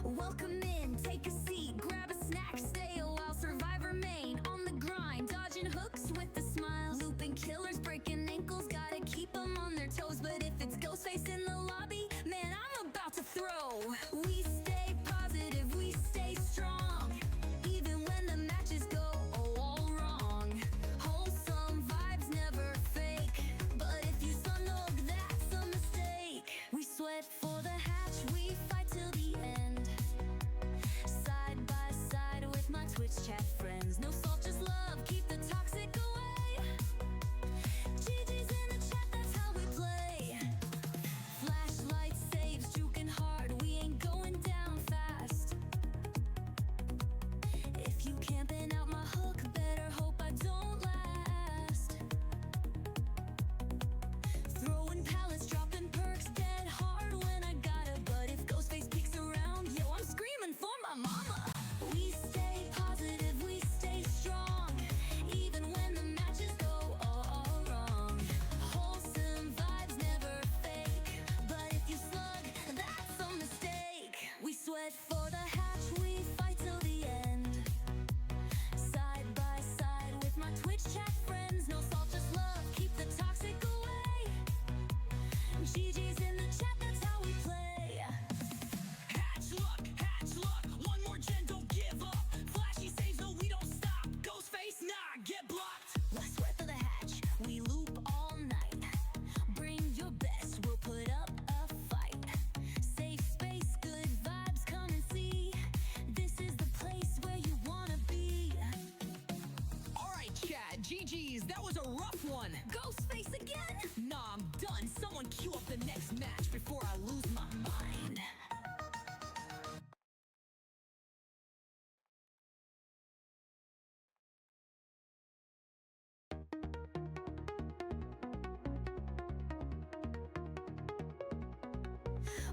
Welcome in, take a seat, grab a snack, stay a while, survive, remain on the grind, dodging hooks with a smile, looping killers, breaking ankles, gotta keep them on their toes. But if it's Ghostface in the lobby, man, I'm about to throw. We stay positive, we stay strong, even when the matches go all wrong. Wholesome vibes, never fake, but if you snug, that's a mistake. We sweat for the hatch, we fight till the end, side by side with my Twitch chat friends. No salt, just love, keep the toxic away. GG's in the chat, that's how we play. Flashlight saves, juking hard, we ain't going down fast. If you camping out my hook, better hope I don't last. Throwing pallets, dropping perks, dead hard when I gotta. But if Ghostface peeks around, yo, I'm screaming for my mama. We stay positive, we stay strong, even when the matches go all wrong. Wholesome vibes, never fake, but if you slug, that's a mistake. We sweat for the hatch, we fight till the end, side by side with my Twitch chat friends. No salt, just love, keep the toxic away. GG's in the chat, that's how we play. Hatch luck, one more gen, don't give up. Flashy saves, no, we don't stop. Ghostface, nah, get blocked. Let's sweat for the hatch, we loop all night. Bring your best, we'll put up a fight. Safe space, good vibes, come and see. This is the place where you wanna be. Alright, chat, GG's, that was a rough one. Ghostface again? Nah, I'm done. Someone cue up the next match before I lose my mind.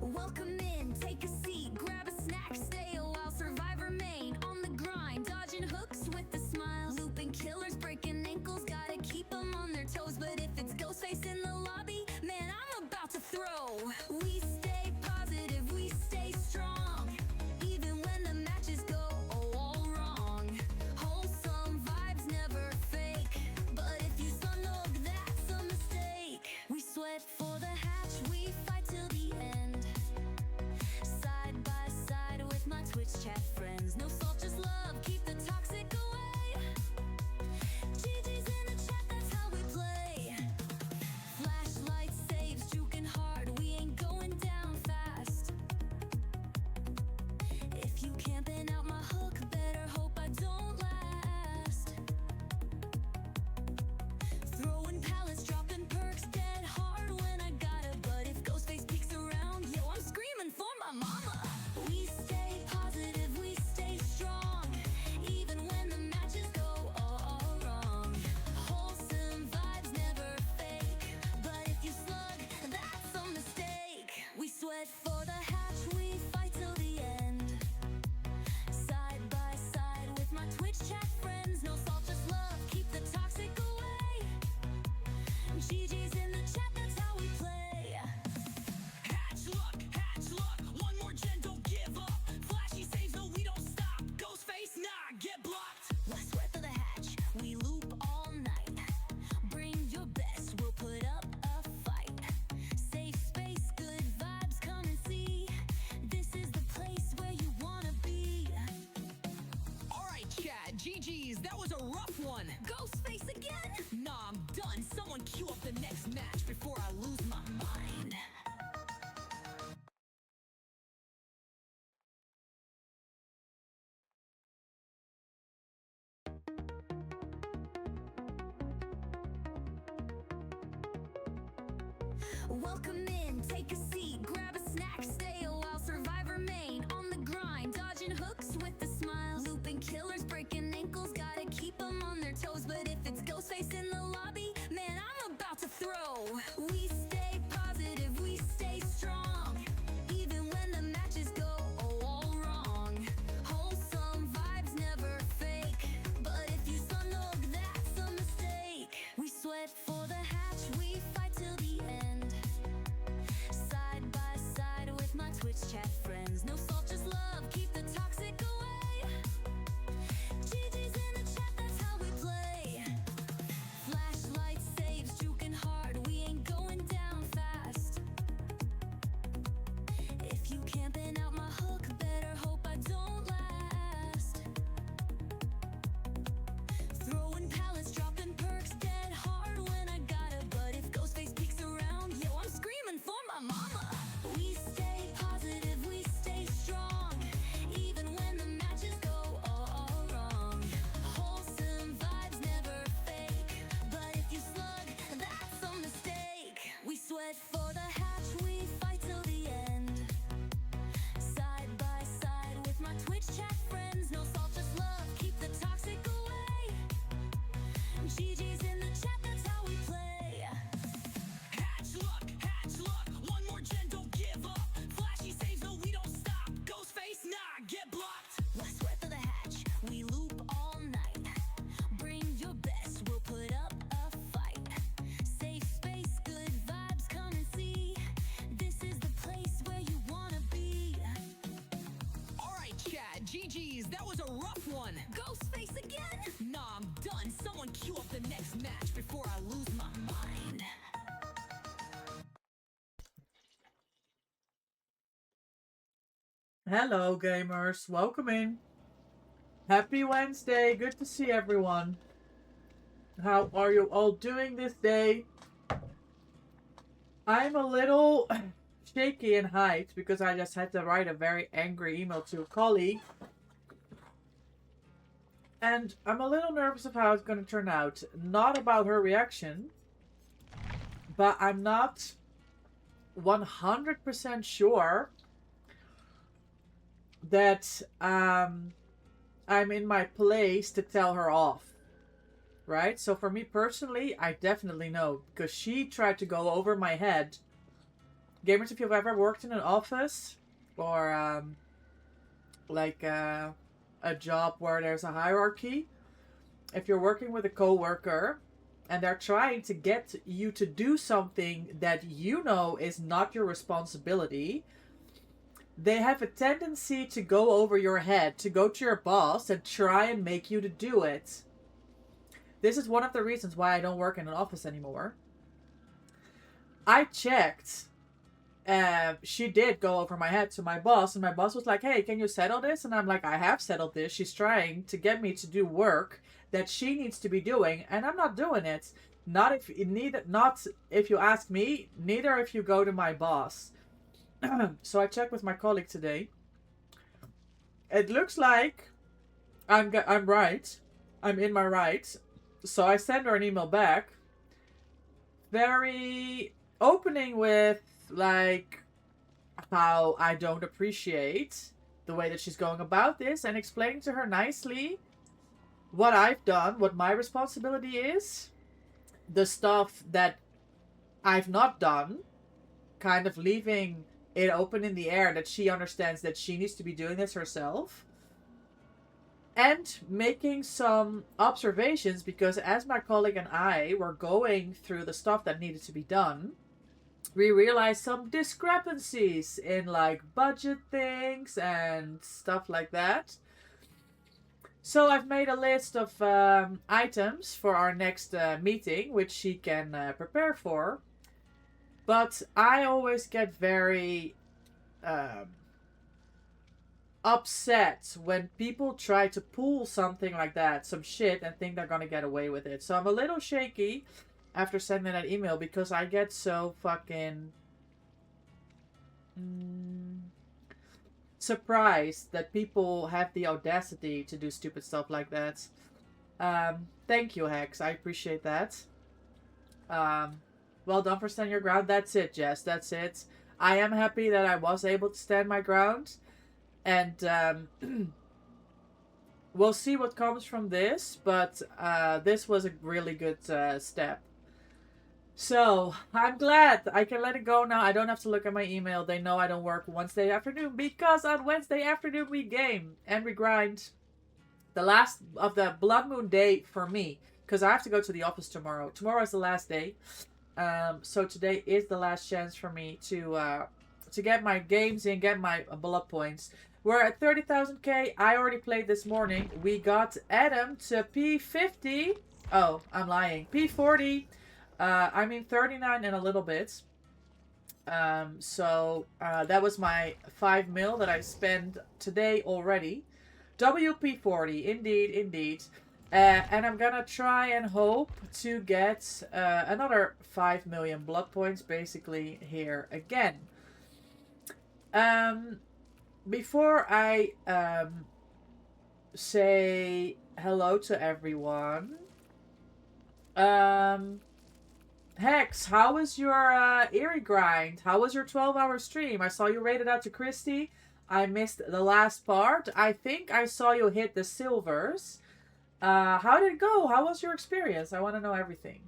Welcome in, take a seat, grab a snack, stay a while, survive, remain on the grind, dodging hooks with a smile, looping killers, breaking ankles, gotta keep them on their toes. But if it's Ghostface in the lobby, man, I'm about to throw. We stay positive, we stay strong, even when the matches go all wrong. Wholesome vibes, never fake, but if you snug, that's a mistake. We sweat for the hatch, we fight till the end, side by side with my Twitch chat friends. No salt, just love, keep the toxic away. GG's in the chat, that's how we play. Flashlight saves, juking hard, we ain't going down fast. If you camping out my hook, better hope I don't last. Throwing pallets, dropping perks, dead hard when I gotta. But if Ghostface peeks around, yo, I'm screaming for my mama. We stay positive, we stay strong, even when the matches go all wrong. Wholesome vibes, never fake, but if you slug, that's a mistake. We sweat for the hatch, we fight till the end, side by side with my Twitch chat friends. No salt, just love, keep the toxic away. GG's in the chat, that's how we play. Hatch luck, one more gen, don't give up. Flashy saves, no, we don't stop. Ghostface, nah, get blocked. Let's sweat for the hatch, we loop all night. Bring your best, we'll put up a fight. Safe space, good vibes, come and see. This is the place where you wanna be. Alright, chat, GG's, that was a rough one. Ghostface again? Nah, I'm done. Someone cue up the next match before I lose my mind. Welcome in, take a seat, grab a snack, stay a while, survive, remain on the grind, dodging hooks with a smile, looping killers, breaking ankles, gotta keep them on their toes. But if it's Ghostface in the lobby, man, I'm about to throw. We stay positive, we stay strong, even when the matches go all wrong. Wholesome vibes, never fake, but if you snug, that's a mistake. We sweat for the hatch, we fight till the end, side by side with my Twitch chat friends. No salt, just love, the hatch, we fight till the end. Side by side with my Twitch chat friends. No salt, just love, keep the toxic away. GG's in the chat, that's how we play. Hatch luck, one more gen, don't give up. Flashy saves, no, we don't stop. Ghost face, nah, get blocked. Resweat for the hatch, we loop all night. Bring your best, we'll put up a fight. Safe space, good vibes, come and see. This is the place where you wanna be. Alright, chat, GG's, that was a rough one. Ghost face again? Nah, I'm done. Someone queue up the next match before I lose my mind. Hello gamers, welcome in. Happy Wednesday, good to see everyone. How are you all doing this day? I'm a little shaky and hyped because I just had to write a very angry email to a colleague. And I'm a little nervous of how it's going to turn out. Not about her reaction, but I'm not 100% sure that I'm in my place to tell her off, right? So for me personally, I definitely know, because she tried to go over my head. Gamers, if you've ever worked in an office or like a job where there's a hierarchy, if you're working with a coworker and they're trying to get you to do something that you know is not your responsibility, they have a tendency to go over your head, to go to your boss and try and make you to do it. This is one of the reasons why I don't work in an office anymore. I checked. She did go over my head to my boss, and my boss was like, hey, can you settle this? And I'm like, I have settled this. She's trying to get me to do work that she needs to be doing, and I'm not doing it. Not if you ask me, neither if you go to my boss. So I checked with my colleague today. It looks like I'm right. I'm in my right. So I sent her an email back. Very opening with like how I don't appreciate the way that she's going about this, and explaining to her nicely what I've done, what my responsibility is, the stuff that I've not done, kind of leaving it open in the air that she understands that she needs to be doing this herself. And making some observations, because as my colleague and I were going through the stuff that needed to be done, we realized some discrepancies in like budget things and stuff like that. So I've made a list of items for our next meeting, which she can prepare for. But I always get very upset when people try to pull something like that, some shit, and think they're gonna get away with it. So I'm a little shaky after sending that email because I get so fucking surprised that people have the audacity to do stupid stuff like that. Thank you, Hex. I appreciate that. Well done for standing your ground. That's it, Jess. That's it. I am happy that I was able to stand my ground. And we'll see what comes from this. But this was a really good step. So, I'm glad I can let it go now. I don't have to look at my email. They know I don't work Wednesday afternoon, because on Wednesday afternoon we game and we grind. The last of the Blood Moon day for me, because I have to go to the office tomorrow. Tomorrow is the last day. So today is the last chance for me to get my games in, get my blood points. We're at 30,000k. I already played this morning. We got Adam to P50. Oh, I'm lying. P40. I mean 39 and a little bit. So that was my 5 mil that I spent today already. WP40, indeed, indeed. And I'm gonna try and hope to get another 5 million blood points basically here again. Before I say hello to everyone, Hex, how was your Eerie grind? How was your 12-hour stream? I saw you rated out to Christy. I missed the last part. I think I saw you hit the silvers. How did it go? How was your experience? I want to know everything.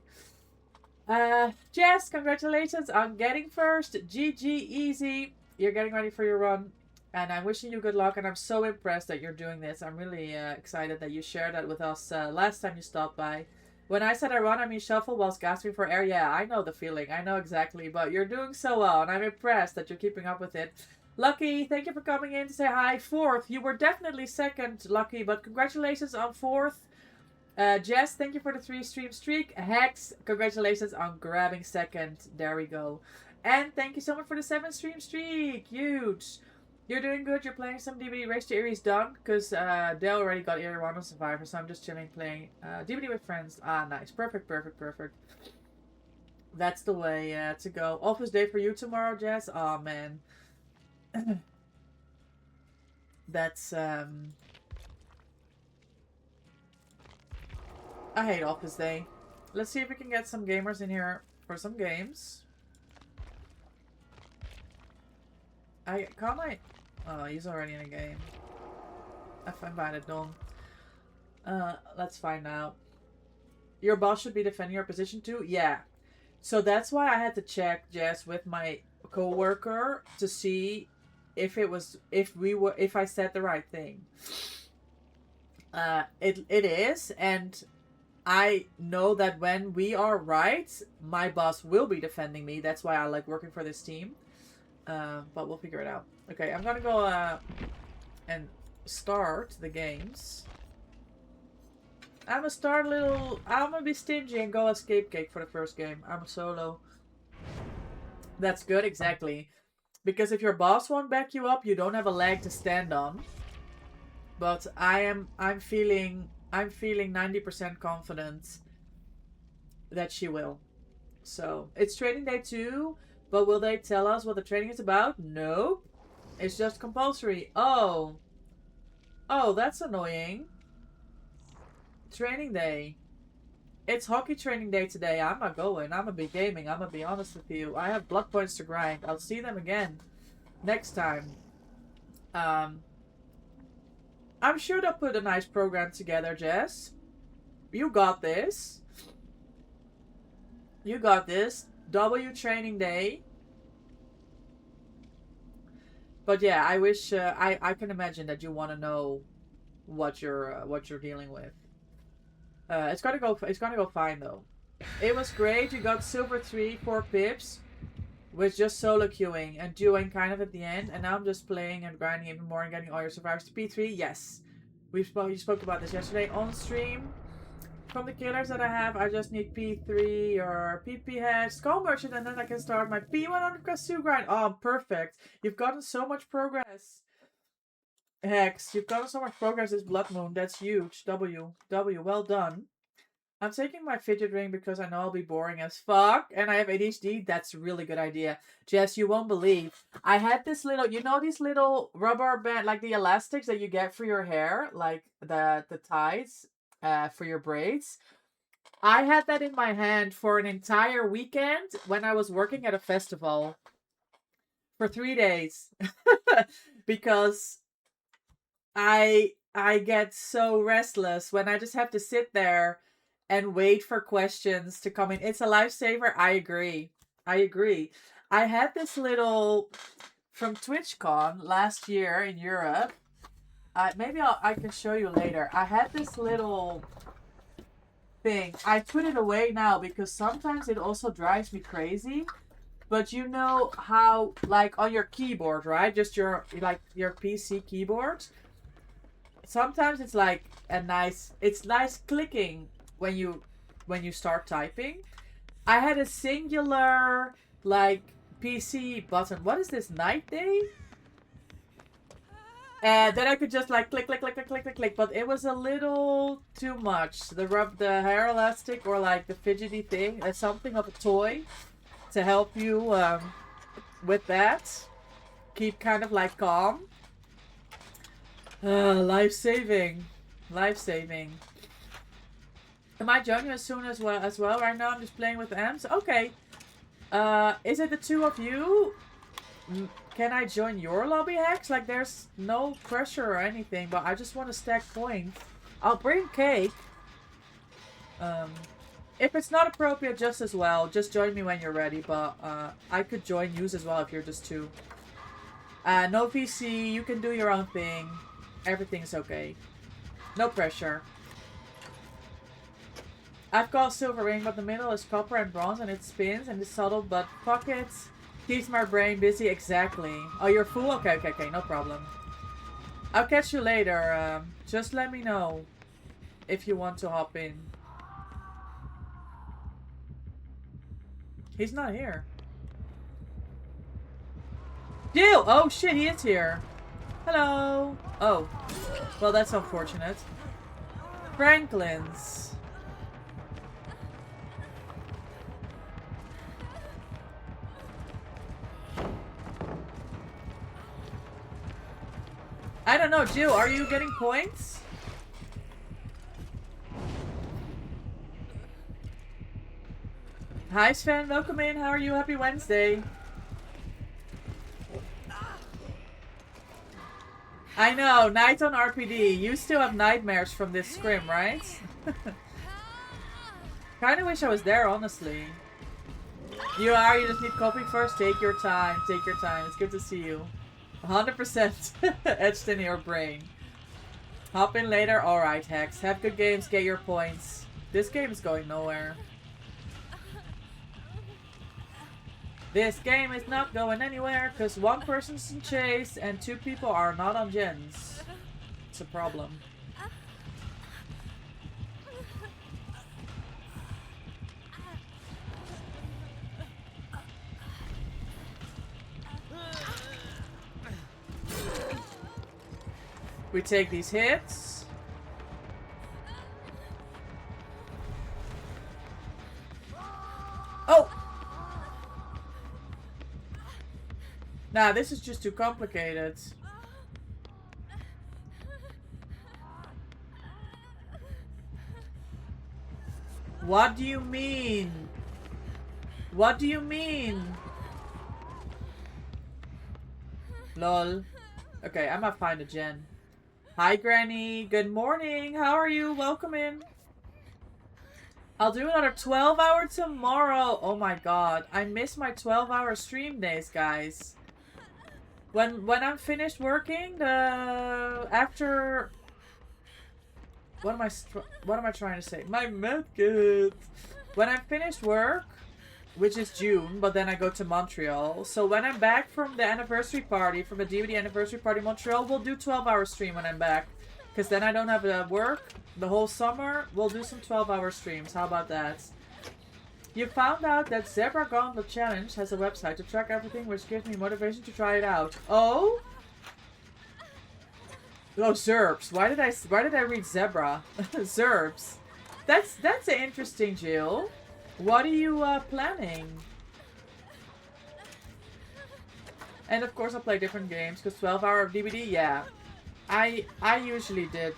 Jess, congratulations on getting first. GG, easy. You're getting ready for your run. And I'm wishing you good luck. And I'm so impressed that you're doing this. I'm really excited that you shared that with us last time you stopped by. When I said I run, I mean shuffle whilst gasping for air. Yeah, I know the feeling. I know exactly. But you're doing so well. And I'm impressed that you're keeping up with it. Lucky, thank you for coming in to say hi. Fourth, you were definitely second, Lucky. But congratulations on fourth. Jess, thank you for the 3-stream streak. Hex, congratulations on grabbing second. There we go. And thank you so much for the 7-stream streak. Huge. You're doing good. You're playing some DBD. Race to Erie's done. Because they already got Erie 1 on Survivor. So I'm just chilling playing DBD with friends. Ah, nice. Perfect, perfect, perfect. That's the way to go. Office day for you tomorrow, Jess. Oh, man. That's, I hate office day. Let's see if we can get some gamers in here for some games. Oh, he's already in a game. I've invited Don. Let's find out. Your boss should be defending your position too? Yeah. So that's why I had to check, Jess, with my coworker to see if I said the right thing. It is, and I know that when we are right, my boss will be defending me. That's why I like working for this team. But we'll figure it out. Okay, I'm gonna go and start the games. I'm gonna be stingy and go escape cake for the first game. I'm a solo. That's good, exactly. Because if your boss won't back you up, you don't have a leg to stand on. But I'm feeling 90% confident that she will. So, it's training day 2, but will they tell us what the training is about? Nope. It's just compulsory. Oh. Oh, that's annoying. Training day. It's hockey training day today. I'm not going. I'm gonna be gaming. I'm gonna be honest with you. I have blood points to grind. I'll see them again next time. I'm sure they'll put a nice program together, Jess. You got this. You got this. W training day. But yeah, I wish I can imagine that you want to know what you're dealing with. It's gonna go fine though. It was great. You got silver 3, 4 pips with just solo queuing and duoing kind of at the end. And now I'm just playing and grinding even more and getting all your survivors to P3. Yes, you spoke about this yesterday on stream. From the killers that I have, I just need P3 or PP hatch, skull merchant, and then I can start my P100 Kasu grind. Oh, perfect. You've gotten so much progress. Hex, you've gotten so much progress this blood moon. That's huge. W, well done. I'm taking my fidget ring because I know I'll be boring as fuck. And I have ADHD. That's a really good idea. Jess, you won't believe. I had this little, you know these little rubber band, like the elastics that you get for your hair? Like the ties for your braids. I had that in my hand for an entire weekend when I was working at a festival. For 3 days. Because I get so restless when I just have to sit there and wait for questions to come in. It's a lifesaver. I agree. I had this little from TwitchCon last year in Europe. Maybe I can show you later. I had this little thing. I put it away now because sometimes it also drives me crazy. But you know how, like on your keyboard, right? Just your PC keyboard. Sometimes it's like it's nice clicking when you start typing. I had a singular like PC button. What is this, night day? And then I could just like click, but it was a little too much. The hair elastic or like the fidgety thing as something of a toy to help you with that. Keep kind of like calm. Life saving. Am I joining you as soon as well? Right now I'm just playing with Ems. Okay. Is it the two of you? Can I join your lobby, Hex? Like, there's no pressure or anything, but I just want to stack points. I'll bring cake. If it's not appropriate, just as well. Just join me when you're ready, but I could join you as well if you're just two. No PC, you can do your own thing. Everything's okay. No pressure. I've got silver ring, but the middle is copper and bronze, and it spins, and it's subtle, but pockets keeps my brain busy. Exactly. Oh, you're full? Okay, no problem. I'll catch you later. Just let me know if you want to hop in. He's not here. Jill! Oh shit, he is here. Hello. Oh. Well, that's unfortunate. Franklin's. I don't know, Jill, are you getting points? Hi Sven, welcome in. How are you? Happy Wednesday. I know, night on RPD. You still have nightmares from this scrim, right? Kinda wish I was there, honestly. You are, you just need coffee first. Take your time, take your time. It's good to see you. 100% etched in your brain. Hop in later. Alright, Hex. Have good games, get your points. This game is going nowhere. This game is not going anywhere because one person's in chase and two people are not on gens. It's a problem. We take these hits. Oh! Nah, this is just too complicated. What do you mean? What do you mean? Lol. Okay, I might find a gen. Hi, Granny. Good morning. How are you? Welcome in. I'll do another 12-hour tomorrow. Oh my god. I miss my 12-hour stream days, guys. When I'm finished working, after... What am I trying to say? My medkit. When I'm finished work, which is June, but then I go to Montreal. So when I'm back from the anniversary party, from the DVD anniversary party in Montreal, we'll do 12-hour stream when I'm back. Because then I don't have to work the whole summer. We'll do some 12-hour streams. How about that? You found out that Zebra Gauntlet Challenge has a website to track everything, which gives me motivation to try it out. Oh? Oh, Zerbs. Why did I read Zebra? Zerbs. That's interesting, Jill. What are you planning? And of course I'll play different games, because 12-hour DVD, yeah. I usually did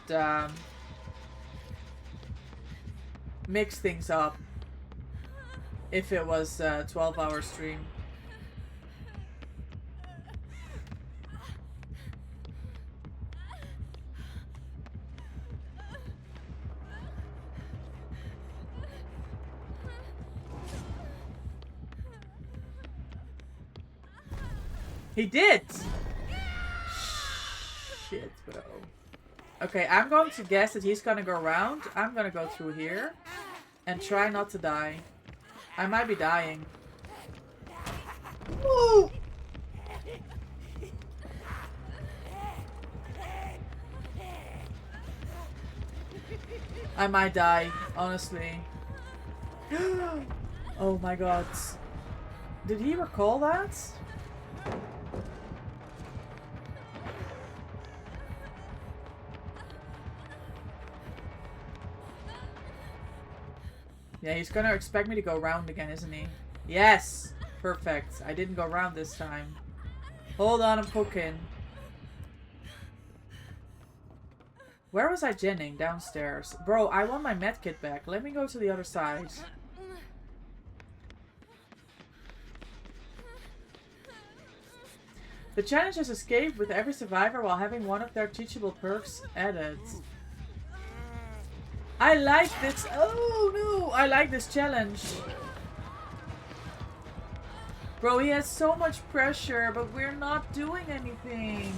mix things up if it was a 12-hour stream. He did! Shit, bro. Okay, I'm going to guess that he's gonna go around. I'm gonna go through here and try not to die. I might be dying. Woo! I might die, honestly. Oh my god. Did he recall that? Yeah, he's gonna expect me to go round again, isn't he? Yes! Perfect. I didn't go round this time. Hold on, I'm cooking. Where was I ginning? Downstairs. Bro, I want my medkit back. Let me go to the other side. The challenge is escape with every survivor while having one of their teachable perks added. I like this. Oh no, I like this challenge. Bro, he has so much pressure, but we're not doing anything.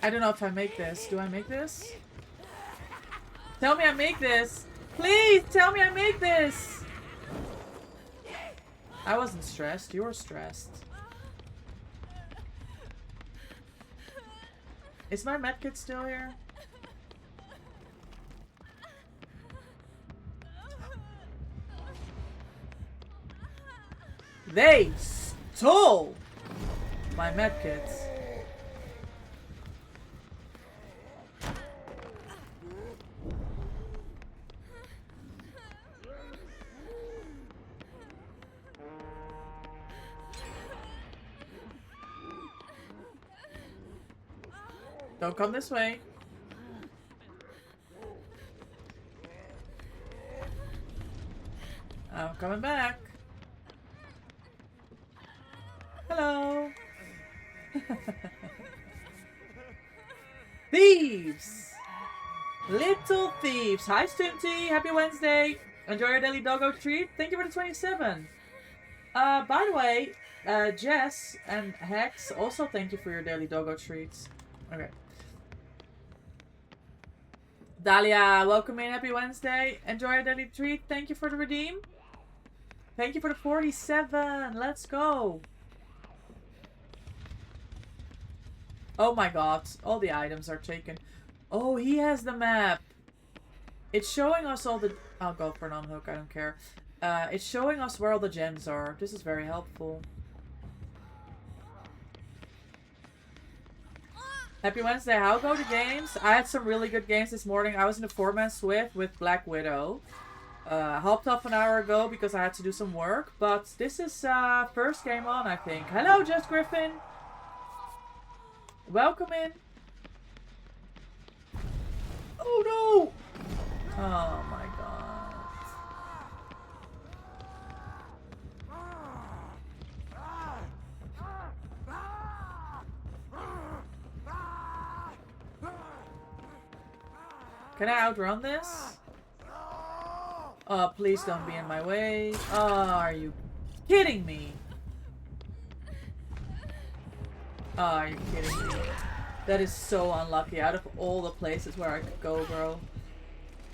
I don't know if I make this. Do I make this? Tell me I make this. Please tell me I make this. I wasn't stressed. You were stressed. Is my medkit still here? They stole my medkits. Don't come this way. I'm coming back. Hello. Thieves. Little thieves. Hi, Stunty. Happy Wednesday. Enjoy your daily doggo treat. Thank you for the 27. By the way, Jess and Hex, also thank you for your daily doggo treats. Okay. Dahlia, welcome in. Happy Wednesday. Enjoy your daily treat. Thank you for the redeem. Thank you for the 47. Let's go. Oh my god. All the items are taken. Oh, he has the map. It's showing us all the... I'll go for an unhook. I don't care. It's showing us where all the gems are. This is very helpful. Happy Wednesday. How go the games? I had some really good games this morning. I was in a 4-man Swift with Black Widow. Hopped off an hour ago because I had to do some work. But this is first game on, I think. Hello, Just Griffin. Welcome in. Oh no! Oh my god. Can I outrun this? Oh, please don't be in my way. Oh, are you kidding me? Oh, are you kidding me? That is so unlucky. Out of all the places where I could go, bro.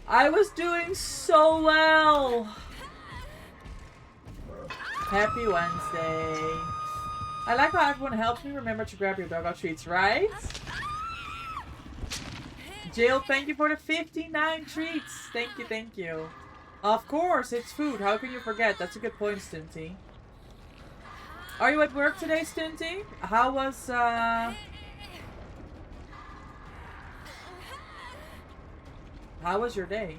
I was doing so well. Happy Wednesday. I like how everyone helps me remember to grab your doggo treats, right? Jill, thank you for the 59 treats. Thank you, thank you. Of course, it's food. How can you forget? That's a good point, Stinty. Are you at work today, Stinty? How was, How was your day?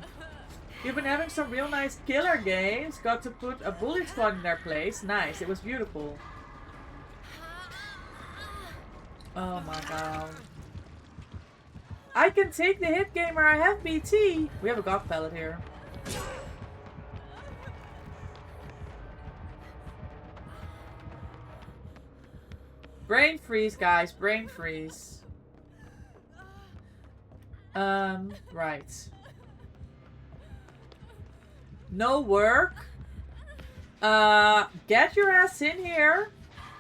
You've been having some real nice killer games. Got to put a bullet squad in their place. Nice. It was beautiful. Oh my god. I can take the hit, gamer. I have BT. We have a god pellet here. Brain freeze, guys. Brain freeze. Right. No work. Get your ass in here.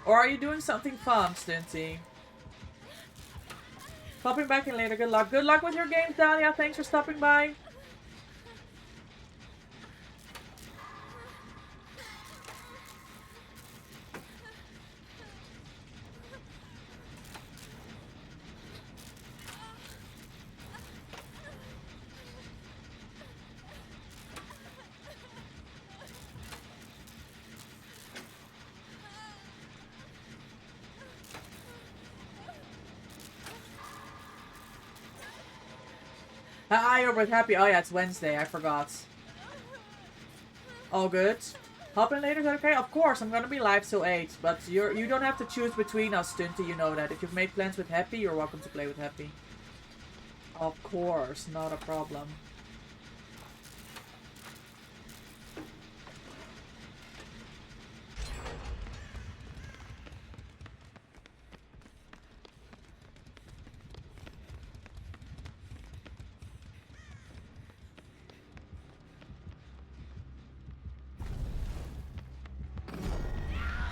Or are you doing something fun, Stinty? Popping back in later. Good luck. Good luck with your games, Dahlia. Thanks for stopping by. Hi, over with Happy. Oh yeah, it's Wednesday. I forgot. All good. Hop in later, is that okay? Of course, I'm gonna be live till 8, but you don't have to choose between us, Stunty, you know that. If you've made plans with Happy, you're welcome to play with Happy. Of course, not a problem.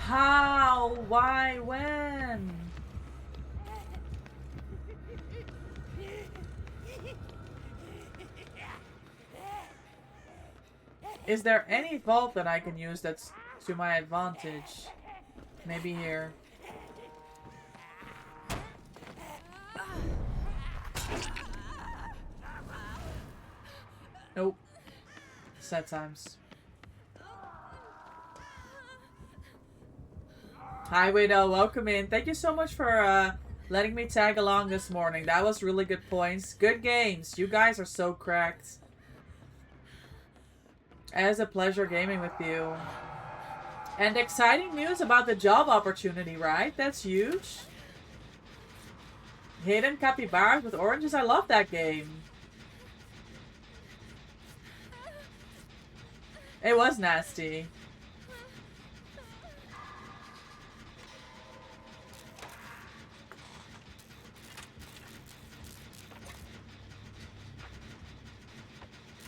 How? Why? When? Is there any vault that I can use that's to my advantage? Maybe here. Nope. Sad times. Hi, Widow. Welcome in. Thank you so much for letting me tag along this morning. That was really good points. Good games. You guys are so cracked. It is a pleasure gaming with you. And exciting news about the job opportunity, right? That's huge. Hidden capybaras with oranges. I love that game. It was nasty.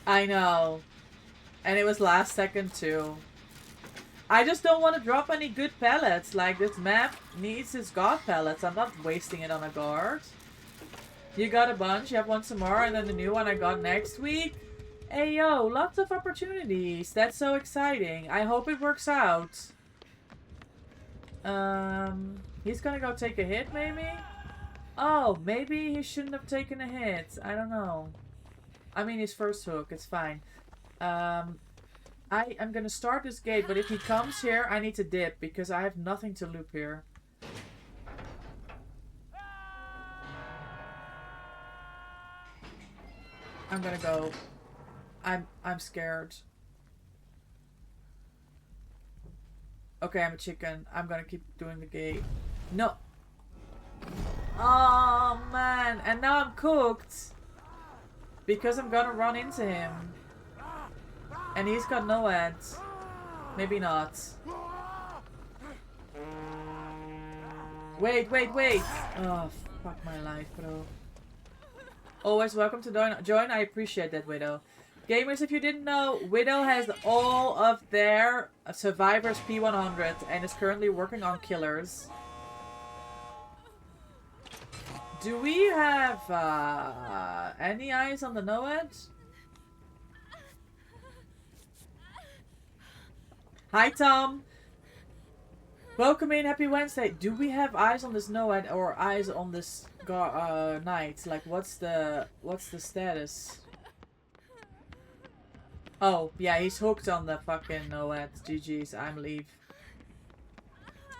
I know. And it was last second too. I just don't want to drop any good pellets. Like, this map needs its god pellets. I'm not wasting it on a guard. You got a bunch. You have one tomorrow and then the new one I got next week. Hey, yo, lots of opportunities. That's so exciting. I hope it works out. He's gonna go take a hit, maybe? Oh, maybe he shouldn't have taken a hit. I don't know. I mean, his first hook. It's fine. I am gonna start this gate, but if he comes here, I need to dip because I have nothing to loop here. I'm gonna go. I'm scared. Okay, I'm a chicken. I'm gonna keep doing the gate. No. Oh man, and now I'm cooked because I'm gonna run into him. And he's got no ads. Maybe not. Wait. Oh, fuck my life, bro. Always welcome to join. I appreciate that, Widow. Gamers, if you didn't know, Widow has all of their Survivors P100 and is currently working on killers. Do we have any eyes on the NOED? Hi, Tom. Welcome in. Happy Wednesday. Do we have eyes on this NOED or eyes on this night? Like, what's the status? Oh, yeah, he's hooked on the fucking NOED. GG's. I'm leave.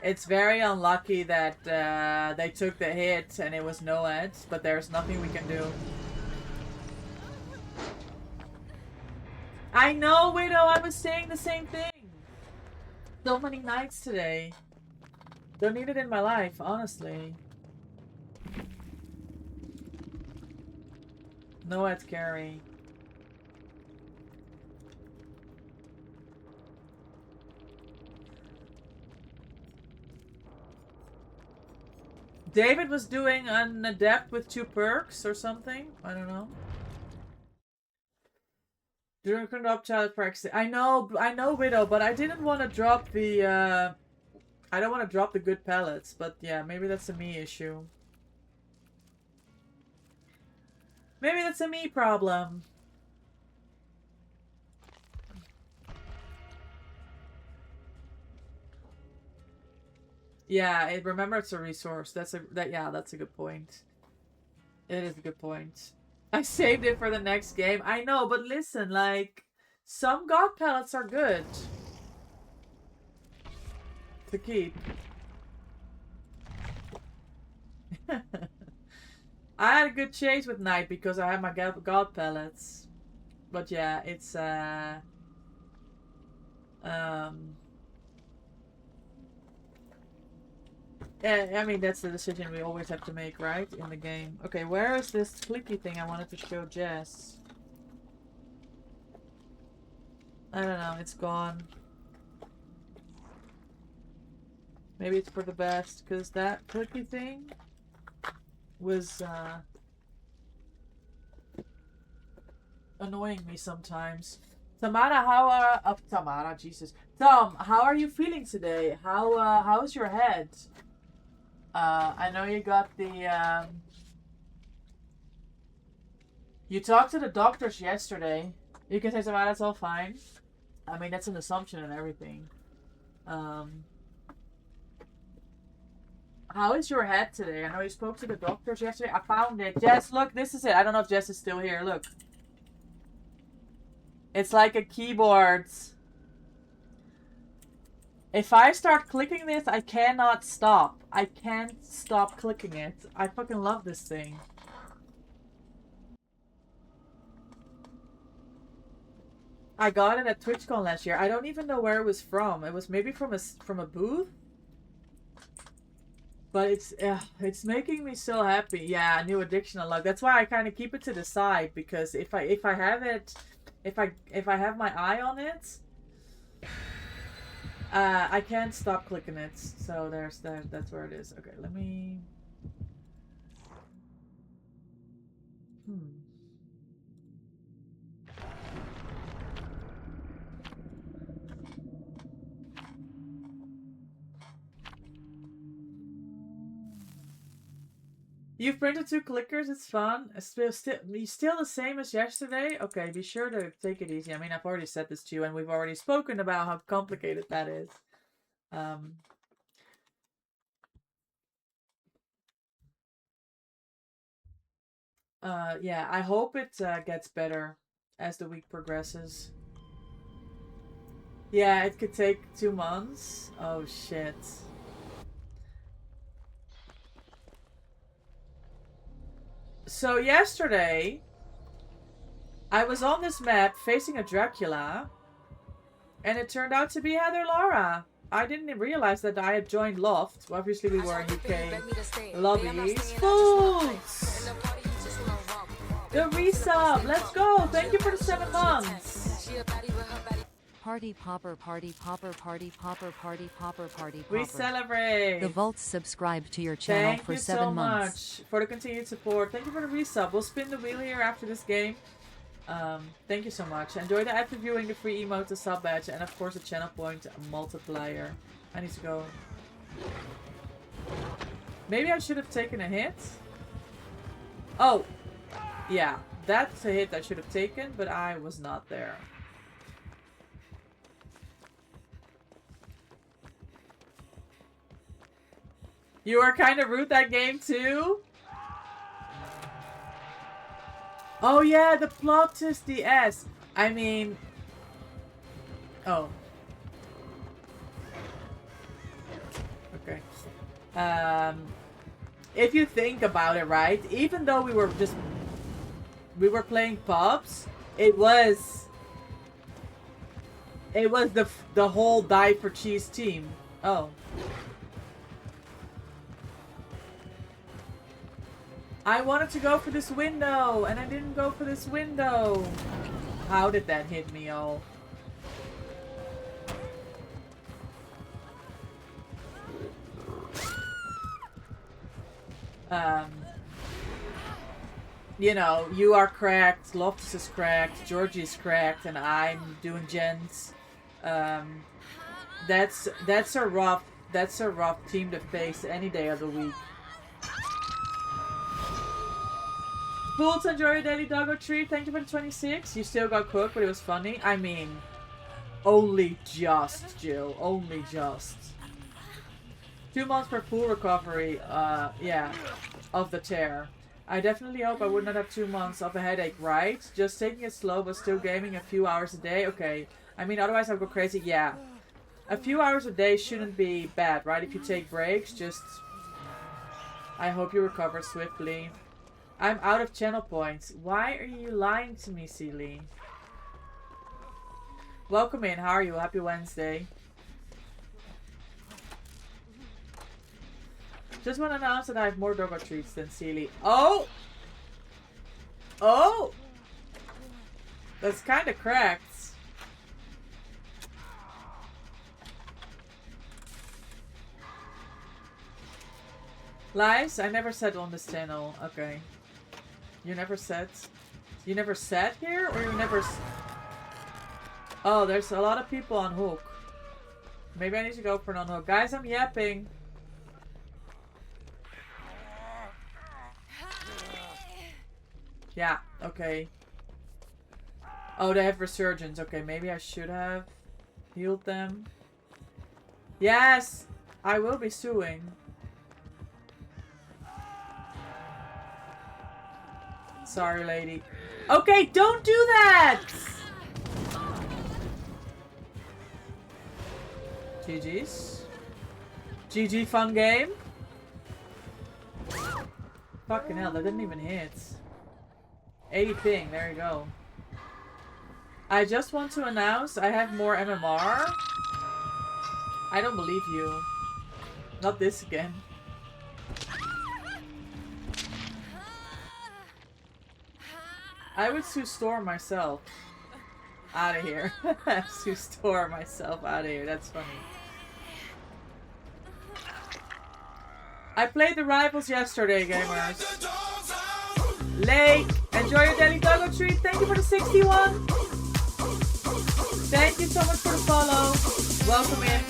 It's very unlucky that they took the hit and it was NOED, but there's nothing we can do. I know, Widow. I was saying the same thing. So many nights today. Don't need it in my life, honestly. No ad carry. David was doing an adept with 2 perks or something. I don't know. During up child practice. I know, Widow, but I didn't want to drop the I don't want to drop the good pellets, but yeah, maybe that's a me issue. Maybe that's a me problem. Yeah, remember it's a resource. That's a good point. It is a good point. I saved it for the next game. I know, but listen, like, some god pellets are good to keep. I had a good chase with Knight because I had my god pellets. But yeah, it's yeah, I mean that's the decision we always have to make, right? In the game. Okay, where is this clicky thing I wanted to show Jess? I don't know, it's gone. Maybe it's for the best, because that clicky thing was annoying me sometimes. Tamara, Tamara, Jesus. Tom, how are you feeling today? How's your head? I know you got the you talked to the doctors yesterday. You can say Tamara, that's all fine. I mean, that's an assumption and everything. How is your head today? I know you spoke to the doctors yesterday. I found it. Jess, look, this is it. I don't know if Jess is still here. Look. It's like a keyboard. If I start clicking this, I cannot stop. I can't stop clicking it. I fucking love this thing. I got it at TwitchCon last year. I don't even know where it was from. It was maybe from a booth. But it's making me so happy. Yeah, new addiction unlocked. That's why I kind of keep it to the side, because if I have it, if I have my eye on it, I can't stop clicking it. So that's where it is. Okay, let me. You've printed 2 clickers, it's fun. It's still the same as yesterday? Okay, be sure to take it easy. I mean, I've already said this to you, and we've already spoken about how complicated that is. Yeah, I hope it gets better as the week progresses. Yeah, it could take 2 months. Oh, shit. So yesterday, I was on this map facing a Dracula, and it turned out to be Heather Lara. I didn't realize that I had joined Loft. Well, obviously, we were in UK lobbies. Fools! The resub! Let's go! Thank you for the 7 months! Party popper, party popper, party popper, party popper, party popper. We celebrate! The Vaults subscribed to your channel for 7 months. Thank you so much for the continued support. Thank you for the resub. We'll spin the wheel here after this game. Thank you so much. Enjoy the after viewing, the free emote, the sub badge, and of course the channel point multiplier. I need to go. Maybe I should have taken a hit. Oh, yeah, that's a hit I should have taken, but I was not there. You were kind of rude that game too? Oh yeah, the plot is the S. I mean... Oh. Okay. If you think about it, right? Even though we were playing pubs, it was the whole Die for Cheese team. Oh. I wanted to go for this window, and I didn't go for this window. How did that hit me, all? You know, you are cracked, Loftus is cracked, Georgie is cracked, and I'm doing gens. That's a rough team to face any day of the week. Fools, enjoy your daily doggo treat. Thank you for the 26. You still got cooked, but it was funny. I mean, only just, Jill. Only just. 2 months for full recovery, yeah, of the tear. I definitely hope I would not have 2 months of a headache, right? Just taking it slow, but still gaming a few hours a day. Okay. I mean, otherwise I'll go crazy. Yeah. A few hours a day shouldn't be bad, right? If you take breaks, just... I hope you recover swiftly. I'm out of channel points. Why are you lying to me, Seely? Welcome in. How are you? Happy Wednesday. Just want to announce that I have more doggo treats than Seely. Oh! Oh! That's kind of cracked. Lies? I never said on this channel. Okay. You never said? You never said here? Or you never... Oh, there's a lot of people on hook. Maybe I need to go for an on-hook. Guys, I'm yapping. Yeah, okay. Oh, they have resurgence. Okay, maybe I should have healed them. Yes! I will be suing. Sorry, lady. Okay, don't do that! GG's. GG, fun game. Fucking hell, that didn't even hit. 80 ping, there you go. I just want to announce I have more MMR. I don't believe you. Not this again. I would Sue Storm myself. Out of here. Sue Storm myself out of here. That's funny. I played the Rivals yesterday, gamers. Lake, enjoy your daily doggo treat. Thank you for the 61. Thank you so much for the follow. Welcome in.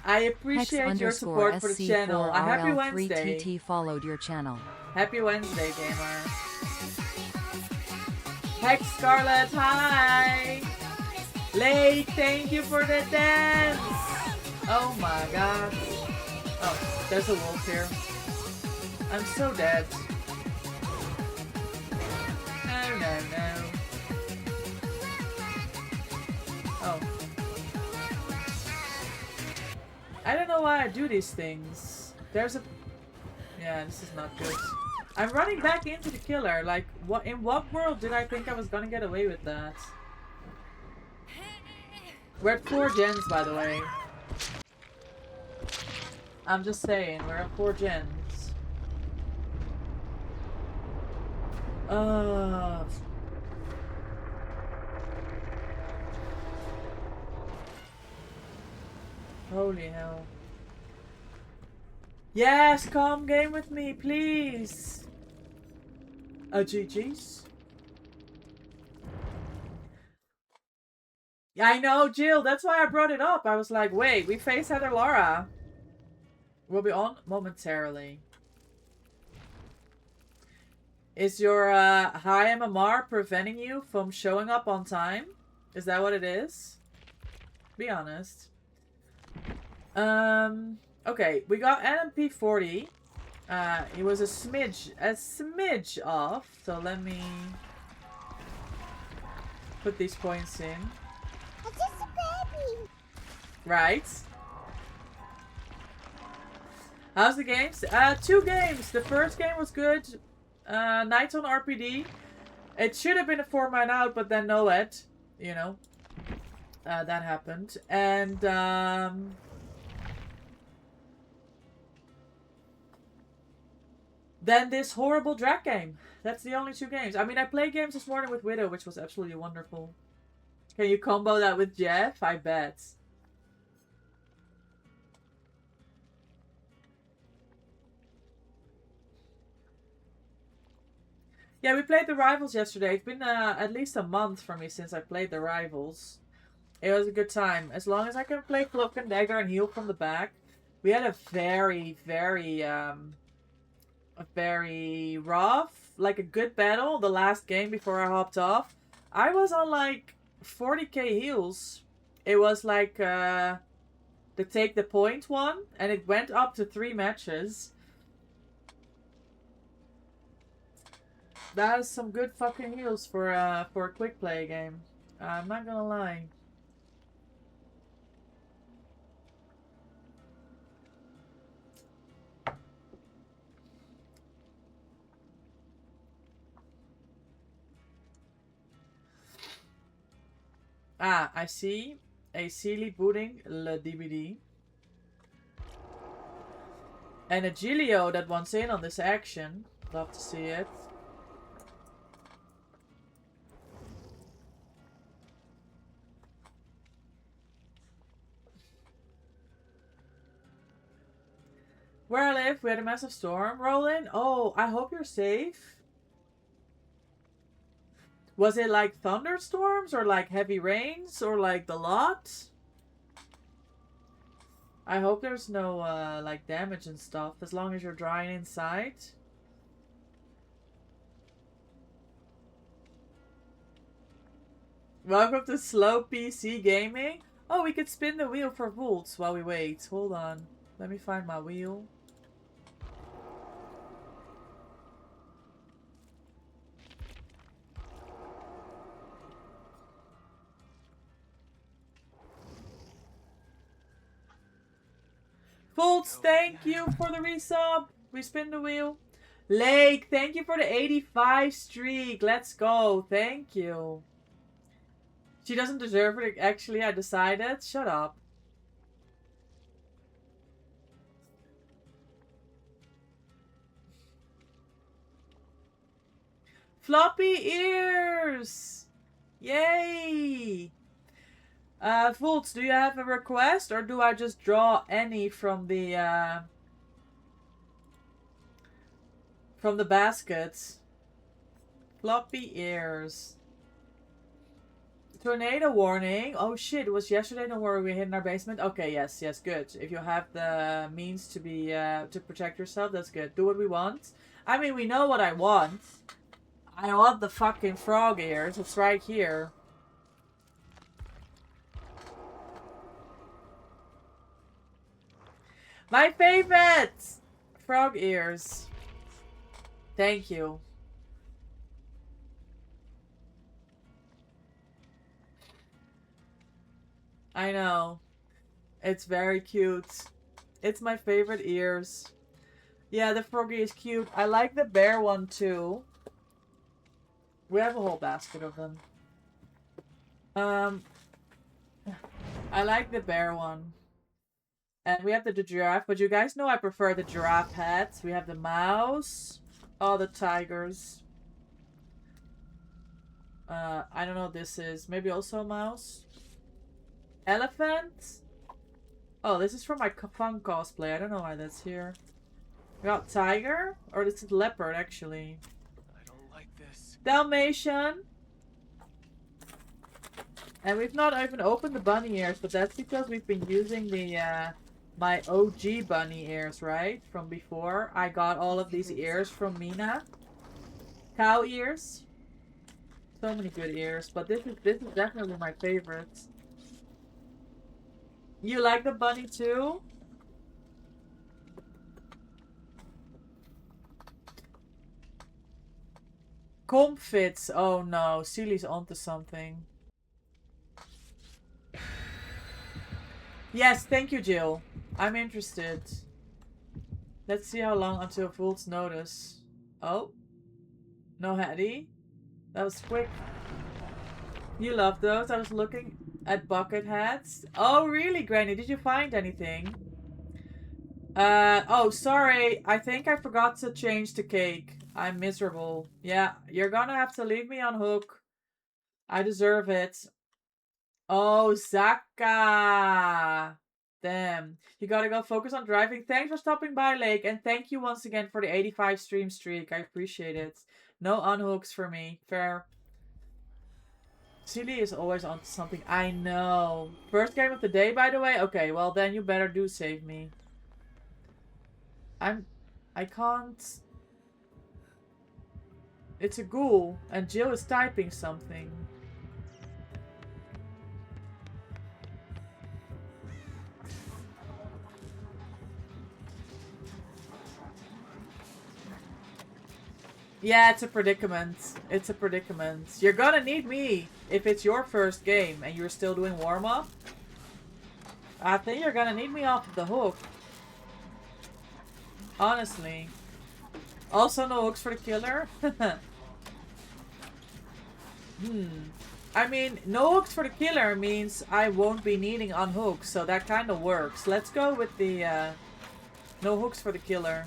I appreciate your support for the channel. A happy Wednesday. TT followed your channel. Happy Wednesday, gamer. Hex Scarlet, hi. Lake, thank you for the dance. Oh my god. Oh, there's a wolf here. I'm so dead. No, no, no. Oh. I don't know why I do these things. There's a... Yeah, this is not good. I'm running back into the killer. Like, what? In what world did I think I was gonna get away with that? We're at 4 gens, by the way. I'm just saying, we're at 4 gens. Holy hell. Yes, come game with me, please. GG's. Yeah, I know, Jill. That's why I brought it up. I was like, wait, we face Heather Laura. We'll be on momentarily. Is your high MMR preventing you from showing up on time? Is that what it is? Be honest. Okay, we got NMP 40. It was a smidge off. So let me put these points in. It's just a baby. Right. How's the games? 2 games. The first game was good. Nights on RPD. It should have been a 4-man out, but then no ed. You know. That happened. And then this horrible drag game. That's the only 2 games. I mean, I played games this morning with Widow, which was absolutely wonderful. Can you combo that with Jeff? I bet. Yeah, we played the Rivals yesterday. It's been at least a month for me since I played the Rivals. It was a good time. As long as I can play Cloak and Dagger and heal from the back. We had a very, very rough, like a good battle the last game before I hopped off. I was on like 40k heals. It was like the take the point one, and it went up to 3 matches. That is some good fucking heals for a quick play game. I'm not gonna lie. Ah, I see. A Sealy booting le DVD. And a Gilio that wants in on this action. Love to see it. Where I live, we had a massive storm roll in. Oh, I hope you're safe. Was it like thunderstorms or like heavy rains or like the lot? I hope there's no like damage and stuff as long as you're drying inside. Welcome to Slow PC Gaming. Oh, we could spin the wheel for volts while we wait. Hold on. Let me find my wheel. Volts, thank you for the resub. We spin the wheel. Lake, thank you for the 85 streak. Let's go. Thank you. She doesn't deserve it. Actually, I decided. Shut up. Floppy ears. Yay. Volts, do you have a request or do I just draw any from the baskets? Floppy ears. Tornado warning. Oh shit, it was yesterday. Don't worry, we hid in our basement. Okay, yes, good. If you have the means to be to protect yourself, that's good. Do what we want. I mean, we know what I want. I want the fucking frog ears. It's right here. My favorite! Frog ears. Thank you. I know. It's very cute. It's my favorite ears. Yeah, the froggy is cute. I like the bear one too. We have a whole basket of them. I like the bear one. And we have the giraffe, but you guys know I prefer the giraffe hats. We have the mouse. Oh, the tigers. I don't know what this is. Maybe also a mouse. Elephant. Oh, this is from my fun cosplay. I don't know why that's here. We got tiger. Or this is leopard, actually. I don't like this. Dalmatian. And we've not even opened the bunny ears, but that's because we've been using the my OG bunny ears, right? From before. I got all of these ears from Mina. Cow ears. So many good ears, but this is definitely my favorite. You like the bunny too? Comfits. Oh no, Sealy's onto something. Yes, thank you, Jill. I'm interested. Let's see how long until Volt's notice. Oh. No Hattie. That was quick. You love those? I was looking at bucket hats. Oh, really, Granny? Did you find anything? Oh, sorry. I think I forgot to change the cake. I'm miserable. Yeah, you're gonna have to leave me on hook. I deserve it. Oh, Zaka. Damn. You gotta go focus on driving. Thanks for stopping by, Lake. And thank you once again for the 85 stream streak. I appreciate it. No unhooks for me. Fair. Sealy is always on something. I know. First game of the day, by the way? Okay, well then you better do save me. I can't... It's a ghoul. And Jill is typing something. Yeah, it's a predicament. It's a predicament. You're gonna need me if it's your first game and you're still doing warm-up. I think you're gonna need me off the hook. Honestly. Also no hooks for the killer? I mean, no hooks for the killer means I won't be needing unhook, so that kind of works. Let's go with the no hooks for the killer.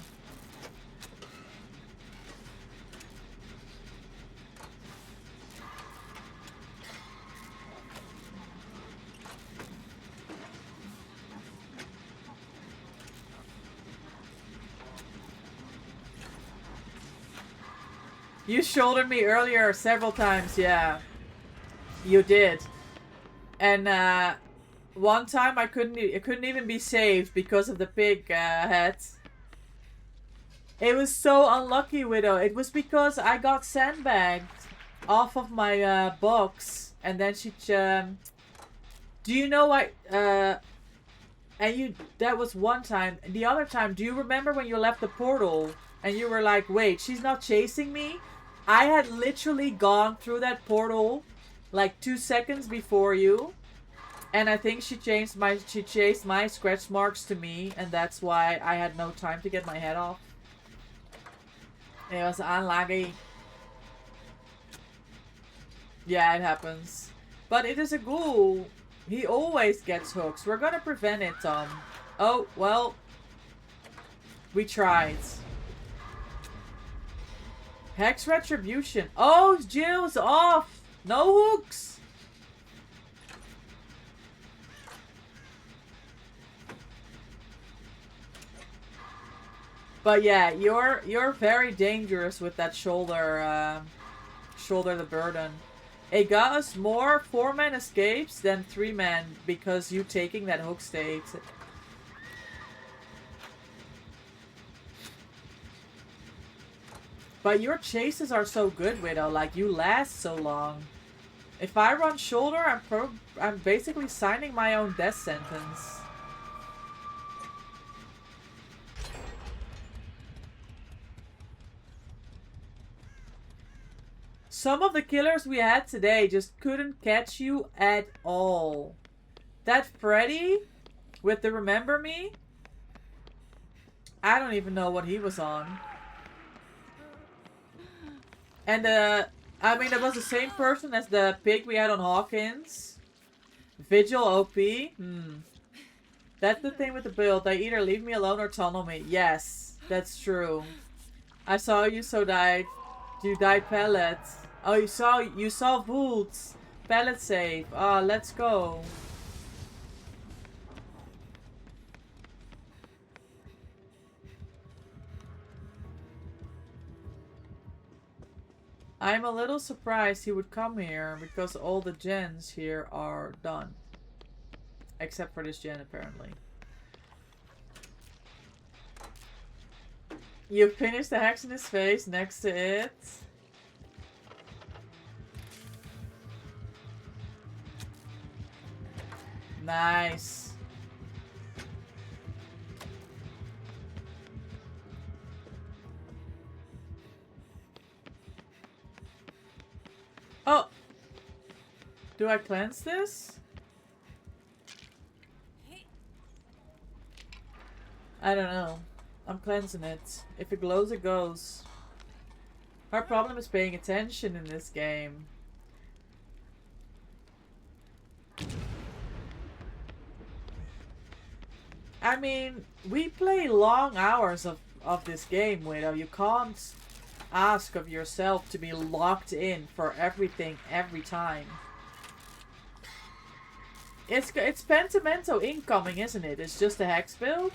You shouldered me earlier several times, yeah. You did. And one time I couldn't even be saved because of the pig head. It was so unlucky, Widow. It was because I got sandbagged off of my box, and then she do you know and you that was one time. The other time, do you remember when you left the portal and you were like, "Wait, she's not chasing me?" I had literally gone through that portal like 2 seconds before you. And I think she chased my scratch marks to me, and that's why I had no time to get my head off. It was unlucky. Yeah, it happens. But it is a ghoul. He always gets hooks. We're gonna prevent it, Tom. Oh, well. We tried. Hex Retribution. Oh, Jill's off. No hooks. But yeah, you're very dangerous with that shoulder the burden. It got us more 4-man escapes than 3-man because you taking that hook state. But your chases are so good, Widow. Like, you last so long. If I run shoulder, I'm basically signing my own death sentence. Some of the killers we had today just couldn't catch you at all. That Freddy with the Remember Me? I don't even know what he was on. And I mean, it was the same person as the pig we had on Hawkins. Vigil OP. That's the thing with the build. They either leave me alone or tunnel me. Yes, that's true. I saw you died. You died pellets. Oh, you saw Volt's pellet save. Ah, let's go. I'm a little surprised he would come here because all the gens here are done. Except for this gen, apparently. You finished the hex in his face next to it. Nice. Oh! Do I cleanse this? I don't know. I'm cleansing it. If it glows, it goes. Our problem is paying attention in this game. I mean, we play long hours of this game, Widow. You can't ask of yourself to be locked in for everything every time. It's Pentimento incoming, isn't it? It's just a hex build.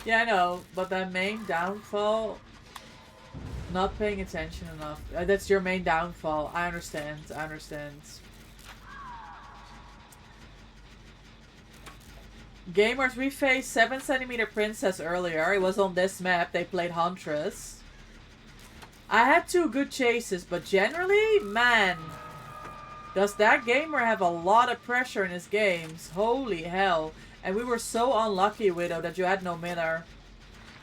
Yeah, I know, but the main downfall, not paying attention enough. That's your main downfall. I understand. I understand. Gamers, we faced 7cm Princess earlier. It was on this map. They played Huntress. I had 2 good chases, but generally, man, does that gamer have a lot of pressure in his games. Holy hell. And we were so unlucky, Widow, that you had no minner.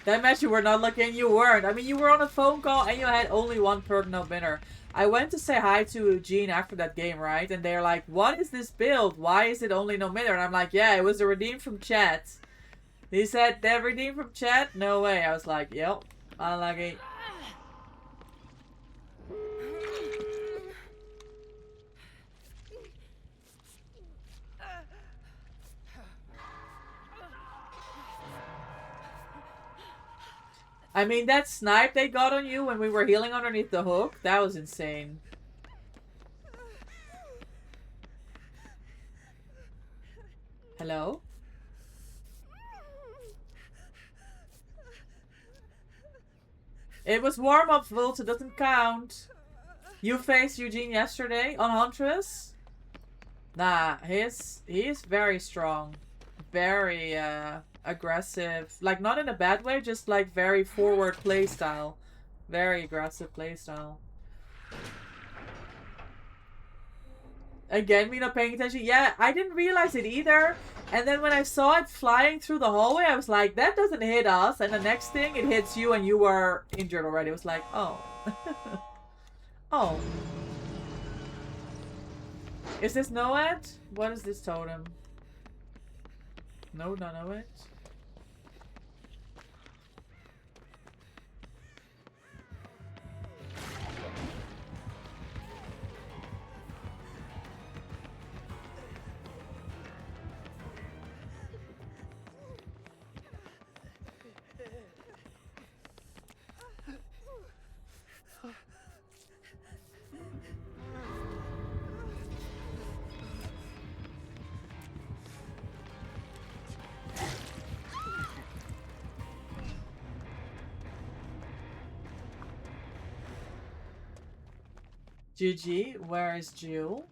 That meant you were not looking. You weren't. I mean, you were on a phone call and you had only one perk, no winner. I went to say hi to Eugene after that game, right? And they're like, what is this build? Why is it only no winner? And I'm like, yeah, it was a redeem from chat. He said, they redeemed from chat? No way. I was like, yep, unlucky. I mean, that snipe they got on you when we were healing underneath the hook, that was insane. Hello? It was warm-up, Volt, it doesn't count. You faced Eugene yesterday on Huntress? Nah, he is very strong. Very, aggressive. Like, not in a bad way, just like very forward playstyle. Very aggressive playstyle. Again, me not paying attention. Yeah, I didn't realize it either. And then when I saw it flying through the hallway, I was like, that doesn't hit us. And the next thing, it hits you and you were injured already. It was like, oh. Oh. Is this Noed? What is this totem? No, not Noed. GG, where is Jill?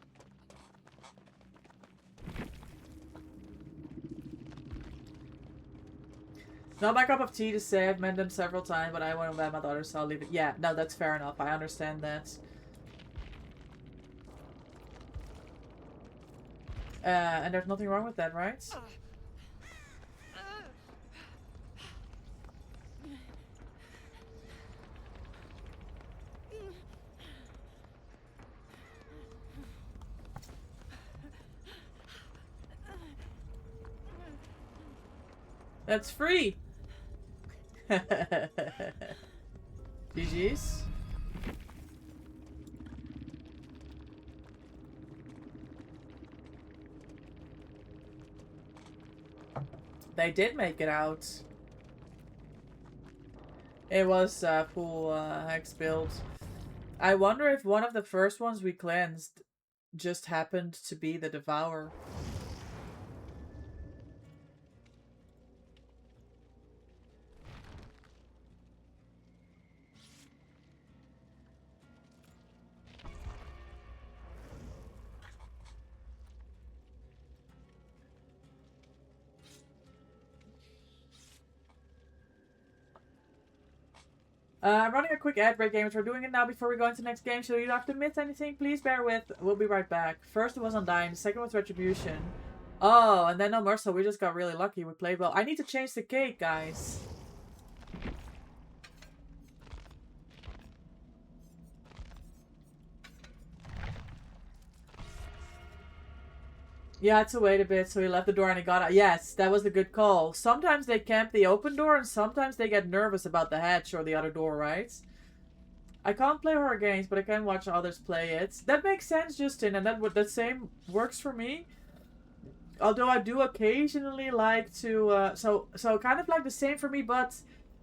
Not my cup of tea to say. I've met them several times, but I want to met my daughter, so I'll leave it. Yeah, no, that's fair enough. I understand that. And there's nothing wrong with that, right? That's free! GG's. They did make it out. It was full hex build. I wonder if one of the first ones we cleansed just happened to be the Devour. I'm running a quick ad break, gamers. We're doing it now before we go into the next game, so you don't have to miss anything. Please bear with. We'll be right back. First it was Undying, the second was Retribution. Oh, and then no more, so we just got really lucky. We played well. I need to change the cake, guys. Yeah, I had to wait a bit, so he left the door and he got out. Yes, that was a good call. Sometimes they camp the open door, and sometimes they get nervous about the hatch or the other door, right? I can't play horror games, but I can watch others play it. That makes sense, Justin, and that same works for me. Although I do occasionally like to, so kind of like the same for me, but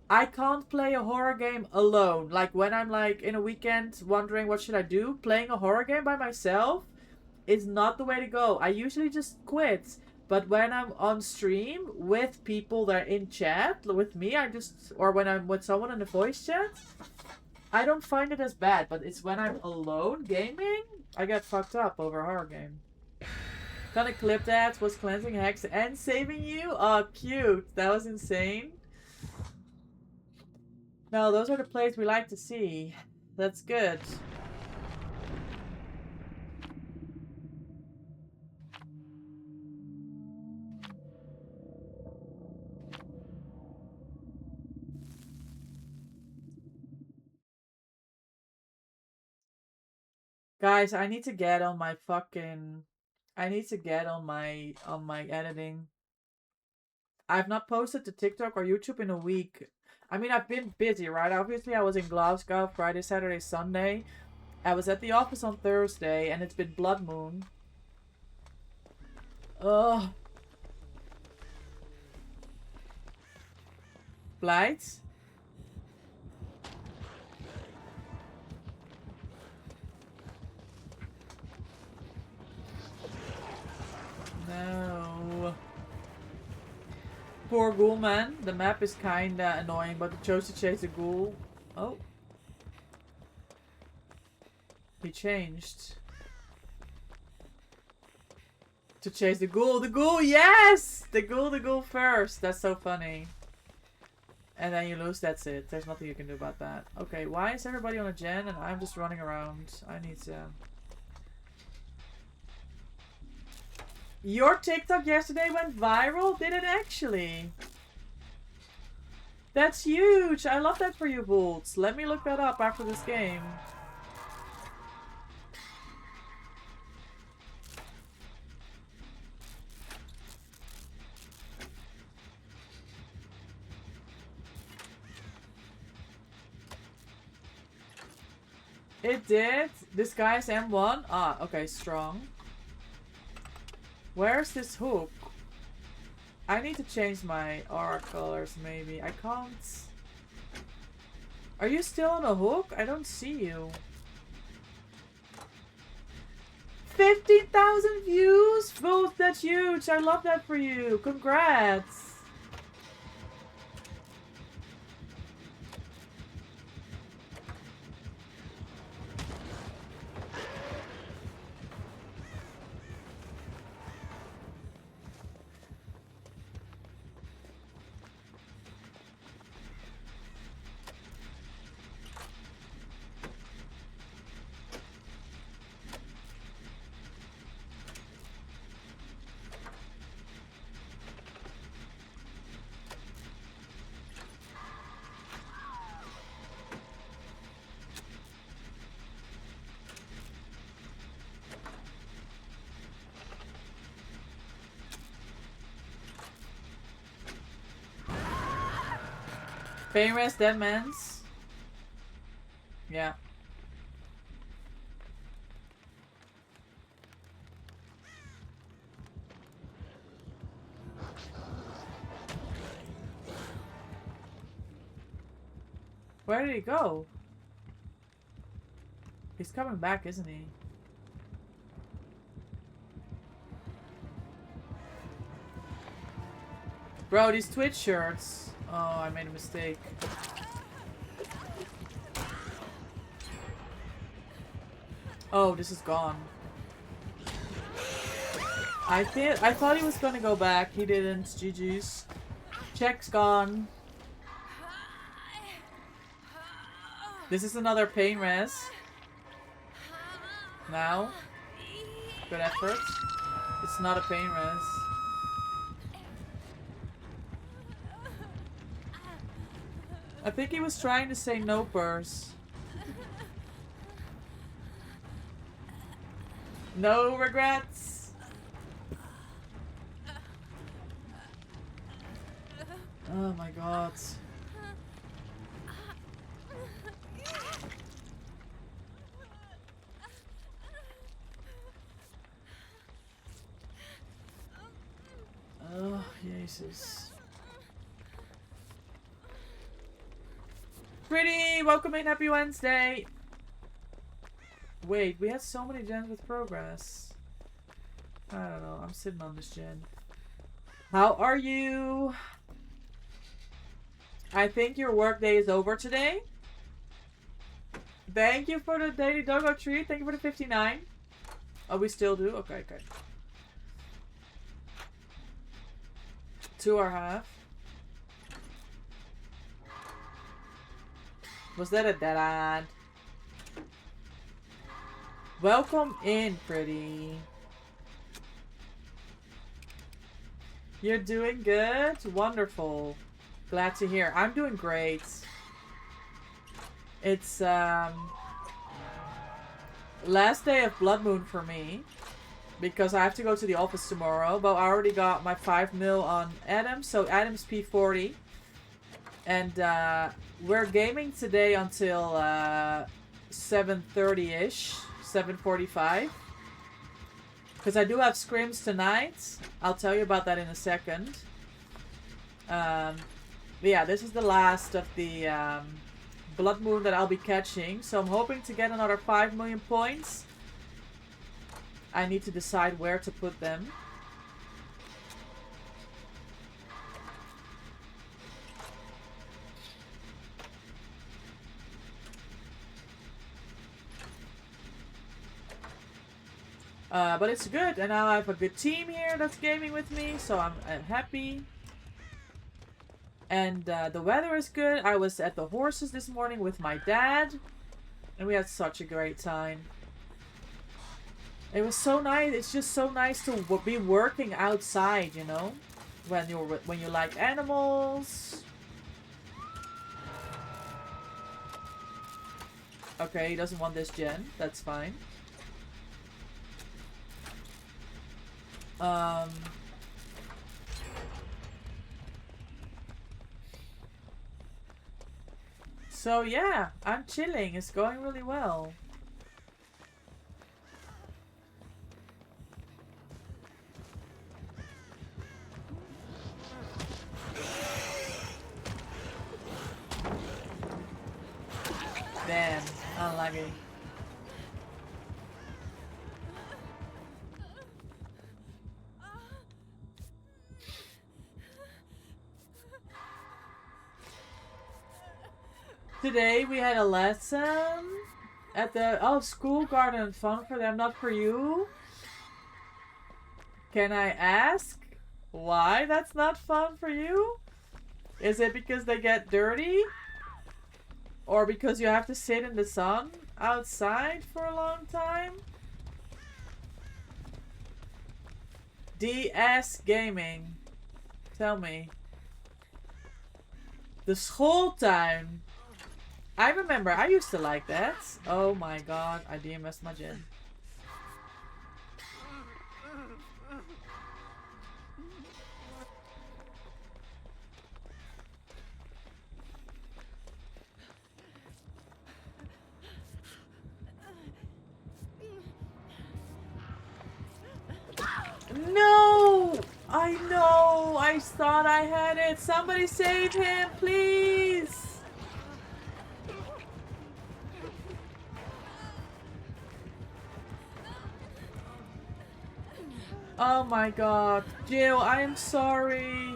I can't play a horror game alone. Like when I'm like in a weekend wondering what should I do, playing a horror game by myself is not the way to go. I usually just quit. But when I'm on stream with people that are in chat with me, or when I'm with someone in the voice chat, I don't find it as bad. But it's when I'm alone gaming, I get fucked up over a horror game. Gonna clip that. Was cleansing hex and saving you? Oh, cute. That was insane. No, those are the plays we like to see. That's good. Guys, I need to get on my fucking... I need to get on my editing. I've not posted to TikTok or YouTube in a week. I mean, I've been busy, right? Obviously, I was in Glasgow Friday, Saturday, Sunday. I was at the office on Thursday, and it's been Blood Moon. Ugh. Blight? No. Poor ghoul man. The map is kinda annoying, but it chose to chase the ghoul. Oh. He changed. To chase the ghoul. The ghoul, yes! The ghoul first. That's so funny. And then you lose, that's it. There's nothing you can do about that. Okay, why is everybody on a gen and I'm just running around? I need to... Your TikTok yesterday went viral? Did it actually? That's huge! I love that for you, Bolts. Let me look that up after this game. It did? This guy's M1? Ah, okay, strong. Where's this hook? I need to change my aura colors, maybe. I can't... Are you still on a hook? I don't see you. 15,000 views? Vote, that's huge! I love that for you! Congrats! Pain rest, dead man's. Yeah. Where did he go? He's coming back, isn't he? Bro, these Twitch shirts. Oh, I made a mistake. Oh, this is gone. I thought he was gonna go back. He didn't. GG's. Check's gone. This is another pain res. Now. Good effort. It's not a pain res. I think he was trying to say no purse. No regrets. Oh my god. Oh, Jesus. Pretty! Welcome in, happy Wednesday! Wait, we had so many gens with progress. I don't know, I'm sitting on this gen. How are you? I think your work day is over today. Thank you for the daily doggo treat. Thank you for the 59. Oh, we still do? Okay, okay. 2.5. Was that a dead end? Welcome in, pretty. You're doing good? Wonderful. Glad to hear. I'm doing great. It's last day of Blood Moon for me. Because I have to go to the office tomorrow. But I already got my 5 mil on Adam. So Adam's P40. And we're gaming today until 7:30-ish. 7:45. Because I do have scrims tonight. I'll tell you about that in a second. But yeah, this is the last of the Blood Moon that I'll be catching. So I'm hoping to get another 5 million points. I need to decide where to put them. But it's good, and now I have a good team here that's gaming with me, so I'm happy. And the weather is good. I was at the horses this morning with my dad, and we had such a great time. It was so nice. It's just so nice to be working outside, you know, when you like animals. Okay, he doesn't want this gen. That's fine. So yeah, I'm chilling. It's going really well. Damn, unlucky. Today we had a lesson at the school garden. Fun for them, not for you. Can I ask why that's not fun for you? Is it because they get dirty? Or because you have to sit in the sun outside for a long time? DS Gaming. Tell me. The school time. I remember, I used to like that. Oh my god, I DMS'd my gen. No! I know! I thought I had it! Somebody save him, please! Oh my god. Jill, I am sorry.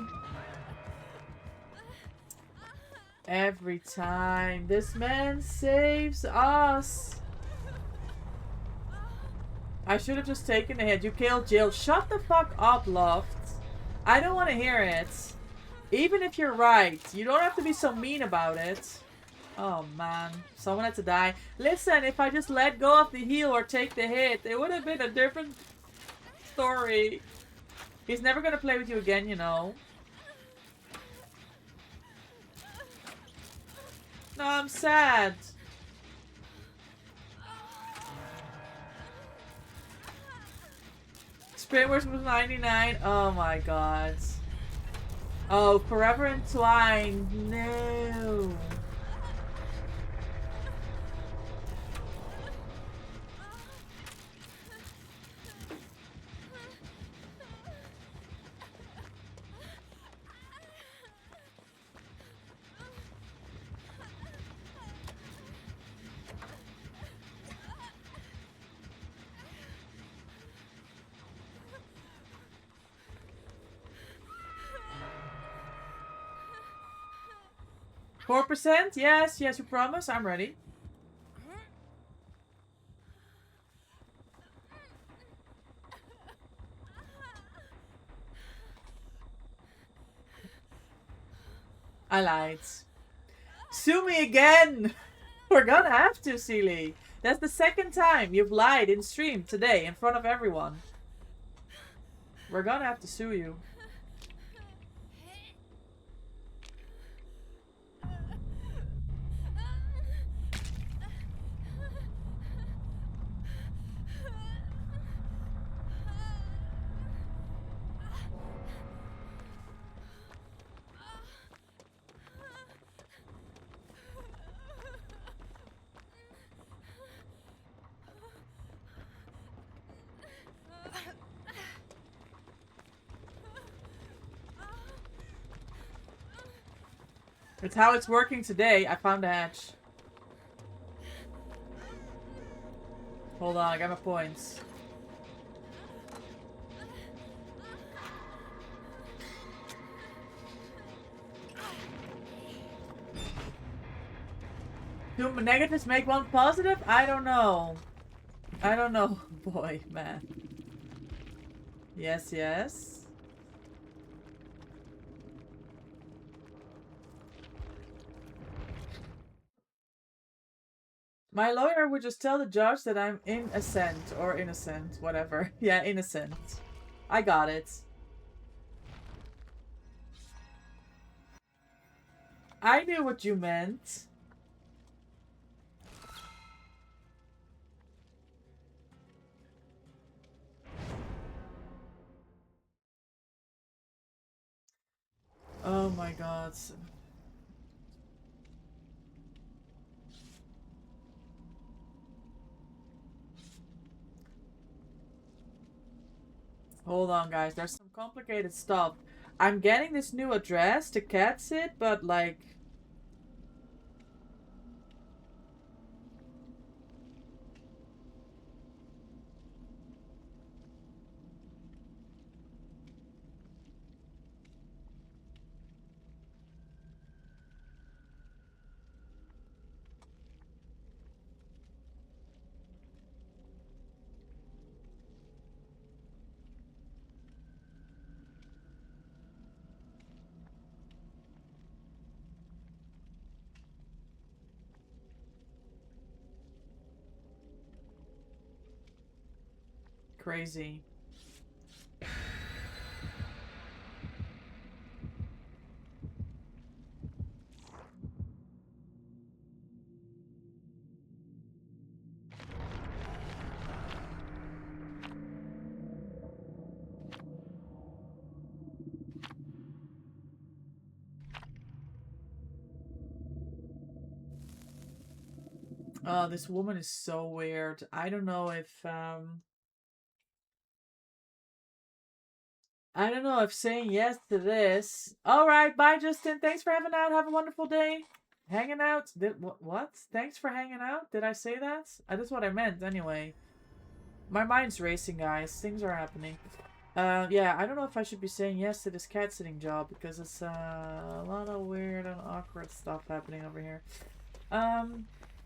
Every time. This man saves us. I should have just taken the hit. You killed Jill. Shut the fuck up, Loft. I don't want to hear it. Even if you're right. You don't have to be so mean about it. Oh man. Someone had to die. Listen, if I just let go of the heal or take the hit, it would have been a different story. He's never gonna play with you again, you know. No, I'm sad. Sprintworks was 99. Oh my god. Oh, Forever Entwined. No. $4%? Yes, yes, you promise. I'm ready. I lied. Sue me again! We're gonna have to, Seely. That's the second time you've lied in stream today in front of everyone. We're gonna have to sue you. It's how it's working today. I found a hatch. Hold on, I got my points. Two negatives make one positive? I don't know. I don't know. Boy, man. Yes, yes. My lawyer would just tell the judge that I'm innocent or innocent, whatever. Yeah, innocent. I got it. I knew what you meant. Oh my god. Hold on, guys. There's some complicated stuff. I'm getting this new address to cat sit, but like... Crazy. Oh, this woman is so weird. I don't know if, I don't know if saying yes to this... Alright, bye Justin. Thanks for having out. Have a wonderful day. Hanging out? What? Thanks for hanging out? Did I say that? That's what I meant, anyway. My mind's racing, guys. Things are happening. Yeah, I don't know if I should be saying yes to this cat sitting job, because it's a lot of weird and awkward stuff happening over here.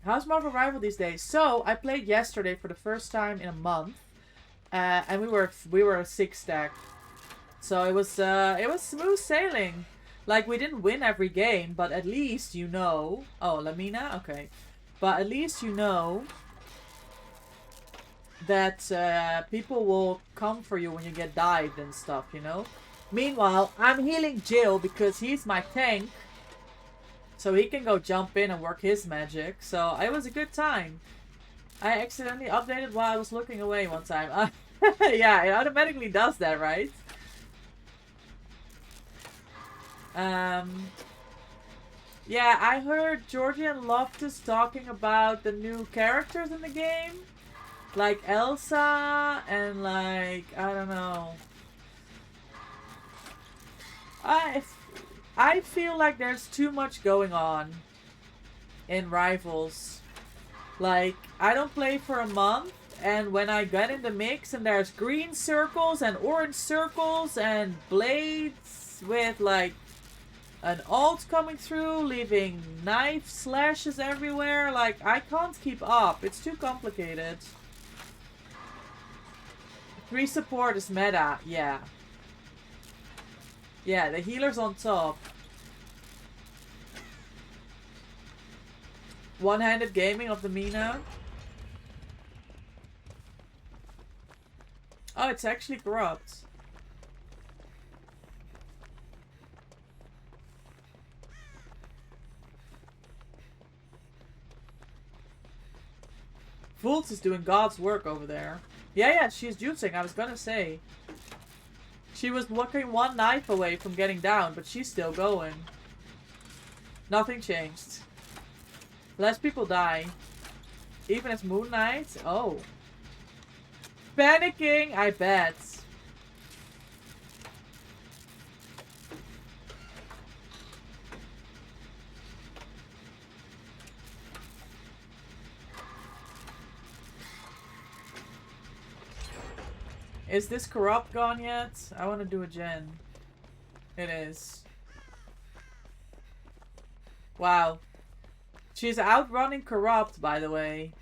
How's Marvel Rival these days? So, I played yesterday for the first time in a month. And we were a 6-stack. So it was smooth sailing. Like, we didn't win every game, but at least you know... Oh, Lamina? Okay. But at least you know that people will come for you when you get dived and stuff, you know? Meanwhile, I'm healing Jill because he's my tank. So he can go jump in and work his magic. So it was a good time. I accidentally updated while I was looking away one time. Yeah, it automatically does that, right? Yeah, I heard Georgie and Loftus talking about the new characters in the game. Like Elsa and like, I don't know. I feel like there's too much going on in Rivals. Like, I don't play for a month, and when I get in the mix and there's green circles and orange circles and blades with like an alt coming through, leaving knife slashes everywhere, like, I can't keep up. It's too complicated. 3 support is meta, yeah. Yeah, the healer's on top. One-handed gaming of the Mina. Oh, it's actually corrupt. Fultz is doing God's work over there. Yeah, she's juicing, I was gonna say. She was looking one knife away from getting down, but she's still going. Nothing changed. Less people die. Even as Moon Knight? Oh. Panicking, I bet. Is this corrupt gone yet? I want to do a gen. It is. Wow. She's outrunning corrupt, by the way.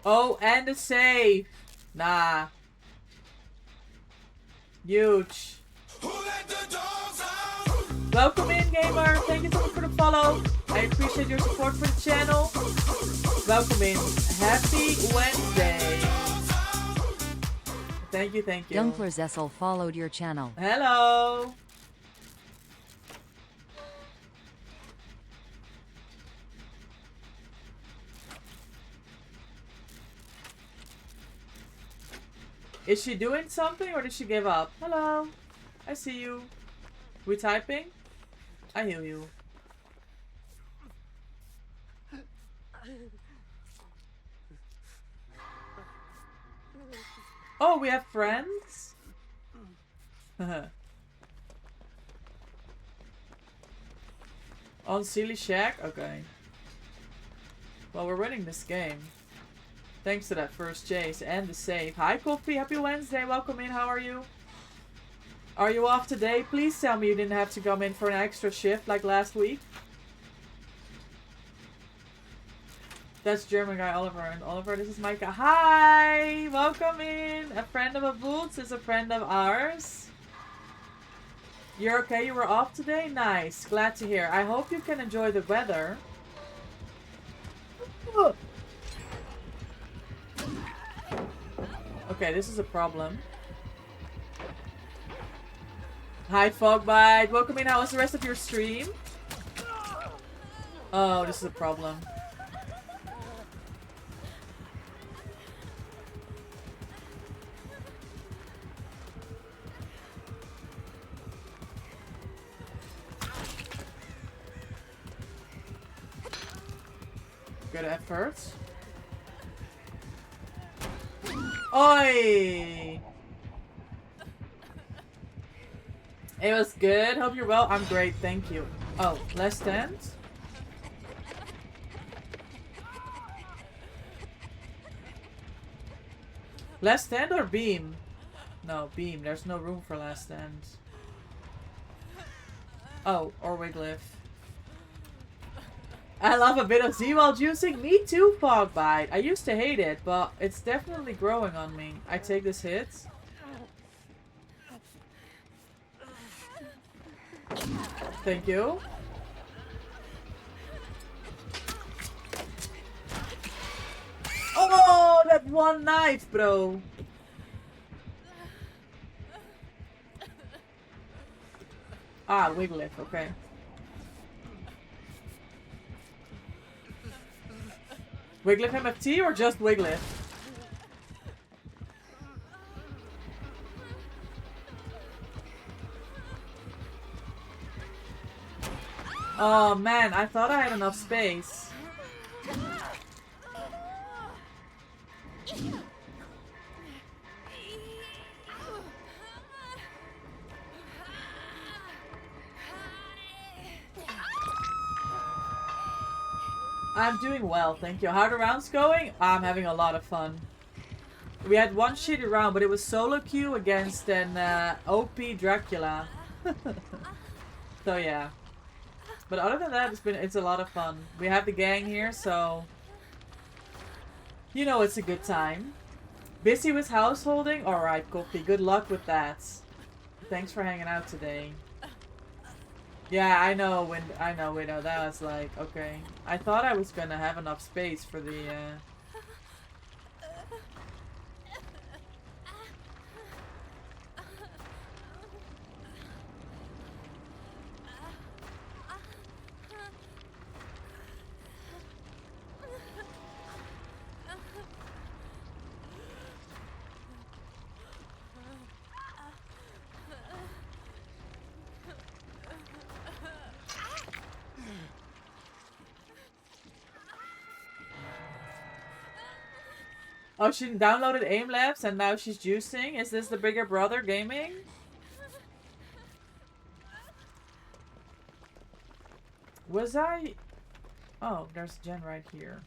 Oh, and a save. Nah. Huge. Welcome in, gamer. Thank you so much for the follow. I appreciate your support for the channel. Welcome in. Happy Wednesday. Thank you, thank you. Dunkler Zessel followed your channel. Hello. Is she doing something or did she give up? Hello. I see you. We typing? I hear you. Oh, we have friends? On Silly Shack? Okay. Well, we're winning this game. Thanks to that first chase and the save. Hi, Coffee. Happy Wednesday. Welcome in. How are you? Are you off today? Please tell me you didn't have to come in for an extra shift like last week. That's German guy Oliver. And Oliver, this is Micah. Hi! Welcome in. A friend of a Boots is a friend of ours. You're okay? You were off today? Nice. Glad to hear. I hope you can enjoy the weather. Okay, this is a problem. Hi, Fogbite. Welcome in. How was the rest of your stream? Oh, this is a problem. Good effort. Oi! It was good. Hope you're well. I'm great. Thank you. Oh, less stand? Last stand or beam? No, beam. There's no room for last stand. Oh, or Wigglyff. I love a bit of Z while juicing. Me too, Fogbite. I used to hate it, but it's definitely growing on me. I take this hit. Thank you. Oh, that one knife, bro. Ah, Wigglyff, okay. Wigglyff MFT or just Wigglyff? Oh man, I thought I had enough space. I'm doing well, thank you. How are the rounds going? I'm having a lot of fun. We had one shitty round, but it was solo queue against an OP Dracula. So yeah. But other than that, it's a lot of fun. We have the gang here, so you know it's a good time. Busy with householding? Alright, Coffee. Good luck with that. Thanks for hanging out today. Yeah, I know, Widow. That was like, okay. I thought I was gonna have enough space for the, Oh, she downloaded Aim Labs and now she's juicing? Is this the bigger brother gaming? Was I... Oh, there's Jen right here.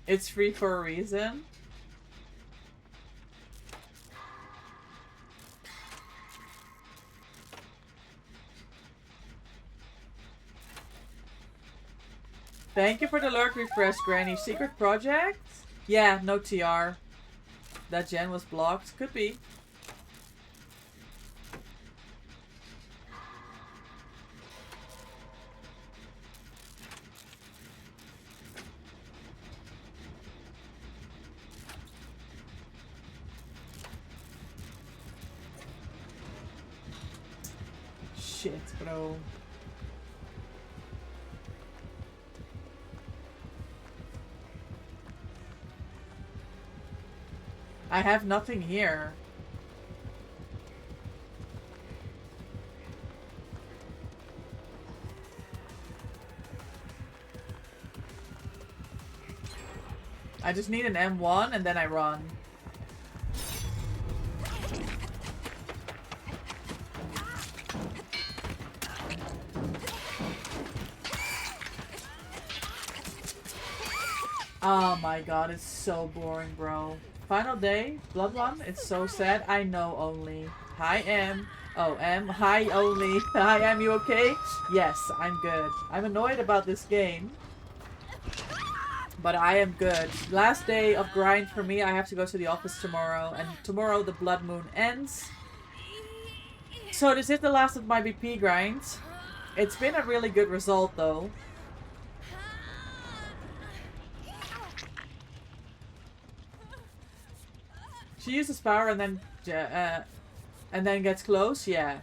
It's free for a reason. Thank you for the lurk refresh, Granny. Secret project? Yeah, no TR. That Jen was blocked. Could be. Shit, bro. I have nothing here. I just need an M1 and then I run. Oh my god, it's so boring, bro. Final day, Blood One, it's so sad. I know only. Hi, M. Oh, M. Hi, only. Hi, M, you okay? Yes, I'm good. I'm annoyed about this game. But I am good. Last day of grind for me. I have to go to the office tomorrow. And tomorrow the Blood Moon ends. So this is the last of my BP grinds. It's been a really good result though. She uses power and then gets close. Yeah.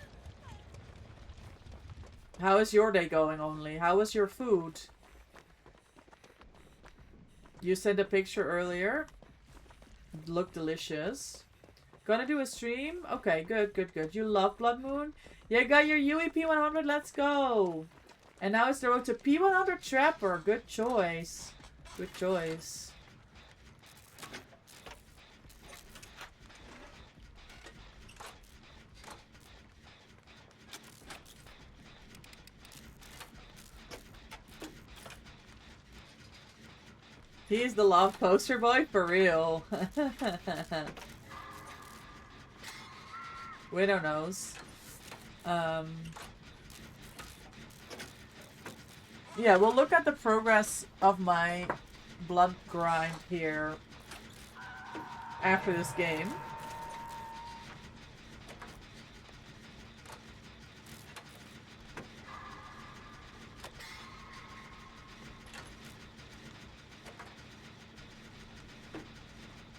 How is your day going, only? How was your food? You sent a picture earlier. Looked delicious. Gonna do a stream? Okay, good, good, good. You love Blood Moon? Yeah, got your UEP 100. Let's go. And now it's the road to P100 Trapper. Good choice. Good choice. He's the love poster boy for real. Widow knows. Yeah, we'll look at the progress of my blood grind here after this game.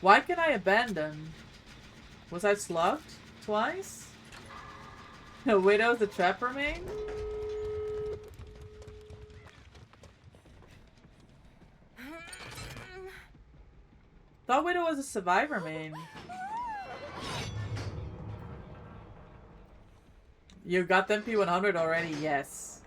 Why can I abandon? Was I slugged twice? Widow's the trapper main? Thought Widow was a survivor main. You got them P100 already? Yes.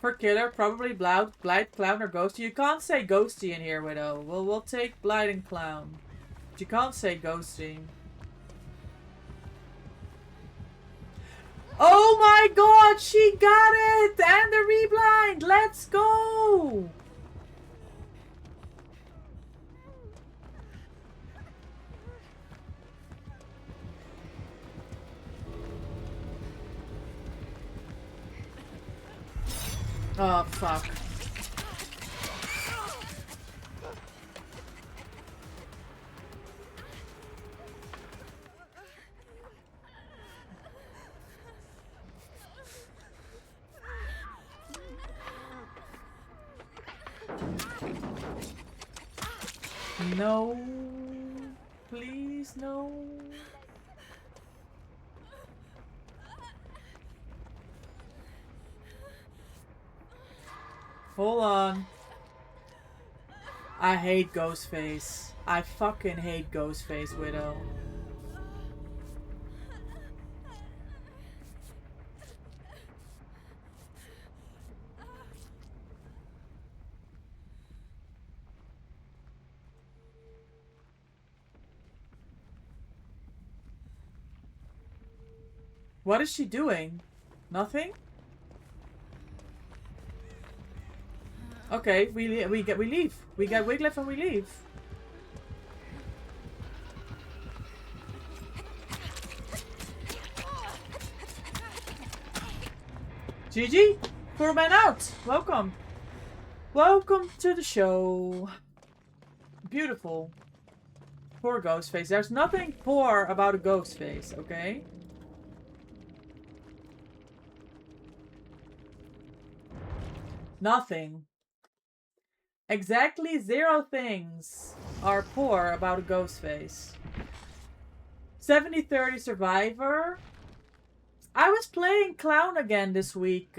For killer, probably Blight, Clown, or Ghosty. You can't say Ghosty in here, Widow. We'll take Blight and Clown. But you can't say Ghosty. Oh my god, she got it! And the reblind! Let's go! Oh, fuck. No. Please, no. Hold on. I hate Ghostface. I fucking hate Ghostface, Widow. What is she doing? Nothing? Okay, we leave. We get Wiglif and we leave. GG, 4 men out. Welcome. Welcome to the show. Beautiful. Poor Ghostface. There's nothing poor about a Ghostface, okay? Nothing. Exactly 0 things are poor about a Ghostface. 70-30 Survivor. I was playing Clown again this week.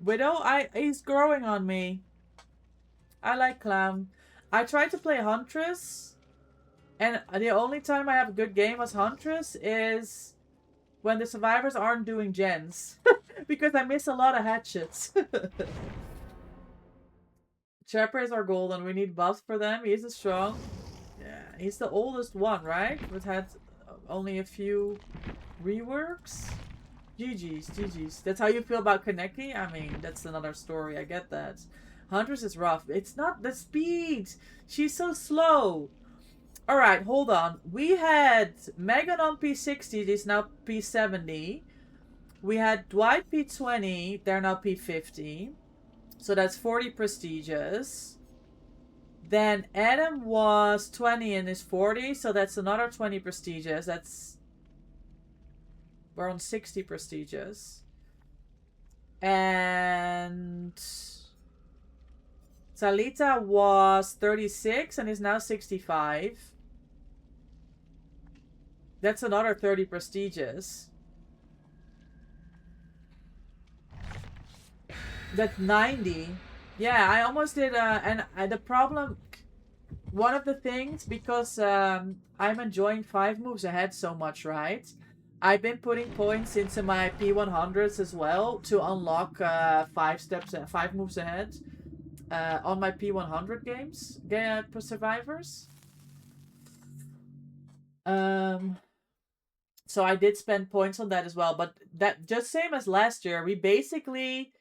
Widow, he's growing on me. I like Clown. I tried to play Huntress, and the only time I have a good game as Huntress is when the survivors aren't doing gens. Because I miss a lot of hatchets. Chappers are golden. We need buffs for them. He's a strong. Yeah, he's the oldest one, right? We've had only a few reworks. GG's. That's how you feel about Kaneki? I mean, that's another story. I get that. Huntress is rough. It's not the speed. She's so slow. Alright, hold on. We had Megan on P60. She's now P70. We had Dwight P20. They're now P50. So that's 40 prestigious. Then Adam was 20 and is 40. So that's another 20 prestigious. We're on 60 prestigious. And Salita was 36 and is now 65. That's another 30 prestigious. That's 90. Yeah, I almost did, and the problem, one of the things, because I'm enjoying 5 moves ahead so much, right? I've been putting points into my P100s as well to unlock 5 moves ahead on my P100 games, for survivors. So I did spend points on that as well, but that just same as last year, we basically,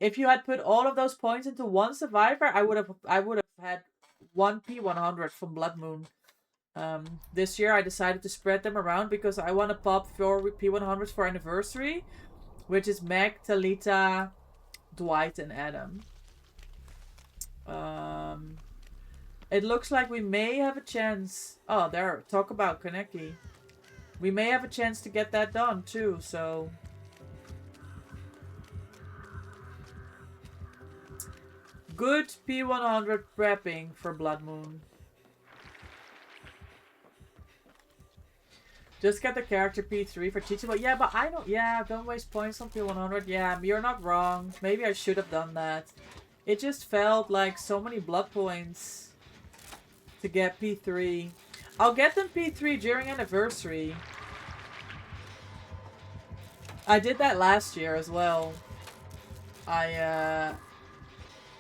if you had put all of those points into one survivor, I would have had 1 P100 from Blood Moon. This year I decided to spread them around because I want to pop 4 P100s for anniversary, which is Meg, Talita, Dwight, and Adam. It looks like we may have a chance. Oh, there. Talk about Kaneki. We may have a chance to get that done too, so. Good P100 prepping for Blood Moon. Just get the character P3 for teachable. Yeah, but I don't. Yeah, don't waste points on P100. Yeah, you're not wrong. Maybe I should have done that. It just felt like so many blood points to get P3. I'll get them P3 during anniversary. I did that last year as well. I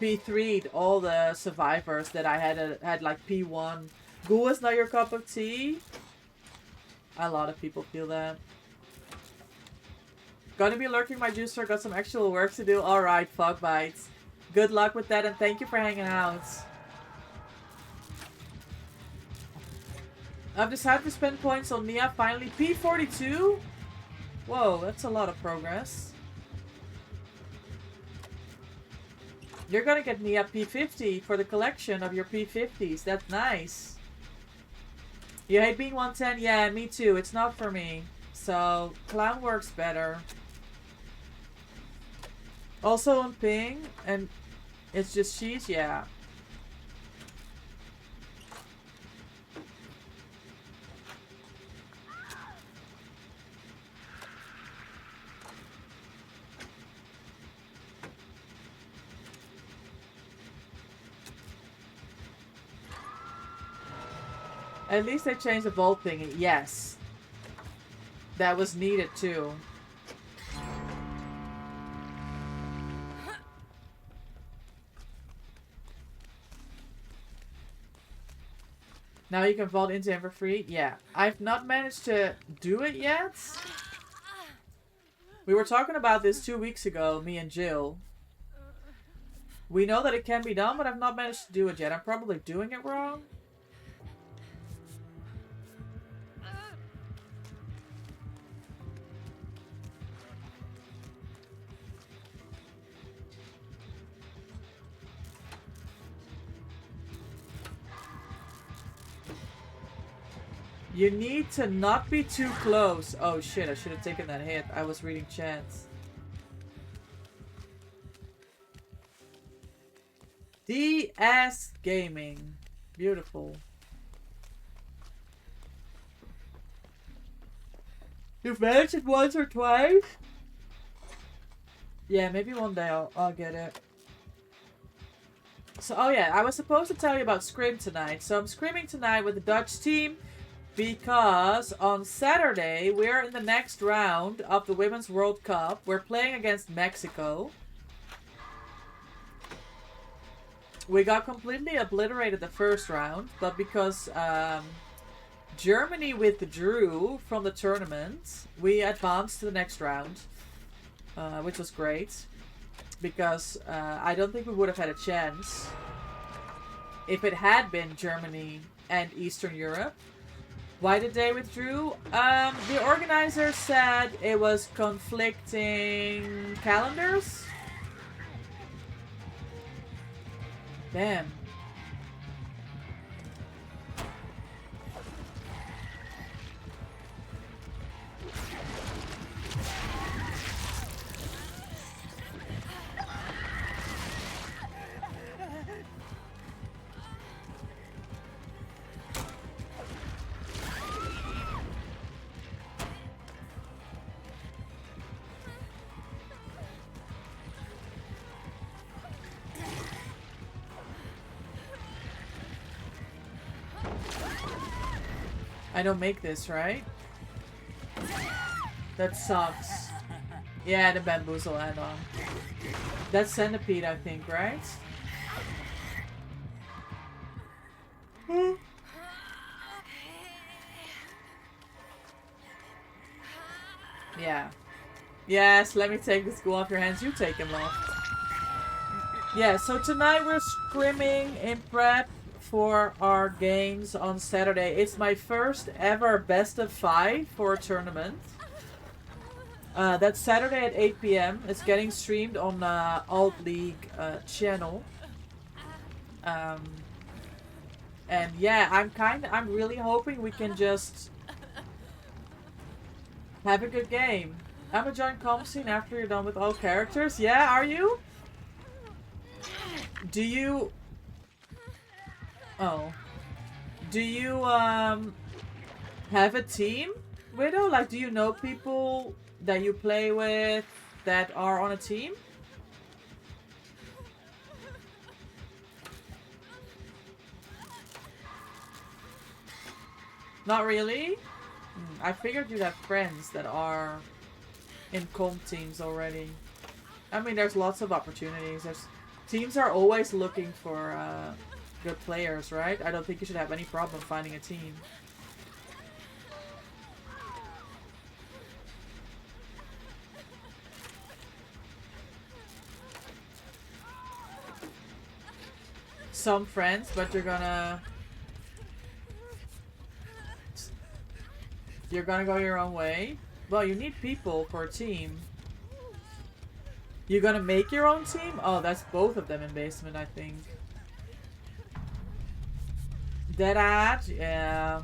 P3'd all the survivors that I had like P1. Ghoul is not your cup of tea. A lot of people feel that. Gonna be lurking my juicer. Got some actual work to do. Alright, Fog Bites. Good luck with that and thank you for hanging out. I've decided to spend points on Nia finally. P42? Whoa, that's a lot of progress. You're gonna get Nia P50 for the collection of your P50s. That's nice. You hate being 110? Yeah, me too. It's not for me. So, Clown works better. Also on ping, and it's just cheese? Yeah. At least they changed the vault thingy. Yes. That was needed too. Now you can vault into him for free. Yeah. I've not managed to do it yet. We were talking about this 2 weeks ago, me and Jill. We know that it can be done, but I've not managed to do it yet. I'm probably doing it wrong. You need to not be too close. Oh shit, I should have taken that hit. I was reading chats. DS Gaming. Beautiful. You've managed it once or twice? Yeah, maybe one day I'll get it. So, oh yeah, I was supposed to tell you about Scrim tonight. So I'm scrimming tonight with the Dutch team because on Saturday we're in the next round of the Women's World Cup. We're playing against Mexico. We got completely obliterated the first round, but because Germany withdrew from the tournament, we advanced to the next round, which was great. Because I don't think we would have had a chance if it had been Germany and Eastern Europe. Why did they withdraw? The organizer said it was conflicting calendars. Damn. I don't make this, right? That sucks. Yeah, the bamboozle add-on. That's Centipede, I think, right? Yeah. Yes, let me take this goal off your hands. You take him off. Yeah, so tonight we're scrimming in prep for our games on Saturday. It's my first ever best of 5 for a tournament. That's Saturday at 8 p.m. It's getting streamed on Alt League channel. And yeah, I'm really hoping we can just have a good game. I'm gonna join comp scene after you're done with all characters. Yeah, are you? Do you... Oh. Do you, have a team, Widow? Like, do you know people that you play with that are on a team? Not really? I figured you'd have friends that are in comp teams already. I mean, there's lots of opportunities. Teams are always looking for, good players, right? I don't think you should have any problem finding a team. Some friends, but you're gonna go your own way. Well, you need people for a team. You're gonna make your own team? Oh, that's both of them in basement, I think. Dead ad? Yeah.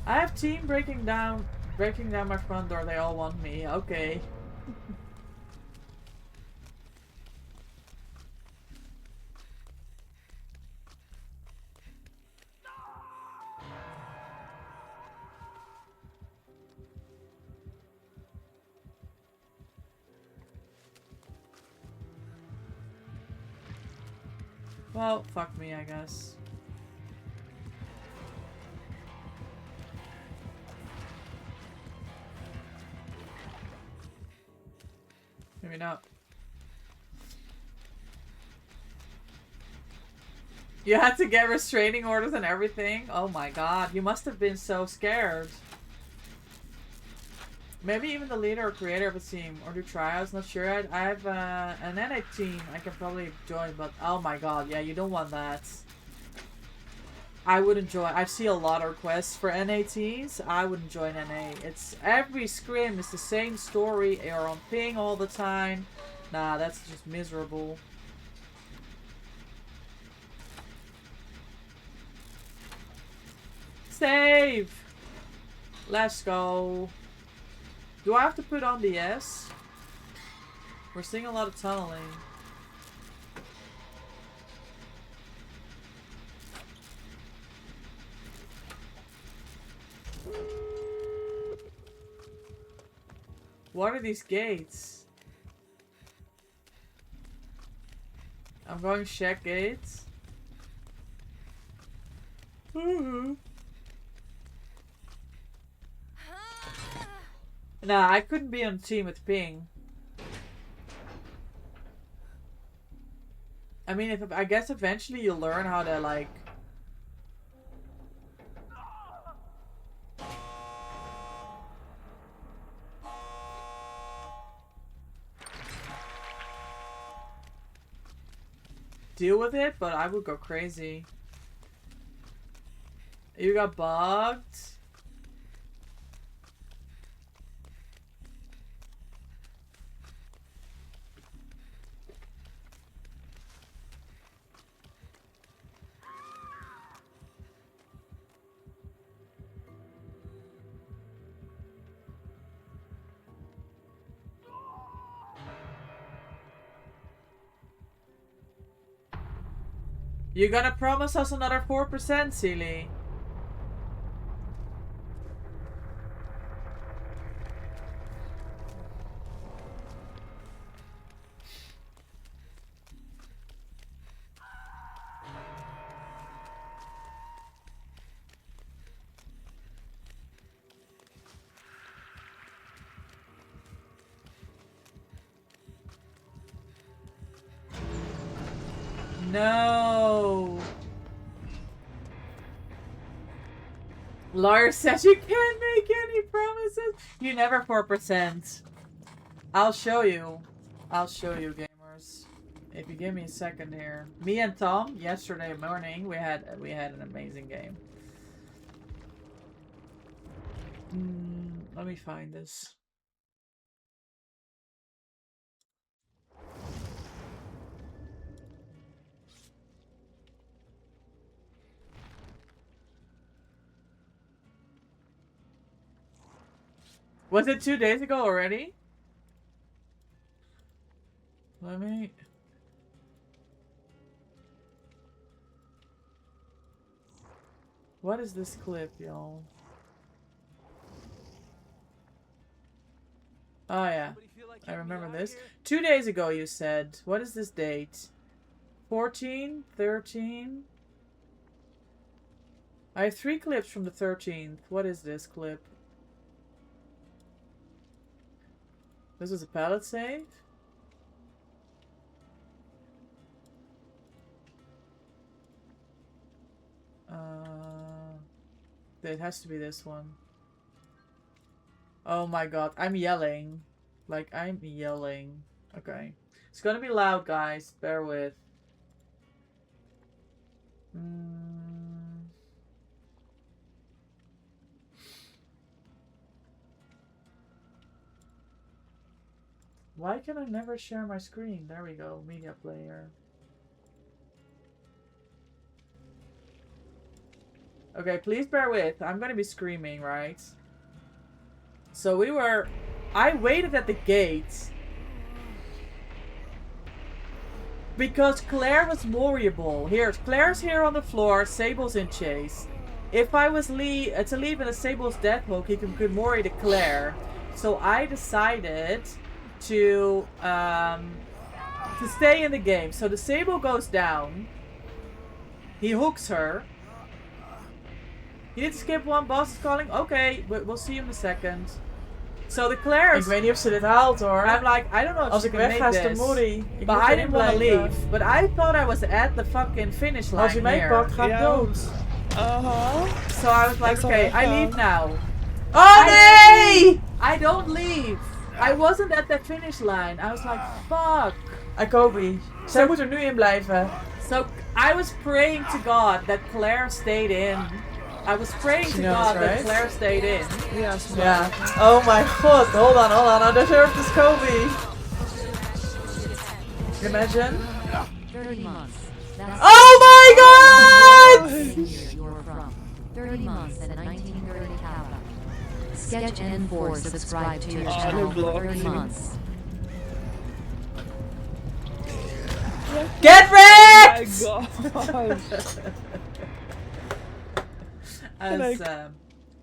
I have team breaking down my front door. They all want me. Okay. Well, fuck me, I guess. know. You had to get restraining orders and everything? Oh my god, you must have been so scared. Maybe even the leader or creator of a team, or do tryouts, not sure. I have an NA team I can probably join, but oh my god, yeah, you don't want that. I wouldn't join. I see a lot of requests for NATs. I wouldn't join NA. It's every scrim is the same story. You're on ping all the time. Nah, that's just miserable. Save! Let's go. Do I have to put on the S? We're seeing a lot of tunneling. What are these gates? I'm going to check gates. Nah, I couldn't be on a team with ping. I mean, if I guess eventually you'll learn how to like. Deal with it, but I would go crazy. You got bugged? You gonna promise us another 4%, Sealy? No. Lars says you can't make any promises. You never 4%. I'll show you. I'll show you, gamers. If you give me a second here. Me and Tom, yesterday morning, we had an amazing game. Let me find this. Was it 2 days ago already? Let me... What is this clip, y'all? Oh yeah, I remember this. 2 days ago you said. What is this date? 14? 13? I have 3 clips from the 13th. What is this clip? This is a pallet save? It has to be this one. Oh my god, I'm yelling. Like, I'm yelling. Okay. It's gonna be loud, guys. Bear with. Why can I never share my screen? There we go. Media player. Okay, please bear with. I'm gonna be screaming, right? So we were... I waited at the gate. Because Claire was worryable. Here, Claire's here on the floor. Sable's in chase. If I was to leave in a Sable's death hook, he could worry to Claire. So I decided to stay in the game. So the Sable goes down. He hooks her. You need to skip one, boss is calling. Okay, we'll see you in a second. So de Claire's... Ik weet niet of ze dit haalt hoor. I'm like, I don't know if Als she ik can wegga make is de this. moody. But I didn't want to leave. But I thought I was at the fucking finish line Als je mij pakt, ga ik Ja. dood. So I was like, Ik zal okay, I weggaan. leave now. Oh nee! I don't leave. I wasn't at that finish line. I was like, fuck. Kobe. Zij moet er nu in blijven. So I was praying to God that Claire stayed in. I was praying to knows, God that right? Claire stayed in. Ja, Ja. Oh my god. Hold on. I deserve this Kobe. Imagine. 30 months. That's Oh my god! the year you're from. 30 months and 1930 Kappa. Sketch N4 subscribe to your Oh, channel nu for blok 30 je. months. Get my wrecked! god.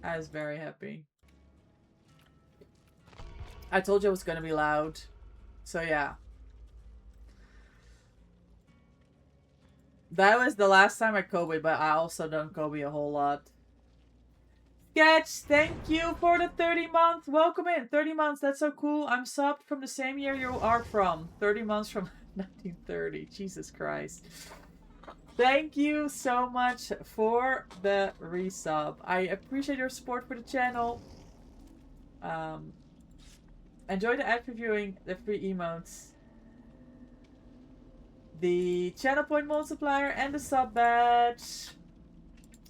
I was very happy. I told you it was gonna be loud. So yeah. That was the last time I Kobe, but I also don't Kobe a whole lot. Sketch, thank you for the 30 months. Welcome in. 30 months, that's so cool. I'm subbed from the same year you are from. 30 months from 1930. Jesus Christ. Thank you so much for the resub. I appreciate your support for the channel. Enjoy the ad previewing, the free emotes, the channel point multiplier, and the sub badge.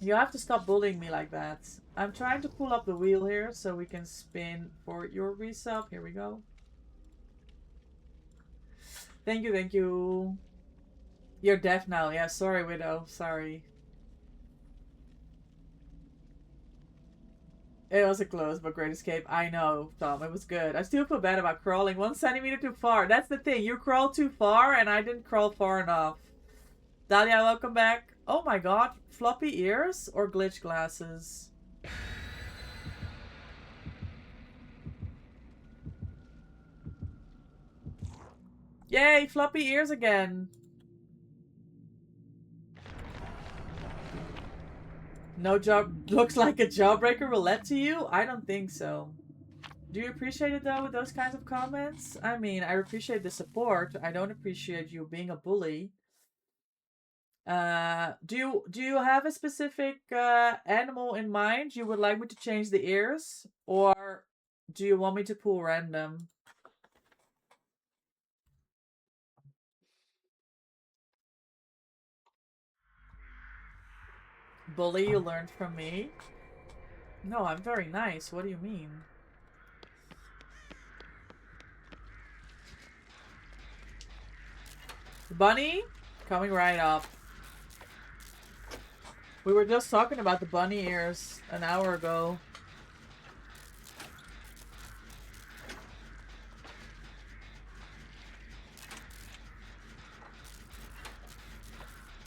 You have to stop bullying me like that. I'm trying to pull up the wheel here so we can spin for your resub. Here we go. Thank you, thank you. You're deaf now. Yeah, sorry, Widow. Sorry. It was a close but great escape. I know, Tom. It was good. I still feel bad about crawling 1 centimeter too far. That's the thing. You crawled too far and I didn't crawl far enough. Dahlia, welcome back. Oh my god. Floppy ears or glitch glasses? Yay, floppy ears again. No job looks like a jawbreaker roulette to you? I don't think so. Do you appreciate it though with those kinds of comments? I mean, I appreciate the support. I don't appreciate you being a bully. Do you have a specific animal in mind you would like me to change the ears? Or do you want me to pull random? Bully, you learned from me? No, I'm very nice. What do you mean? Bunny? Coming right up. We were just talking about the bunny ears an hour ago.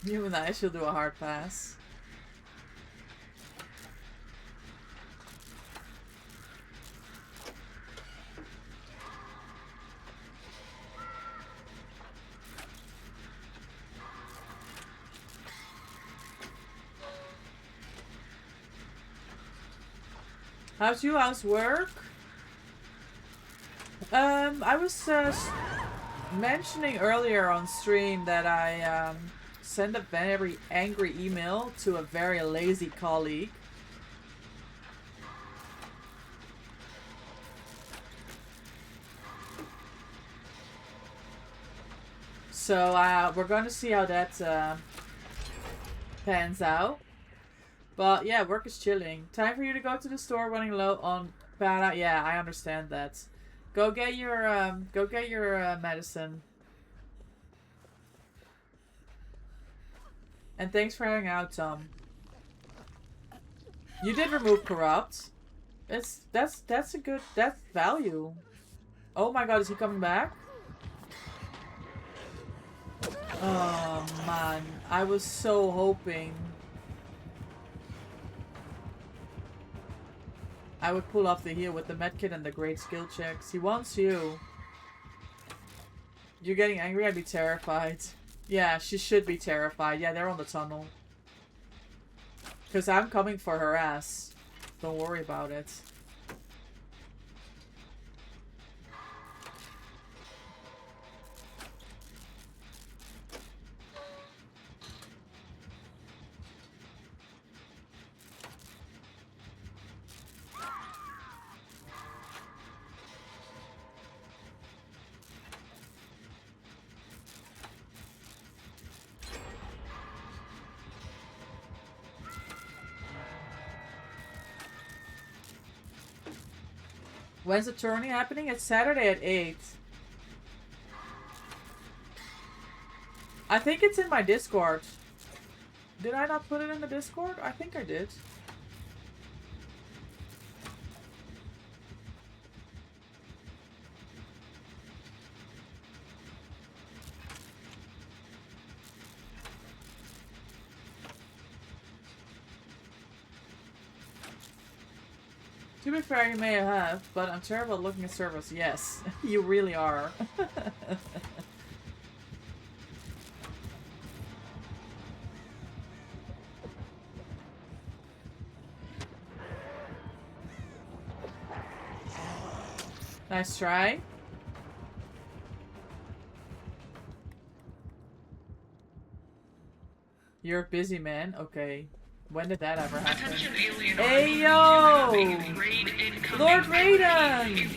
You and I should do a hard pass. How's work? I was mentioning earlier on stream that I sent a very angry email to a very lazy colleague. So we're going to see how that pans out. But yeah, work is chilling. Time for you to go to the store, running low on para. Yeah, I understand that. Go get your medicine. And thanks for hanging out, Tom. You did remove corrupt. That's a good value. Oh my god, is he coming back? Oh man, I was so hoping I would pull off the heel with the medkit and the great skill checks. He wants you. You're getting angry? I'd be terrified. Yeah, she should be terrified. Yeah, they're on the tunnel. Because I'm coming for her ass. Don't worry about it. When's the tourney happening? It's Saturday at 8. I think it's in my Discord. Did I not put it in the Discord? I think I did. To be fair, you may have, but I'm terrible at looking at servers. Yes, you really are. Nice try. You're a busy man? Okay. When did that ever happen? Hey yo! Lord Raiden!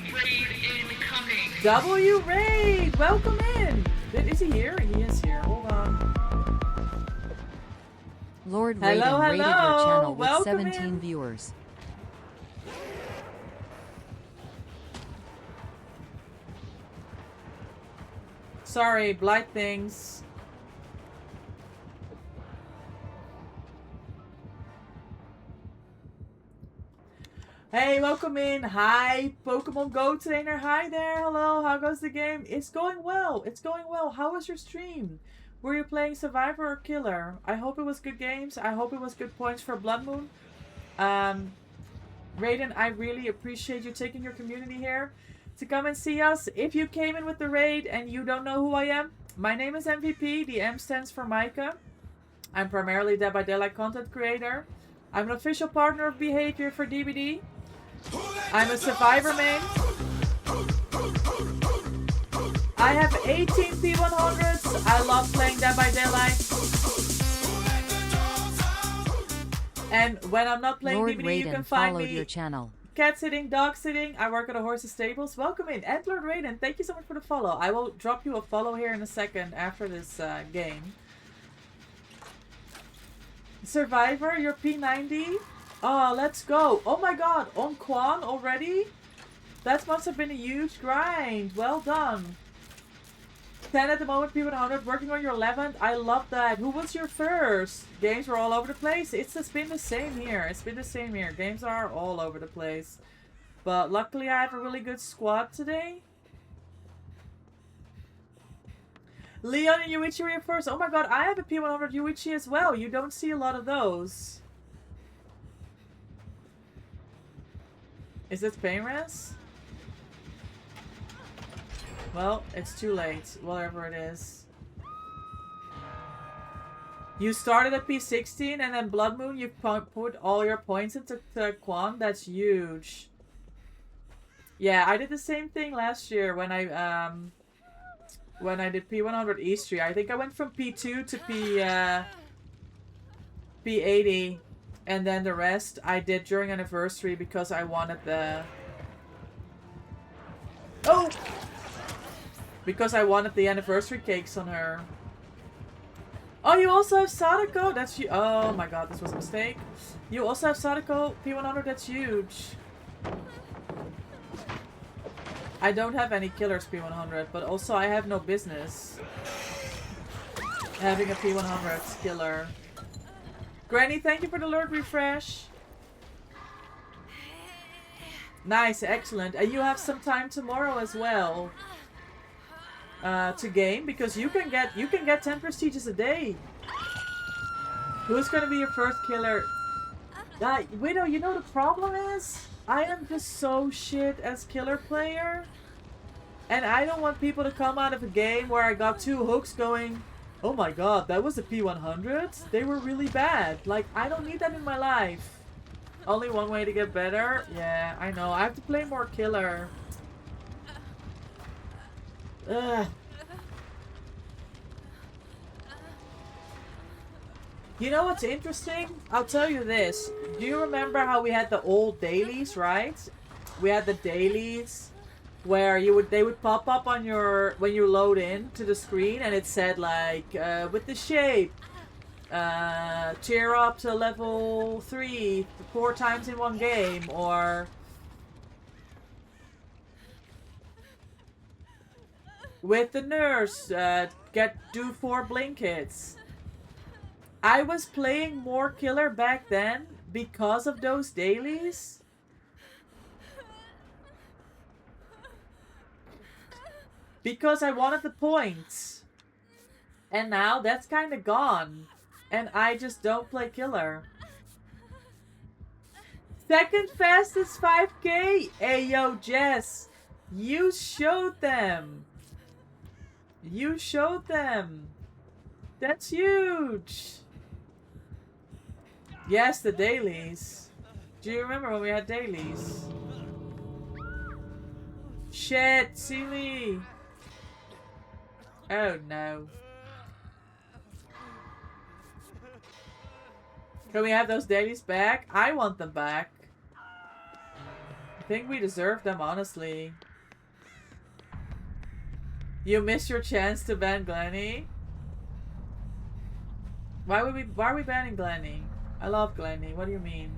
W Raid! Welcome in! Is he here? He is here. Hold on. Lord Hello, Raiden rated your hello. channel with Welcome 17 in. viewers. Sorry, blight things. Hey, welcome in. Hi, Pokemon Go trainer. Hi there. Hello. How goes the game? It's going well. It's going well. How was your stream? Were you playing Survivor or Killer? I hope it was good games. I hope it was good points for Blood Moon. Raiden, I really appreciate you taking your community here to come and see us. If you came in with the raid and you don't know who I am, my name is MVP. The M stands for Micah. I'm primarily Dead by Daylight content creator. I'm an official partner of Behavior for DBD. I'm a Survivor main. I have 18 P100s. I love playing Dead by Daylight. And when I'm not playing Lord DBD, Raiden you can find followed me your channel. cat sitting, dog sitting. I work at a horse's stables. Welcome in. And Lord Raiden, thank you so much for the follow. I will drop you a follow here in a second after this game. Survivor, you're P90. Oh, let's go. Oh my god, on Quan already? That must have been a huge grind. Well done. 10 at the moment, P100, working on your 11th. I love that. Who was your first? Games were all over the place. It's been the same here. It's been the same here. Games are all over the place. But luckily I have a really good squad today. Leon and Yuichi were your first. Oh my god, I have a P100 Yuichi as well. You don't see a lot of those. Is this Painras? Well, it's too late. Whatever it is. You started at P16 and then Blood Moon, you put all your points into Quan. That's huge. Yeah, I did the same thing last year when I did P100 Eastry. I think I went from P2 to P80. And then the rest I did during anniversary because I wanted the... Oh! Because I wanted the anniversary cakes on her. Oh, you also have Sadako? That's you. Oh my god, this was a mistake. You also have Sadako P100? That's huge. I don't have any killers P100, but also I have no business having a P100 killer. Granny, thank you for the alert refresh. Nice, excellent. And you have some time tomorrow as well to game, because you can get 10 prestiges a day. Who's gonna be your first killer? Widow, you know the problem is I am just so shit as killer player, and I don't want people to come out of a game where I got 2 hooks going, oh my god, that was a P100? They were really bad. Like, I don't need that in my life. Only one way to get better? Yeah, I know. I have to play more killer. Ugh. You know what's interesting? I'll tell you this. Do you remember how we had the old dailies, right? We had the dailies where they would pop up on your, when you load in to the screen, and it said like, with the shape, cheer up to level 3 4 times in one game, or with the nurse. Do 4 blink hits. I was playing more killer back then because of those dailies. Because I wanted the points. And now that's kind of gone. And I just don't play killer. Second fastest 5k? Hey, yo, Jess. You showed them. You showed them. That's huge. Yes, the dailies. Do you remember when we had dailies? Shit, silly. Oh no. Can we have those dailies back? I want them back. I think we deserve them, honestly. You missed your chance to ban Glenny? Why are we banning Glenny? I love Glenny. What do you mean?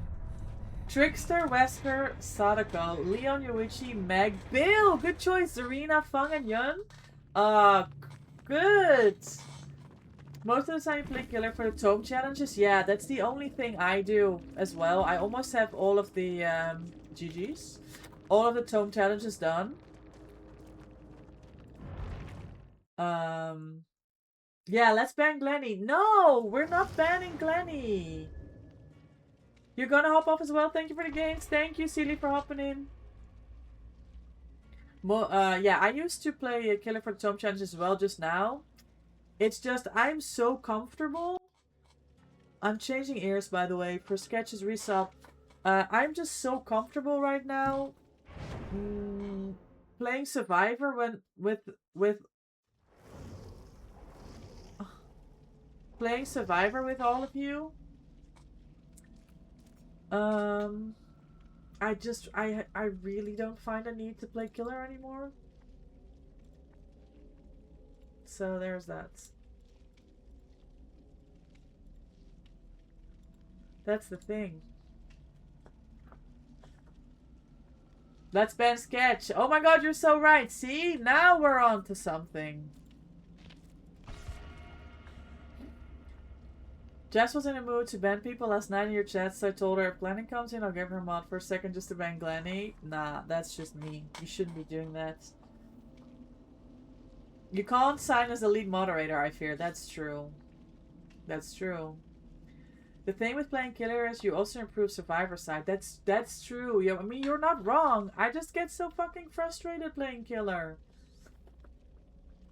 Trickster, Wesker, Sadako, Leon, Yoichi, Meg, Bill! Good choice! Zarina, Fung, and Yun? Good! Most of the time you play killer for the tome challenges? Yeah, that's the only thing I do as well. I almost have all of the, GGs. All of the tome challenges done. Yeah, let's ban Glenny. No! We're not banning Glenny! You're gonna hop off as well? Thank you for the games. Thank you, Sealy, for hopping in. Yeah, I used to play a killer for the tome challenge as well just now. It's just, I'm so comfortable. I'm changing ears, by the way, for Sketch's resub. I'm just so comfortable right now. Playing Survivor playing Survivor with all of you. I really don't find a need to play killer anymore. So there's that. That's the thing. Let's ban Sketch. Oh my god, you're so right. See? Now we're on to something. Jess was in a mood to ban people last night in your chat, so I told her if Glenny comes in, I'll give her a mod for a second just to ban Glenny. Nah, that's just me. You shouldn't be doing that. You can't sign as a lead moderator, I fear. That's true. That's true. The thing with playing killer is you also improve survivor side. That's true. I mean, you're not wrong. I just get so fucking frustrated playing killer.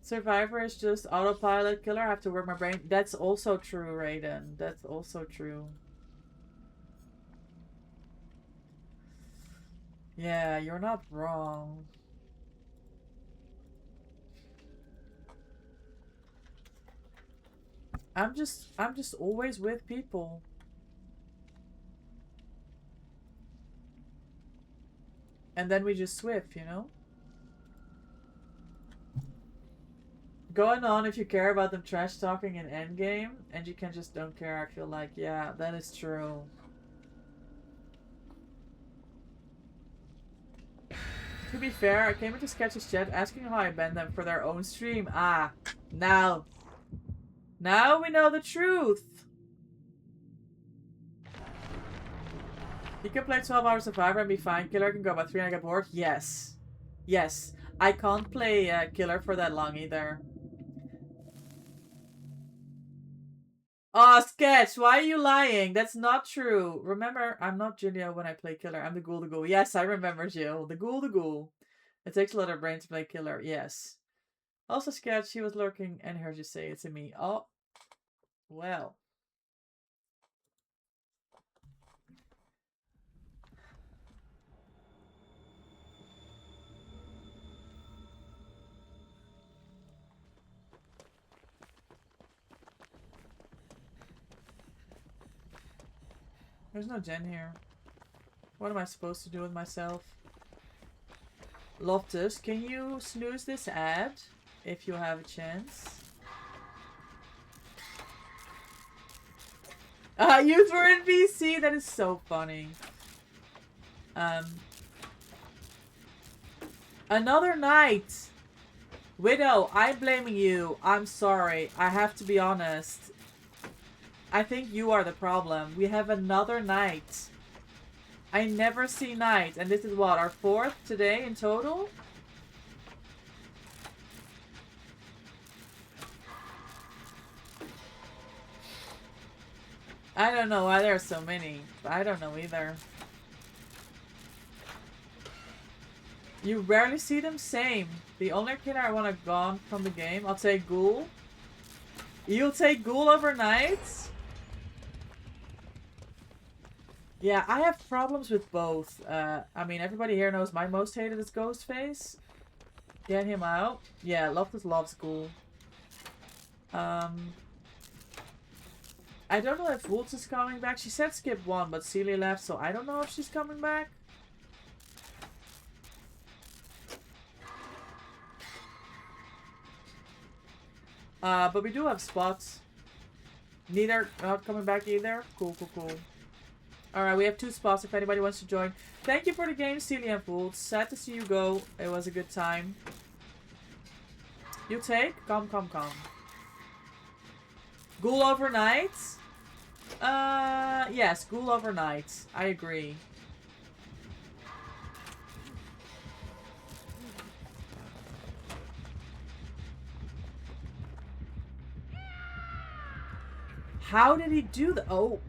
Survivor is just autopilot. Killer, I have to work my brain. That's also true, Raiden. That's also true. Yeah, you're not wrong. I'm just always with people. And then we just swift, you know? Going on if you care about them trash talking in endgame, and you can just don't care, I feel like. Yeah, that is true. To be fair, I came into Sketch's chat asking how I banned them for their own stream. Ah, now. Now we know the truth. You can play 12 hours Survivor and be fine. Killer can go about 3 and I get bored. Yes. Yes. I can't play Killer for that long either. Oh, Sketch, why are you lying? That's not true. Remember, I'm not Julia when I play Killer. I'm the Ghoul the Ghoul. Yes, I remember, Jill. The Ghoul the Ghoul. It takes a lot of brain to play Killer. Yes. Also, Sketch, he was lurking and heard you say it to me. Oh. Well. There's no gen here. What am I supposed to do with myself? Loftus, can you snooze this ad if you have a chance? You for NPC? That is so funny. Another night. Widow, I'm blaming you. I'm sorry. I have to be honest. I think you are the problem. We have another night. I never see night. And this is what? Our 4th today in total? I don't know why there are so many. I don't know either. You rarely see them? Same. The only kid I want to gone from the game. I'll take Ghoul. You'll take Ghoul overnight? Yeah, I have problems with both. I mean, everybody here knows my most hated is Ghostface. Get him out. Yeah, Loftus loves Ghoul. I don't know if Woods is coming back. She said skip 1, but Celia left, so I don't know if she's coming back. But we do have spots. Neither not coming back either. Cool, cool, cool. Alright, we have 2 spots if anybody wants to join. Thank you for the game, Celia and Fools. Sad to see you go. It was a good time. You take? Come. Ghoul overnight? Yes, Ghoul overnight. I agree. How did he do that? Oh.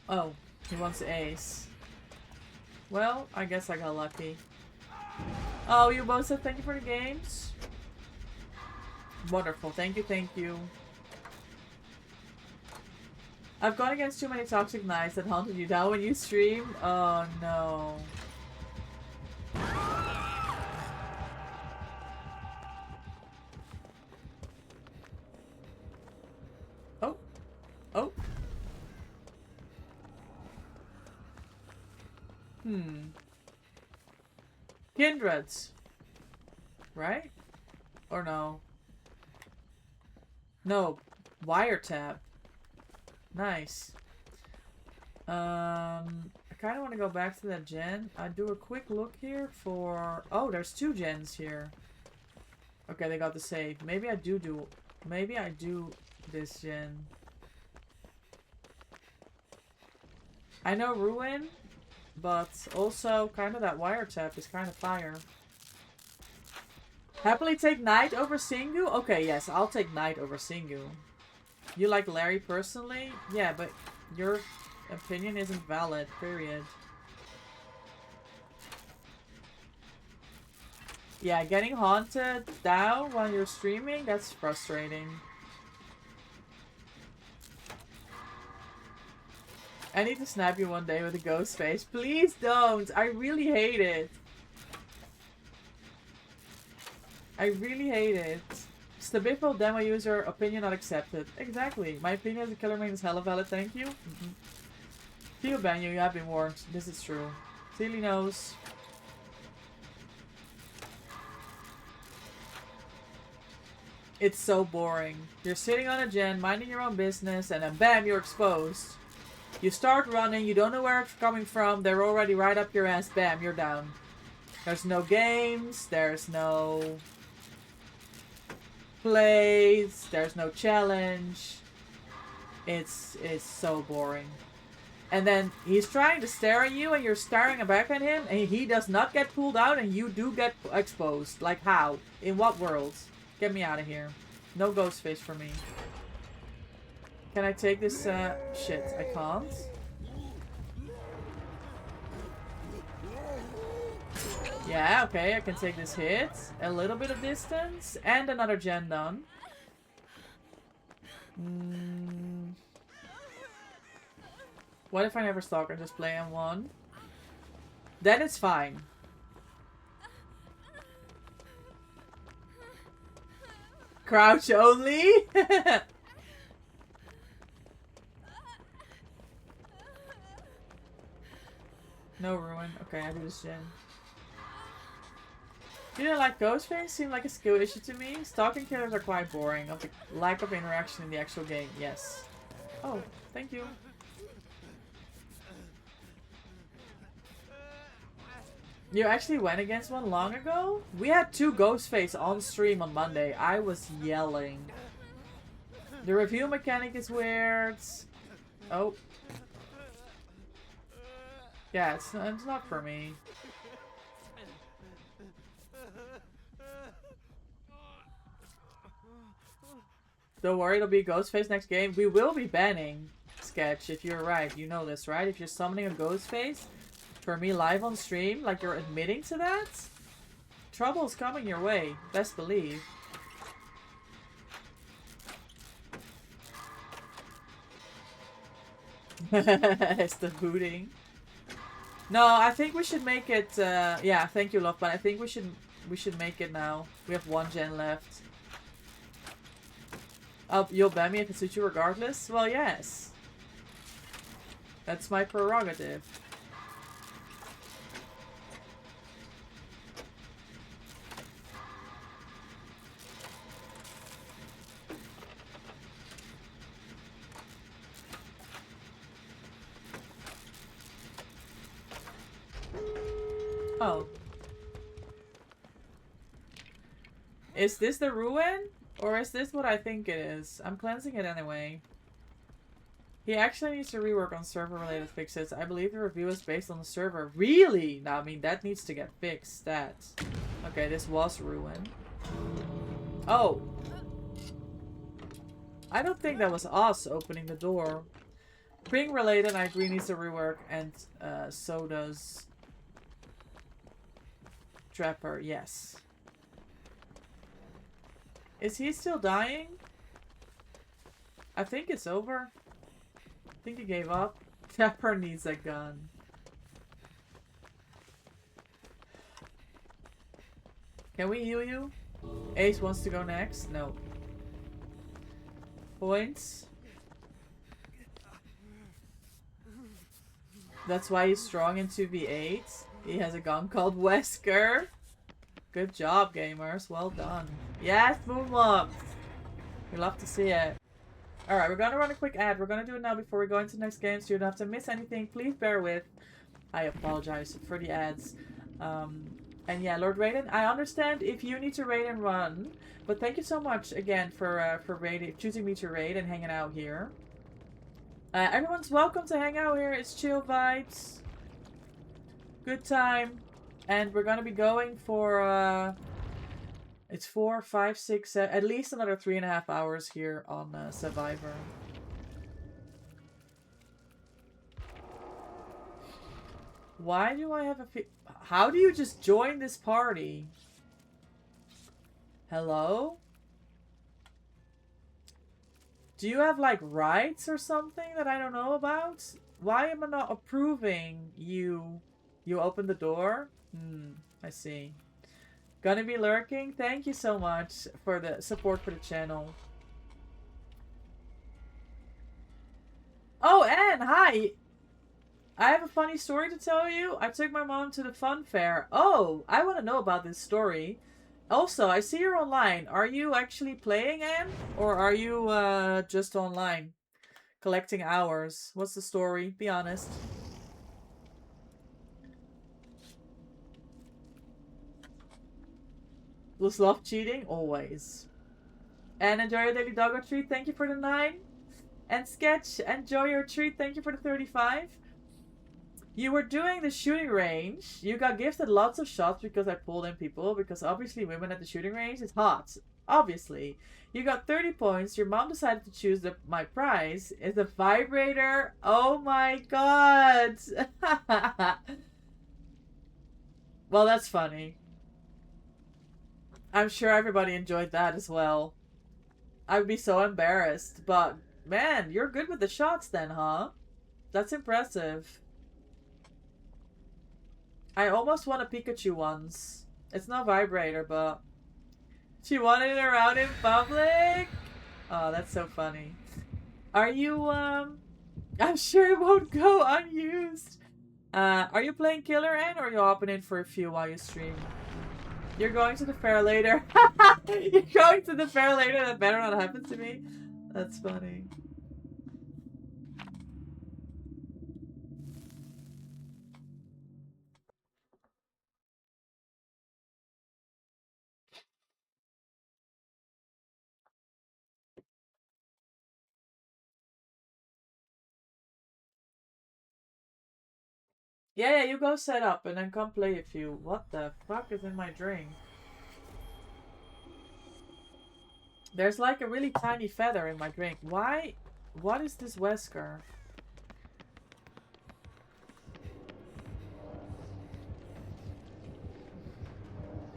Oh, he wants the ace. Well, I guess I got lucky. Oh, you both said thank you for the games? Wonderful. Thank you. I've gone against too many toxic knights that hunted you down when you stream. Oh, no. Oh. Kindreds. Right? Or no? No. Wiretap. Nice. I kind of want to go back to that gen. I do a quick look here for... Oh, there's 2 gens here. Okay, they got the save. Maybe I do this gen. I know Ruin, but also kind of that wiretap is kind of fire. Happily take Knight over Singu? Okay, yes, I'll take Knight over Singu. You like Larry personally? Yeah, but your opinion isn't valid, period. Yeah, getting haunted down while you're streaming, that's frustrating. I need to snap you one day with a ghost face. Please don't! I really hate it. I really hate it. Stabifo demo user, opinion not accepted. Exactly. My opinion as a killer main is hella valid, thank you. Theo Banyo, you have been warned. This is true. Tilly knows. It's so boring. You're sitting on a gen, minding your own business, and then bam, you're exposed. You start running, you don't know where it's coming from, they're already right up your ass, bam, you're down. There's no games, there's no plays, there's no challenge. It's so boring. And then he's trying to stare at you and you're staring back at him and he does not get pulled out and you do get exposed. Like how? In what world? Get me out of here. No ghost face for me. Can I take this, shit, I can't. Yeah, okay, I can take this hit. A little bit of distance. And another gen done. What if I never stalk and just play M1? Then it's fine. Crouch only? No ruin. Okay, I do this gen. You didn't like Ghostface? Seemed like a skill issue to me. Stalking killers are quite boring. Of the lack of interaction in the actual game. Yes. Oh, thank you. You actually went against one long ago? We had 2 Ghostface on stream on Monday. I was yelling. The review mechanic is weird. Oh. Yeah, it's not for me. Don't worry, it'll be Ghostface next game. We will be banning Sketch if you're right. You know this, right? If you're summoning a Ghostface for me live on stream, like you're admitting to that, trouble's coming your way. Best believe. It's the booting. No, I think we should make it. Yeah, thank you, love. But I think we should make it now. We have 1 gen left. You'll ban me if it suits you regardless? Well, yes. That's my prerogative. Oh. Is this the ruin? Or is this what I think it is? I'm cleansing it anyway. He actually needs to rework on server-related fixes. I believe the review is based on the server. Really? No, I mean, that needs to get fixed. That. Okay, this was ruin. Oh. I don't think that was us opening the door. Ping-related, I agree, needs to rework. And so does Trapper, yes. Is he still dying? I think it's over. I think he gave up. Trapper needs a gun. Can we heal you? Ace wants to go next? No. Points. That's why he's strong in 2v8. He has a gun called Wesker. Good job, gamers. Well done. Yes, Moonlock! We love to see it. Alright, we're gonna run a quick ad. We're gonna do it now before we go into the next game, so you don't have to miss anything. Please bear with. I apologize for the ads. And yeah, Lord Raiden, I understand if you need to raid and run, but thank you so much again for choosing me to raid and hanging out here. Everyone's welcome to hang out here. It's chill vibes. Good time. And we're gonna be going for, it's 4, 5, 6, 7, at least another 3.5 hours here on Survivor. Why do I have a how do you just join this party? Hello? Do you have, like, rights or something that I don't know about? Why am I not approving you? You opened the door? I see. Gonna be lurking? Thank you so much for the support for the channel. Oh, Anne, hi! I have a funny story to tell you. I took my mom to the fun fair. Oh, I want to know about this story. Also, I see you're online. Are you actually playing, Anne? Or are you just online? Collecting hours. What's the story? Be honest. Was love cheating? Always. And enjoy your daily doggo treat. Thank you for the 9. And Sketch, enjoy your treat. Thank you for the 35. You were doing the shooting range. You got gifted lots of shots because I pulled in people. Because obviously women at the shooting range is hot. Obviously. You got 30 points. Your mom decided to choose my prize. Is a vibrator. Oh my god. Well, that's funny. I'm sure everybody enjoyed that as well. I'd be so embarrassed. But, man, you're good with the shots then, huh? That's impressive. I almost won a Pikachu once. It's not vibrator, but... She wanted it around in public? Oh, that's so funny. Are you, I'm sure it won't go unused. Are you playing Killer, Ann, or are you hopping in for a few while you stream? You're going to the fair later. You're going to the fair later? That better not happen to me. That's funny. Yeah, you go set up and then come play a few. What the fuck is in my drink? There's like a really tiny feather in my drink. Why? What is this Wesker?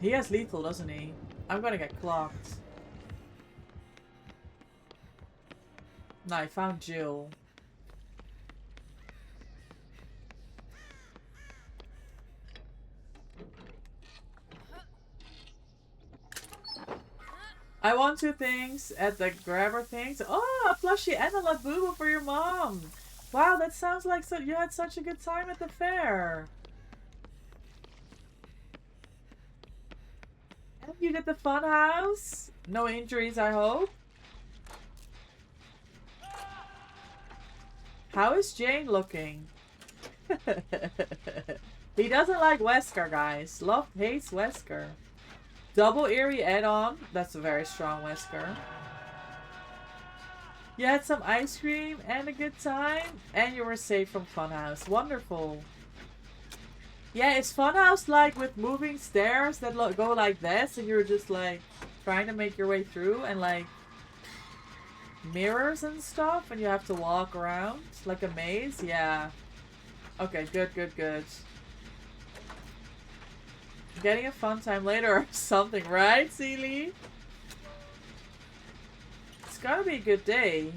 He has lethal, doesn't he? I'm gonna get clocked. No, I found Jill. I want 2 things at the grabber things. Oh, a plushie and a Labubu for your mom. Wow, that sounds like you had such a good time at the fair. And you did the fun house. No injuries, I hope. How is Jane looking? He doesn't like Wesker, guys. Love hates Wesker. Double Eerie add-on. That's a very strong Wesker. You had some ice cream and a good time. And you were safe from Funhouse. Wonderful. Yeah, is Funhouse like with moving stairs that go like this and you're just like trying to make your way through and like mirrors and stuff and you have to walk around like a maze? Yeah. Okay, good, good, good. Getting a fun time later or something, right, Seely? It's gotta be a good day.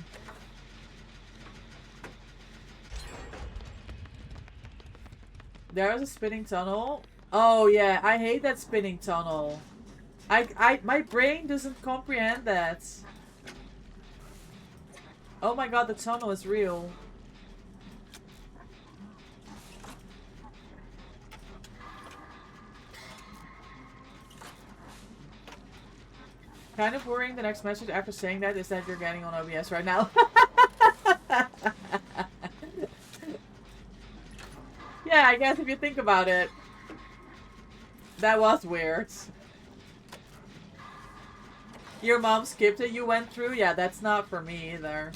There was a spinning tunnel. Oh yeah, I hate that spinning tunnel. My brain doesn't comprehend that. Oh my god, the tunnel is real. Kind of worrying the next message after saying that is that you're getting on OBS right now. Yeah, I guess if you think about it. That was weird. Your mom skipped it, you went through? Yeah, that's not for me either.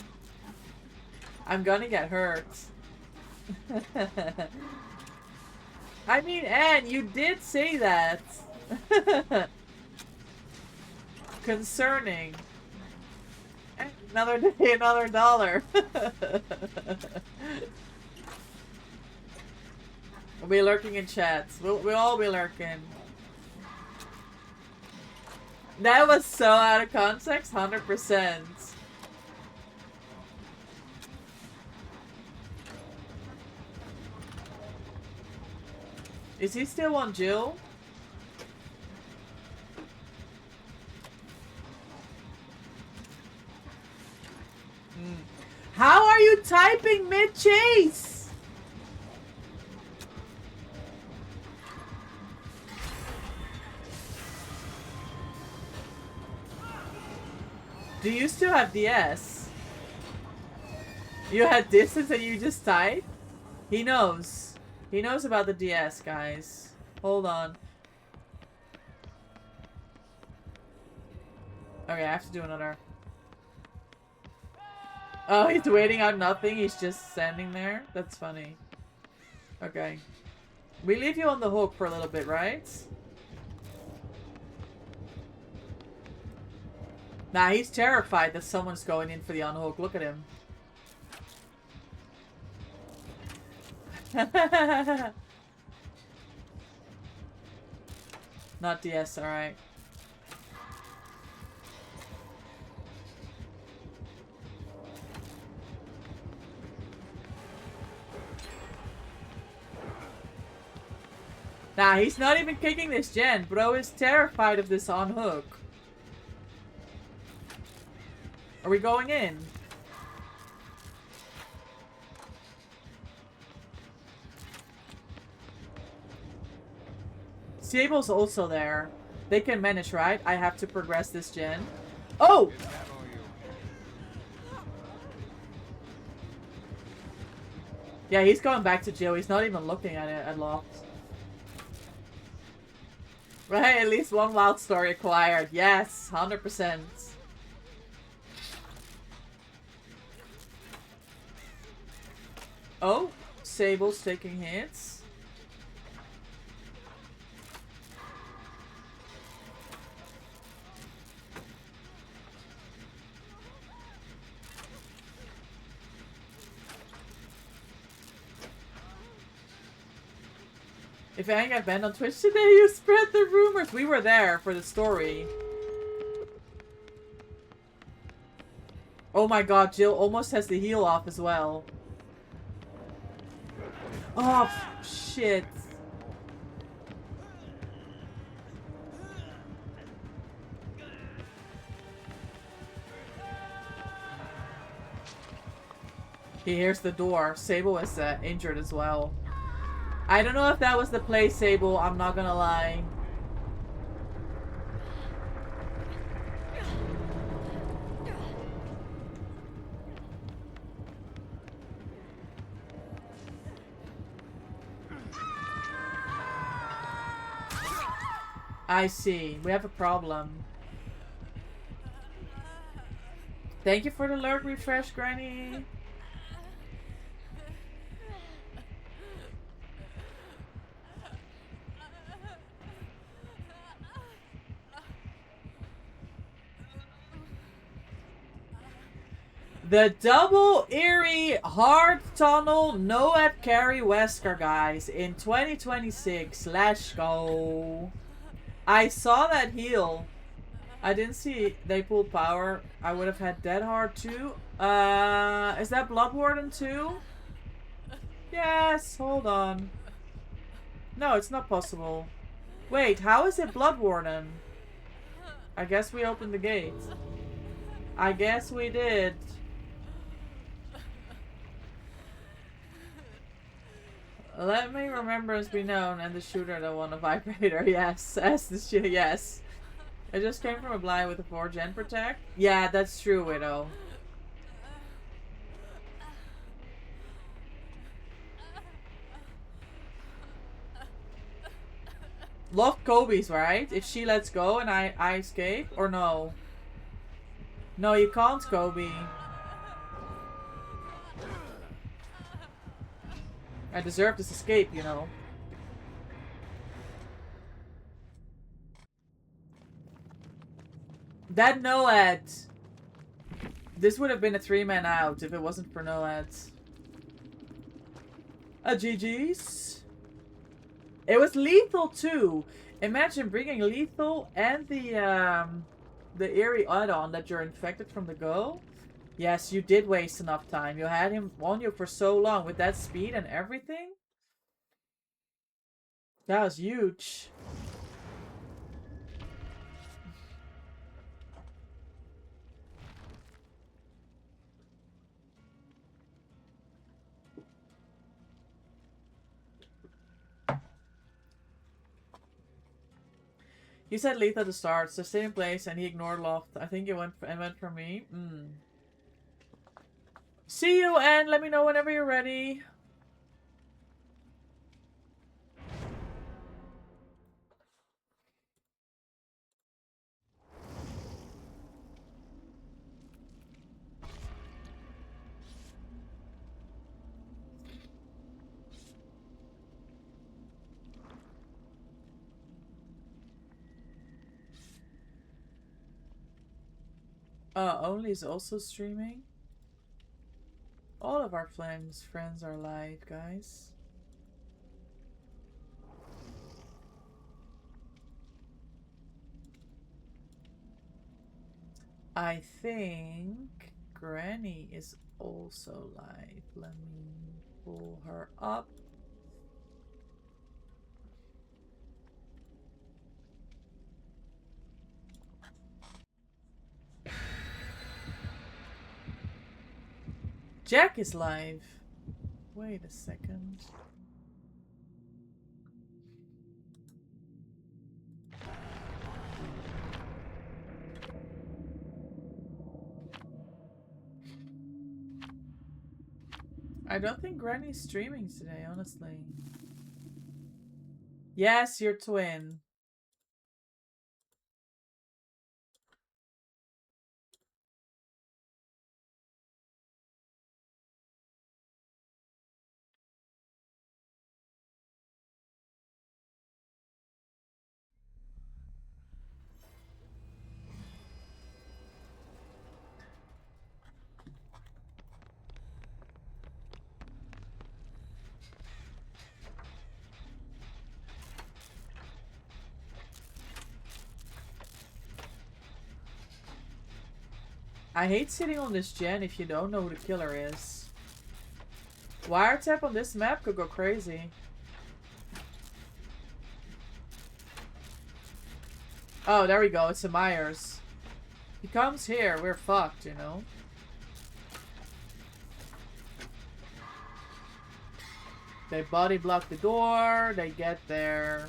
I'm gonna get hurt. I mean, Anne, you did say that. Concerning. Another day, another dollar. We'll be lurking in chats. We'll all be lurking. That was so out of context, 100%. Is he still on Jill? How are you typing mid-chase? Do you still have DS? You had distance and you just type? He knows. He knows about the DS, guys. Hold on. Okay, I have to do another. Oh, he's waiting out nothing. He's just standing there. That's funny. Okay. We leave you on the hook for a little bit, right? Nah, he's terrified that someone's going in for the unhook. Look at him. Not DS, alright. Nah, he's not even kicking this gen. Bro is terrified of this unhook. Are we going in? Sable's also there. They can manage, right? I have to progress this gen. Oh! Yeah, he's going back to Jill. He's not even looking at it aloft. Right, at least one wild story acquired. Yes, 100%. Oh, Sable's taking hits. If Anne got banned on Twitch today, you spread the rumors. We were there for the story. Oh my god, Jill almost has the heal off as well. Oh, shit. He hears the door. Sable is injured as well. I don't know if that was the play, Sable. I'm not gonna lie. I see. We have a problem. Thank you for the alert refresh, Granny. The double Erie hard tunnel Noad carry Wesker, guys, in 2026. Let's go. I saw that heal. I didn't see they pulled power. I would have had Dead Hard too. Is that Blood Warden too? Yes, hold on. No, it's not possible. Wait, how is it Blood Warden? I guess we opened the gate. I guess we did. Let me remembrance be known and the shooter that won a vibrator. Yes, yes. It just came from a blind with a 4-gen protect. Yeah, that's true, Widow. Love Kobe's, right? If she lets go and I escape? Or no? No, you can't, Kobe. I deserve this escape, you know. That Noad. This would have been a 3-man out if it wasn't for Noad. GG's. It was lethal too. Imagine bringing lethal and the eerie add-on that you're infected from the go. Yes, you did waste enough time. You had him on you for so long with that speed and everything. That was huge. He said lethal at the start, so stay in place, and he ignored loft. I think it went for me. See you, and let me know whenever you're ready. Only is also streaming. All of our friends are live, guys. I think Granny is also live. Let me pull her up. Jack is live. Wait a second. I don't think Granny's streaming today, honestly. Yes, your twin. I hate sitting on this gen if you don't know who the killer is. Wiretap on this map could go crazy. Oh, there we go. It's a Myers. He comes here, we're fucked, you know? They body block the door, they get there.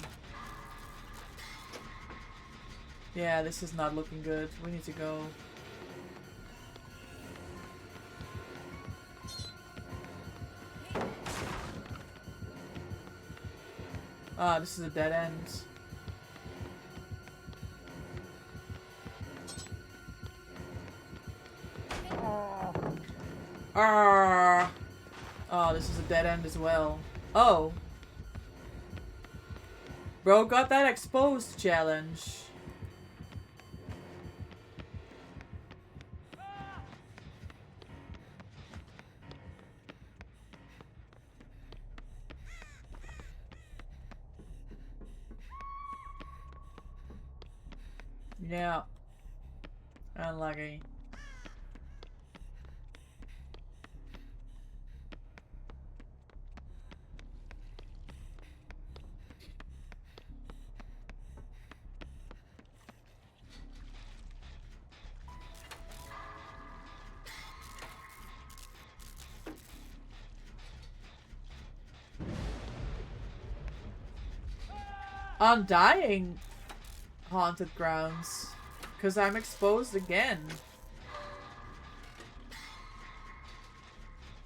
Yeah, this is not looking good. We need to go. Ah, this is a dead end. Ah. Oh, this is a dead end as well. Oh. Bro got that exposed challenge. Yeah. Unlucky. Undying haunted grounds. Because I'm exposed again.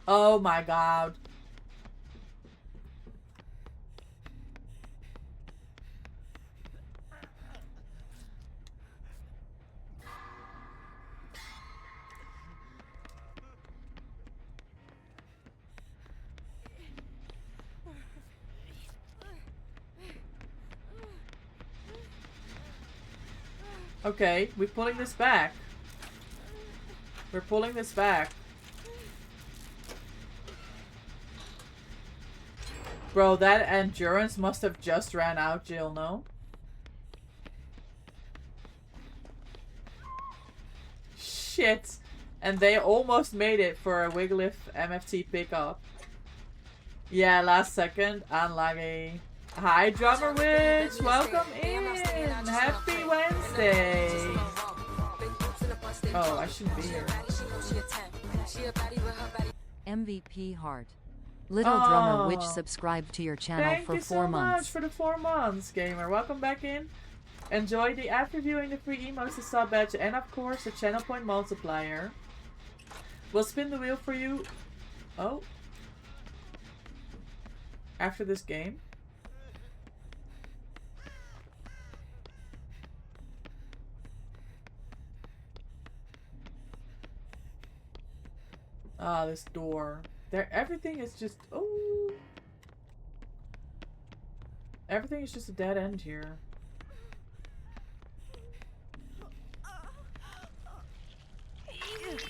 Oh my god. Okay, we're pulling this back. We're pulling this back. Bro, that endurance must have just ran out, Jill, no? Shit. And they almost made it for a Wigglyf MFT pickup. Yeah, last second. Unlucky. Hi, Drummer Witch! Welcome in! Happy Wednesday! Oh, I shouldn't be here. MVP Heart. Little Drummer Witch subscribed to your channel for 4 months. Thank you so much for the 4 months, gamer. Welcome back in. Enjoy the after viewing the free emotes, the sub badge, and of course the channel point multiplier. We'll spin the wheel for you. Oh. After this game. Ah, this door. There, everything is just. Oh. Everything is just a dead end here.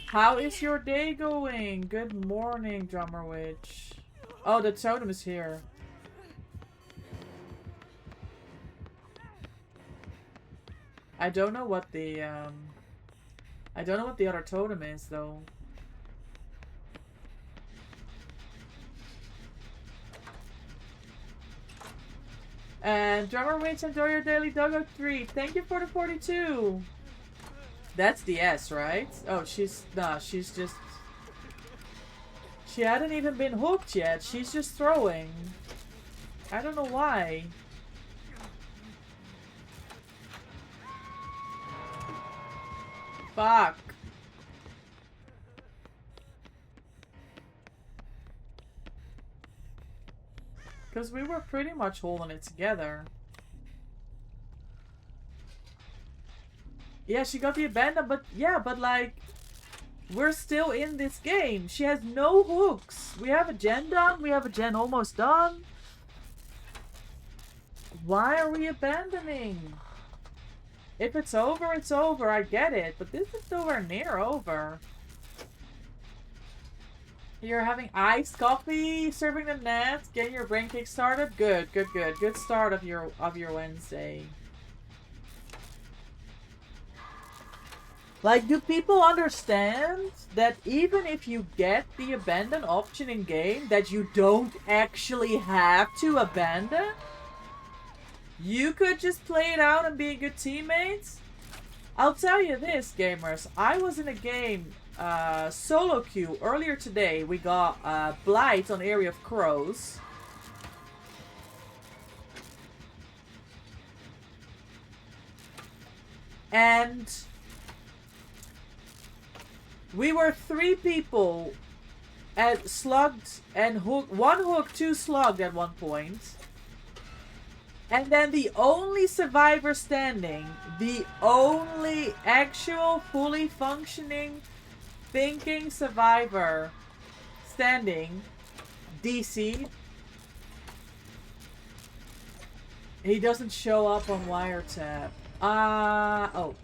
How is your day going? Good morning, Drummer Witch. Oh, the totem is here. I don't know what the I don't know what the other totem is though. And Drummer Witch, enjoy your daily doggo treat. Thank you for the 42. That's the S, right? Oh, she's just. She hadn't even been hooked yet. She's just throwing. I don't know why. Fuck. Because we were pretty much holding it together. Yeah, she got the abandon, but yeah, but like, we're still in this game. She has no hooks. We have a gen done. We have a gen almost done. Why are we abandoning? If it's over, it's over. I get it. But this is nowhere near over. You're having iced coffee, serving the net, getting your brain kick started. Good, good, good. Good start of your Wednesday. Like, do people understand that even if you get the abandon option in game, that you don't actually have to abandon? You could just play it out and be a good teammate? I'll tell you this, gamers. I was in a game, solo queue, earlier today. We got Blight on Area of Crows. And we were 3 people at slugged and hooked. 1 hook, 2 slugged at one point. And then the only survivor standing, the only actual fully functioning, thinking survivor standing, DC. He doesn't show up on wiretap. Oh.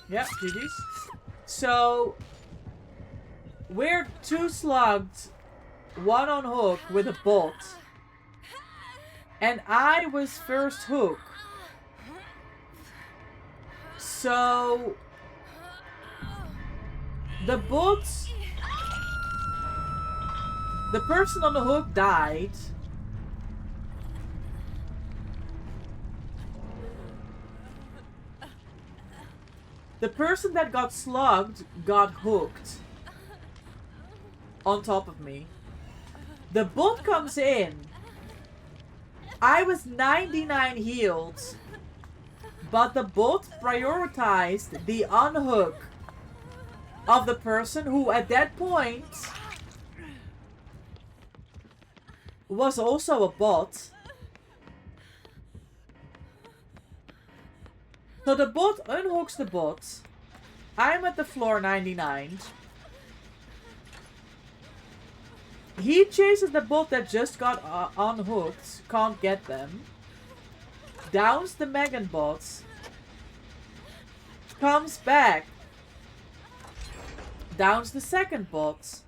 Yep, GG's. So, we're 2 slugged, 1 on hook with a bot. And I was first hook. So, the bot, the person on the hook died. The person that got slugged got hooked on top of me. The bot comes in. I was 99 healed, but the bot prioritized the unhook of the person who at that point was also a bot. So the bot unhooks the bot. I'm at the floor 99. He chases the bot that just got unhooked. Can't get them. Downs the Megan bots. Comes back. Downs the second bot.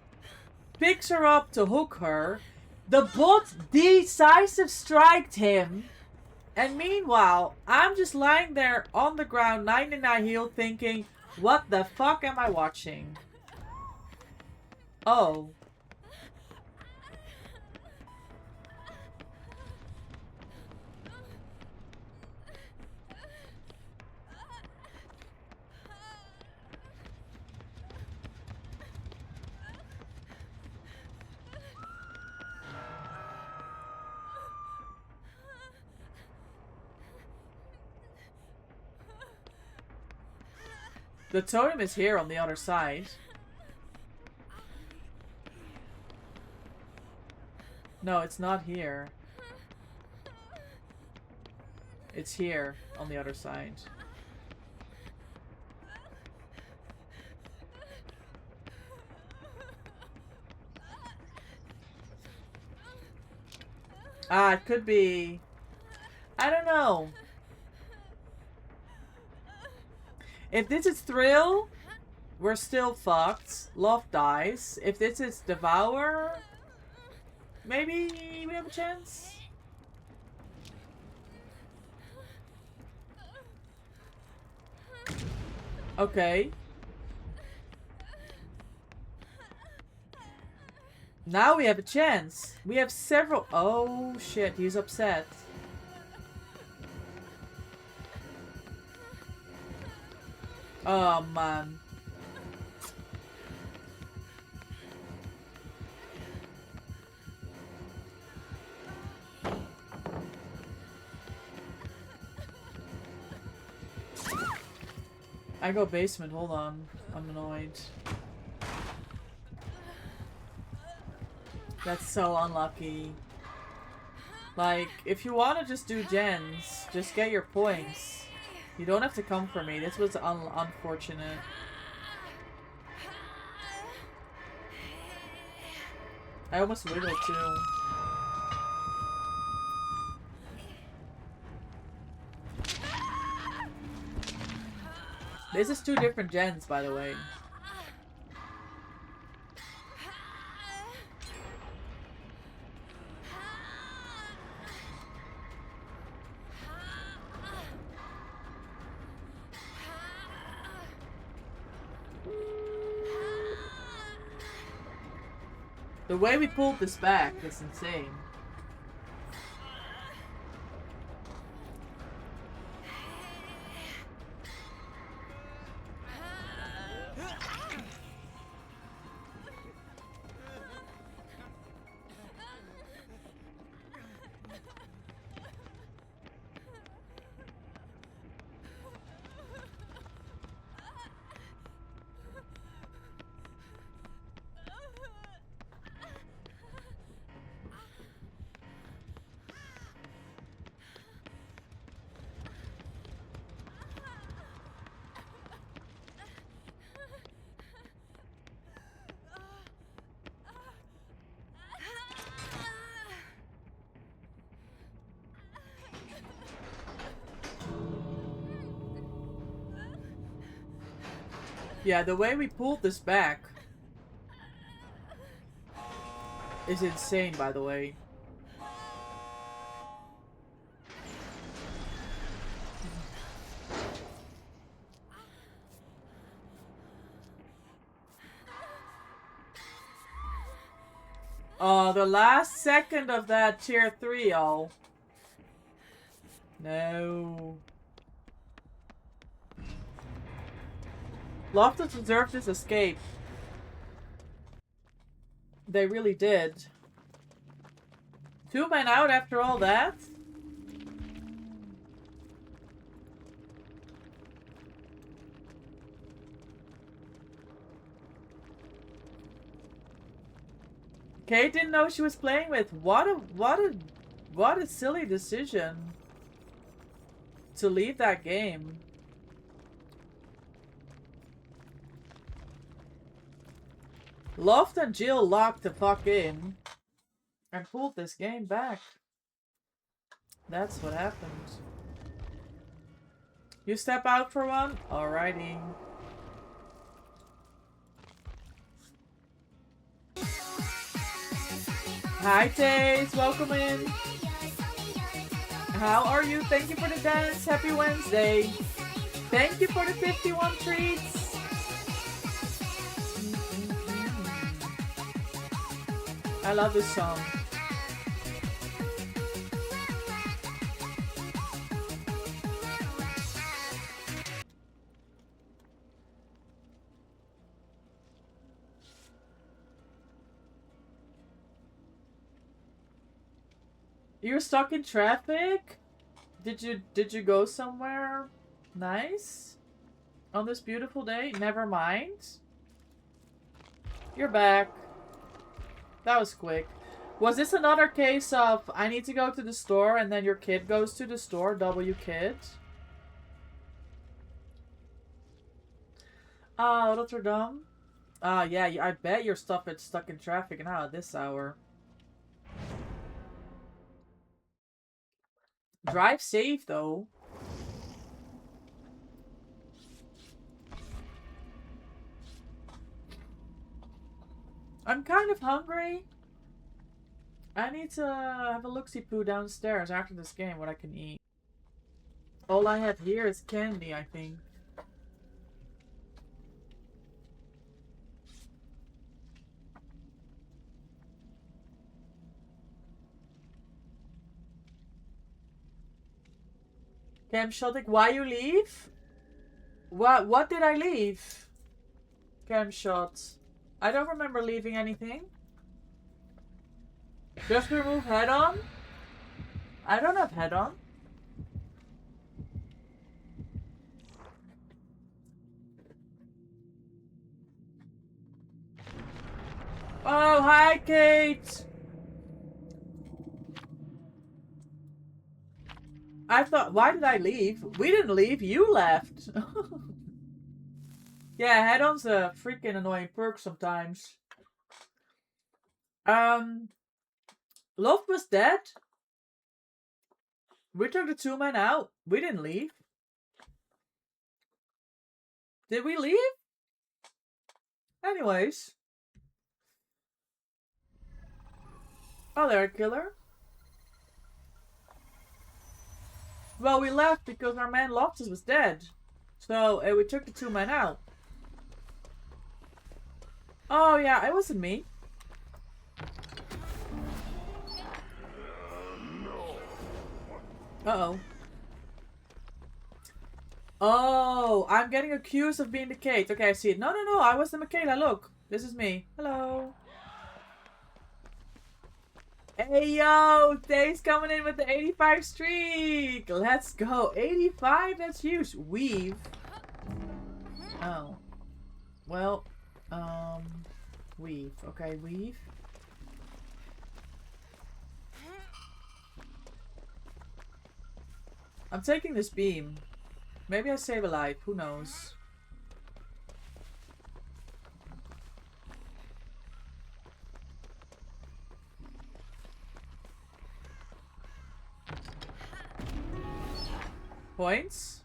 Picks her up to hook her. The bot decisive striked him. And meanwhile, I'm just lying there on the ground, 99 healed, thinking, what the fuck am I watching? Oh. The totem is here on the other side. No, it's not here. It's here on the other side. Ah, it could be... I don't know. If this is Thrill, we're still fucked. Love dies. If this is Devour, maybe we have a chance. Okay. Now we have a chance. We have several... Oh shit, he's upset. Oh man. I go basement, hold on. I'm annoyed. That's so unlucky. Like, if you want to just do gens, just get your points. You don't have to come for me. This was unfortunate. I almost wiggled too. This is 2 different gens, by the way. The way we pulled this back is insane. Yeah, the way we pulled this back is insane, by the way. Oh, the last second of that tier 3, y'all. No. Loftus deserved this escape. They really did. 2 men out after all that? Kate didn't know she was playing with. What a silly decision to leave that game. Loft and Jill locked the fuck in and pulled this game back. That's what happened. You step out for one? Alrighty. Hi Taze, welcome in. How are you? Thank you for the dance. Happy Wednesday. Thank you for the 51 treats. I love this song. You're stuck in traffic? Did you go somewhere nice on this beautiful day? Never mind. You're back. That was quick. Was this another case of I need to go to the store and then your kid goes to the store? W kid? Rotterdam? Yeah, I bet your stuff is stuck in traffic now at this hour. Drive safe, though. I'm kind of hungry. I need to have a look-see-poo downstairs after this game, what I can eat. All I have here is candy, I think. Cam Shottic, why you leave? What did I leave? Cam Shot. I don't remember leaving anything. Just remove head-on? I don't have head-on. Oh, hi, Kate! I thought, why did I leave? We didn't leave, you left. Yeah, head-on's a freaking annoying perk sometimes. Love was dead. We took the 2 men out. We didn't leave. Did we leave? Anyways. Oh, there, killer. Well, we left because our man Loftus was dead. So, we took the 2 men out. Oh, yeah, it wasn't me. Uh-oh. Oh, I'm getting accused of being the Kate. Okay, I see it. No, no, no. I was the Michaela. Look. This is me. Hello. Hey, yo. Tay's coming in with the 85 streak. Let's go. 85? That's huge. Weave. Oh. Well, weave. Okay, weave. I'm taking this beam. Maybe I save a life. Who knows? Points?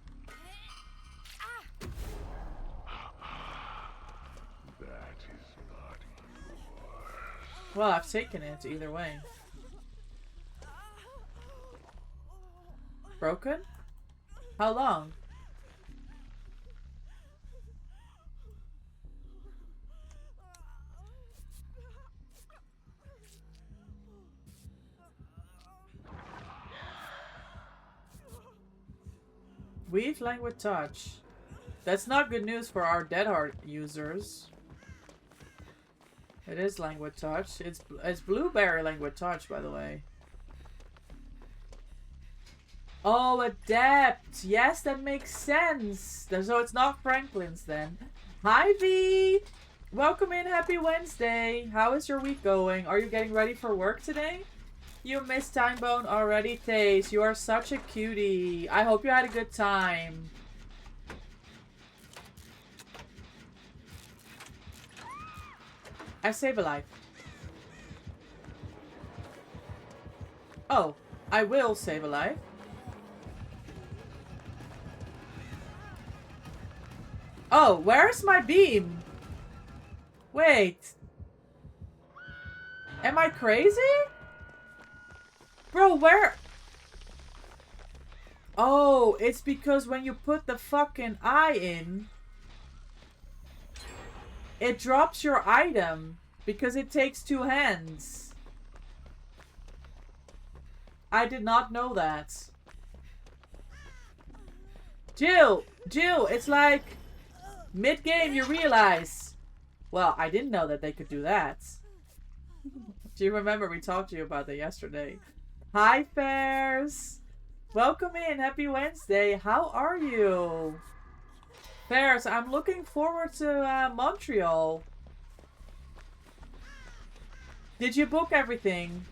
Well, I've taken it either way. Broken? How long? Weave language touch. That's not good news for our Dead Heart users. It is language touch. It's blueberry language touch, by the way. Oh, adept. Yes, that makes sense. So it's not Franklin's then. Hi, V. Welcome in. Happy Wednesday. How is your week going? Are you getting ready for work today? You missed Timebone already, Taze. You are such a cutie. I hope you had a good time. I save a life. Oh, I will save a life. Oh, where's my beam? Wait. Am I crazy? Bro, where? Oh, it's because when you put the fucking eye in, it drops your item because it takes 2 hands. I did not know that. Jill, it's like mid-game you realize. Well, I didn't know that they could do that. Do you remember we talked to you about that yesterday? Hi, Fairs. Welcome in. Happy Wednesday. How are you? Fairs, I'm looking forward to Montreal. Did you book everything?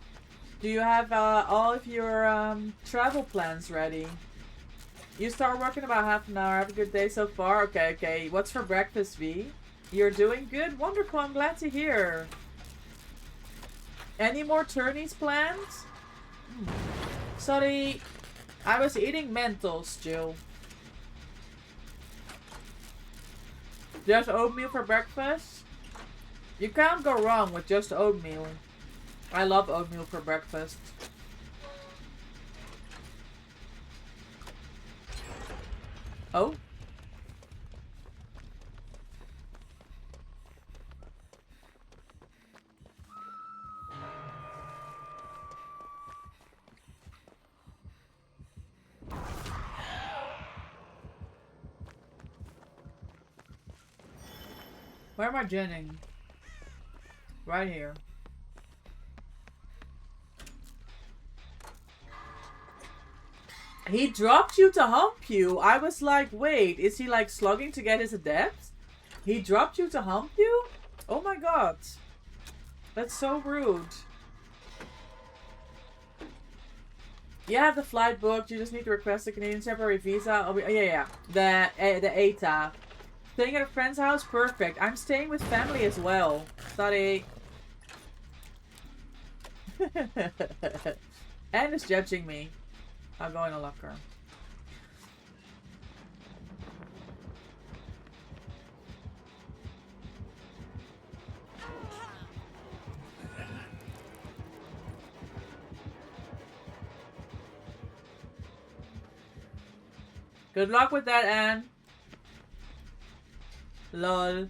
Do you have all of your travel plans ready? You start working about half an hour. Have a good day so far. Okay, okay. What's for breakfast, V? You're doing good? Wonderful. I'm glad to hear. Any more tourneys planned? Sorry. I was eating Mentos, Jill. Just oatmeal for breakfast? You can't go wrong with just oatmeal. I love oatmeal for breakfast. Oh? Where am I genning? Right here. He dropped you to hump you. I was like, wait, is he like slugging to get his adept? He dropped you to hump you? Oh my god. That's so rude. You have the flight booked. You just need to request a Canadian temporary visa. Yeah. The ATA. Staying at a friend's house? Perfect. I'm staying with family as well. Sorry. And is judging me. I'll go in a locker. Good luck with that, Anne. Lol.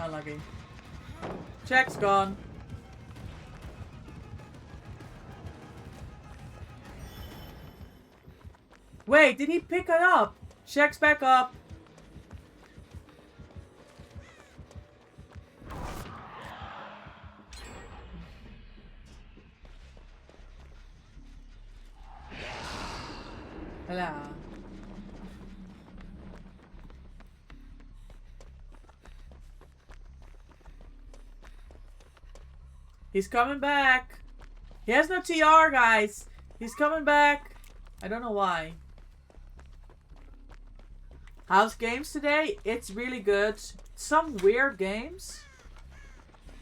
Unlucky. Check's gone. Wait, did he pick it up? Check's back up. Hello. He's coming back. He has no TR, guys. He's coming back. I don't know why. How's games today? It's really good. Some weird games.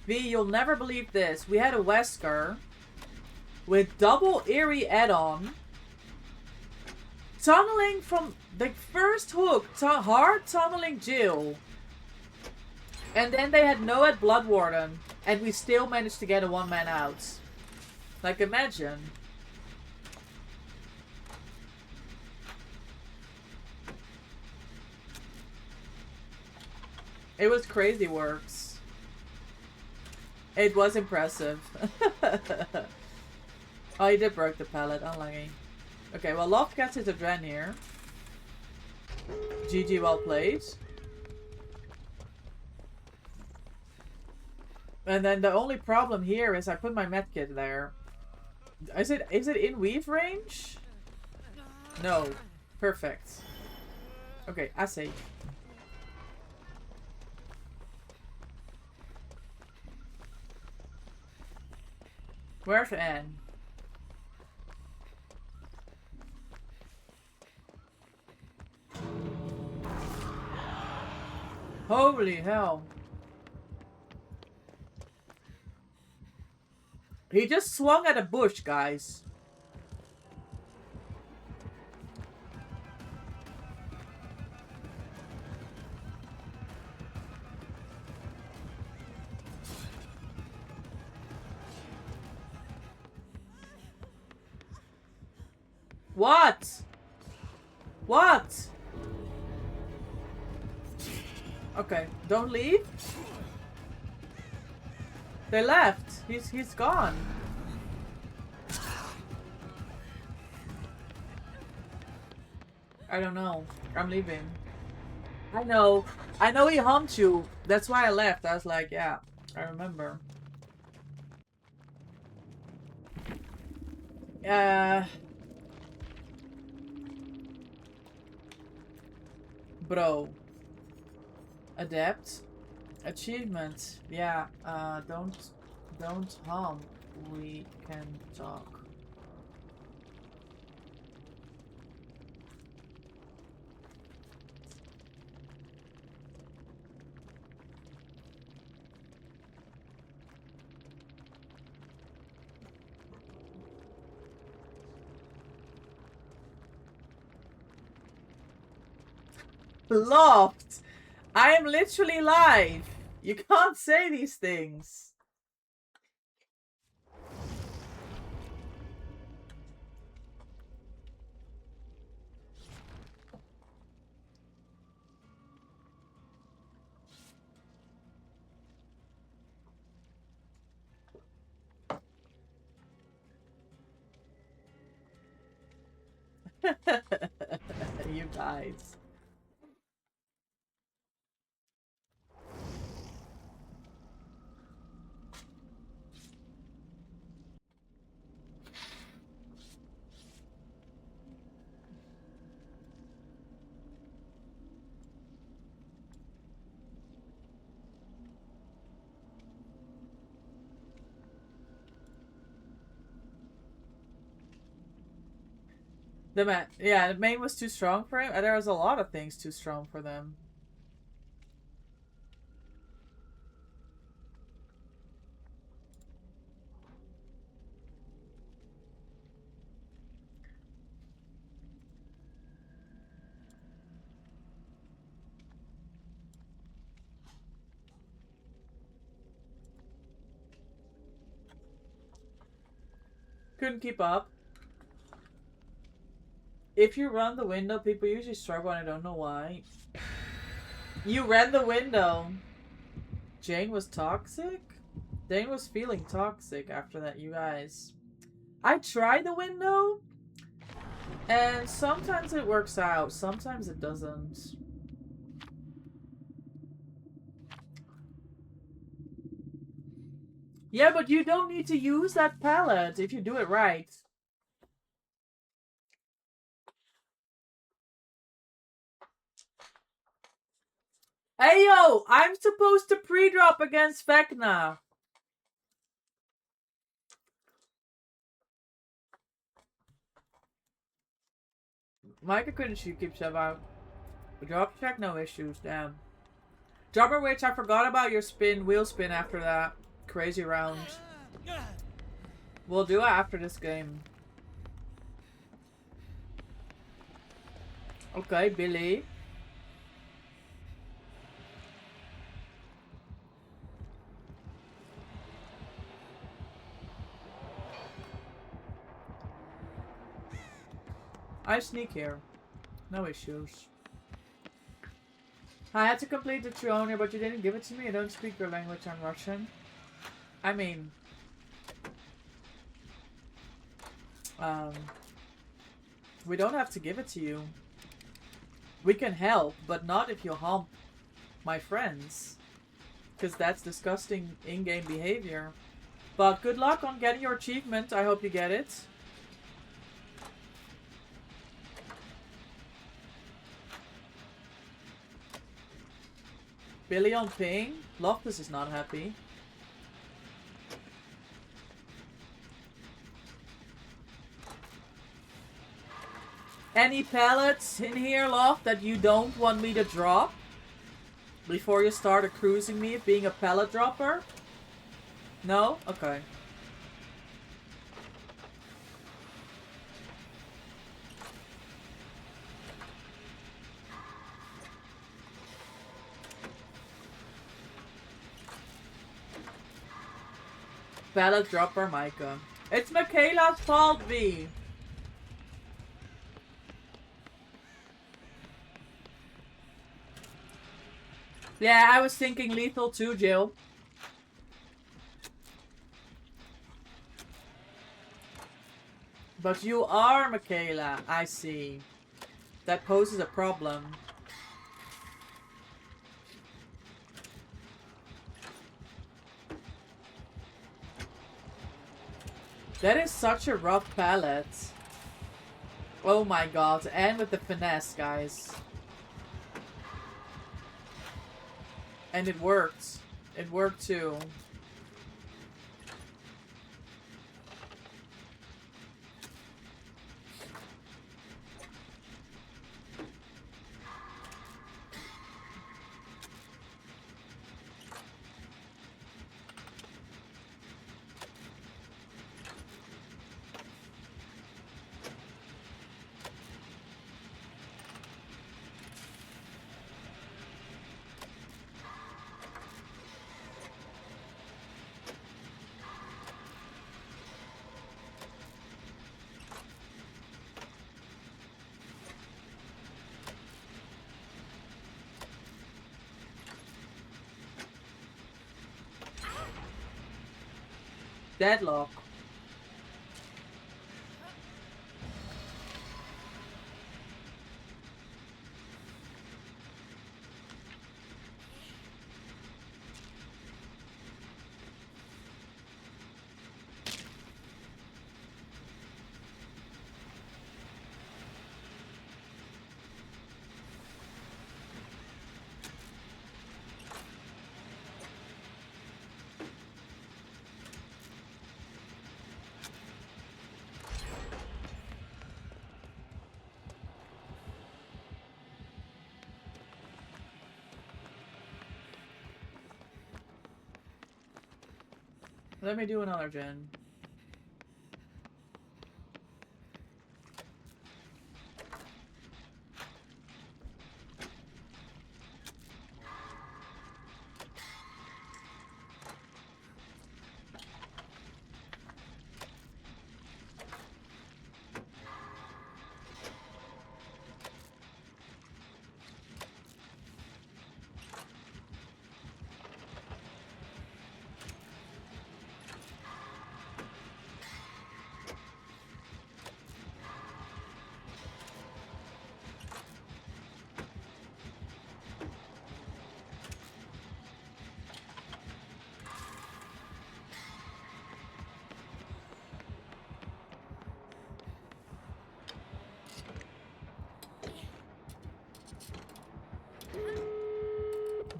V, you'll never believe this. We had a Wesker with double Eerie add-on. Tunneling from the first hook. Hard tunneling Jill. And then they had no at Blood Warden. And we still managed to get a one-man out. Like, imagine. It was crazy works. It was impressive. Oh, he did break the pallet. Unlucky. Okay, well, Loft gets his adren here. GG, well played. And then the only problem here is I put my medkit there. Is it in weave range? No. Perfect. Okay, I see. Where's Anne? Holy hell. He just swung at a bush, guys. What? What? Okay, don't leave. They left. He's gone. I don't know. I'm leaving. I know. I know he humped you. That's why I left. I was like, yeah, I remember. Bro. Adept. Achievement. Yeah, don't hum. We can talk. Loft! I am literally live! You can't say these things. You guys. The main was too strong for him. There was a lot of things too strong for them. Couldn't keep up. If you run the window, people usually struggle and I don't know why. You ran the window. Jane was toxic? Jane was feeling toxic after that, you guys. I tried the window, and sometimes it works out, sometimes it doesn't. Yeah, but you don't need to use that palette if you do it right. Hey yo, I'm supposed to pre-drop against Vecna. Micah couldn't shoot, keep shove out. Drop check, no issues, damn. Drummer Witch, I forgot about your wheel spin after that crazy round. We'll do it after this game. Okay, Billy. I sneak here. No issues. I had to complete the Trionia, but you didn't give it to me. I don't speak your language, I'm Russian. I mean... we don't have to give it to you. We can help, but not if you hump my friends. Because that's disgusting in-game behavior. But good luck on getting your achievement. I hope you get it. Billy on ping. Loftus is not happy. Any pellets in here, Loft, that you don't want me to drop? Before you start accusing me of being a pellet dropper? No? Okay. Pellet dropper Micah. It's Michaela's fault, V. Yeah, I was thinking lethal too, Jill. But you are Michaela, I see. That poses a problem. That is such a rough palette. Oh my god, and with the finesse, guys. And it worked. It worked too. Deadlock. Let me do another gen.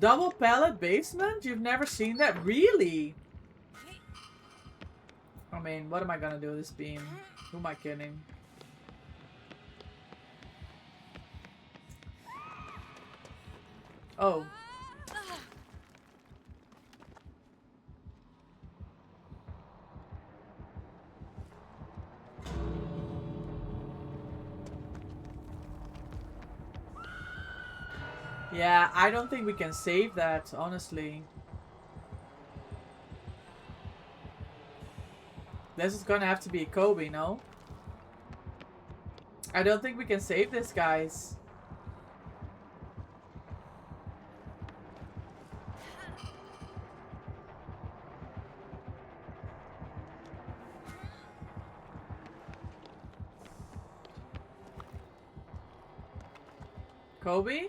Double pallet basement? You've never seen that? Really? I mean, what am I gonna do with this beam? Who am I kidding? Oh. Yeah, I don't think we can save that, honestly. This is gonna have to be a Kobe, no? I don't think we can save this, guys. Kobe?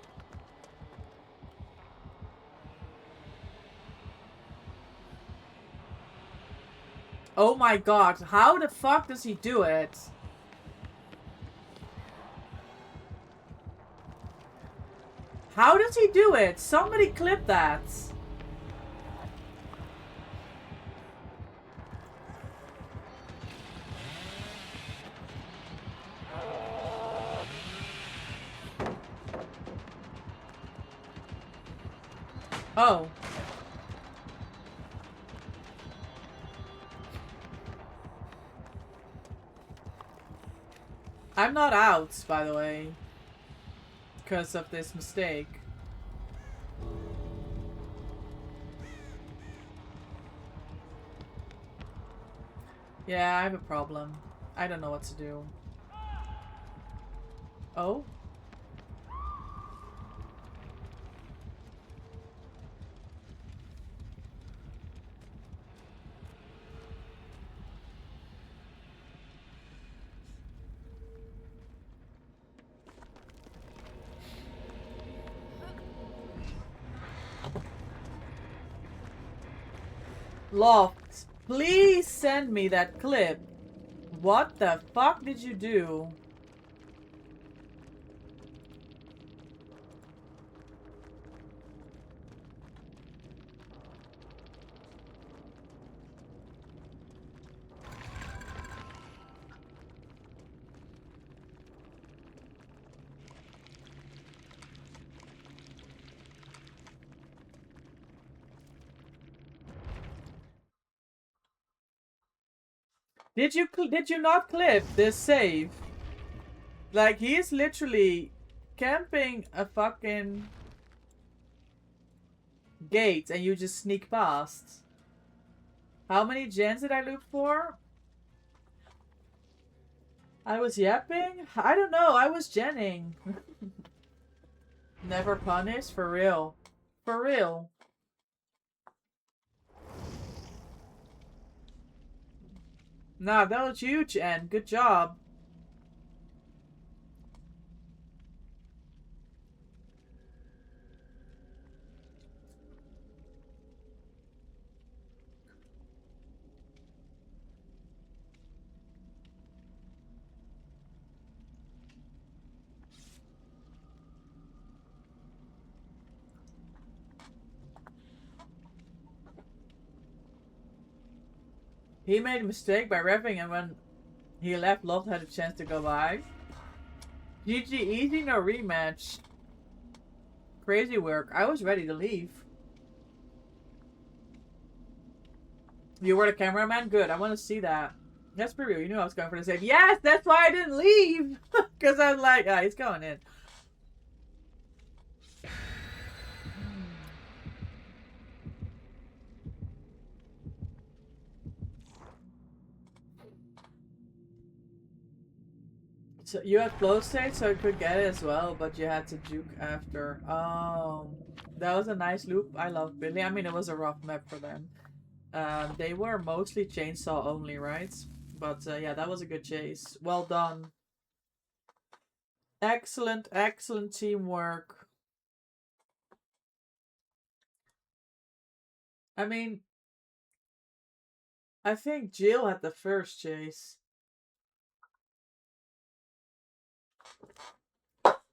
Oh my god, how the fuck does he do it? How does he do it? Somebody clip that. Oh. I'm not out, by the way. Because of this mistake. Yeah, I have a problem. I don't know what to do. Oh? Loft, please send me that clip. What the fuck did you do? Did you not clip this save? Like, he is literally camping a fucking gate and you just sneak past. How many gens did I loot for? I was yapping? I don't know, I was genning. Never punished? For real. For real. Nah, that was you, Jen. Good job. He made a mistake by revving, and when he left, Loft had a chance to go by. GG, easy, no rematch. Crazy work. I was ready to leave. You were the cameraman? Good. I want to see that. That's pretty real. You knew I was going for the save. Yes, that's why I didn't leave. Because I was like, ah, he's going in. So you had flow state, so I could get it as well, but you had to juke after. Oh, that was a nice loop. I love Billy. I mean, it was a rough map for them. They were mostly chainsaw only, right? But yeah, that was a good chase. Well done. Excellent, excellent teamwork. I mean, I think Jill had the first chase.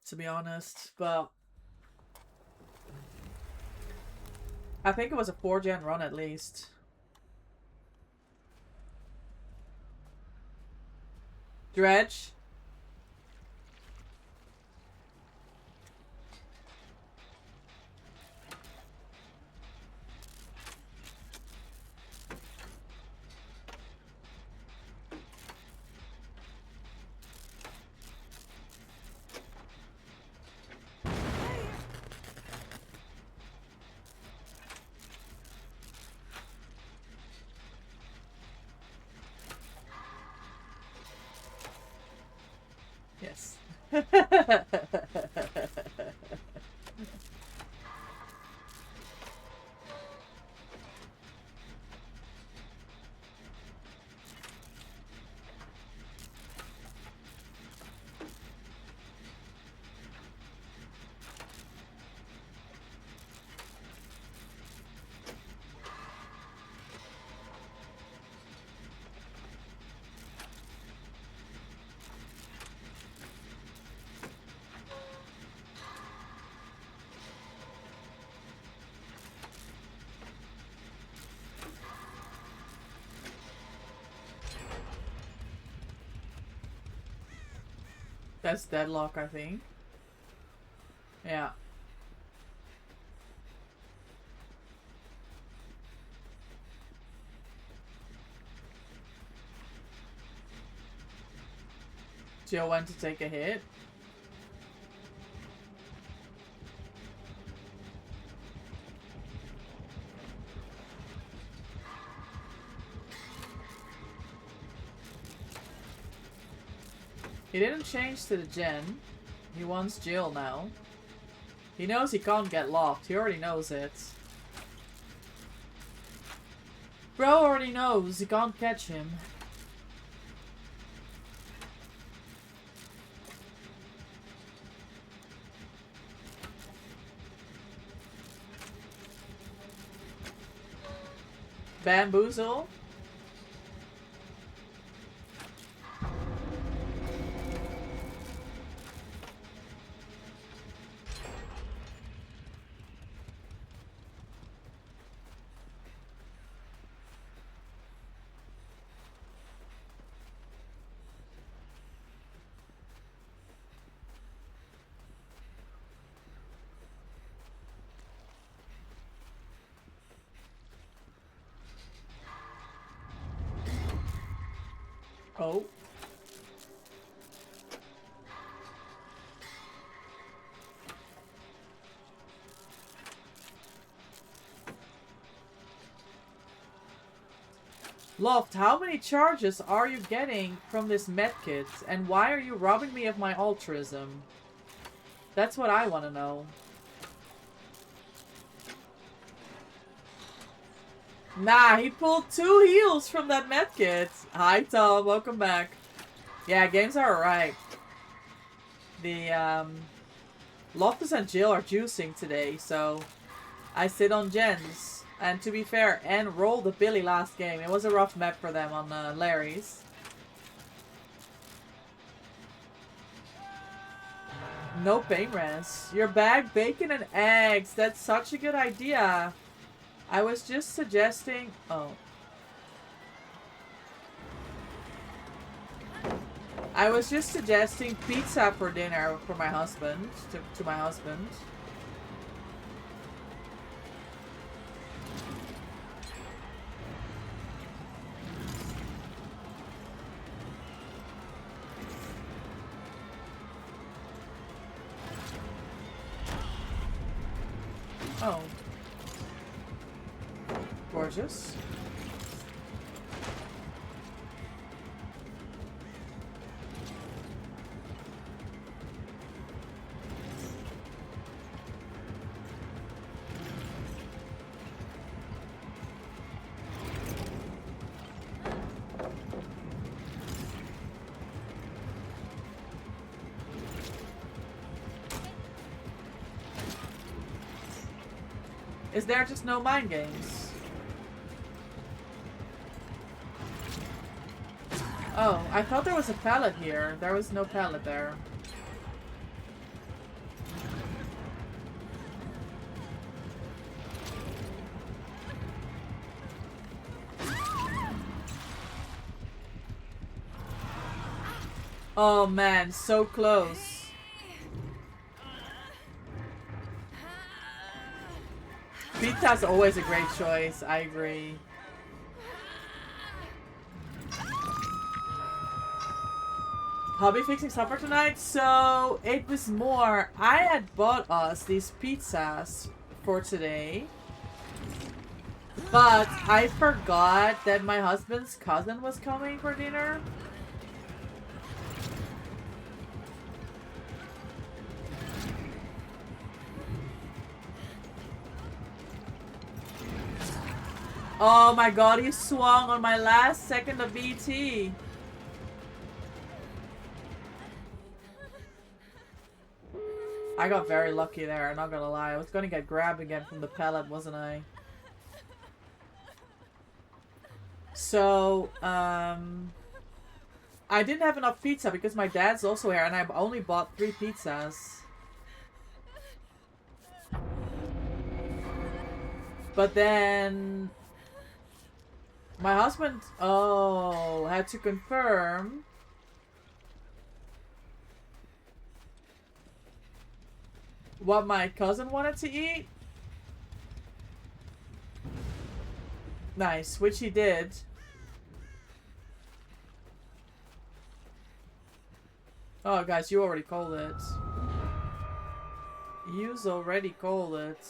To be honest, but I think it was a 4-gen run at least. Dredge. Yes. That's deadlock, I think. Yeah. Jill went to take a hit. He didn't change to the gen. He wants Jill now. He knows he can't get locked. He already knows it. Bro already knows he can't catch him. Bamboozle. Oh. Loft, how many charges are you getting from this medkit? And why are you robbing me of my altruism? That's what I want to know. Nah, he pulled 2 heals from that medkit. Hi, Tom. Welcome back. Yeah, games are alright. The, Loftus and Jill are juicing today, so I sit on gens. And to be fair, Anne rolled a Billy last game. It was a rough map for them on Larry's. No pain res. Your bag, bacon, and eggs. That's such a good idea. I was just suggesting... Oh. I was just suggesting pizza for dinner for my husband. To my husband. Oh. Gorgeous. Is there just no mind games? Oh, I thought there was a pallet here. There was no pallet there. Oh man, so close. Pizza's always a great choice. I agree. Hubby fixing supper tonight? So, it was more... I had bought us these pizzas for today. But I forgot that my husband's cousin was coming for dinner. Oh my god, he swung on my last second of BT. I got very lucky there, I'm not gonna lie. I was gonna get grabbed again from the pellet, wasn't I? So, I didn't have enough pizza because my dad's also here and I only bought 3 pizzas. But then... my husband, had to confirm what my cousin wanted to eat. Nice, which he did. Oh, guys, you already called it. You's already called it.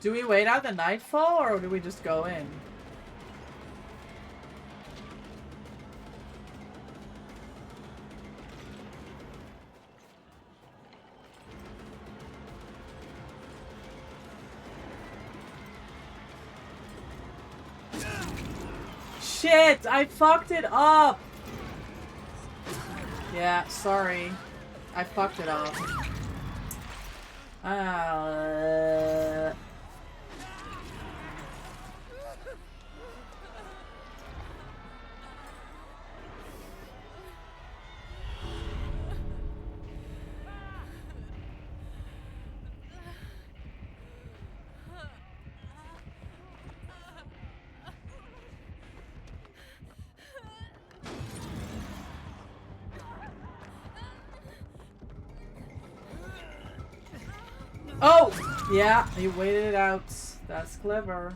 Do we wait out the nightfall or do we just go in? Shit! I fucked it up! Yeah, sorry. I fucked it up. Oh! Yeah, he waited it out. That's clever.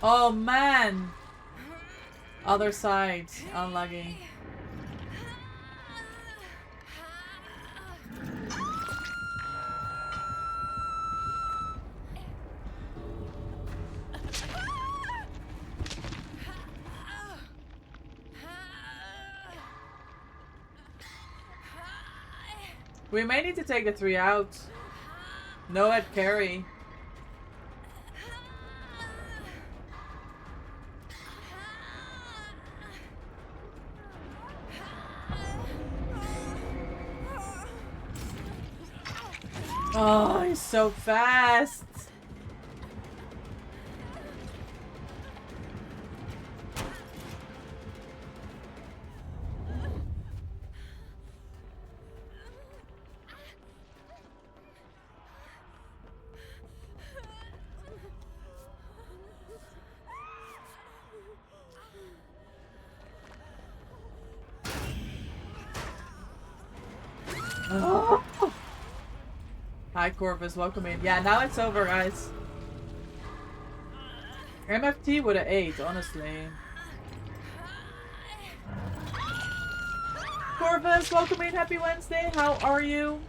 Oh man! Other side, unlucky. We may need to take the 3 out. No head carry. Oh, he's so fast. Oh. Hi Corvus, welcome in. Yeah, now it's over, guys. MFT would have ate, honestly. Corvus, welcome in. Happy Wednesday. How are you?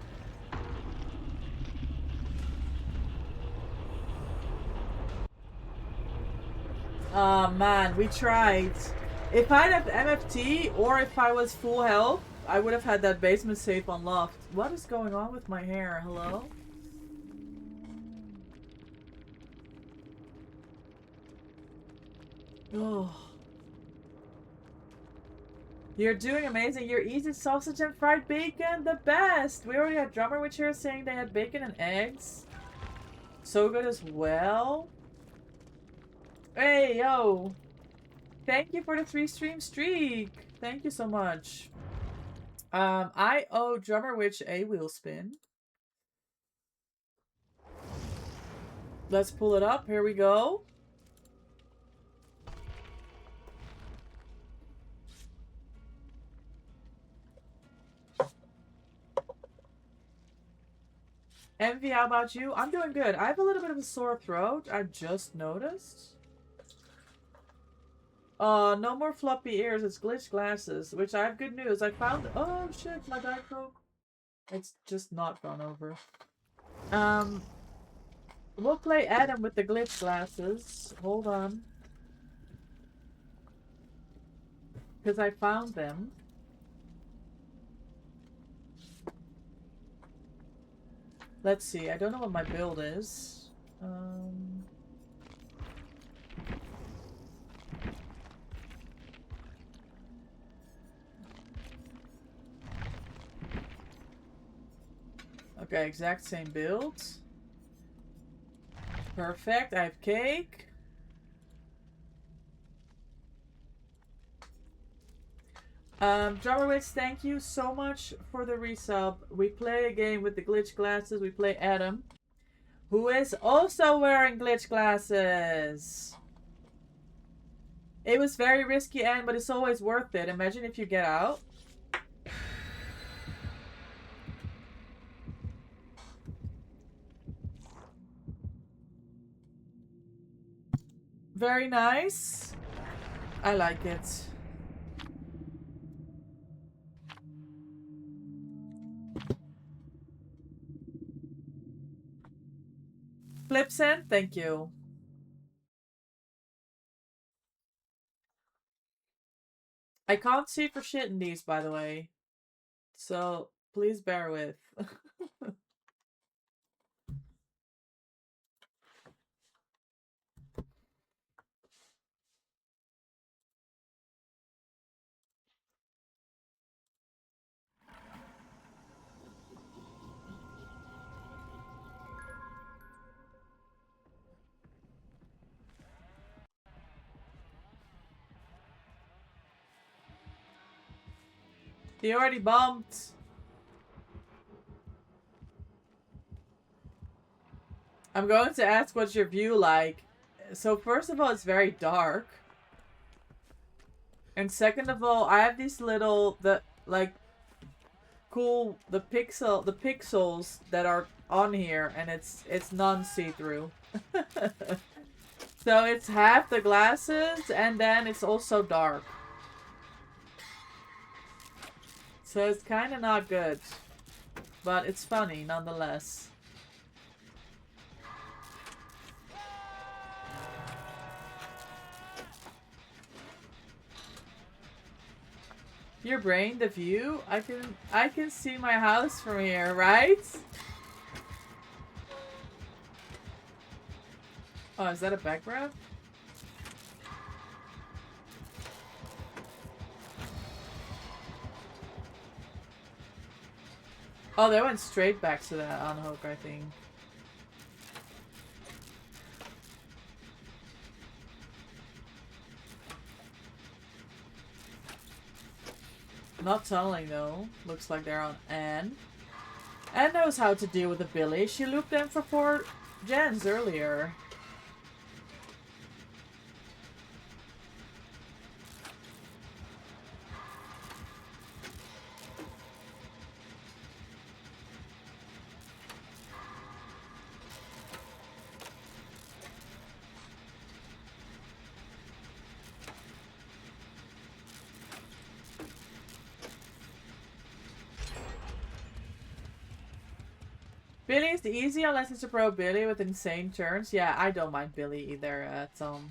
Oh man, we tried. If I'd have MFT or if I was full health, I would have had that basement safe unlocked. What is going on with my hair? Hello? Oh. You're doing amazing. You're eating sausage and fried bacon. The best. We already had Drummer Witch here saying they had bacon and eggs. So good as well. Hey, yo. Thank you for the 3-stream streak. Thank you so much. I owe Drummer Witch a wheel spin. Let's pull it up. Here we go. Envy, how about you? I'm doing good. I have a little bit of a sore throat. I just noticed. No more floppy ears. It's glitched glasses, which I have good news. I found. Oh shit, my Diet Coke. It's just not gone over. We'll play Adam with the glitch glasses. Hold on. Because I found them. Let's see. I don't know what my build is. Okay, exact same build. Perfect. I have cake. Drummer Witch, thank you so much for the resub. We play a game with the glitch glasses. We play Adam, who is also wearing glitch glasses. It was very risky, Anne, but it's always worth it. Imagine if you get out. Very nice. I like it. Flipsen, thank you. I can't see for shit in these, by the way. So, please bear with. He already bumped. I'm going to ask what's your view like. So first of all, it's very dark. And second of all, I have these little, the pixels that are on here, and it's non-see-through. So it's half the glasses, and then it's also dark. So it's kind of not good. But it's funny, nonetheless. Your brain, the view? I can see my house from here, right? Oh, is that a back grab? Oh, they went straight back to that unhook, I think. Not tunneling though. Looks like they're on Anne. Anne knows how to deal with the Billy. She looped them for 4 gens earlier. Billy is the easy unless it's a pro Billy with insane turns. Yeah, I don't mind Billy either, Tom.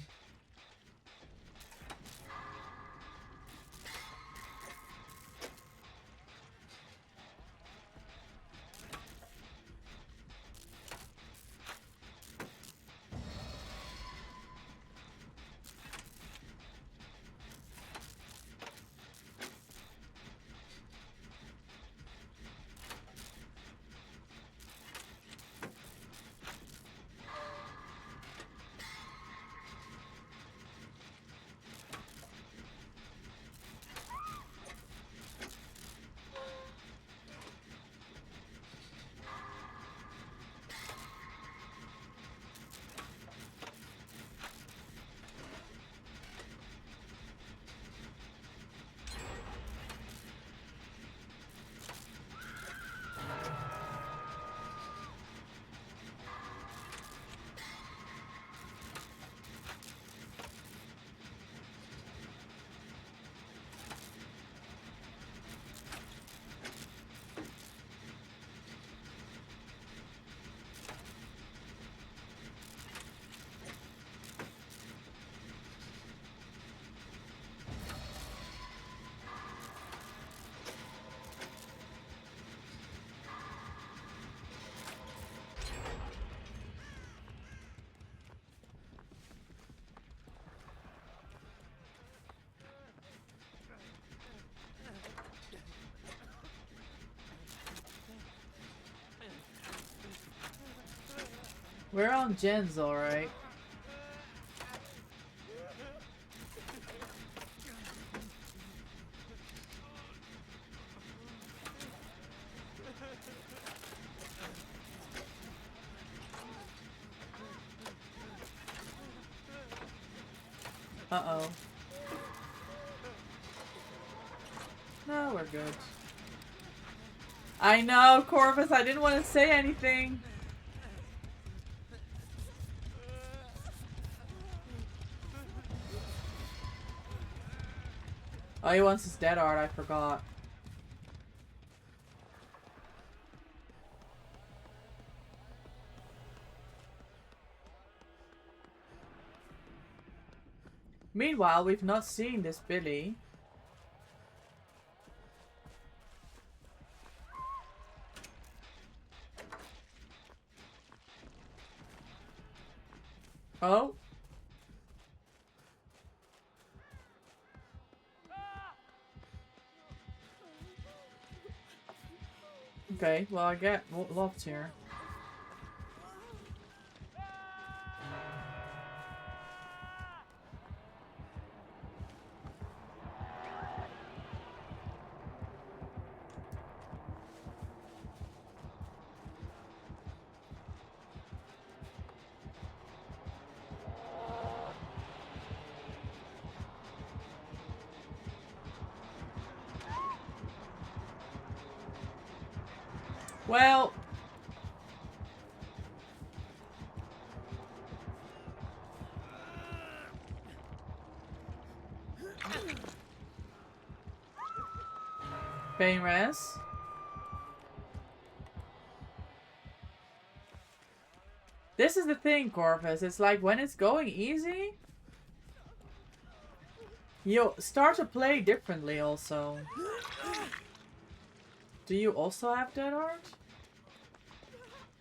We're on gens, alright. Uh-oh. No, we're good. I know, Corvus, I didn't want to say anything. Oh, he wants his dead art, I forgot. Meanwhile, we've not seen this Billy. Oh. Okay, well I get locked here. Well, pain res. This is the thing, Corvus. It's like when it's going easy, you start to play differently also. Do you also have dead art?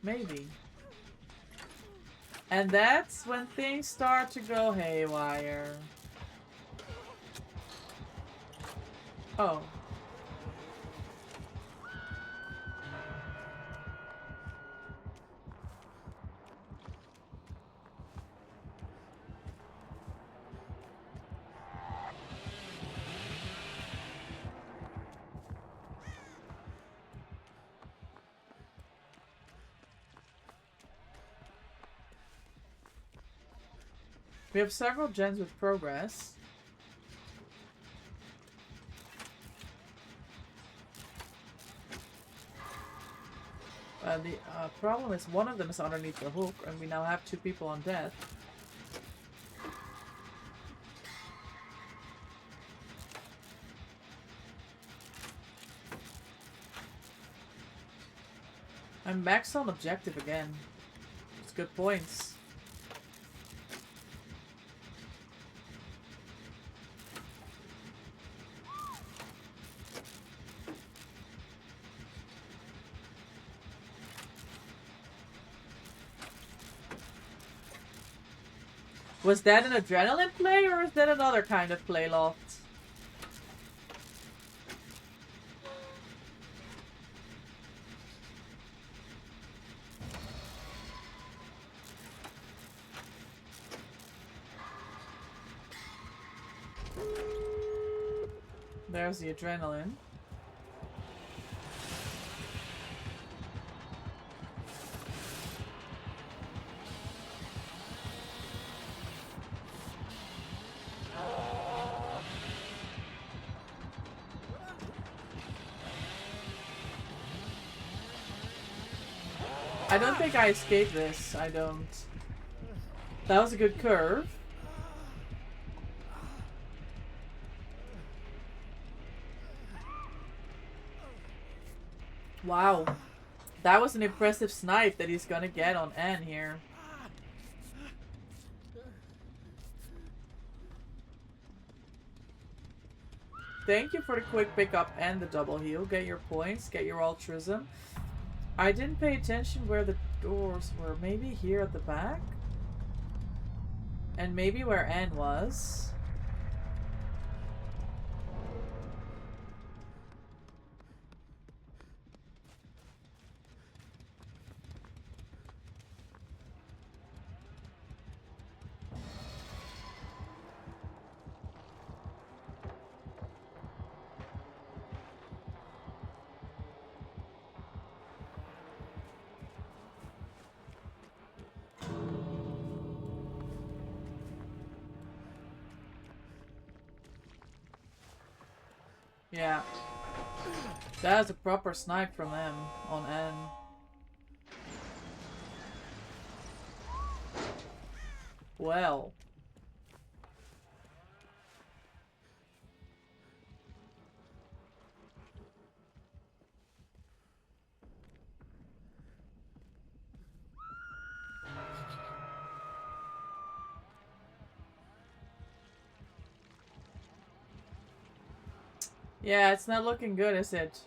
Maybe. And that's when things start to go haywire. Oh. We have several gens with progress. The problem is one of them is underneath the hook, and we now have 2 people on death. I'm maxed on objective again. It's good points. Was that an adrenaline play or is that another kind of play, Loft? There's the adrenaline. I don't think I escaped this. I don't. That was a good curve. Wow. That was an impressive snipe that he's gonna get on N here. Thank you for the quick pickup and the double heal. Get your points, get your altruism. I didn't pay attention where the doors were. Maybe here at the back? And maybe where N was. Yeah. That is a proper snipe from them on N. Well. Yeah, it's not looking good, is it?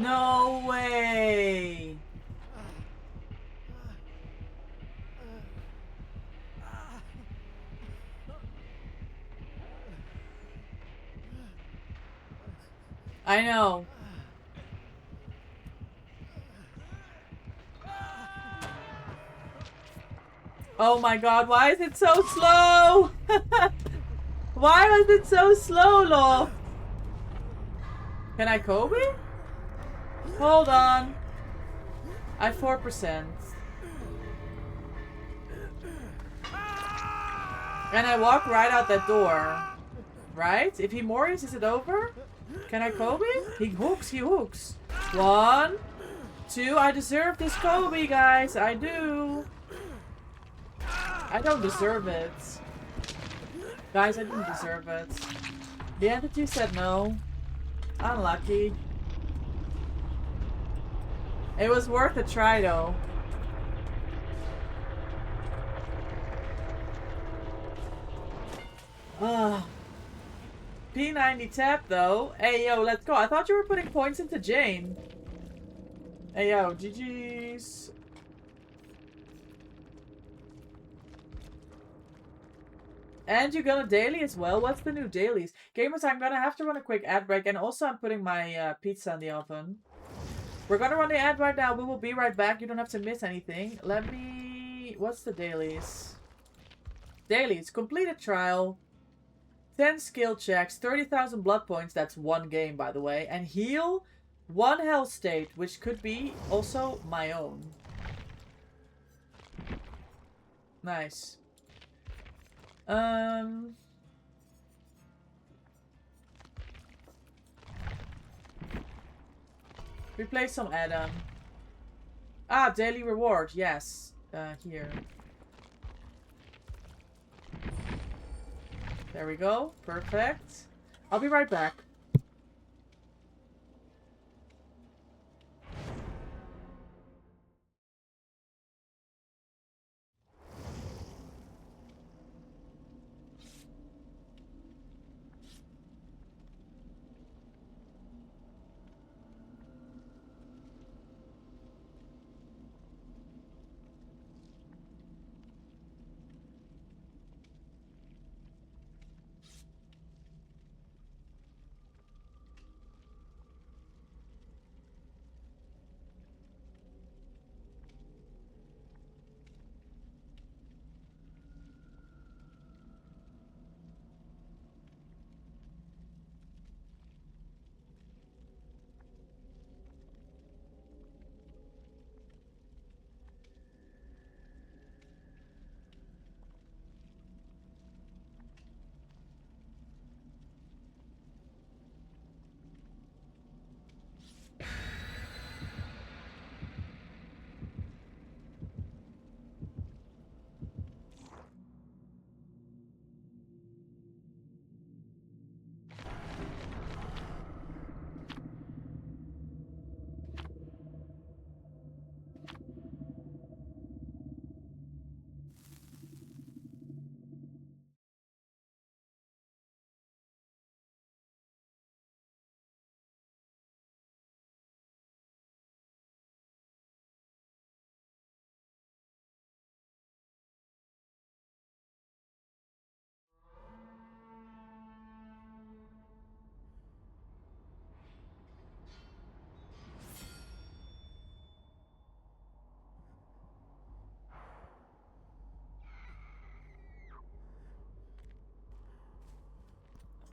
No way! I know. Oh my god, why is it so slow? Why was it so slow, Loft? Can I Kobe? Hold on. I have 4%. And I walk right out that door. Right? If he mori's, is it over? Can I Kobe? He hooks, he hooks. 1, 2, I deserve this Kobe, guys. I do. I don't deserve it. Guys, I didn't deserve it. The entity said no. Unlucky. It was worth a try, though. Ugh. P90 tap, though. Hey, yo, let's go. I thought you were putting points into Jane. Hey, yo, GG's. And you're gonna daily as well? What's the new dailies? Gamers, I'm gonna have to run a quick ad break. And also, I'm putting my pizza in the oven. We're gonna run the ad right now. We will be right back. You don't have to miss anything. Let me... What's the dailies? Dailies. Complete a trial. 10 skill checks. 30,000 blood points. That's one game, by the way. And heal One hell state, which could be also my own. Nice. Replace some Adam. Ah, daily reward. Yes. Here. There we go. Perfect. I'll be right back.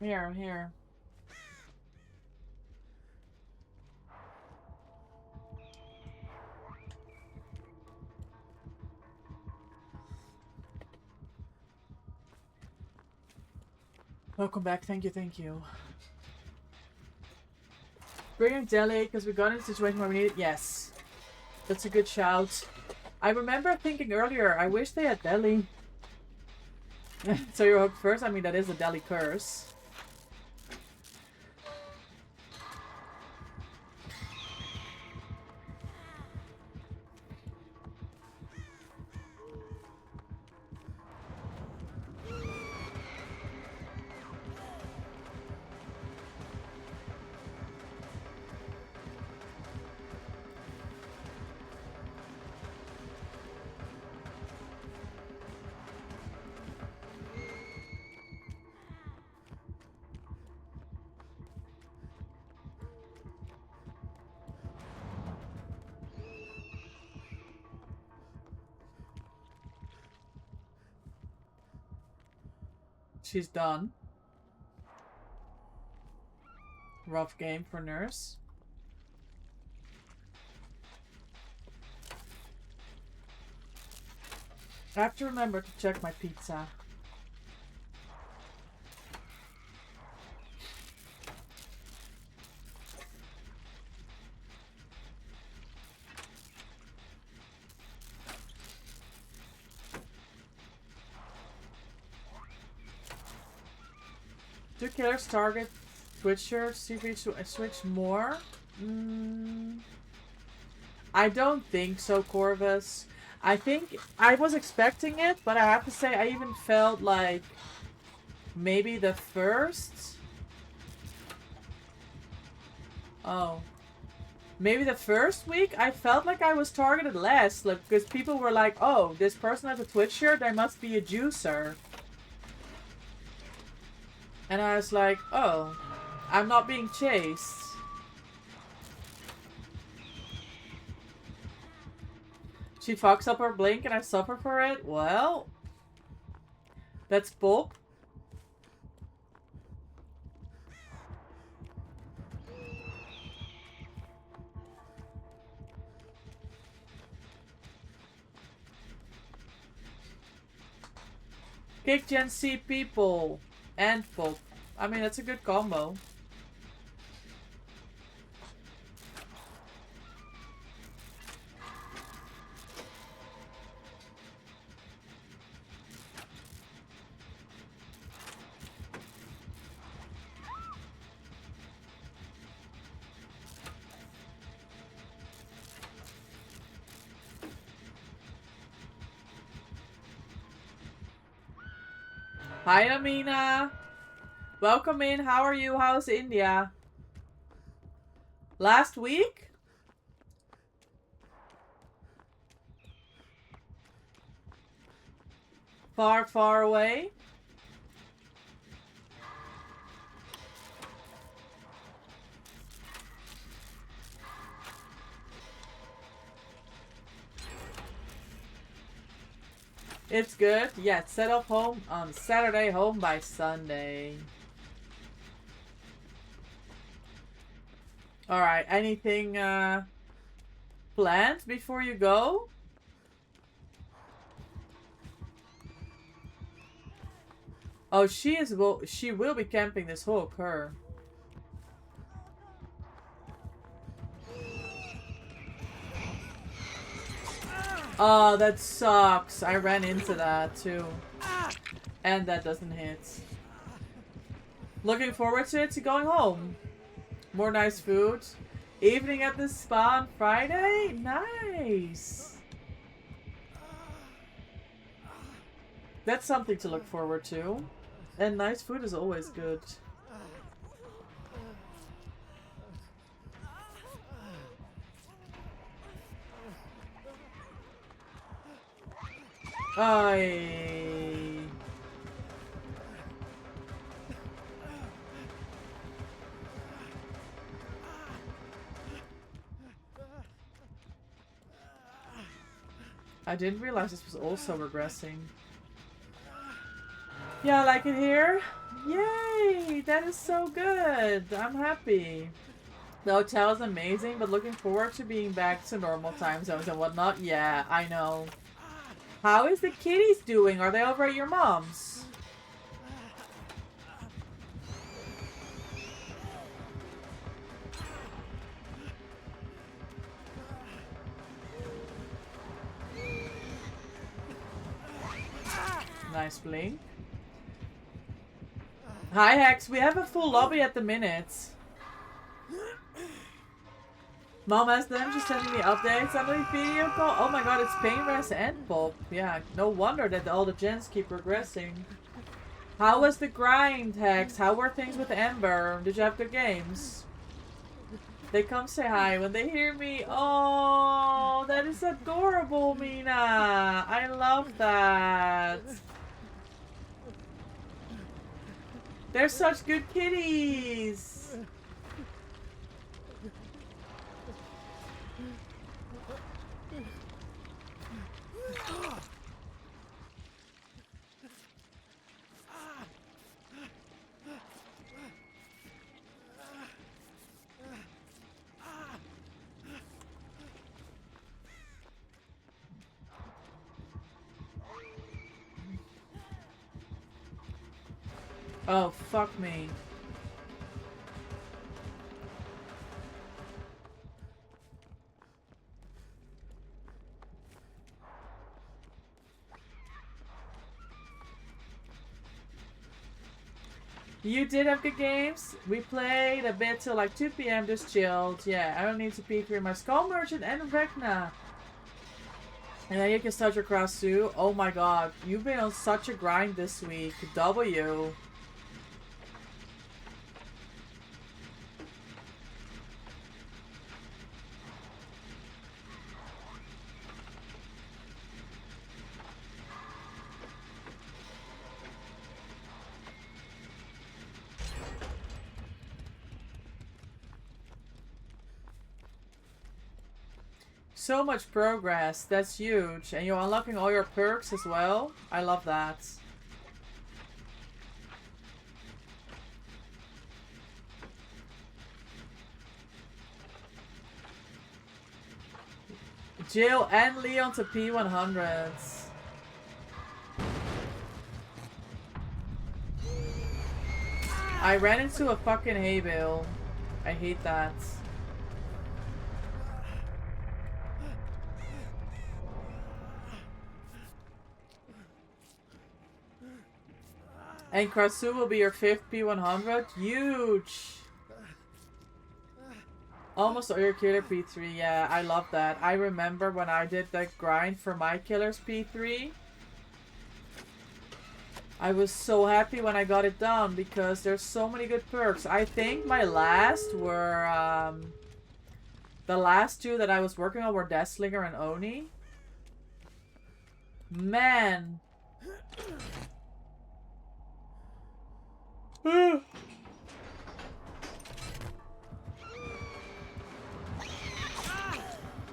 Here, I'm here. Welcome back. Thank you, thank you. Bringing Deli because we got in a situation where we needed. Yes. That's a good shout. I remember thinking earlier, I wish they had Deli. So you're hooked first? I mean, that is a Deli curse. She's done. Rough game for Nurse. I have to remember to check my pizza. Do killers target Twitchers? See if we switch more? I don't think so, Corvus. I think I was expecting it, but I have to say I even felt like maybe the first. Oh. Maybe the first week I felt like I was targeted less, like because people were like, "Oh, this person has a Twitcher, there must be a juicer." And I was like, "Oh, I'm not being chased." She fucks up her blink and I suffer for it? Well, that's Bob. Kick Gen C people and pop. I mean, that's a good combo. Hi, Amina. Welcome in. How are you? How's India? Last week? Far, far away? It's good. Yeah, set up home on Saturday, home by Sunday. Alright, anything planned before you go? Oh, she will be camping this hook, her. Oh, that sucks. I ran into that too. And that doesn't hit. Looking forward to it, to going home. More nice food. Evening at the spa on Friday? Nice. That's something to look forward to. And nice food is always good. I didn't realize this was also regressing. Yeah, I like it here. Yay! That is so good. I'm happy. The hotel is amazing, but looking forward to being back to normal time zones and whatnot. Yeah, I know. How is the kitties doing? Are they over at your mom's? Nice blink. Hi Hex, we have a full lobby at the minute. Mom asked them to send me updates on the video call. Oh my god, it's Painrest and Pop. Yeah, no wonder that all the gens keep progressing. How was the grind, Hex? How were things with Ember? Did you have good games? They come say hi when they hear me. Oh, that is adorable, Mina. I love that. They're such good kitties. Oh, fuck me. You did have good games. We played a bit till like 2 PM, just chilled. Yeah, I don't need to peek through my Skull Merchant and Vecna. And then you can start your cross too. Oh my god, you've been on such a grind this week. W. So much progress. That's huge. And you're unlocking all your perks as well. I love that. Jill and Leon to P100s. I ran into a fucking hay bale. I hate that. And Krasu will be your 5th P100. Huge! Almost all your killer P3. Yeah, I love that. I remember when I did that grind for my killer's P3. I was so happy when I got it done because there's so many good perks. I think my last were... the last two that I was working on were Deathslinger and Oni. Man!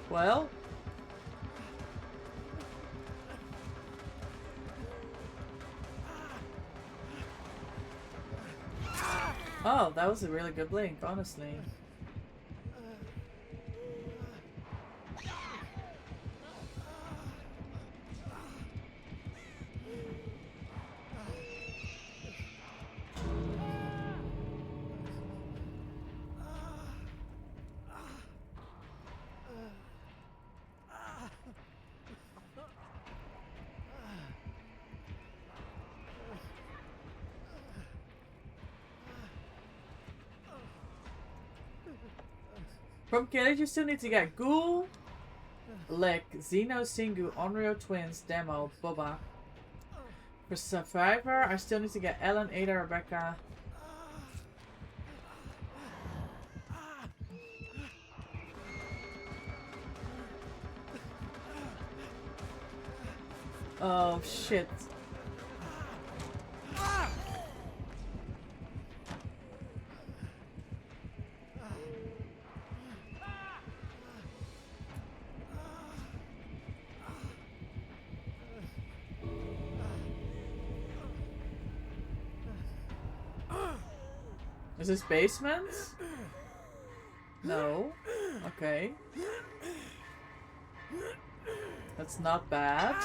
Well. Oh, that was a really good blink, honestly. From killers, you still need to get Ghoul, Lick, Xeno, Singu, Onryo Twins, Demo, Boba. For Survivor, I still need to get Ellen, Ada, Rebecca. Oh shit. Is this basement? No. Okay. That's not bad.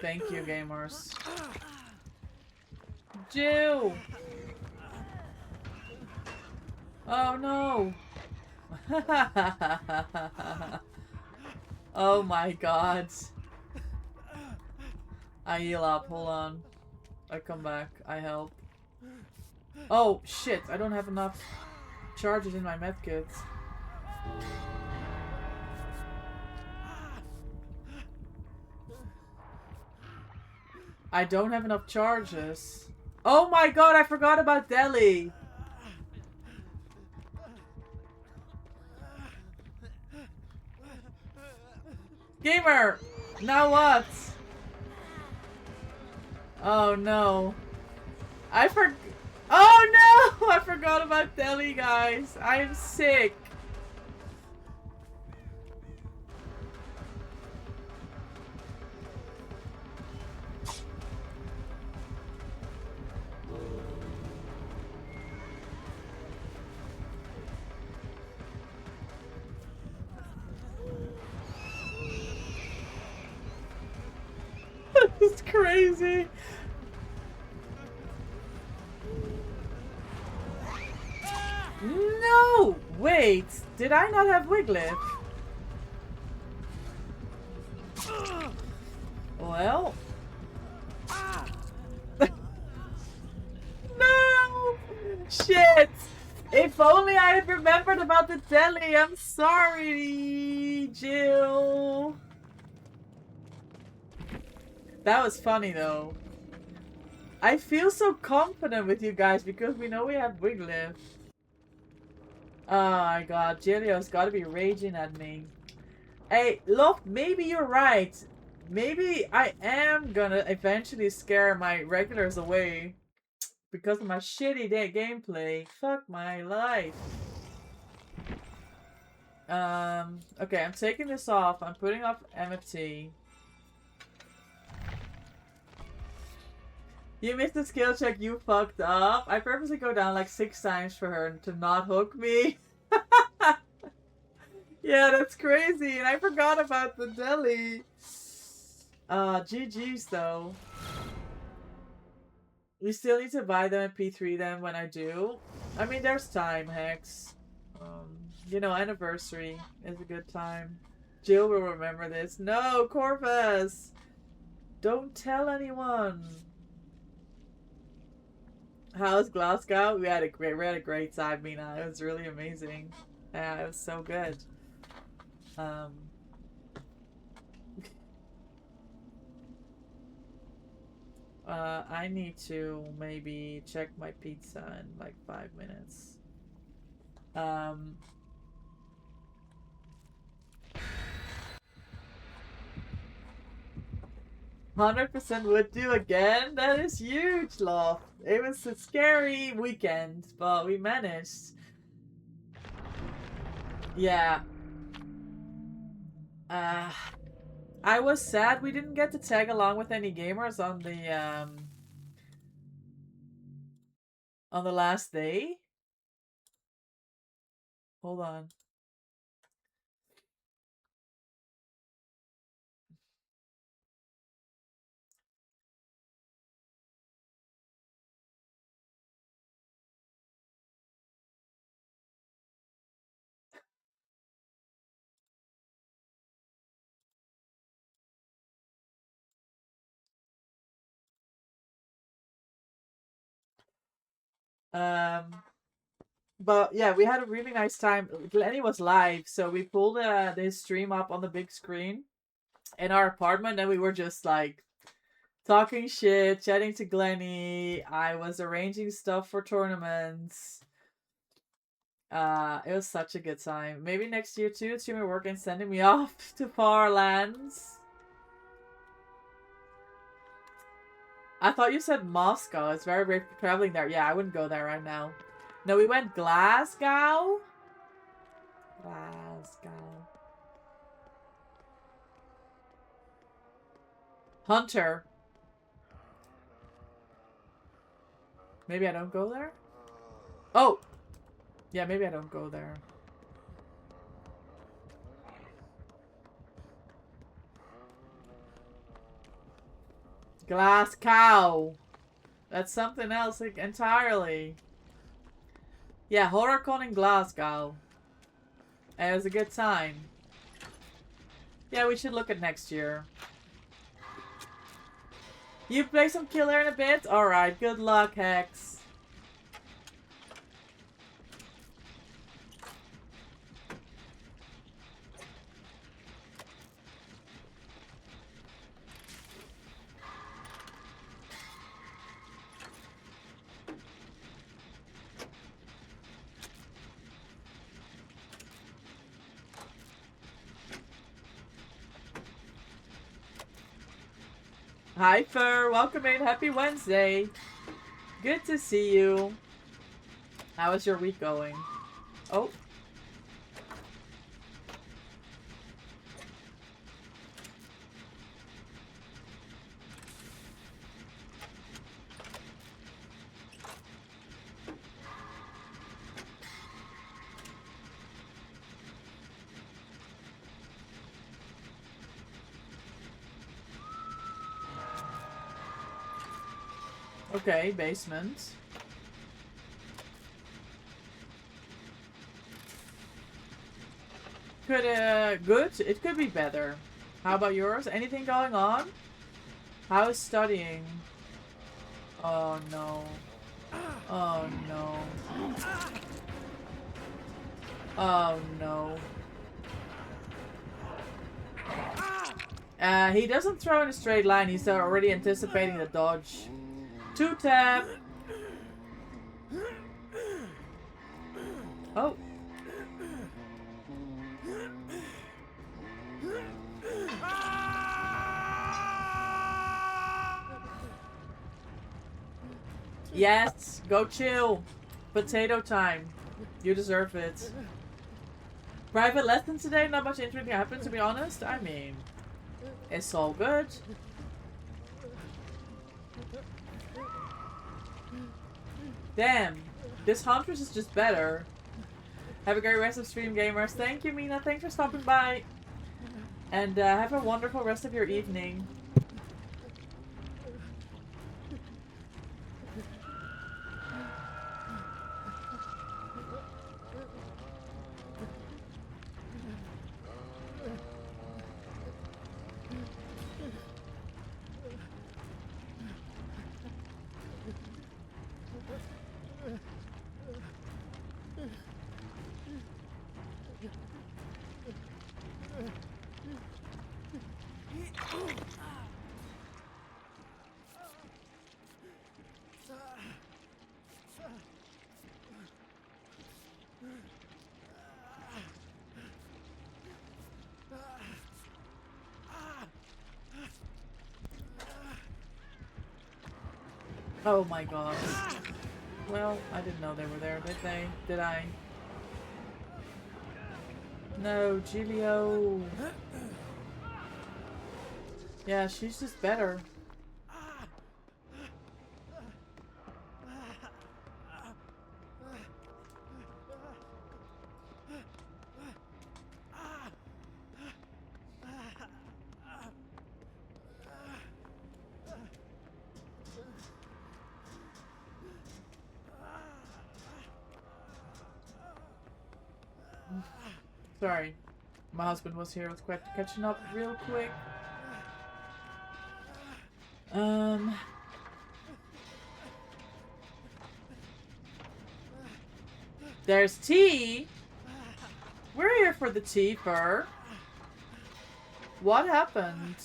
Thank you, gamers. Jill! Oh no! Oh my god. I heal up, hold on. I come back, I help. Oh shit, I don't have enough charges in my medkit. I don't have enough charges. Oh my god, I forgot about Delhi! Gamer! Now what? Oh no. Oh no! I forgot about Delhi, guys. I'm sick. It's crazy. No! Wait, did I not have Wiglif? Well. No! Shit! If only I had remembered about the deli. I'm sorry, Jill. That was funny though. I feel so confident with you guys because we know we have Wiglif. Oh my god, Jillio's gotta be raging at me. Hey, look, maybe you're right. Maybe I am gonna eventually scare my regulars away because of my shitty gameplay. Fuck my life. Okay, I'm taking this off. I'm putting off MFT. You missed the skill check, you fucked up. I purposely go down like 6 times for her to not hook me. Yeah, that's crazy. And I forgot about the deli. GG's though. We still need to buy them and P3 them when I do. I mean, there's time, Hex. You know, anniversary is a good time. Jill will remember this. No, Corvus! Don't tell anyone. How's Glasgow? We had a great time, Mina. It was really amazing. Yeah, it was so good. I need to maybe check my pizza in like 5 minutes. 100% would do again? That is huge, love. It was a scary weekend, but we managed. Yeah. I was sad we didn't get to tag along with any gamers on the last day. Hold on. But yeah, we had a really nice time. Glenny was live, so we pulled this stream up on the big screen in our apartment, and we were just like talking shit, chatting to Glenny. I was arranging stuff for tournaments. It was such a good time. Maybe next year too, streaming work and sending me off to far lands. I thought you said Moscow. It's very brave for traveling there. Yeah, I wouldn't go there right now. No, we went Glasgow. Glasgow. Hunter. Maybe I don't go there? Oh! Yeah, maybe I don't go there. Glasgow. That's something else like, entirely. Yeah, HorrorCon in Glasgow. It was a good time. Yeah, we should look at next year. You play some killer in a bit? Alright, good luck, Hex. Hi, Fur. Welcome in. Happy Wednesday. Good to see you. How is your week going? Oh. Okay, basement. Good? It could be better. How about yours? Anything going on? How is studying? Oh no. Oh no. Oh no. He doesn't throw in a straight line. He's already anticipating the dodge. 2-tap. Oh. Yes, go chill. Potato time. You deserve it. Private lessons today, not much interesting happened, to be honest. I mean, it's all good. Damn, this Huntress is just better. Have a great rest of stream, gamers. Thank you, Mina. Thanks for stopping by. And have a wonderful rest of your evening. Oh my god. Well, I didn't know they were there, did they? Did I? No, Giulio. Yeah, she's just better. Sorry, my husband was here. Let's catching up real quick. There's tea. We're here for the tea, Fur. What happened?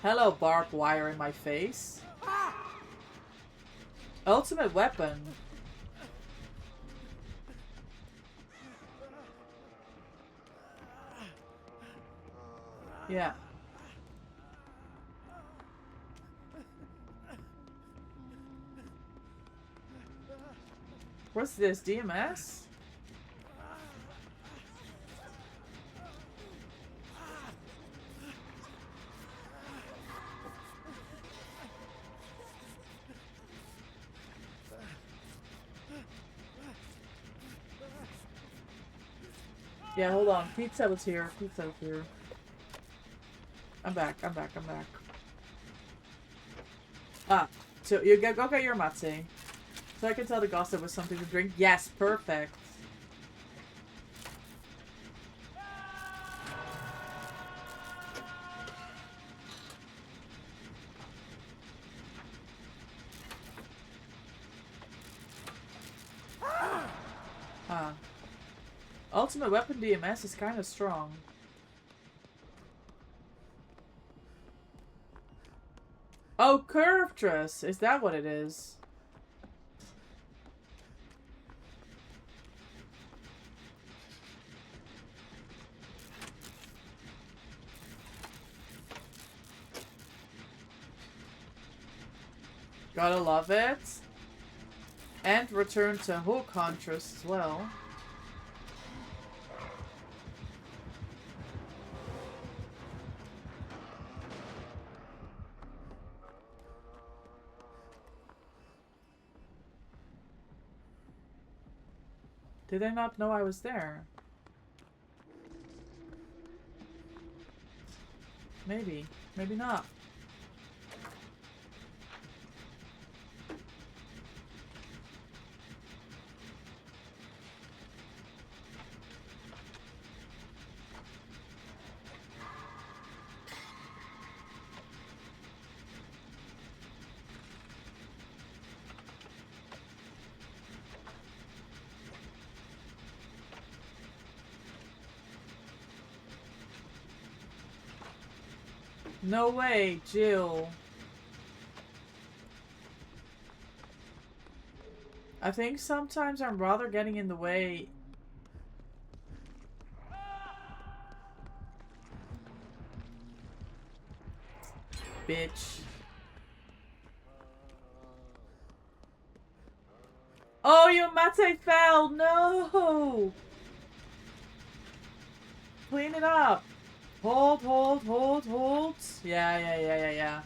Hello, barbed wire in my face. Ultimate weapon. Yeah. What's this? DMS? Yeah, hold on. Pizza was here. Pizza was here. I'm back. I'm back. I'm back. Ah, so you go get your matze. So I can tell the gossip was something to drink. Yes, perfect. Ah. Ultimate weapon DMS is kind of strong. Oh, curvatress! Is that what it is? Gotta love it. And return to Hull Contrast as well. Did they not know I was there? Maybe. Maybe not. No way, Jill. I think sometimes I'm rather getting in the way. Bitch. Oh, your mate fell! No! Clean it up. Hold, hold, hold, hold. Yeah.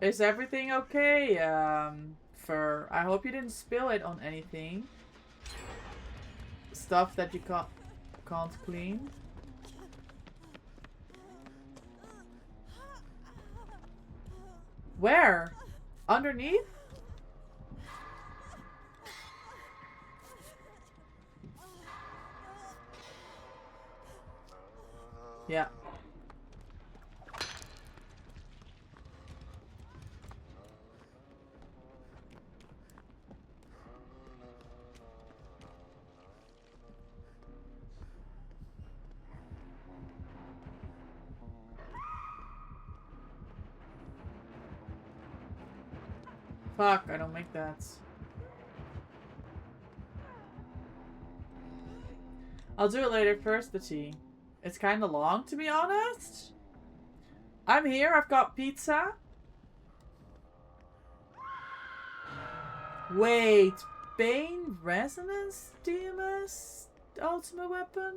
Is everything okay? I hope you didn't spill it on anything. Stuff that you can't clean. Where? Underneath? Yeah. Fuck, I don't make that. I'll do it later. First, the tea. It's kind of long, to be honest. I'm here. I've got pizza. Wait. Bane Resonance DMS Ultimate Weapon?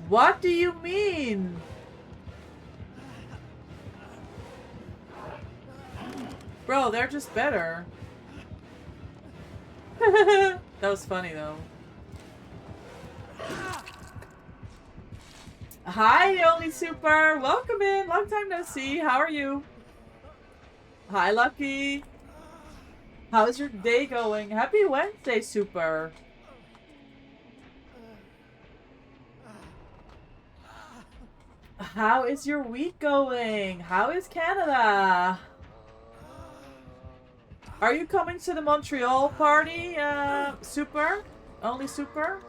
What do you mean? Bro, they're just better. That was funny though. Hi, Only Super. Welcome in. Long time no see. How are you? Hi, Lucky. How's your day going? Happy Wednesday, Super. How is your week going? How is Canada? Are you coming to the Montreal party, Super? Only Super?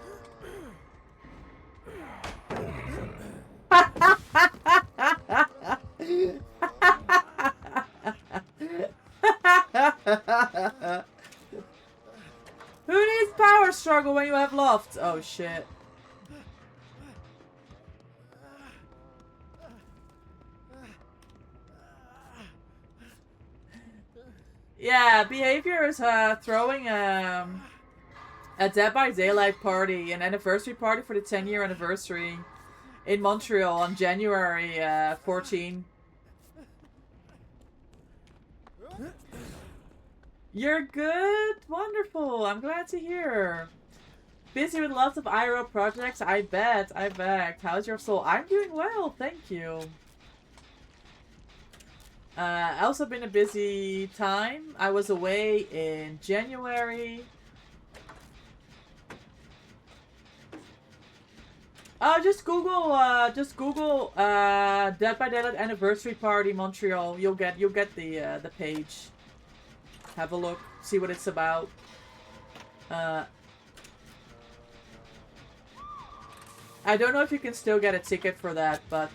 Who needs power struggle when you have loft? Oh shit. Yeah, Behavior is throwing a Dead by Daylight party, an anniversary party for the 10-year anniversary in Montreal on January 14. You're good? Wonderful. I'm glad to hear. Busy with lots of IRL projects? I bet. I bet. How's your soul? I'm doing well, thank you. Also been a busy time. I was away in January. Oh, just Google Dead by Daylight anniversary party Montreal. You'll get the page. Have a look, see what it's about. I don't know if you can still get a ticket for that, but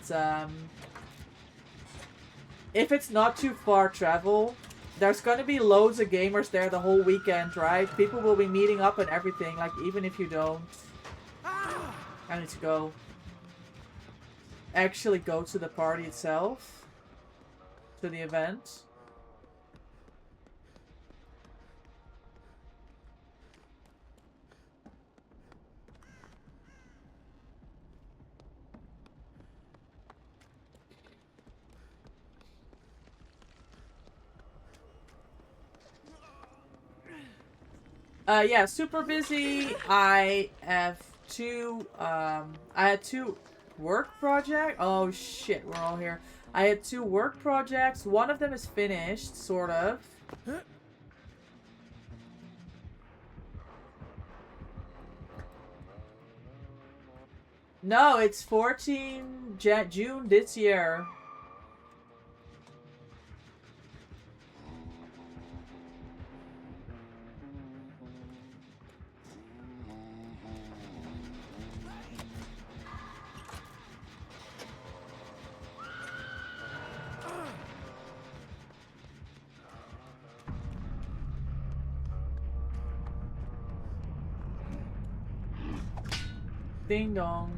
if it's not too far travel, there's gonna be loads of gamers there the whole weekend, right? People will be meeting up and everything, like even if you don't. I need to go. Actually go to the party itself. To the event. Yeah, super busy. I have I had two work projects. Oh shit, we're all here. I had two work projects. One of them is finished, sort of. No, it's 14 June this year. Ding dong.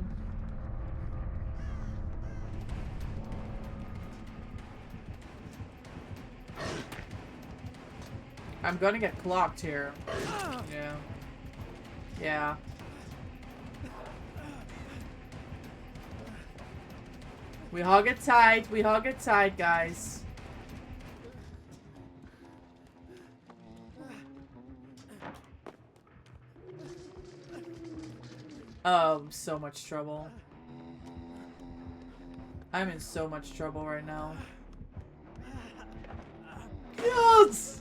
I'm gonna get clocked here. Yeah. Yeah. We hug it tight. We hug it tight, guys. Oh, so much trouble. I'm in so much trouble right now. Yes!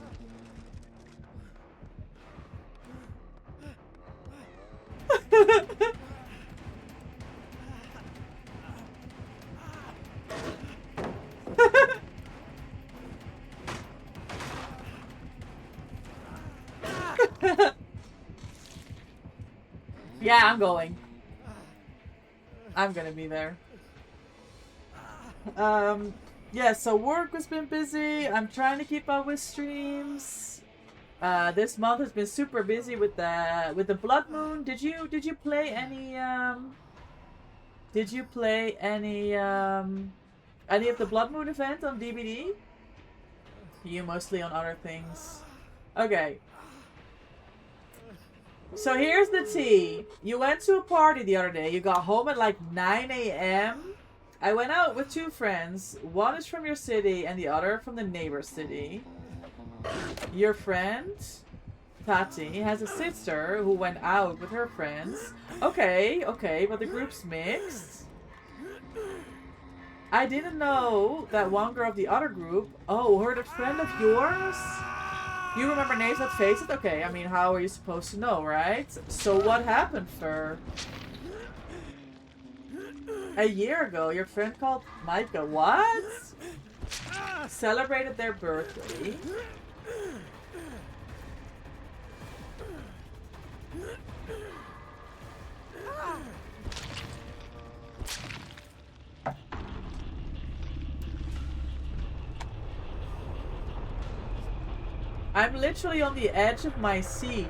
Yeah, I'm going. I'm gonna be there. Yeah, so work has been busy. I'm trying to keep up with streams. This month has been super busy with the Blood Moon. Did you play any any of the Blood Moon event on DVD? You mostly on other things. Okay. So here's the tea. You went to a party the other day. You got home at like 9 a.m. I went out with two friends. One is from your city and the other from the neighbor city. Your friend, Tati, has a sister who went out with her friends. Okay, but the group's mixed. I didn't know that one girl of the other group. Oh, heard a friend of yours? You remember names, not faces? Okay, I mean, how are you supposed to know, right? So what happened, Fur? A year ago, your friend called Micah. What? Celebrated their birthday. I'm literally on the edge of my seat.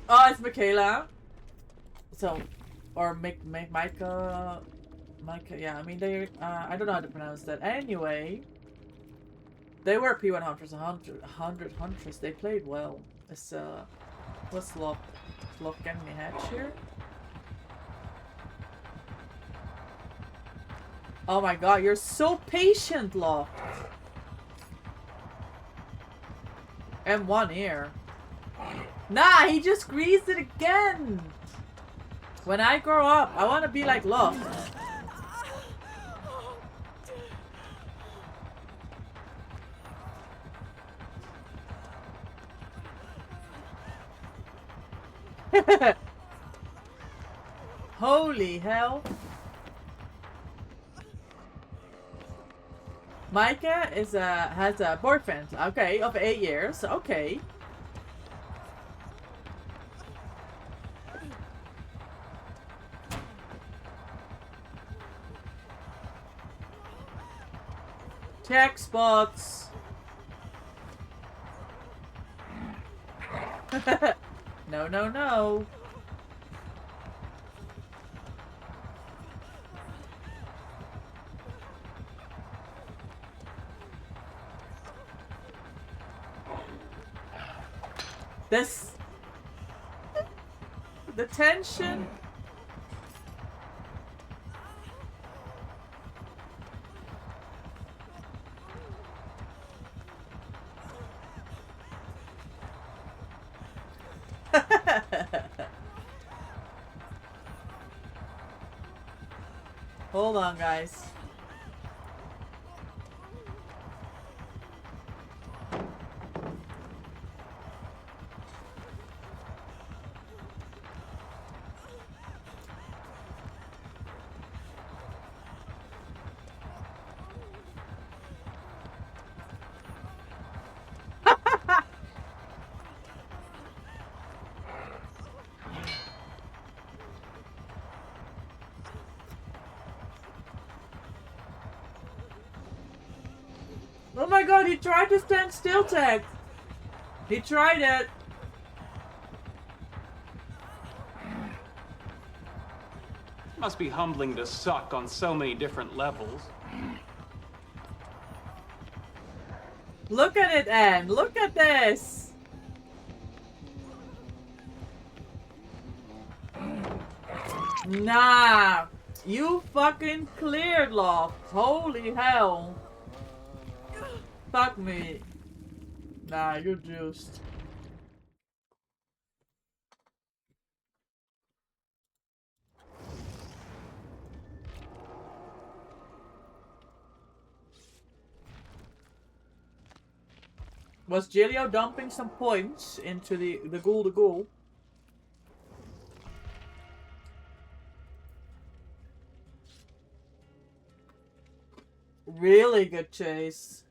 Oh, it's Michaela. So, or Micah, yeah, I mean, they, I don't know how to pronounce that. Anyway, they were P1 Hunters, 100 Hunters. They played well. It's, what's Lock getting me hatch here? Oh my god, you're so patient, Lock. And one ear. Nah, he just greased it again. When I grow up, I want to be like Lock. Holy hell. Micah has a boyfriend, okay, of 8 years, okay. Check spots. No, no, no. This... the tension... Hold on, guys. Oh my god, he tried to stand still tag. He tried it. Must be humbling to suck on so many different levels. Look at it, Anne. Look at this. Nah. You fucking cleared, Loft. Holy hell. Fuck me. Nah, you're juiced. Was Gilio dumping some points into the ghoul? Really good chase.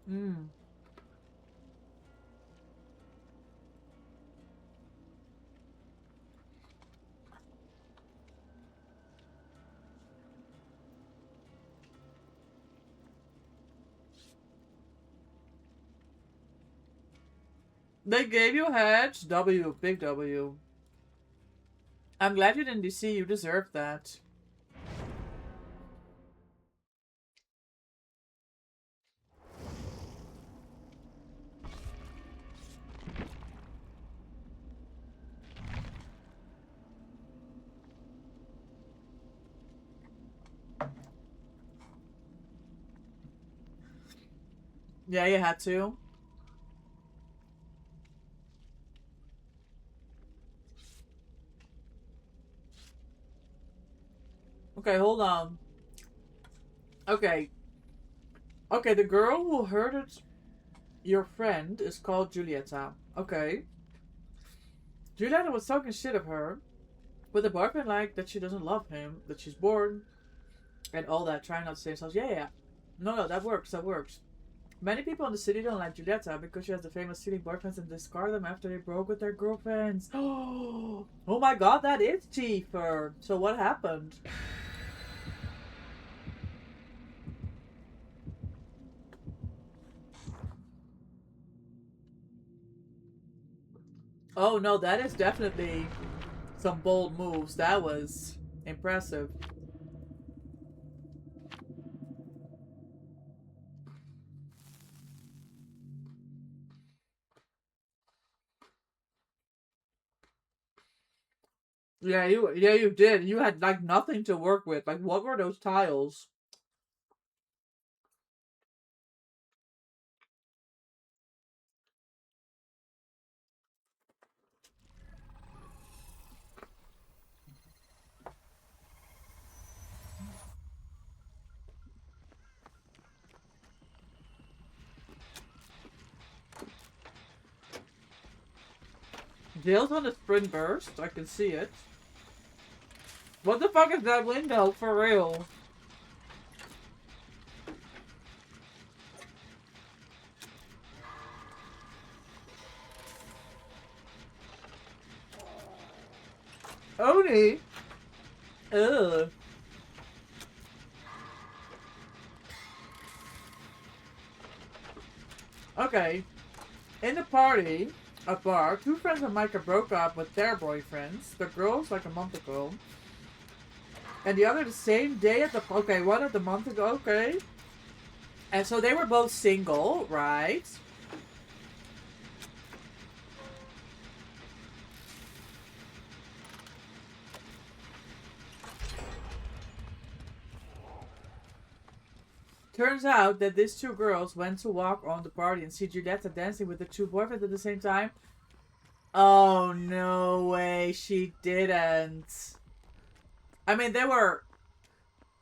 Hmm. They gave you a hedge. W. Big W. I'm glad you didn't DC. You deserve that. Yeah, you had to. Okay, hold on. Okay. Okay, the girl who hurted your friend is called Giulietta. Okay. Giulietta was talking shit of her. With the boyfriend like that she doesn't love him, that she's bored, and all that, trying not to say themselves. Yeah. No, that works, that works. Many people in the city don't like Giulietta because she has the famous stealing boyfriends and discard them after they broke with their girlfriends. Oh my god, that is Tifa. So what happened? Oh no, that is definitely some bold moves. That was impressive. Yeah, you did. You had like nothing to work with. Like, what were those tiles? Dale's on a sprint burst. I can see it. What the fuck is that window for real? Oni? Ugh. Okay. In the party, a bar, two friends of Micah broke up with their boyfriends. The girls like a month ago. And the other the same day at the... Okay, one at the month ago, okay. And so they were both single, right? Turns out that these two girls went to walk on the party and see Giulietta dancing with the two boyfriends at the same time. Oh, no way, she didn't. I mean, they were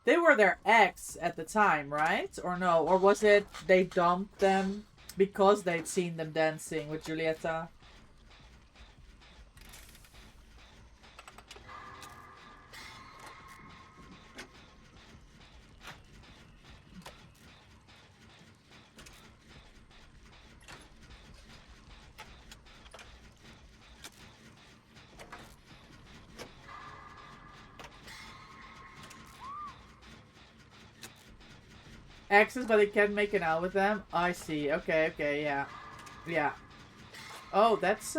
their ex at the time, right? Or no? Or was it they dumped them because they'd seen them dancing with Giulietta? Exes, but they kept making out with them. I see. Okay, okay, yeah. Yeah. Oh, that's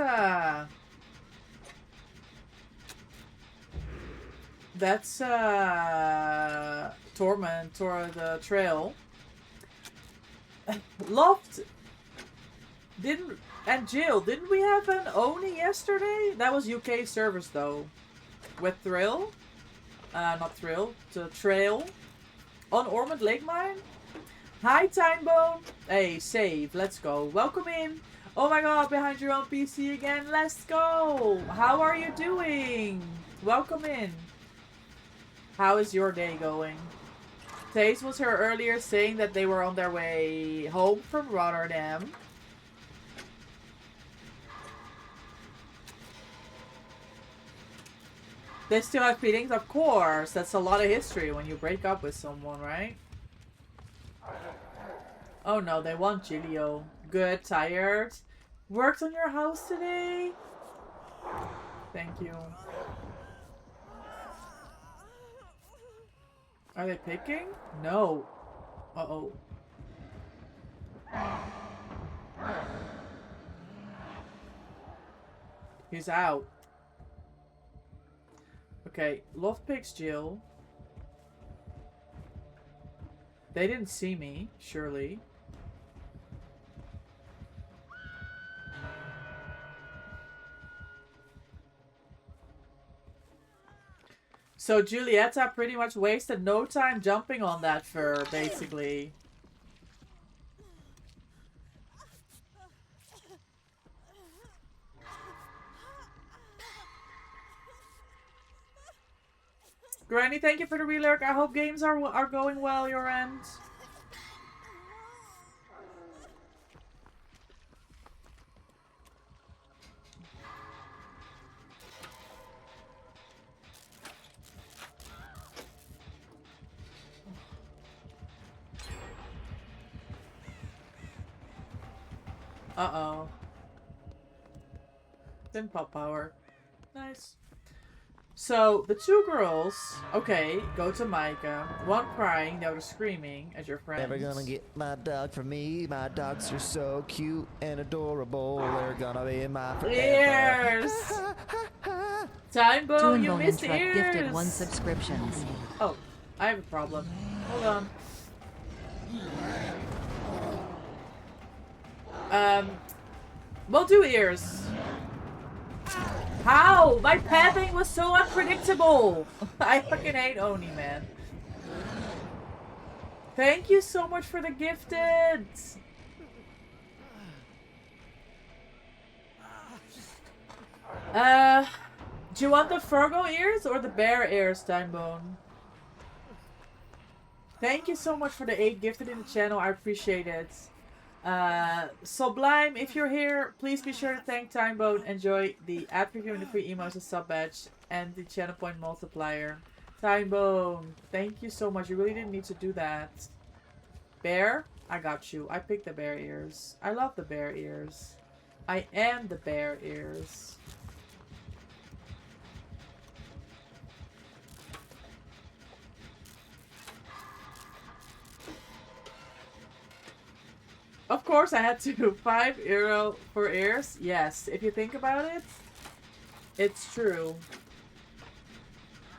Torment or the Trail. Loft didn't and Jill, didn't we have an Oni yesterday? That was UK servers though. With Thrill. Not Thrill, the Trail. On Ormond Lake Mine? Hi Timebone! Hey, save, let's go. Welcome in! Oh my god, behind your own PC again, let's go! How are you doing? Welcome in. How is your day going? Taze was here earlier saying that they were on their way home from Rotterdam. They still have feelings? Of course! That's a lot of history when you break up with someone, right? Oh no, they want Gilio. Good, tired. Worked on your house today? Thank you. Are they picking? No. Uh-oh. He's out. Okay, Loft picks Jill. They didn't see me, surely. So Julieta pretty much wasted no time jumping on that fur, basically. Granny, thank you for the relurk. I hope games are going well your end. Uh-oh. Didn't pop power. Nice. So, the two girls, okay, go to Micah. One crying, the other screaming at your friends. Never gonna get my dog from me. My dogs are so cute and adorable. They're gonna be in my forever. Ears! Timebone, you missed ears! Gifted 1 subscription. Oh, I have a problem. Hold on. We'll do ears. How? My pathing was so unpredictable. I fucking hate Oni, man. Thank you so much for the gifted. Do you want the Virgo ears or the bear ears, Timebone? Thank you so much for the 8 gifted in the channel. I appreciate it. Sublime, if you're here, please be sure to thank Timebone. Enjoy the ad preview and the free emotes and sub badge and the channel point multiplier. Timebone, thank you so much. You really didn't need to do that. Bear, I got you. I picked the bear ears. I love the bear ears. I am the bear ears. Of course I had to. €5 for ears. Yes, if you think about it, it's true.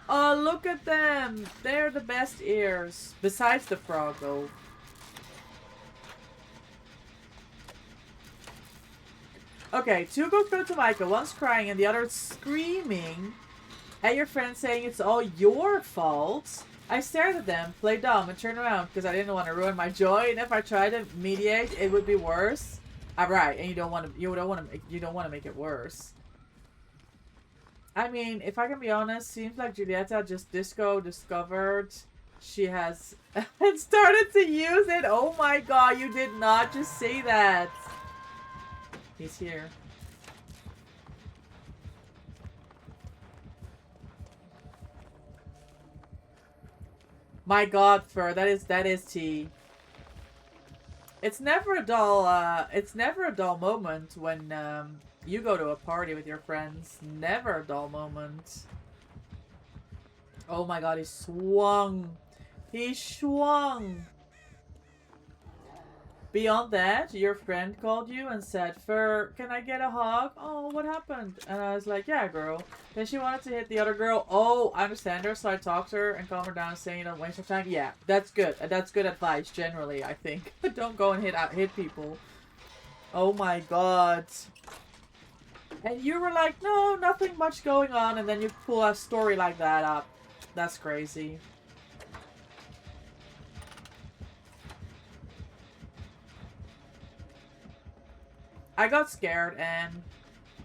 Oh, look at them. They're the best ears. Besides the frog, though. Okay, 2 girls go to Micah. One's crying and the other's screaming at your friend saying it's all your fault. I stared at them, played dumb, and turned around because I didn't want to ruin my joy. And if I tried to mediate, it would be worse. Right, and you don't want to make it worse. I mean, if I can be honest, seems like Julieta just discovered she has and started to use it. Oh my god, you did not just say that. He's here. My god, Fur, that is tea. It's never a dull moment when you go to a party with your friends. Never a dull moment. Oh my god, he swung. He swung. Beyond that, your friend called you and said, Fur, can I get a hug? Oh, what happened? And I was like, yeah, girl. Then she wanted to hit the other girl. Oh, I understand her, so I talked to her and calmed her down, saying, don't waste your time. Yeah, that's good. That's good advice, generally, I think. Don't go and hit people. Oh my god. And you were like, no, nothing much going on, and then you pull a story like that up. That's crazy. I got scared, and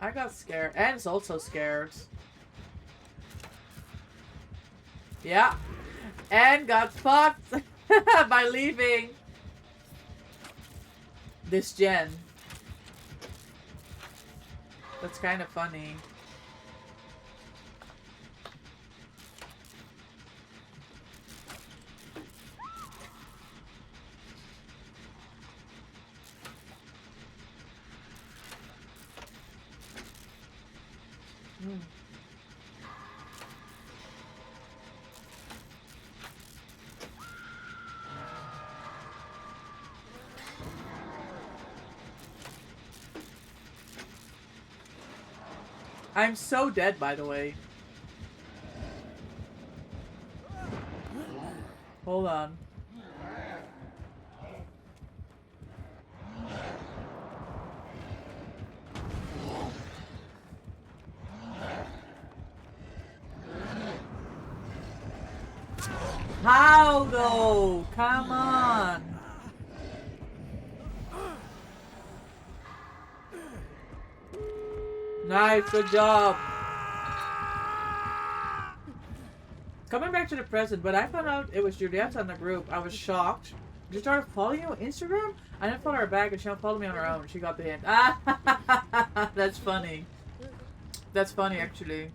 I got scared. And is also scared. Yeah. And got fucked by leaving this gen. That's kind of funny. I'm so dead, by the way. Hold on. How though? Come on. Nice, good job. Coming back to the present, but I found out it was Juliet on the group. I was shocked. She started following you on Instagram? I didn't follow her back and she unfollowed me on her own. She got the hint. Ah, that's funny. That's funny, actually.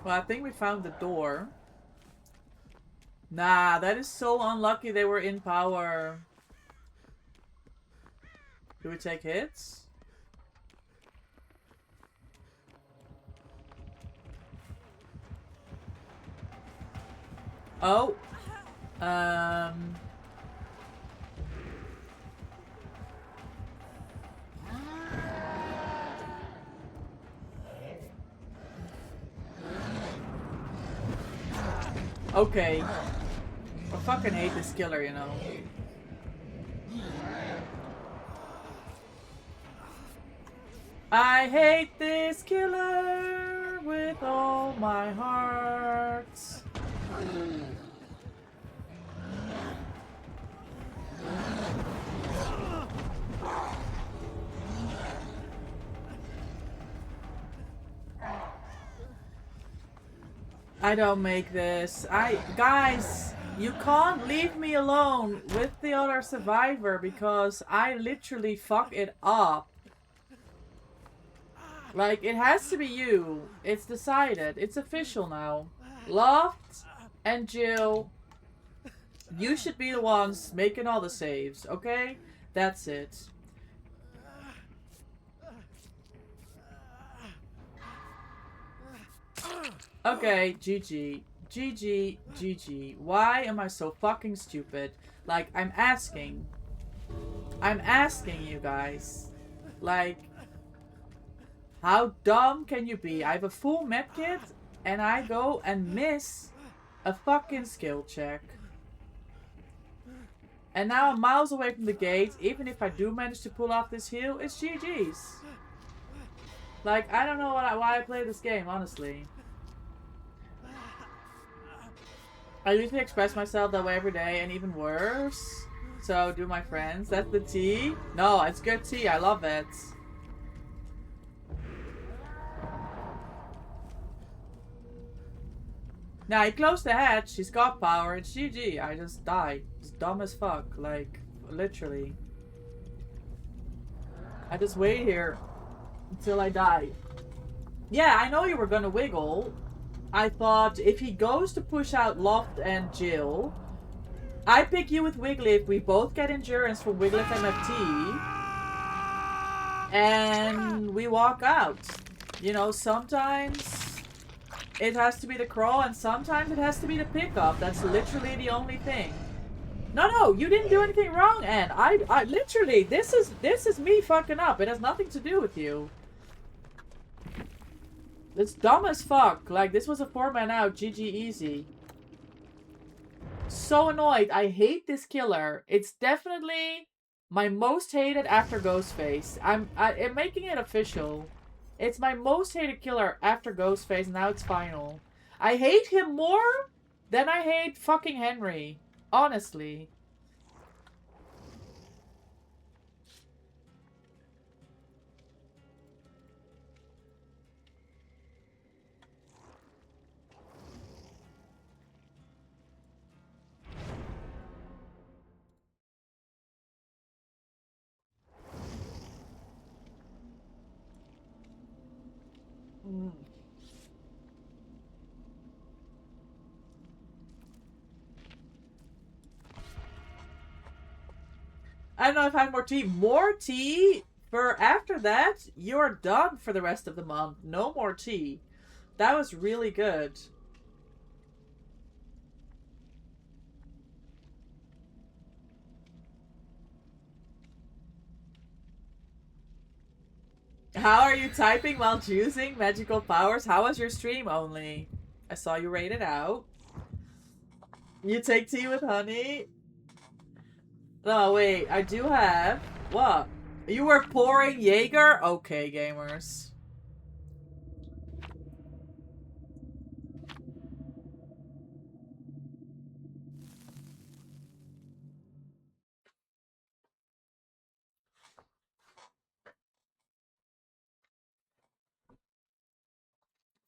Well, I think we found the door. Nah, that is so unlucky they were in power. Do we take hits? Oh. Okay. I fucking hate this killer, you know. I hate this killer with all my heart. I don't make this. Guys, you can't leave me alone with the other survivor because I literally fuck it up. Like, it has to be you. It's decided. It's official now. Loft and Jill, you should be the ones making all the saves, okay? That's it. Okay, GG. GG, GG. Why am I so fucking stupid? Like, I'm asking you guys. Like, how dumb can you be? I have a full medkit and I go and miss a fucking skill check. And now I'm miles away from the gate. Even if I do manage to pull off this heal, it's GG's. Like, I don't know why I play this game, honestly. I usually express myself that way every day, and even worse. So do my friends. That's the tea? No, it's good tea. I love it. Now he closed the hatch. She's got power. It's GG. I just died. It's dumb as fuck. Like, literally. I just wait here until I die. Yeah, I know you were gonna wiggle. I thought if he goes to push out Loft and Jill, I pick you with Wiggly if we both get endurance from Wiggly's MFT. And we walk out. You know, sometimes it has to be the crawl and sometimes it has to be the pickup. That's literally the only thing. No, you didn't do anything wrong, Anne. I literally, this is me fucking up. It has nothing to do with you. It's dumb as fuck. Like, this was a 4-man out. GG easy. So annoyed. I hate this killer. It's definitely my most hated after Ghostface. I'm making it official. It's my most hated killer after Ghostface. Now it's final. I hate him more than I hate fucking Henry. Honestly. I don't know if I have more tea. More tea? For after that, you're done for the rest of the month. No more tea. That was really good. How are you typing while choosing magical powers? How was your stream only? I saw you rate it out. You take tea with honey? No, wait. I do have... What? You were pouring Jaeger? Okay, gamers.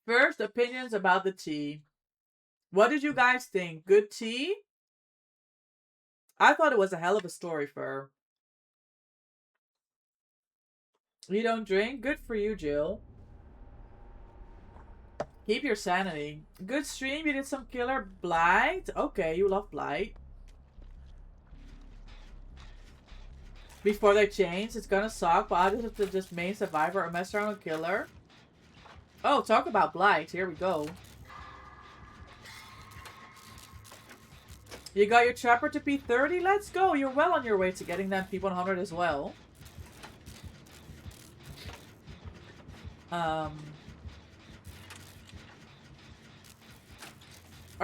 First, opinions about the tea. What did you guys think? Good tea? I thought it was a hell of a story, Fur. You don't drink? Good for you, Jill. Keep your sanity. Good stream. You did some killer Blight. Okay, you love Blight. Before they change, it's gonna suck, but I just have to just main survivor or mess around with killer. Oh, talk about Blight. Here we go. You got your trapper to P30? Let's go. You're well on your way to getting that P100 as well. Are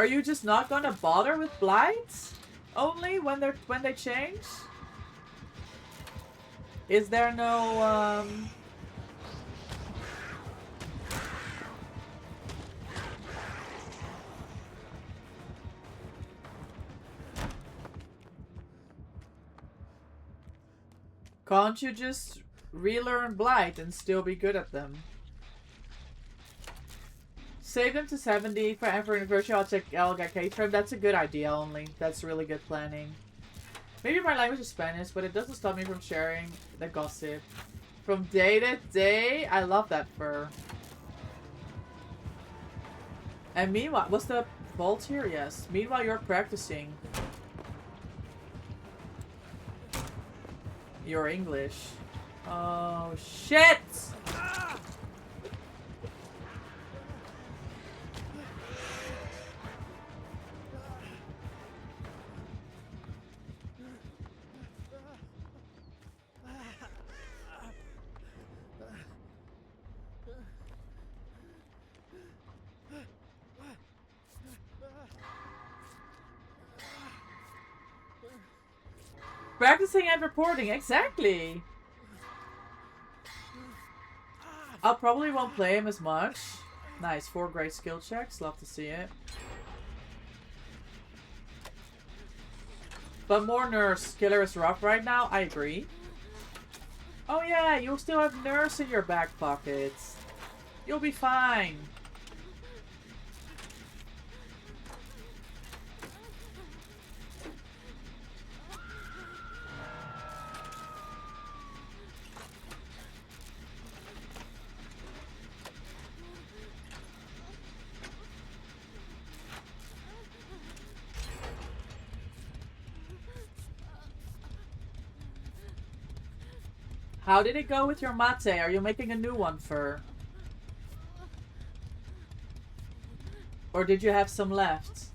you just not gonna bother with Blight? Only when they change? Is there no Can't you just relearn Blight and still be good at them? Save them to 70 for Emperor Anniversary. I'll get Kate from. That's a good idea only. That's really good planning. Maybe my language is Spanish, but it doesn't stop me from sharing the gossip. From day to day, I love that fur. And meanwhile, what's the vault here? Yes. Meanwhile, you're practicing your English. Oh, shit! Practicing and reporting, exactly. I'll probably won't play him as much. Nice, 4 great skill checks. Love to see it. But more nurse. Killer is rough right now. I agree. Oh yeah, you'll still have nurse in your back pockets. You'll be fine. How did it go with your mate? Are you making a new one, Fur? Or did you have some left?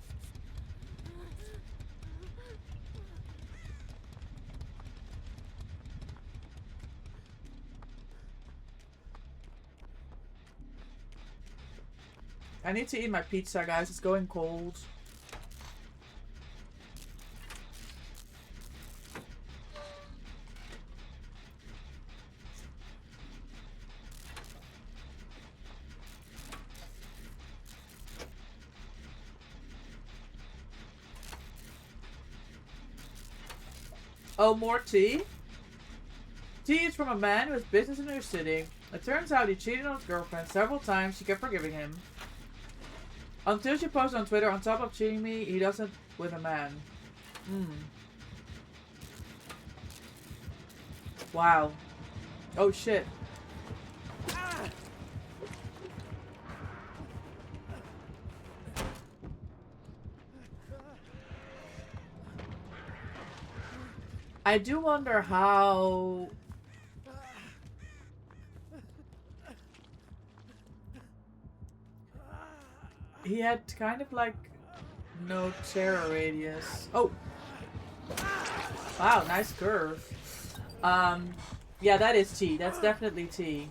I need to eat my pizza, guys. It's going cold. Oh, more tea? Tea is from a man who has business in your city. It turns out he cheated on his girlfriend several times. She kept forgiving him. Until she posted on Twitter, on top of cheating me, he doesn't with a man. Wow. Oh shit. I do wonder how... He had kind of like no terror radius. Oh! Wow, nice curve. Yeah, that is T. That's definitely T.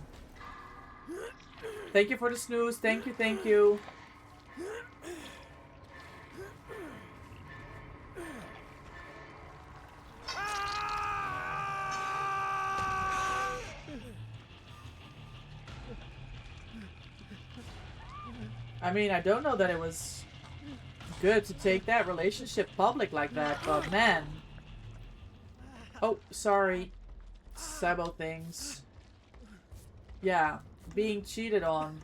Thank you for the snooze. Thank you, thank you. I mean, I don't know that it was good to take that relationship public like that, but man. Oh, sorry. Sabo things. Yeah, being cheated on.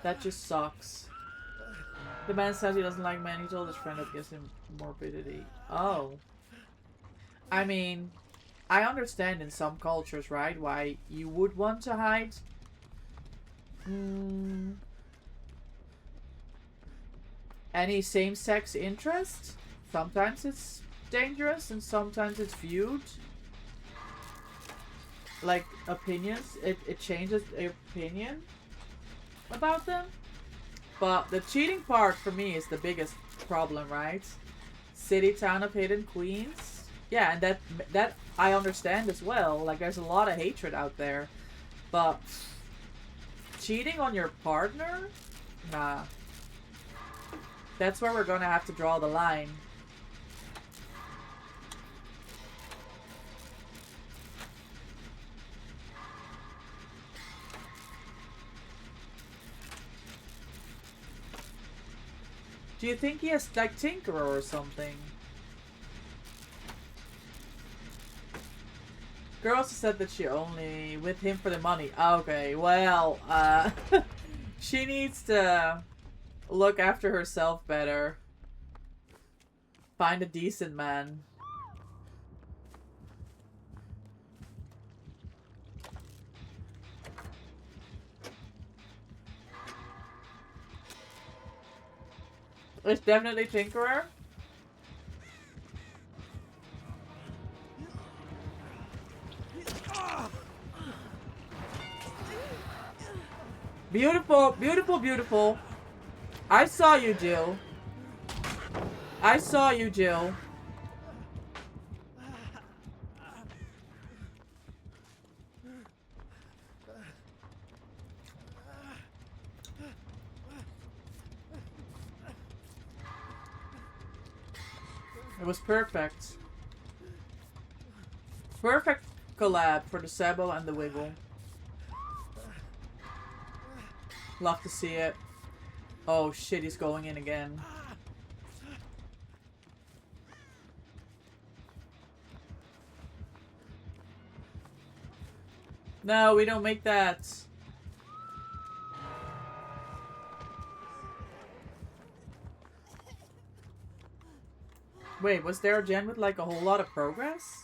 That just sucks. The man says he doesn't like men. He told his friend it gives him morbidity. Oh. I mean, I understand in some cultures, right, why you would want to hide. Any same-sex interest? Sometimes it's dangerous and sometimes it's viewed. Like, opinions. It changes the opinion about them. But the cheating part for me is the biggest problem, right? City, town of hidden queens. Yeah, and that I understand as well. Like, there's a lot of hatred out there. But cheating on your partner? Nah. That's where we're gonna have to draw the line. Do you think he has, like, Tinkerer or something? Girl also said that she only with him for the money. Okay, well, she needs to look after herself better. Find a decent man. It's definitely Tinkerer. Beautiful, beautiful, beautiful. I saw you, Jill. I saw you, Jill. It was perfect. Perfect collab for the Sabo and the Wiggle. Love to see it. Oh shit, he's going in again. No, we don't make that. Wait, was there a gen with like a whole lot of progress?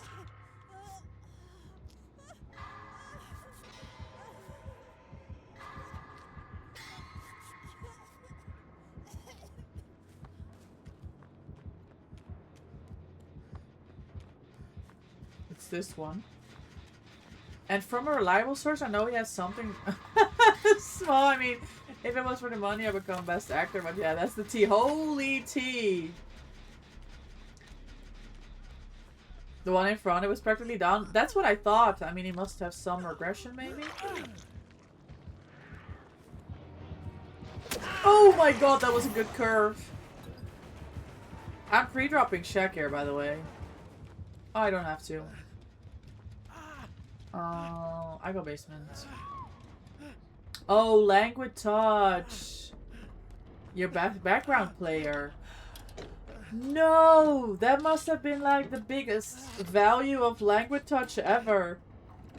It's this one. And from a reliable source, I know he has something small. I mean, if it was for the money, I would become best actor. But yeah, that's the tea. Holy tea. The one in front, it was practically done. That's what I thought. I mean, he must have some regression, maybe? Oh my god, that was a good curve. I'm pre-dropping Shaq here, by the way. Oh, I don't have to. I go basement. Oh, languid touch. Your background player. No, that must have been like the biggest value of languid touch ever.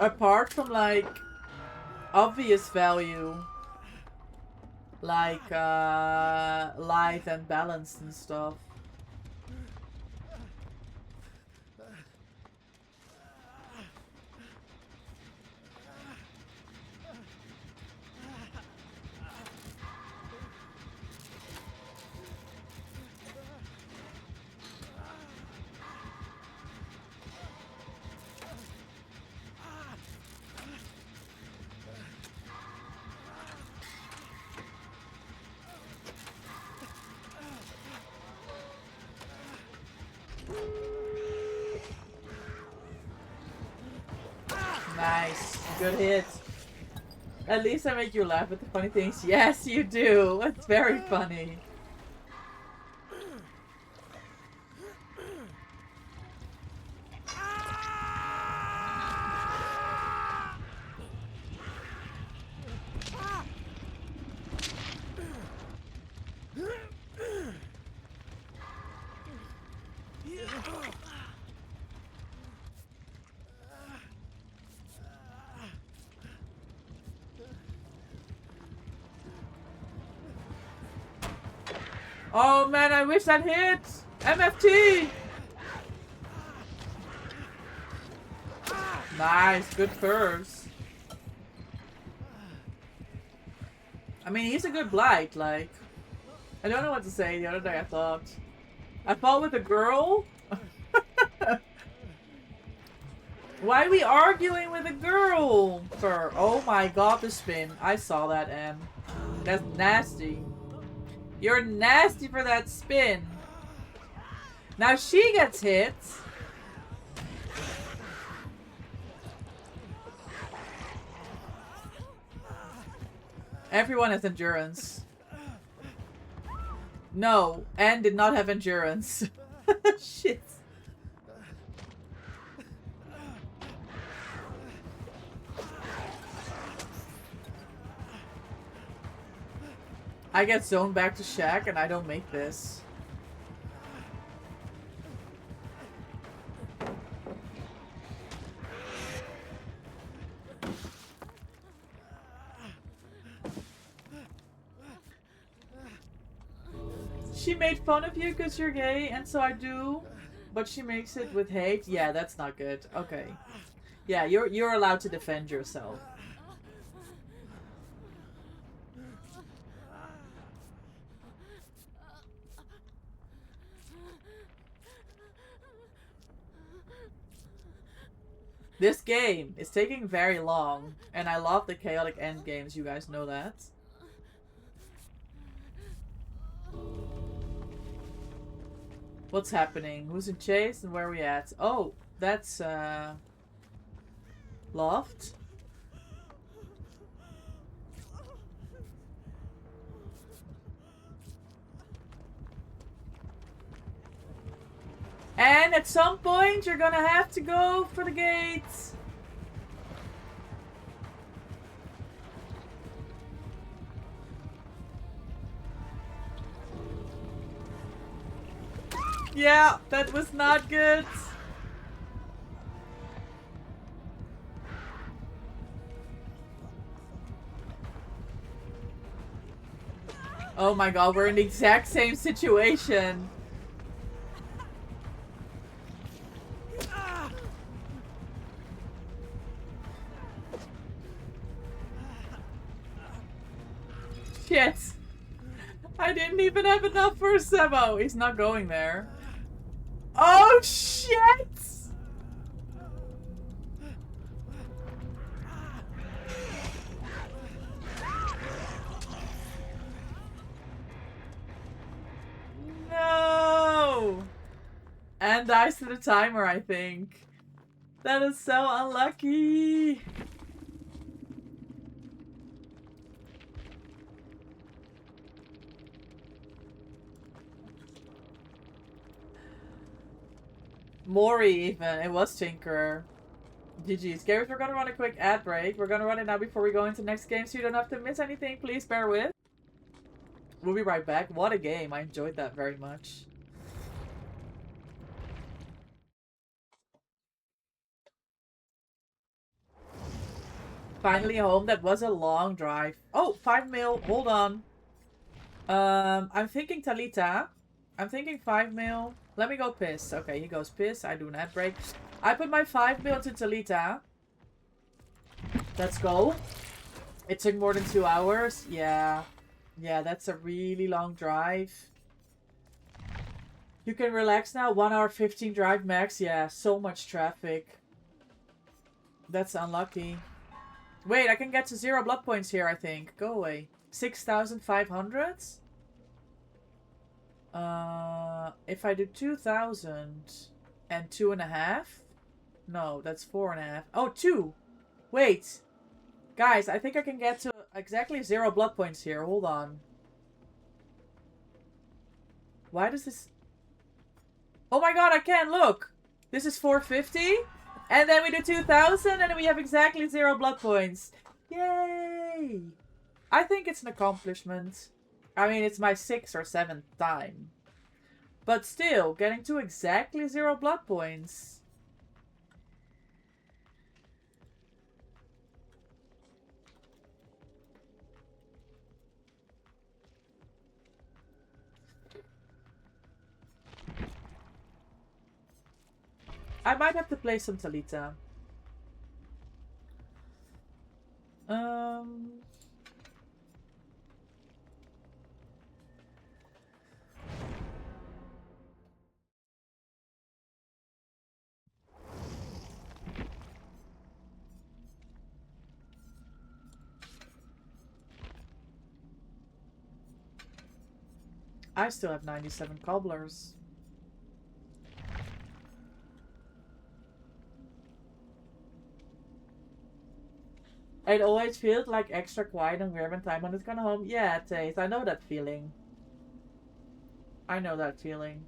Apart from like obvious value. Like light and balance and stuff. Nice. Good hit. At least I make you laugh at the funny things. Yes, you do. It's very funny. Oh man, I wish that hit! MFT! Nice, good curves. I mean, he's a good blight, like... I don't know what to say. The other day I fought with a girl? Why are we arguing with a girl? Oh my god, the spin. I saw that, Em. That's nasty. You're nasty for that spin. Now she gets hit. Everyone has endurance. No, Anne did not have endurance. Shit. I get zoned back to Shaq and I don't make this. She made fun of you because you're gay, and so I do. But she makes it with hate. Yeah, that's not good. Okay. Yeah, you're allowed to defend yourself. This game is taking very long, and I love the chaotic end games, you guys know that. What's happening? Who's in chase and where are we at? Oh, that's Loft. And at some point, you're gonna have to go for the gates. Yeah, that was not good. Oh my god, we're in the exact same situation. Shit. I didn't even have enough for a Sebo. He's not going there. Oh shit! and dies to the timer, I think. That is so unlucky. Mori even. It was Tinkerer. GG's. Gamers, we're gonna run a quick ad break. We're gonna run it now before we go into the next game so you don't have to miss anything. Please bear with. We'll be right back. What a game. I enjoyed that very much. Finally home. That was a long drive. Oh, 5 mil. Hold on. I'm thinking Talita. I'm thinking 5 mil. Let me go piss. Okay, he goes piss. I do an ad break. I put my 5 mil to Talita. Let's go. It took more than 2 hours. Yeah. Yeah, that's a really long drive. You can relax now. 1 hour 15 drive max. Yeah, so much traffic. That's unlucky. Wait, I can get to 0 blood points here, I think. Go away. 6,500? If I do 2,000 and 2.5? No, that's 4.5. Oh, 2! Wait! Guys, I think I can get to exactly 0 blood points here. Hold on. Why does this... Oh my god, I can! Look! This is 450. And then we do 2,000 and we have exactly 0 blood points. Yay! I think it's an accomplishment. I mean, it's my 6th or 7th time. But still, getting to exactly 0 blood points. I might have to play some Talita. I still have 97 cobblers. It always feels like extra quiet and weird when time when it's gone home. Yeah, Taze, I know that feeling. I know that feeling.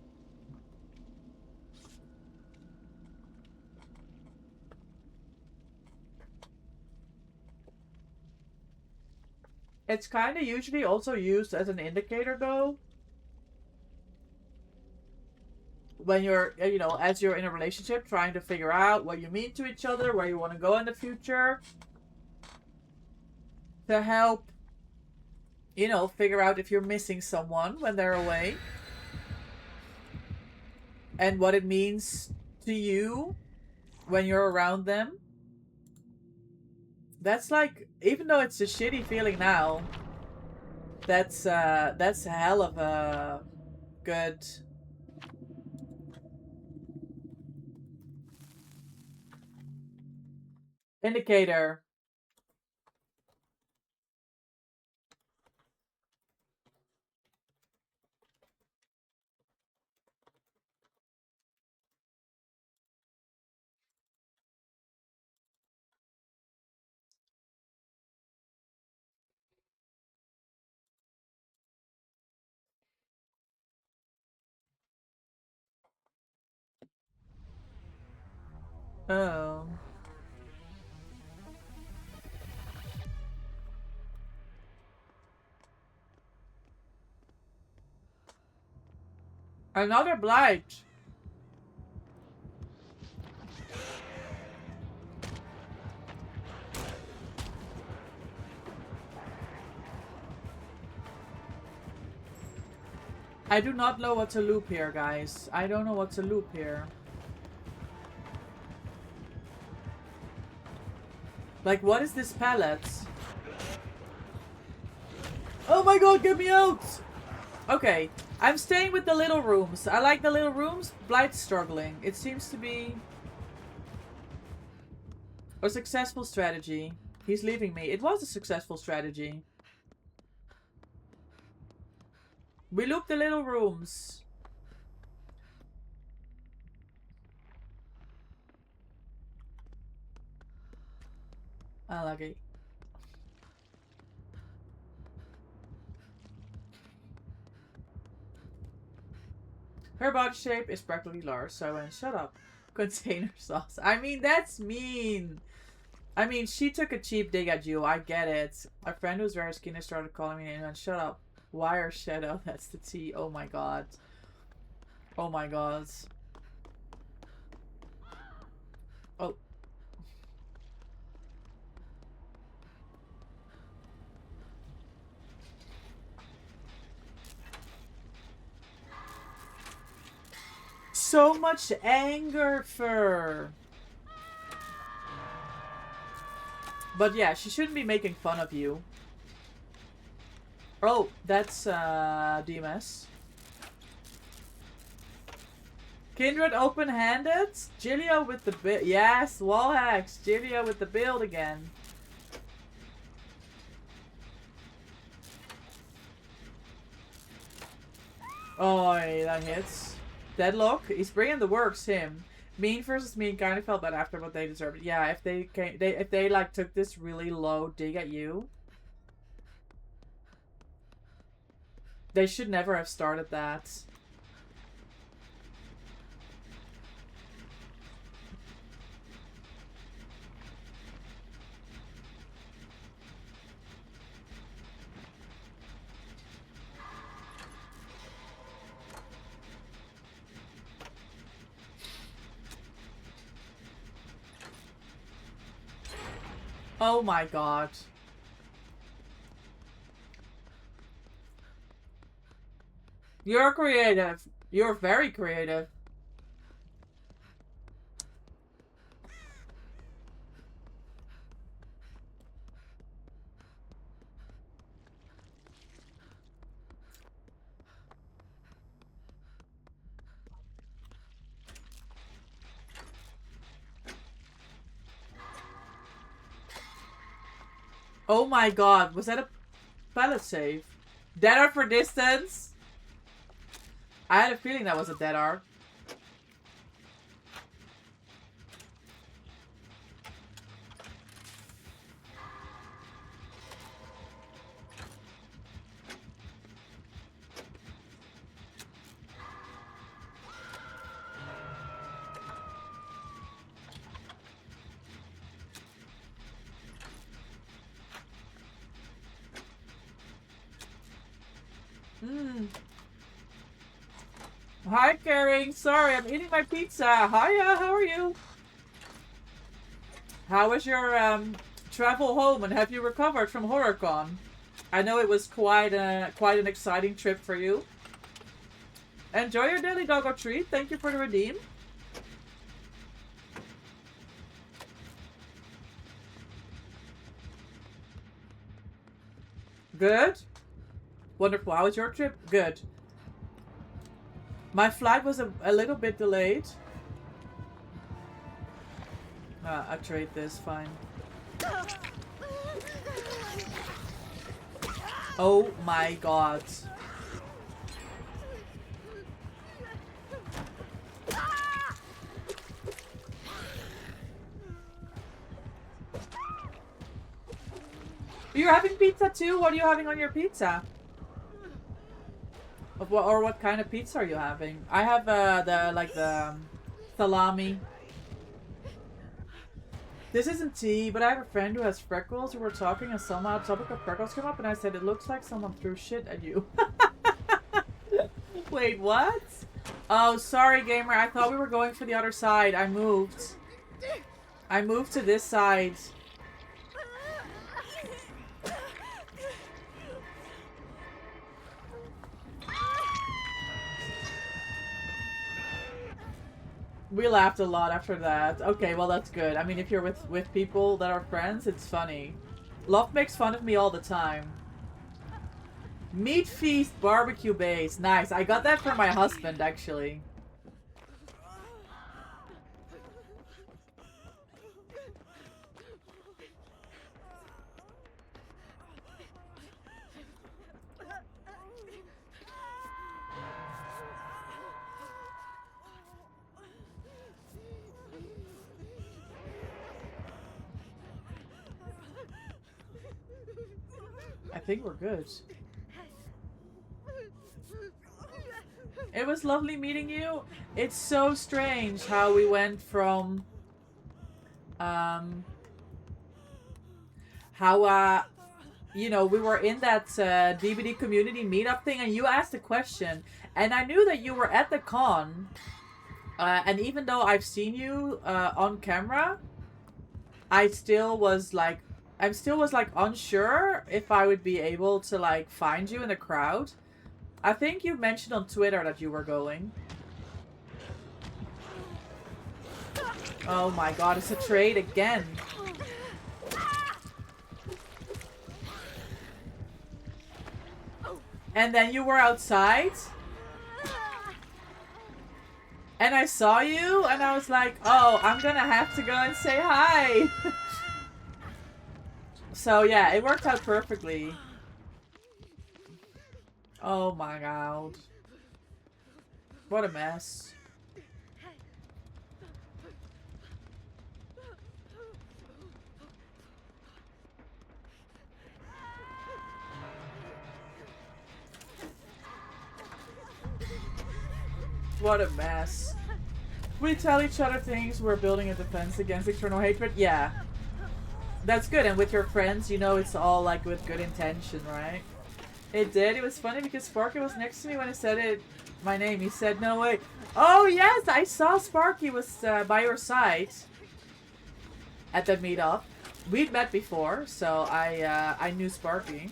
It's kind of usually also used as an indicator though. When you're, you know, as you're in a relationship, trying to figure out what you mean to each other, where you want to go in the future. To help, you know, figure out if you're missing someone when they're away. And what it means to you when you're around them. That's like, even though it's a shitty feeling now, that's a hell of a good... indicator. Oh. Another blight. I do not know what to loop here, guys. I don't know what to loop here. Like, what is this pallet? Oh my god, get me out! Okay, I'm staying with the little rooms. I like the little rooms. Blight's struggling. It seems to be a successful strategy. He's leaving me. It was a successful strategy. We loop the little rooms. Unlucky. Her body shape is practically large, so I went, shut up. Container sauce. I mean, that's mean. I mean, she took a cheap dig at you. I get it. A friend who's very skinny started calling me and went, shut up. Wire shadow. That's the T. Oh my god. Oh my god. Oh. So much anger for. But yeah, she shouldn't be making fun of you. Oh, that's DMS. Kindred open-handed. Gillia with the build. Yes, wall hacks. Gillia with the build again. Oh, that hits. Deadlock. He's bringing the works. Him. Mean versus mean. Kind of felt bad after, but they deserved it. Yeah, if they like took this really low dig at you, they should never have started that. Oh my god. You're creative. You're very creative. Oh my god, was that a pallet save? Dead art for distance? I had a feeling that was a dead art. Hi, Caring. Sorry, I'm eating my pizza. Hiya, how are you? How was your travel home, and have you recovered from HorrorCon? I know it was quite an exciting trip for you. Enjoy your daily doggo treat. Thank you for the redeem. Good. Wonderful. How was your trip? Good. My flight was a little bit delayed. I trade this, fine. Oh my god. You're having pizza too? What are you having on your pizza? What kind of pizza are you having? I have the salami. This isn't tea, but I have a friend who has freckles. We were talking and somehow the topic of freckles came up and I said it looks like someone threw shit at you. Wait, what? Oh, sorry gamer. I thought we were going for the other side. I moved. I moved to this side. We laughed a lot after that. Okay, well that's good. I mean, if you're with people that are friends, it's funny. Love makes fun of me all the time. Meat Feast barbecue base. Nice. I got that for my husband, actually. think we're good. It was lovely meeting you. It's so strange how we went from you know, we were in that DVD community meetup thing, and you asked a question, and I knew that you were at the con, and even though I've seen you on camera, I'm still was like unsure if I would be able to like find you in the crowd. I think you mentioned on Twitter that you were going. Oh my god, it's a trade again. And then you were outside. And I saw you and I was like, oh, I'm gonna have to go and say hi. So yeah, it worked out perfectly. Oh my god. What a mess. What a mess. We tell each other things. We're building a defense against external hatred. Yeah. That's good. And with your friends, you know it's all like with good intention, right? It did. It was funny because Sparky was next to me when I said it, my name. He said, no way. Oh, yes. I saw Sparky was by your side at that meetup. We'd met before, so I knew Sparky.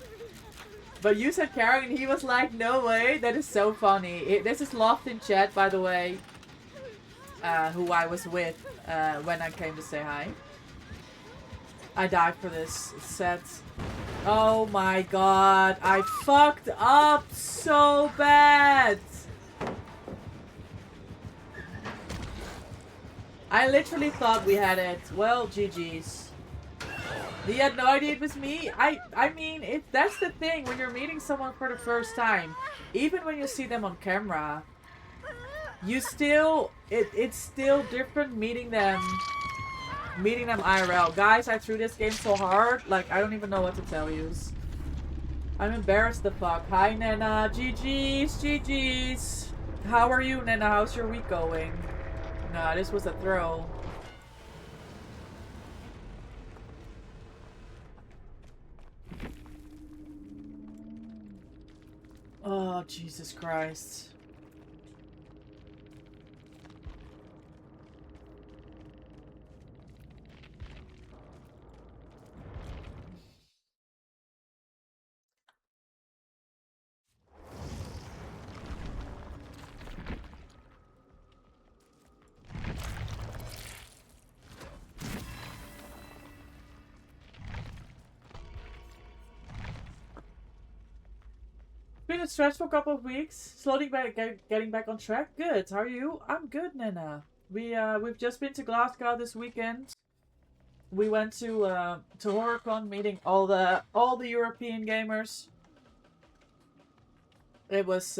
But you said Karen and he was like, no way. That is so funny. This is Loft in chat, by the way. Who I was with when I came to say hi. I died for this set. Oh my god. I fucked up so bad. I literally thought we had it. Well, GG's. He had no idea it was me. I mean, that's the thing when you're meeting someone for the first time. Even when you see them on camera, you still it's still different meeting them IRL. Guys, I threw this game so hard, like I don't even know what to tell you. I'm embarrassed the fuck. Hi Nena, GG's. How are you, Nena? How's your week going? Nah, this was a throw. Oh, Jesus Christ. Been a stressful couple of weeks. Slowly getting back on track. Good. How are you? I'm good, Nana. We've just been to Glasgow this weekend. We went to HorrorCon, meeting all the European gamers. It was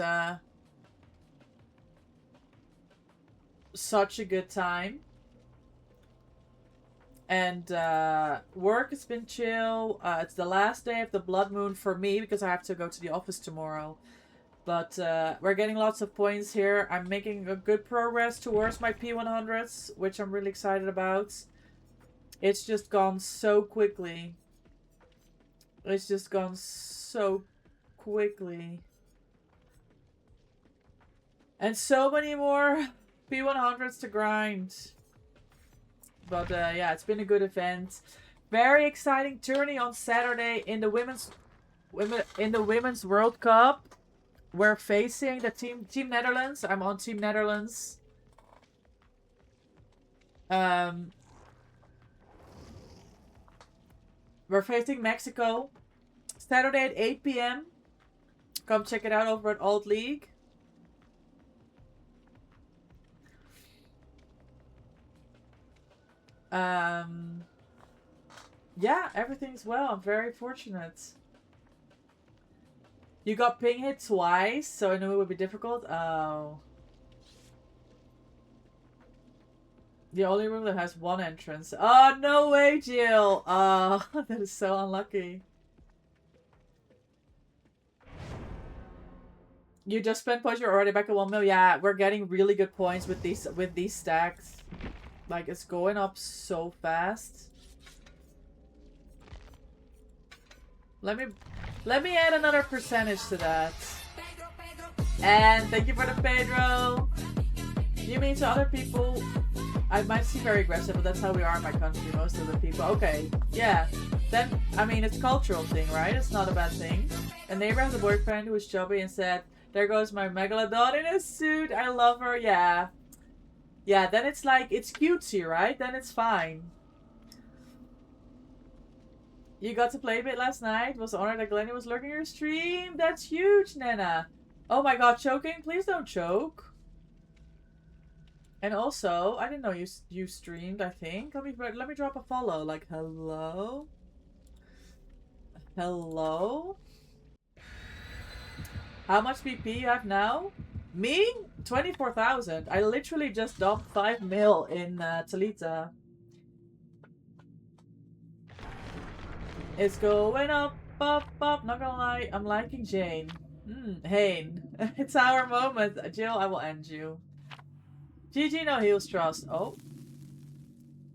such a good time. And work has been chill. It's the last day of the blood moon for me because I have to go to the office tomorrow. But we're getting lots of points here. I'm making a good progress towards my P100s, which I'm really excited about. It's just gone so quickly. It's just gone so quickly. And so many more P100s to grind. But yeah, it's been a good event. Very exciting tourney on Saturday in the women's World Cup. We're facing the team Netherlands. I'm on Team Netherlands. We're facing Mexico. Saturday at 8 p.m. Come check it out over at Alt League. Yeah, everything's well. I'm very fortunate. You got ping hit twice, so I knew it would be difficult. Oh. The only room that has one entrance. Oh, no way, Jill. Oh, that is so unlucky. You just spent points, you're already back at 1 mil. Yeah, we're getting really good points with these stacks. Like, it's going up so fast. Let me add another percentage to that. And thank you for the Pedro. You mean to other people, I might seem very aggressive, but that's how we are in my country, most of the people. Okay, yeah. Then, I mean, it's a cultural thing, right? It's not a bad thing. A neighbor has a boyfriend who was chubby and said, there goes my megalodon in a suit. I love her. Yeah. Yeah, then it's like, it's cutesy, right? Then it's fine. You got to play a bit last night. Was honored that Glennie was lurking your stream. That's huge, Nana. Oh my god, choking? Please don't choke. And also, I didn't know you streamed, I think. Let me drop a follow. Like, hello? Hello? How much BP you have now? Me? 24,000. I literally just dumped 5 mil in Talita. It's going up, up, up. Not gonna lie, I'm liking Jane. Hane. It's our moment. Jill, I will end you. GG, no heals trust. Oh.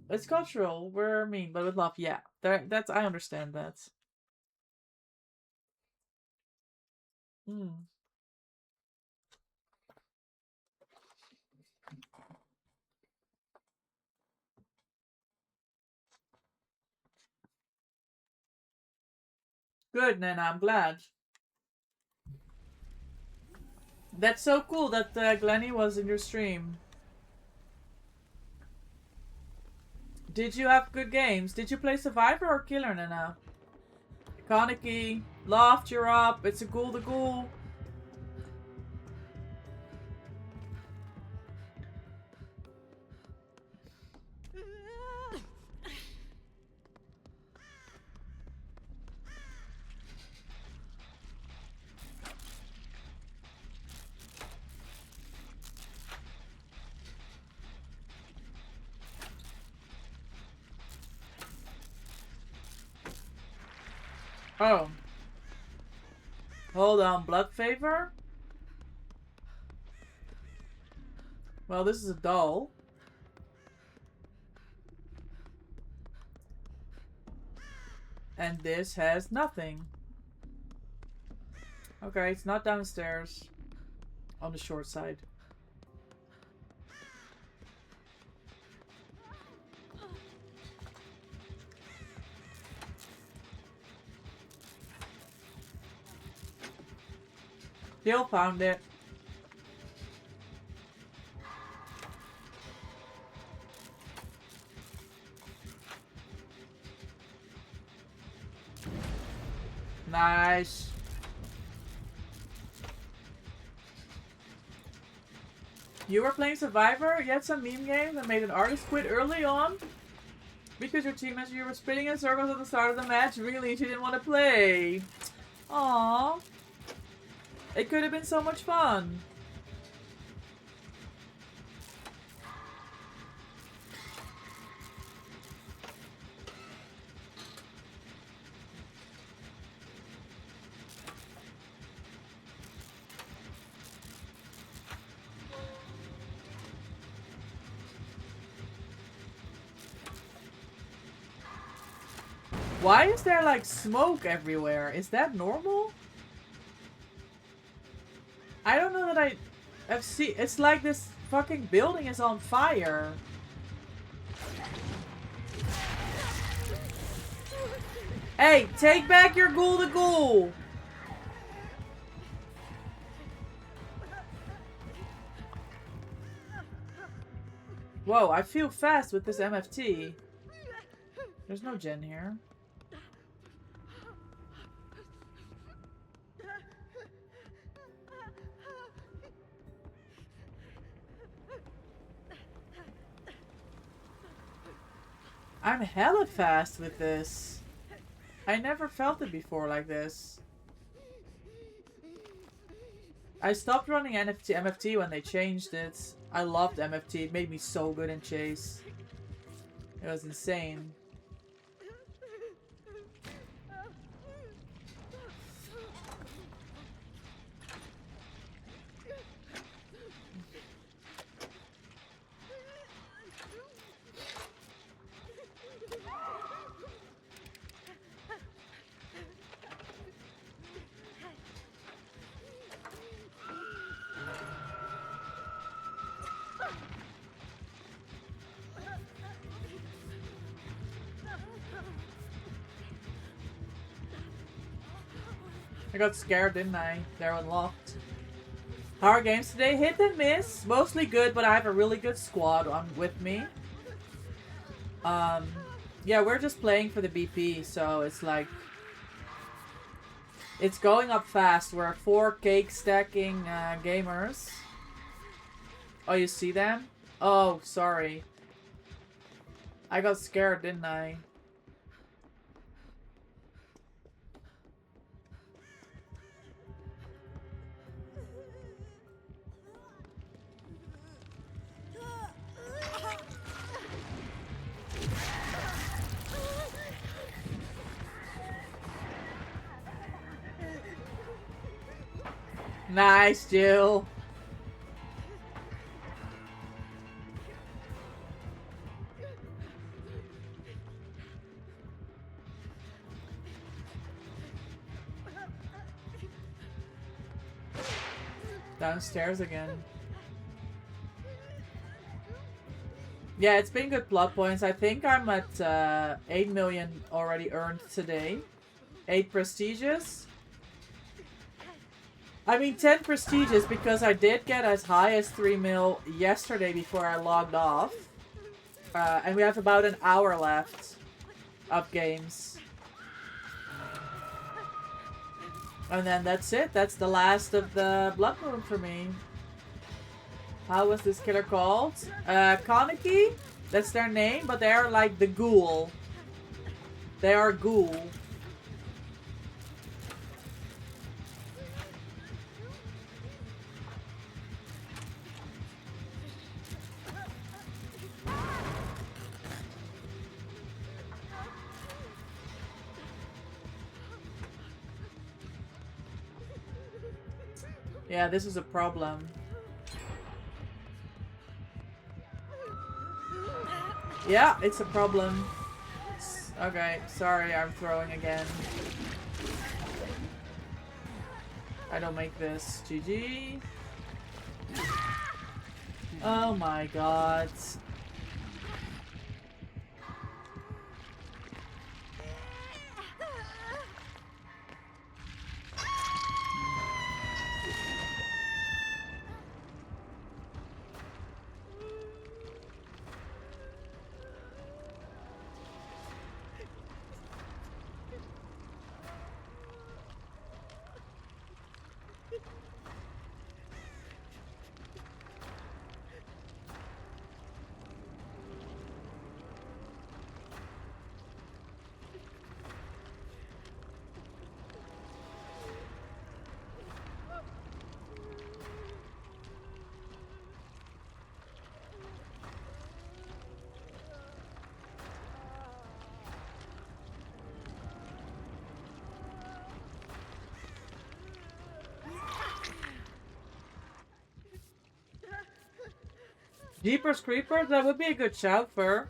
It's cultural. We're mean, but with love. Yeah. That's I understand that. Good, Nana. I'm glad. That's so cool that Glennie was in your stream. Did you have good games? Did you play Survivor or Killer, Nana? Kaneki, Loft, you're up. It's a ghoul the ghoul. Oh. Hold on, blood favor? Well, this is a doll. And this has nothing. Okay, it's not downstairs. On the short side. Still found it. Nice. You were playing Survivor? You had some meme games and made an artist quit early on? Because your teammates you were spinning in circles at the start of the match? Really? She didn't want to play. Aww. It could have been so much fun. Why is there like smoke everywhere? Is that normal? I don't know that I've seen. It's like this fucking building is on fire. Hey, take back your ghoul to ghoul. Whoa, I feel fast with this MFT. There's no gen here. I'm hella fast with this. I never felt it before like this. I stopped running MFT when they changed it. I loved MFT. It made me so good in chase. It was insane. I got scared, didn't I? They're unlocked. How are games today? Hit and miss. Mostly good, but I have a really good squad on with me. Yeah, we're just playing for the BP, so it's like... It's going up fast. We're 4 cake stacking gamers. Oh, you see them? Oh, sorry. I got scared, didn't I? Nice, Jill. Downstairs again. Yeah, it's been good plot points. I think I'm at 8 million already earned today. 8 prestigious. I mean 10 prestigious because I did get as high as 3 mil yesterday before I logged off. And we have about an hour left of games. And then that's it. That's the last of the Blood Moon for me. How was this killer called? Kaneki? That's their name, but they're like the ghoul. They are ghoul. Yeah, this is a problem. Yeah, it's a problem. Okay, sorry, I'm throwing again. I don't make this. GG. Oh my god. Jeepers Creepers? That would be a good shout for.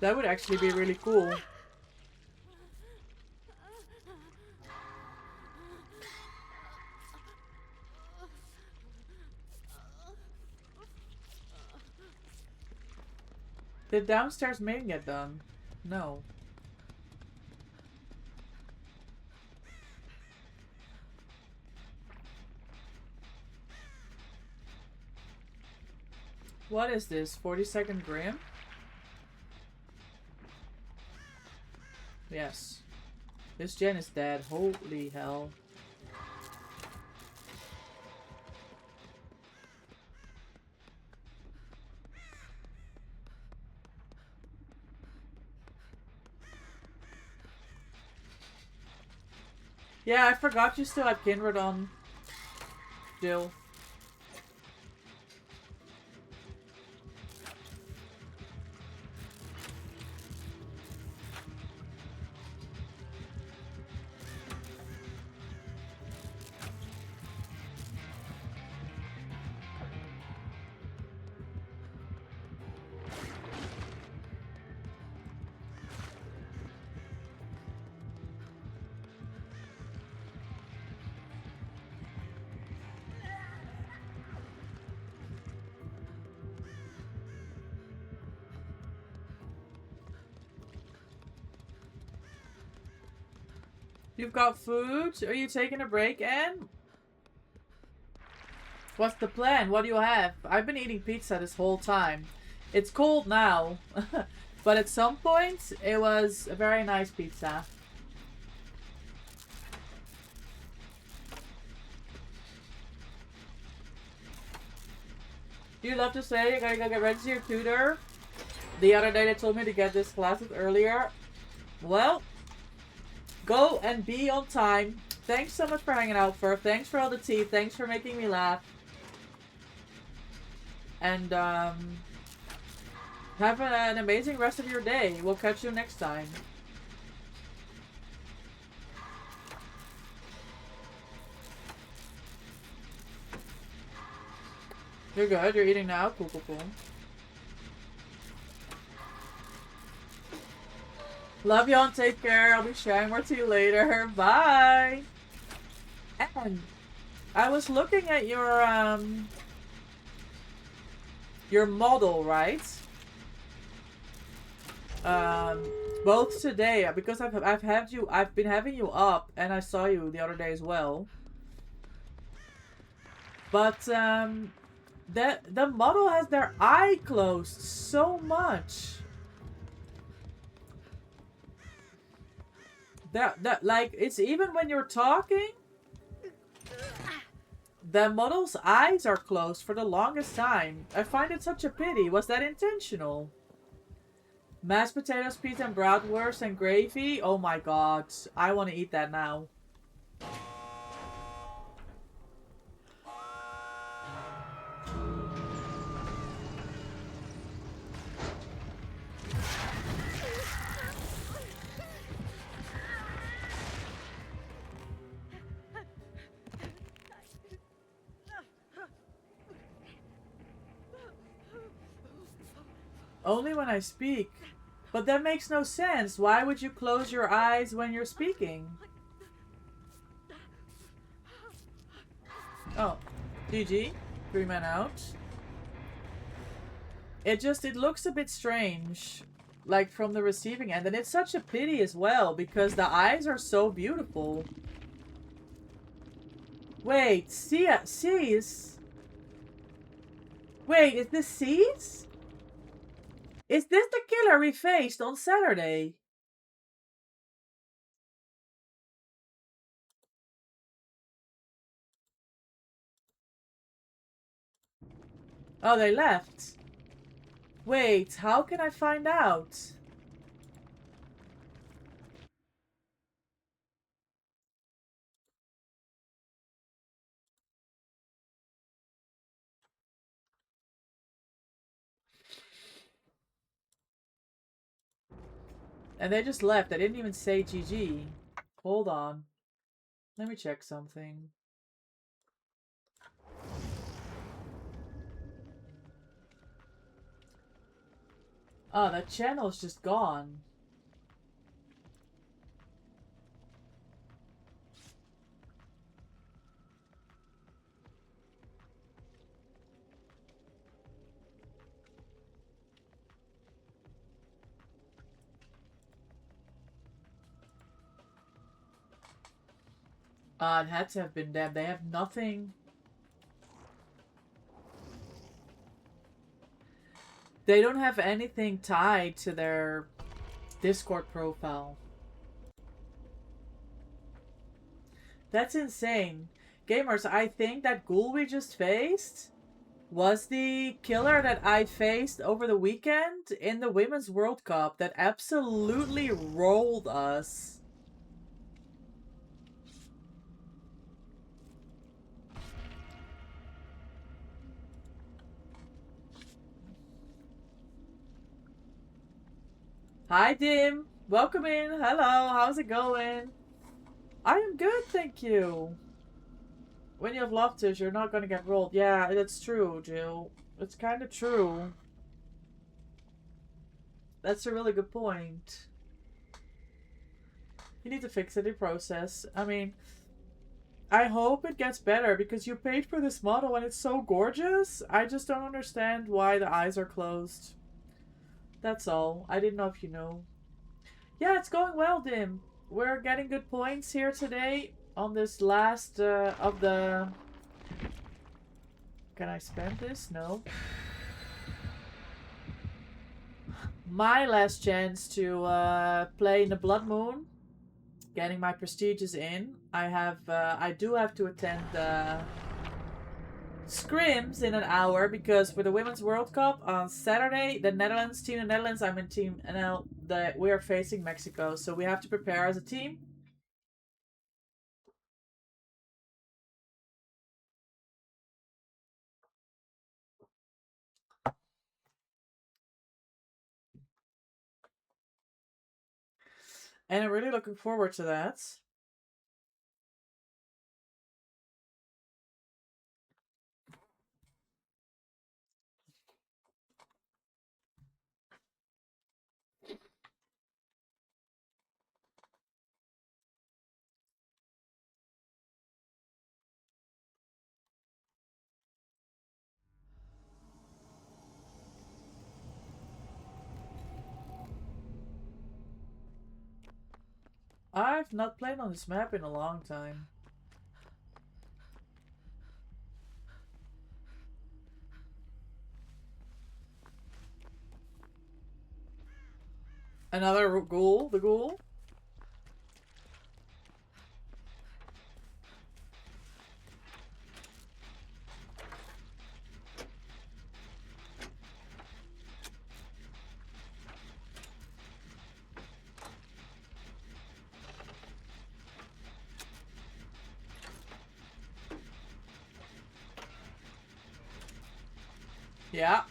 That would actually be really cool. Did downstairs main get done? No. What is this? 42nd Grim? Yes. This gen is dead. Holy hell. Yeah, I forgot you still have Kindred on, Jill. You've got food? Are you taking a break, Anne? What's the plan? What do you have? I've been eating pizza this whole time. It's cold now. But at some point, it was a very nice pizza. You love to say you gotta go get ready to your tutor. The other day they told me to get this classes earlier. Well, go and be on time. Thanks so much for hanging out, Fur. Thanks for all the tea. Thanks for making me laugh. And have an amazing rest of your day. We'll catch you next time. You're good. You're eating now. Cool, cool, cool. Love y'all and take care. I'll be sharing more to you later. Bye. And I was looking at your model, right? Both today because I've been having you up and I saw you the other day as well. But the model has their eye closed so much. That like it's even when you're talking, the model's eyes are closed for the longest time. I find it such a pity. Was that intentional? Mashed potatoes, pizza, and bratwurst and gravy. Oh my god, I want to eat that now. Only when I speak. But that makes no sense. Why would you close your eyes when you're speaking? Oh. GG. 3 men out. It looks a bit strange. Like from the receiving end. And it's such a pity as well. Because the eyes are so beautiful. Wait. C's? Wait, is this C's? Is this the killer we faced on Saturday? Oh, they left. Wait, how can I find out? And they just left. They didn't even say GG. Hold on. Let me check something. Oh, that channel's just gone. It had to have been them. They have nothing. They don't have anything tied to their Discord profile. That's insane. Gamers, I think that ghoul we just faced was the killer that I faced over the weekend in the Women's World Cup that absolutely rolled us. Hi, Dim. Welcome in. Hello. How's it going? I am good, thank you. When you have loftus, you're not going to get rolled. Yeah, that's true, Jill. It's kind of true. That's a really good point. You need to fix it in process. I mean, I hope it gets better because you paid for this model and it's so gorgeous. I just don't understand why the eyes are closed. That's all. I didn't know if you know. Yeah, it's going well, Dim. we're getting good points here today on this last of the... Can I spend this? No. My last chance to play in the Blood Moon. Getting my prestiges in. I do have to attend scrims in an hour because for the Women's World Cup on Saturday, the Netherlands, Team Netherlands, I'm in Team NL, we are facing Mexico, so we have to prepare as a team. And I'm really looking forward to that. I've not played on this map in a long time. Another ghoul, the ghoul. Yeah.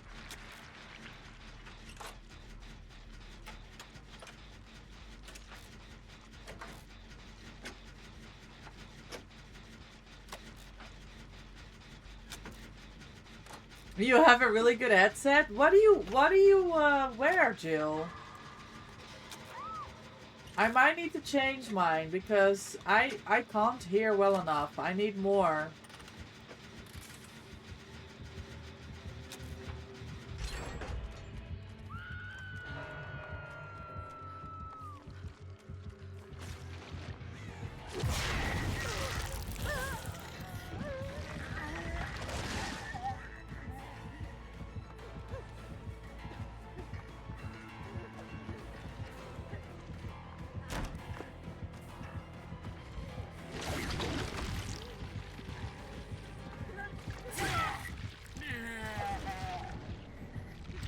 You have a really good headset? What do you wear, Jill? I might need to change mine because I can't hear well enough. I need more.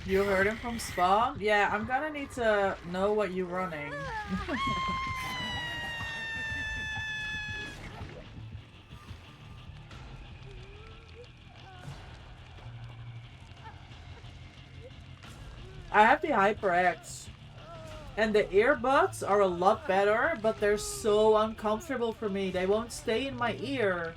You heard him from spawn? Yeah, I'm gonna need to know what you're running. I have the HyperX. And the earbuds are a lot better, but they're so uncomfortable for me. They won't stay in my ear.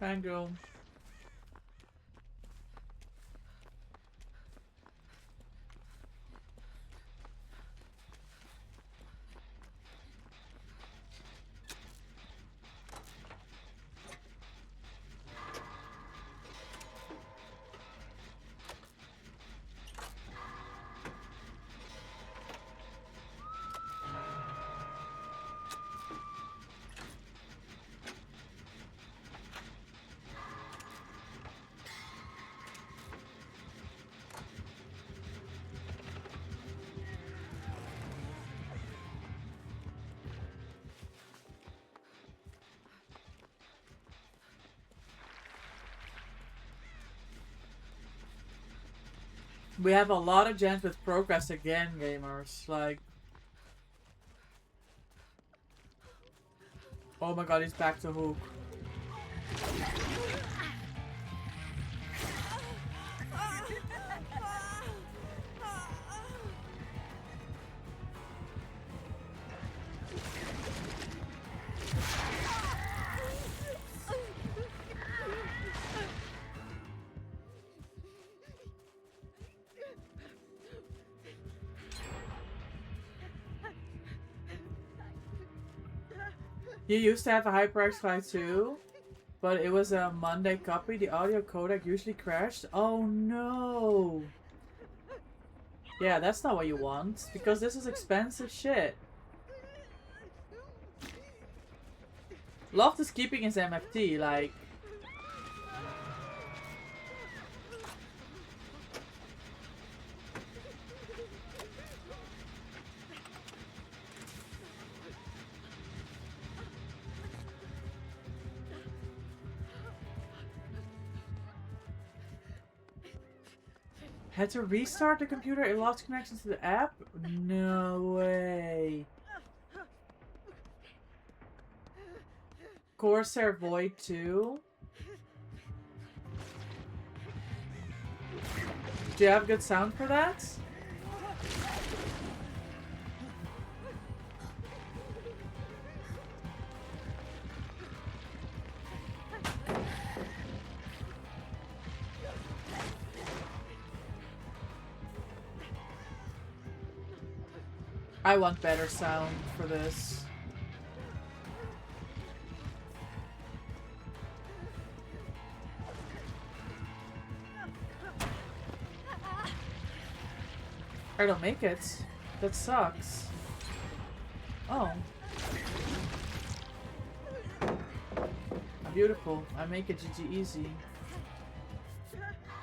Tango. We have a lot of gens with progress again, gamers. Like... Oh my god, he's back to hook. You used to have a HyperX file too, but it was a Monday copy. The audio codec usually crashed. Oh no! Yeah, that's not what you want, because this is expensive shit. Loft is keeping his MFT, like... Had to restart the computer, it lost connection to the app? No way. Corsair Void 2? Do you have good sound for that? I want better sound for this. I don't make it. That sucks. Oh. Beautiful. I make it GG easy.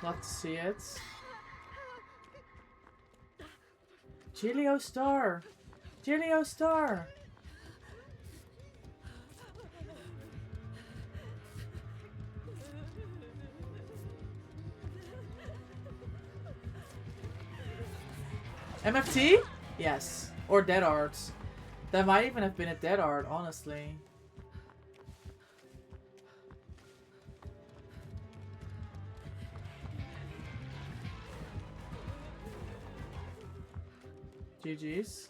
Love to see it. Gilio Star! Gilio Star! MFT? Yes. Or Dead Art. That might even have been a Dead Art, honestly. GG's.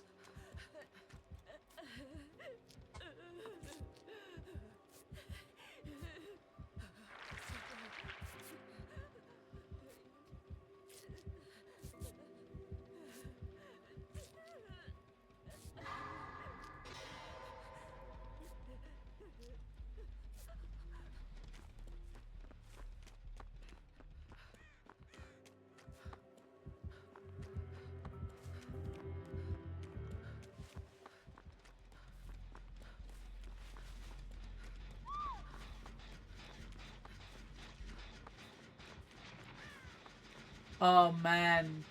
Oh man.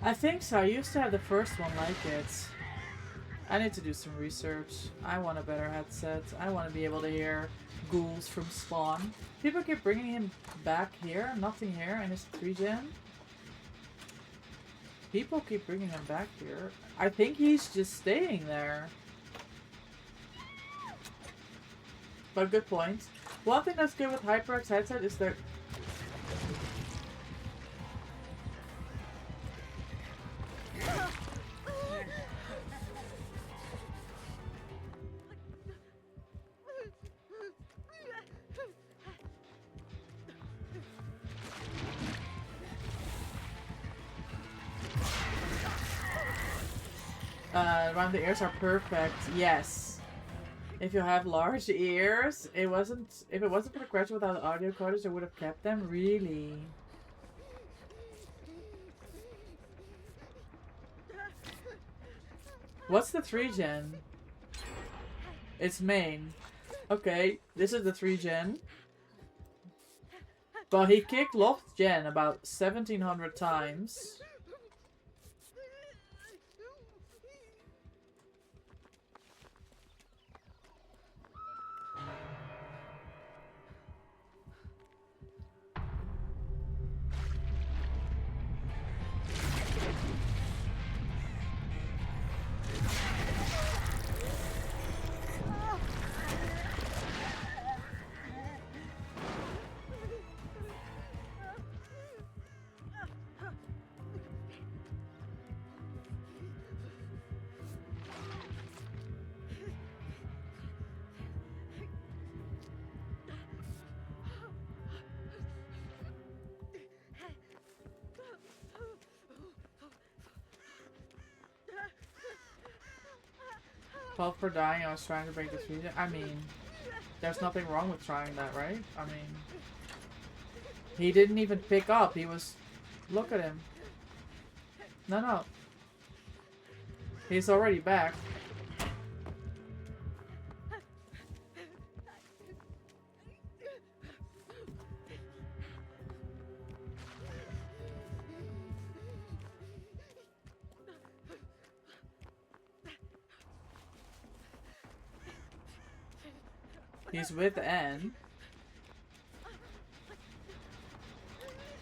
I think so. I used to have the first one like it. I need to do some research. I want a better headset. I want to be able to hear ghouls from Spawn. People keep bringing him back here. Nothing here. And it's 3gen. People keep bringing him back here. I think he's just staying there. But good point. One thing that's good with HyperX headset is that around the ears are perfect. Yes. If you have large ears, if it wasn't for the question without audio coders, I would have kept them. Really. What's the 3gen? It's main. Okay, this is the 3gen. But he kicked Loft Gen about 1700 times. Well, for dying, I was trying to break this fusion. I mean, there's nothing wrong with trying that, right? I mean, he didn't even pick up. He was... Look at him. No, no. He's already back. He's with Anne.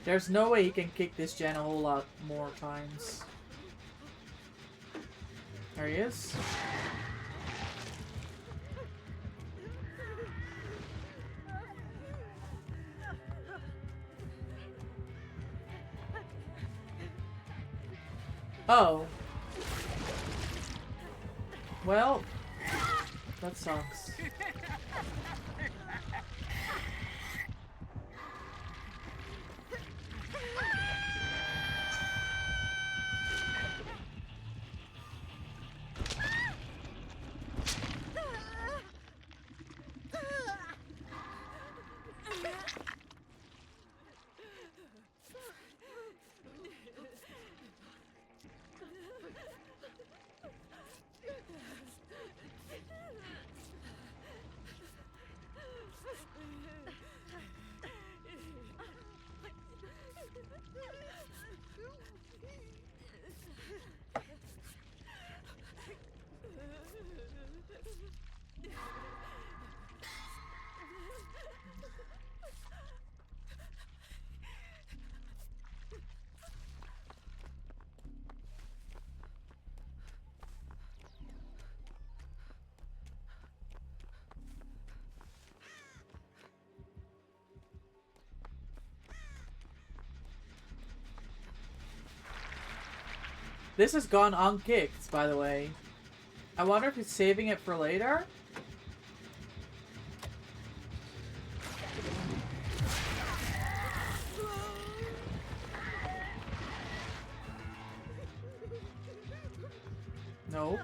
There's no way he can kick this gen a whole lot more times. There he is. Oh. Well, that sucks. This has gone unkicked, by the way. I wonder if he's saving it for later? No.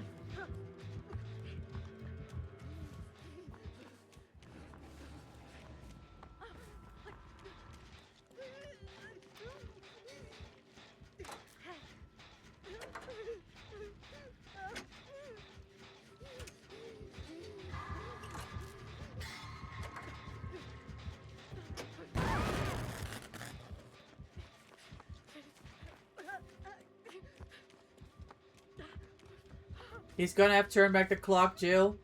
He's gonna have to turn back the clock, Jill.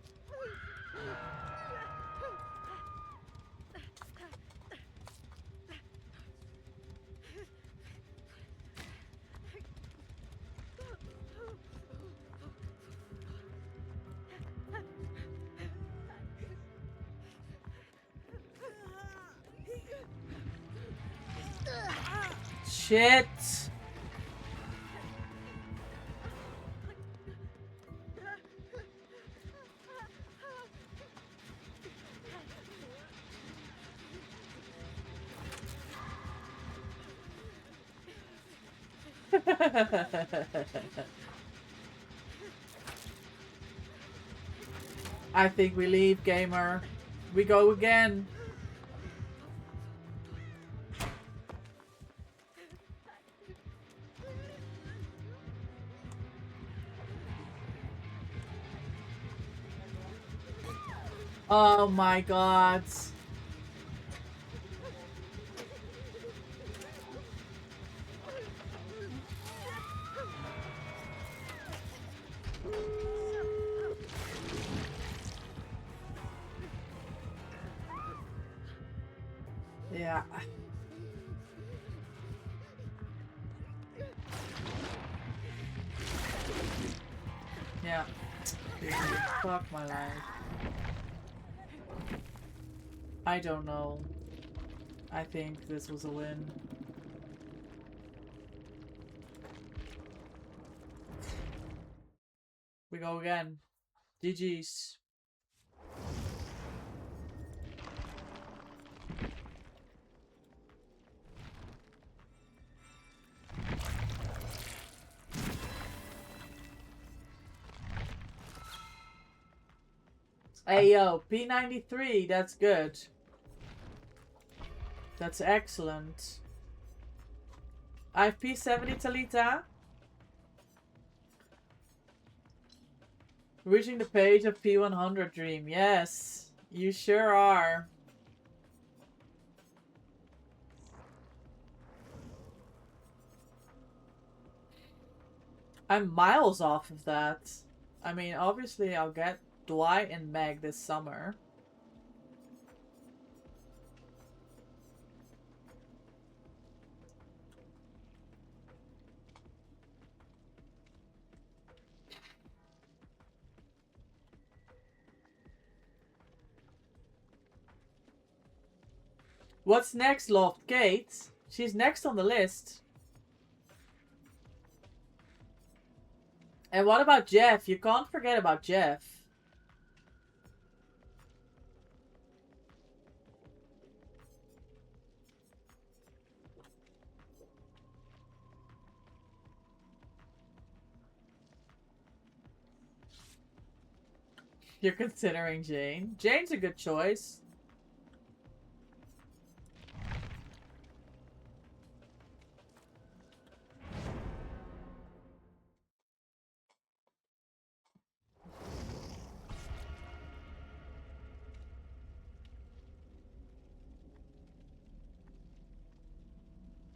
Shit! I think we leave, gamer. We go again. Oh my god. Yeah. Yeah. Fuck my life. I don't know. I think this was a win. We go again. GG's. Hey yo, P93, that's good. That's excellent. I have P70, Talita. Reaching the page of P100 Dream. Yes, you sure are. I'm miles off of that. I mean, obviously I'll get Dwight and Meg this summer. What's next, Loft? Kate? She's next on the list. And what about Jeff? You can't forget about Jeff. You're considering Jane. Jane's a good choice.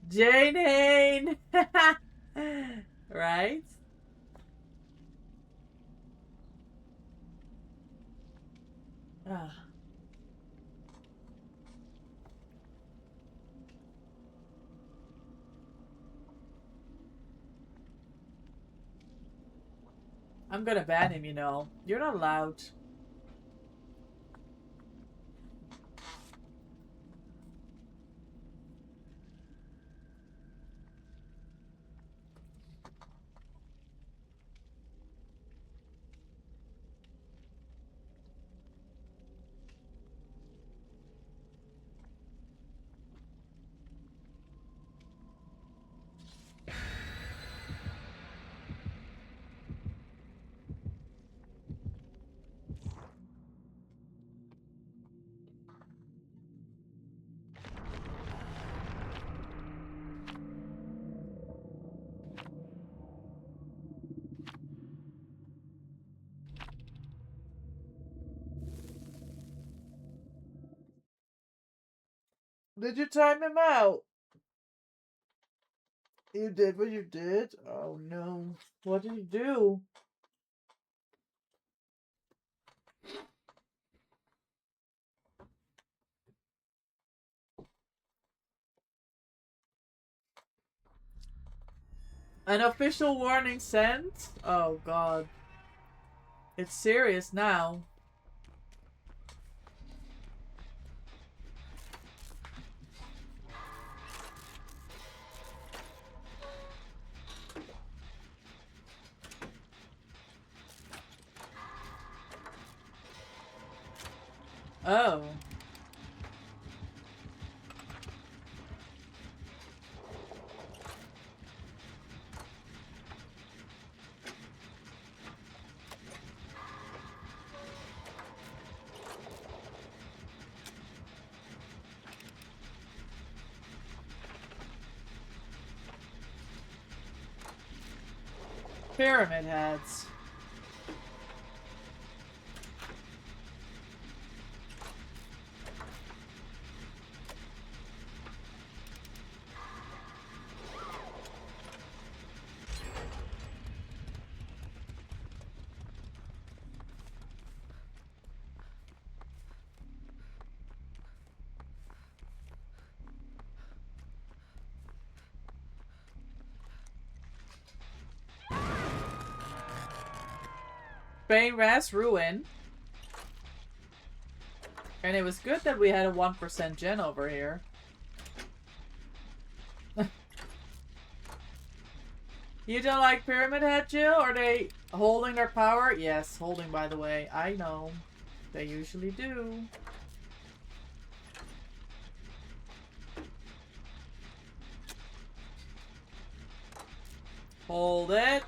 Jane Hain! Right? Ah. I'm gonna ban him, you know. You're not allowed. Did you time him out? You did what you did? Oh no. What did you do? An official warning sent? Oh god. It's serious now. Oh. Pyramid heads. Spain Ras Ruin. And it was good that we had a 1% gen over here. You don't like Pyramid Head, Jill? Are they holding their power? Yes, holding, by the way. I know. They usually do. Hold it.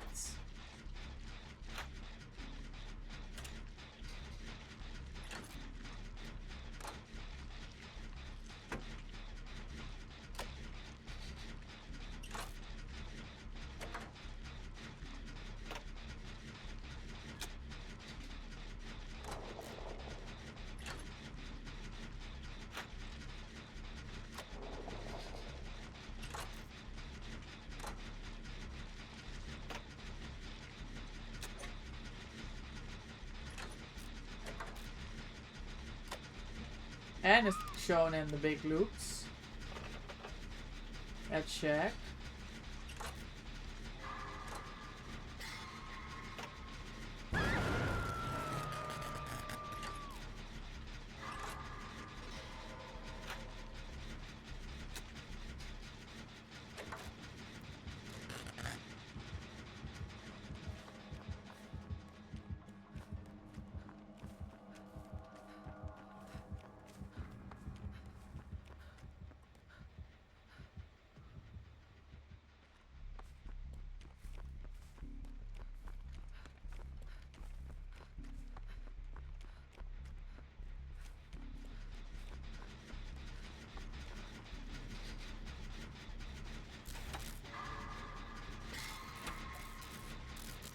And it's shown in the big loops. At check.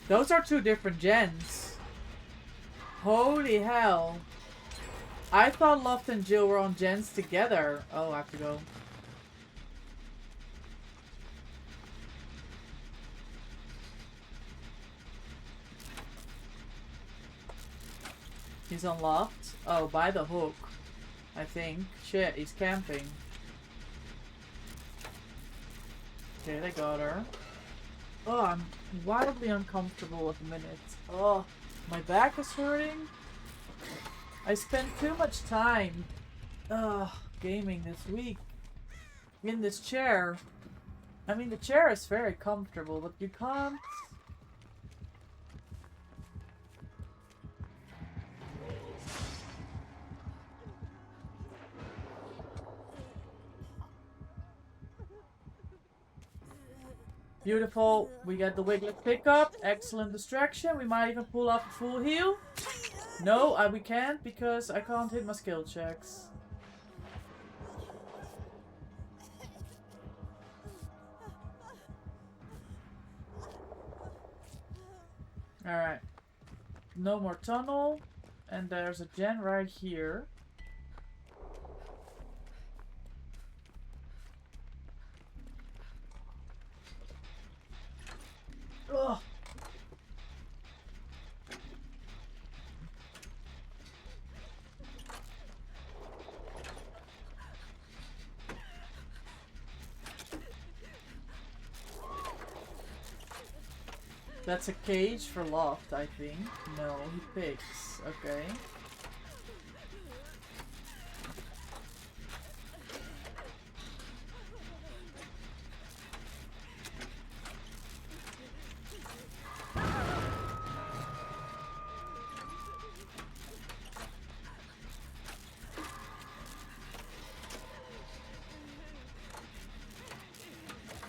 Those are two different gens. Holy hell. I thought Loft and Jill were on gens together. Oh, I have to go. He's on Loft. Oh, by the hook. I think. Shit, he's camping. Okay, they got her. Oh, I'm wildly uncomfortable at the minute. Oh, my back is hurting. I spent too much time gaming this week in this chair. I mean, the chair is very comfortable, but you can't. Beautiful. We get the Wiglet pickup. Excellent distraction. We might even pull off a full heal. No, we can't because I can't hit my skill checks. Alright. No more tunnel. And there's a gen right here. Ugh. That's a cage for Loft, I think. No, he picks. Okay.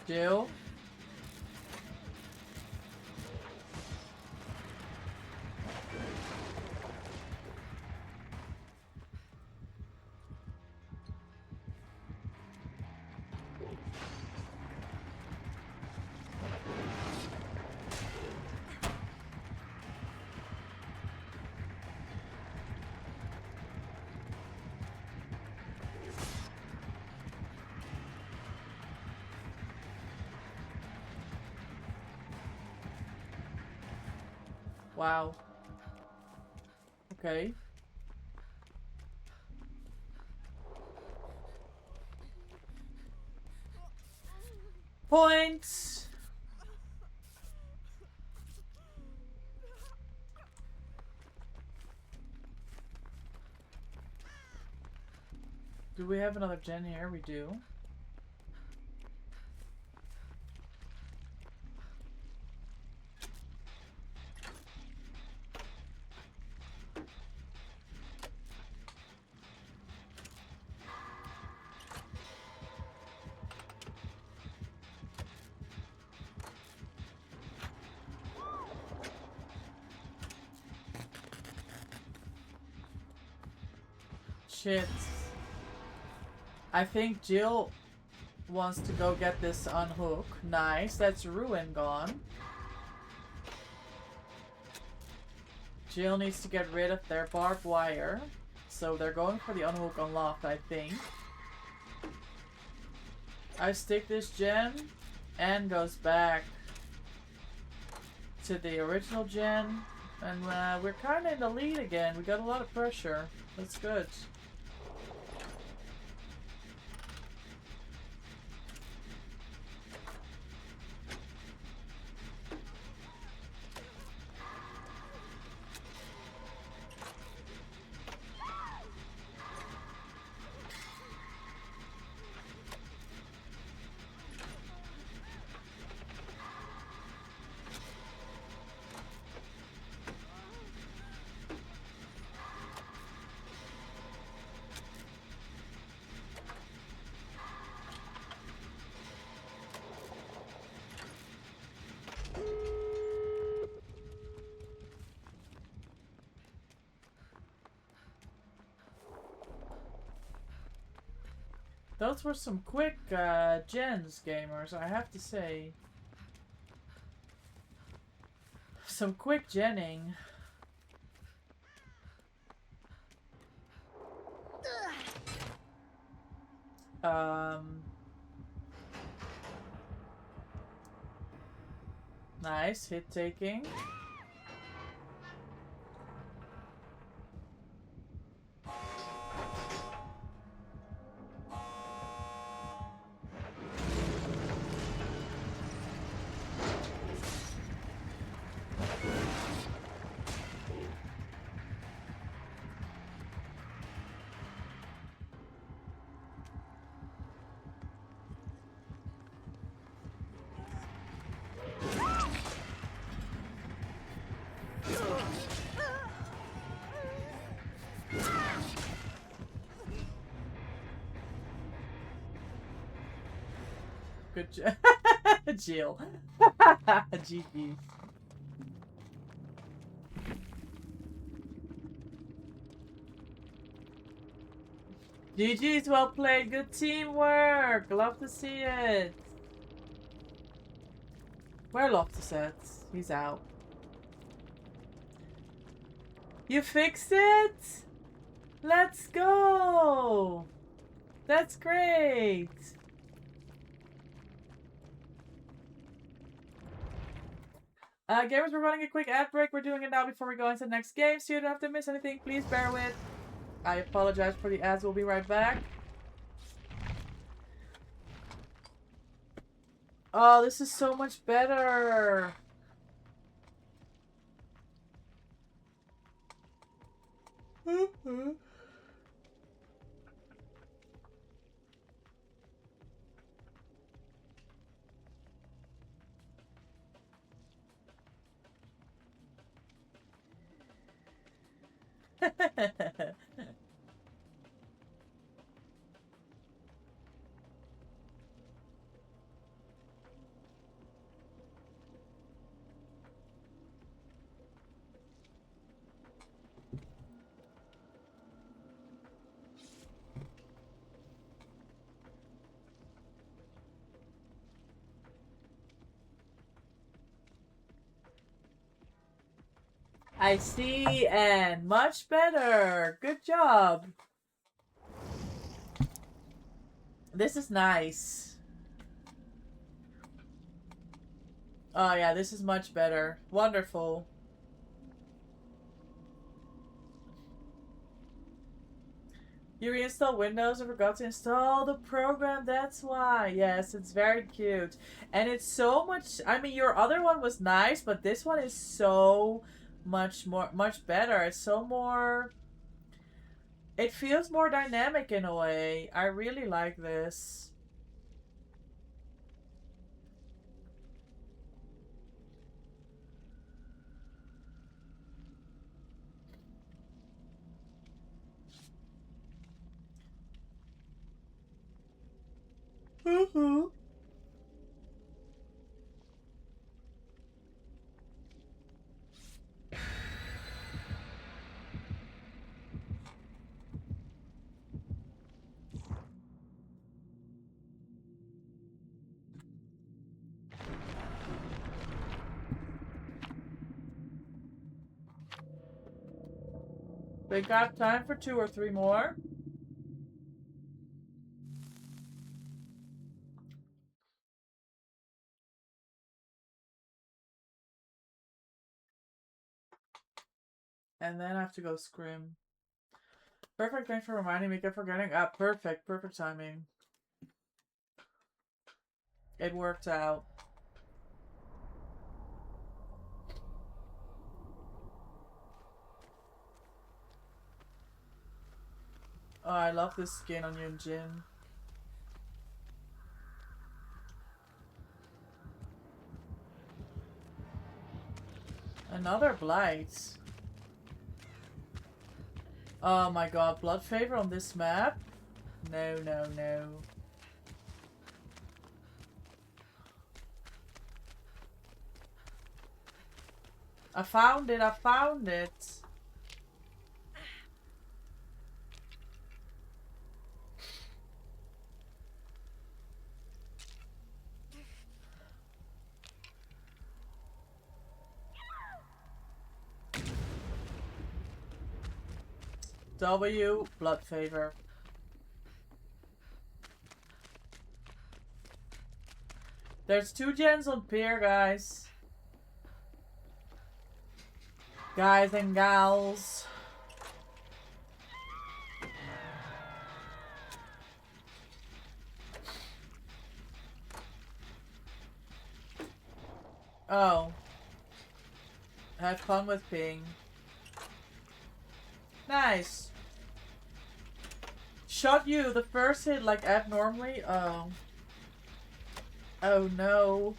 Jill. Wow. Okay. Points. Do we have another gen here? We do. Shit. I think Jill wants to go get this unhook. Nice. That's Ruin gone. Jill needs to get rid of their barbed wire. So they're going for the unhook on Loft, I think. I stick this gen and goes back to the original gen. And we're kind of in the lead again. We got a lot of pressure. That's good. Those were some quick gens, gamers, I have to say. Some quick genning. Nice hit taking. Good job. Jill. GG. GG's, well played. Good teamwork. Love to see it. Where Loftus at? He's out. You fixed it? Let's go. That's great. Gamers, we're running a quick ad break. We're doing it now before we go into the next game, so you don't have to miss anything. Please bear with. I apologize for the ads. We'll be right back. Oh, this is so much better. I see, and much better. Good job. This is nice. Oh yeah, this is much better. Wonderful. You reinstalled Windows and forgot to install the program, that's why. Yes, it's very cute. And it's so much, I mean, your other one was nice, but this one is so much better. It's so more, it feels more dynamic in a way. I really like this. We got time for 2 or 3 more. And then I have to go scrim. Perfect, thanks for reminding me. Kept forgetting. Ah, perfect. Perfect timing. It worked out. Oh, I love this skin on Yun Jin. Another blight. Oh my god, blood favor on this map? No, no, no. I found it, I found it. W, blood favor. There's 2 gens on pier, guys. Guys and gals. Oh. Have fun with ping. Nice. Shot you the first hit like abnormally? Oh. Oh no.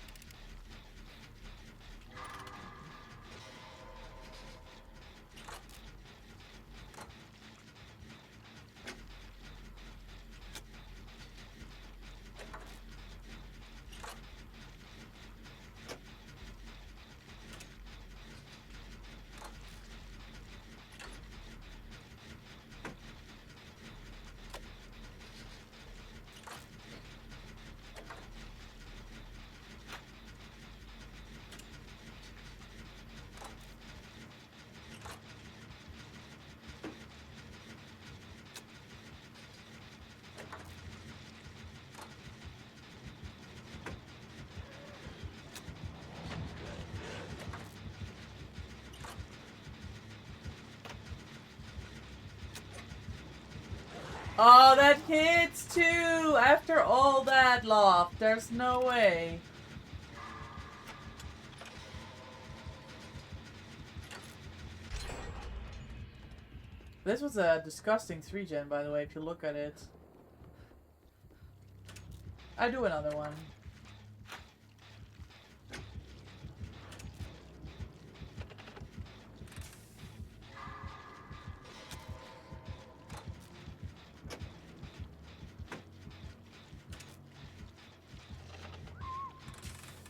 Oh, that hits too! After all that loft, there's no way. This was a disgusting 3-gen, by the way, if you look at it. I do another one.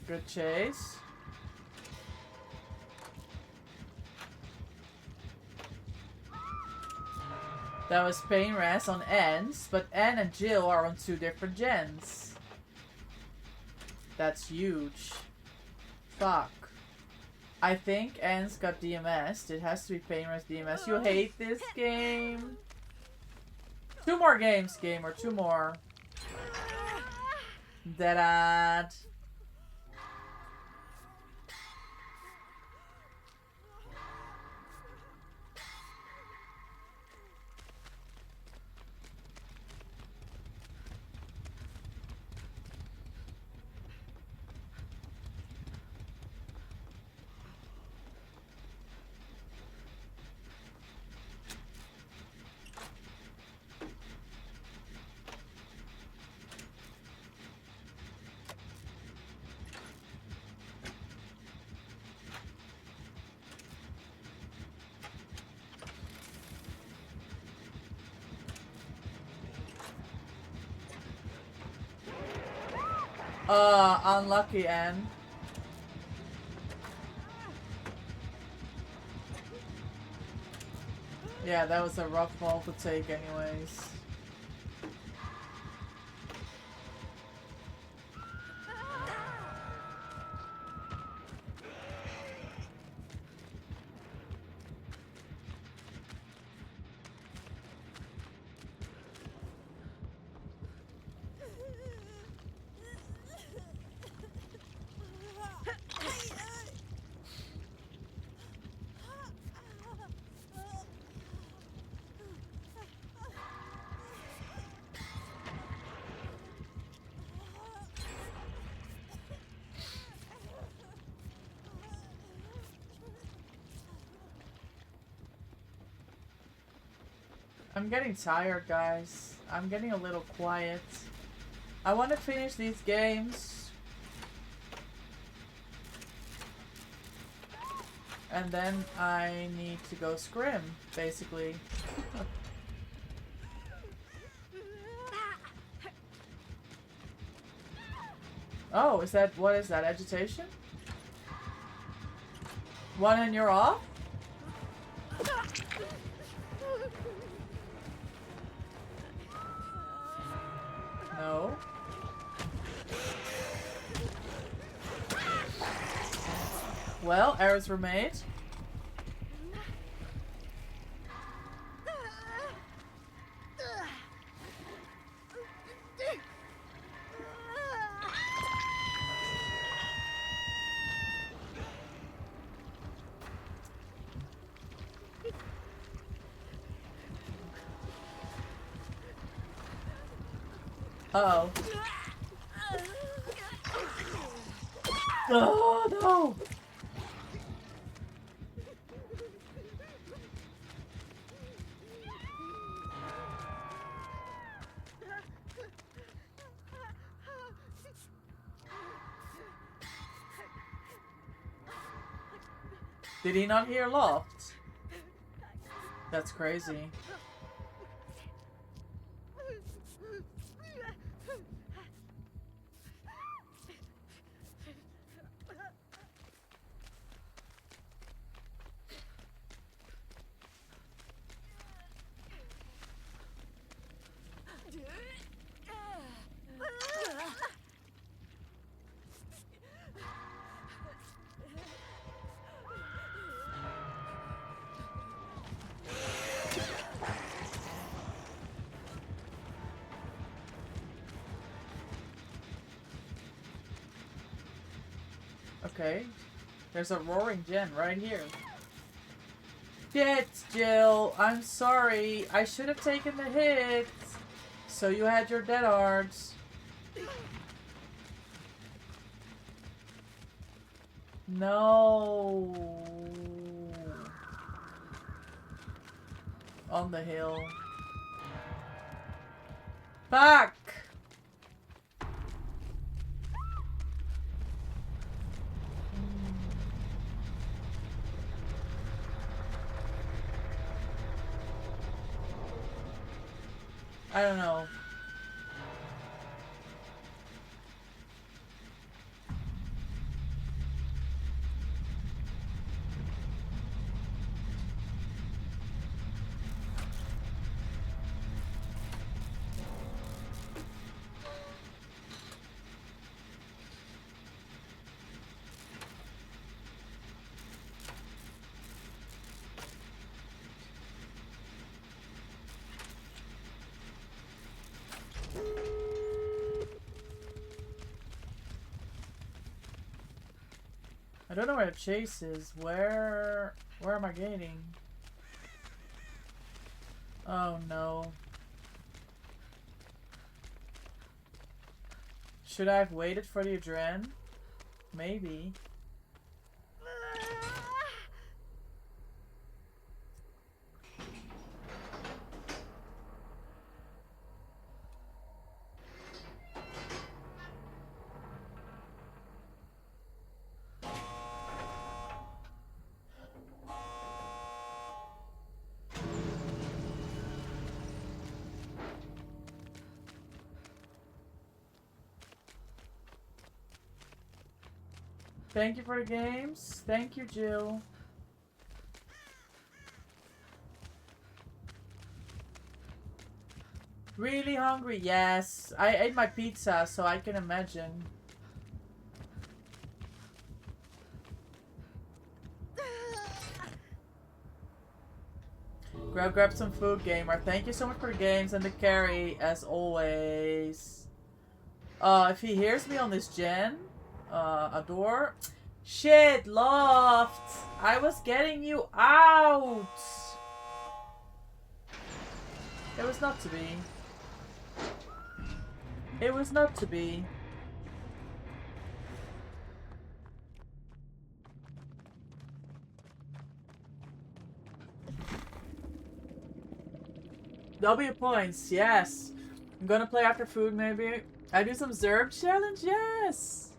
Good chase. That was Pain Ras on Ens, but Anne and Jill are on 2 different gens. That's huge. Fuck. I think Anne's got DMS. It has to be Pain Ras DMS. You hate this game. 2 more games, gamer. 2 more. Dead. Unlucky, Anne. Yeah, that was a rough ball to take anyways. I'm getting tired, guys. I'm getting a little quiet. I want to finish these games. And then I need to go scrim, basically. Oh, is that, what is that, agitation? One and you're off? No. Well, errors were made. Uh-oh. Oh, no! Did he not hear Loft? That's crazy. Okay. There's a roaring gen right here. Shit, Jill. I'm sorry. I should have taken the hit. So you had your dead hearts. No. On the hill. Fuck! I don't know. I don't know where the chase is. Where am I gaining? Oh no. Should I have waited for the adren? Maybe. Thank you for the games. Thank you, Jill. Really hungry? Yes. I ate my pizza, so I can imagine. Grab some food, gamer. Thank you so much for the games and the carry, as always. If he hears me on this gen, Adore. Shit, Loft! I was getting you out! It was not to be. It was not to be. W points, yes. I'm gonna play after food, maybe. I do some Zerb challenge, yes!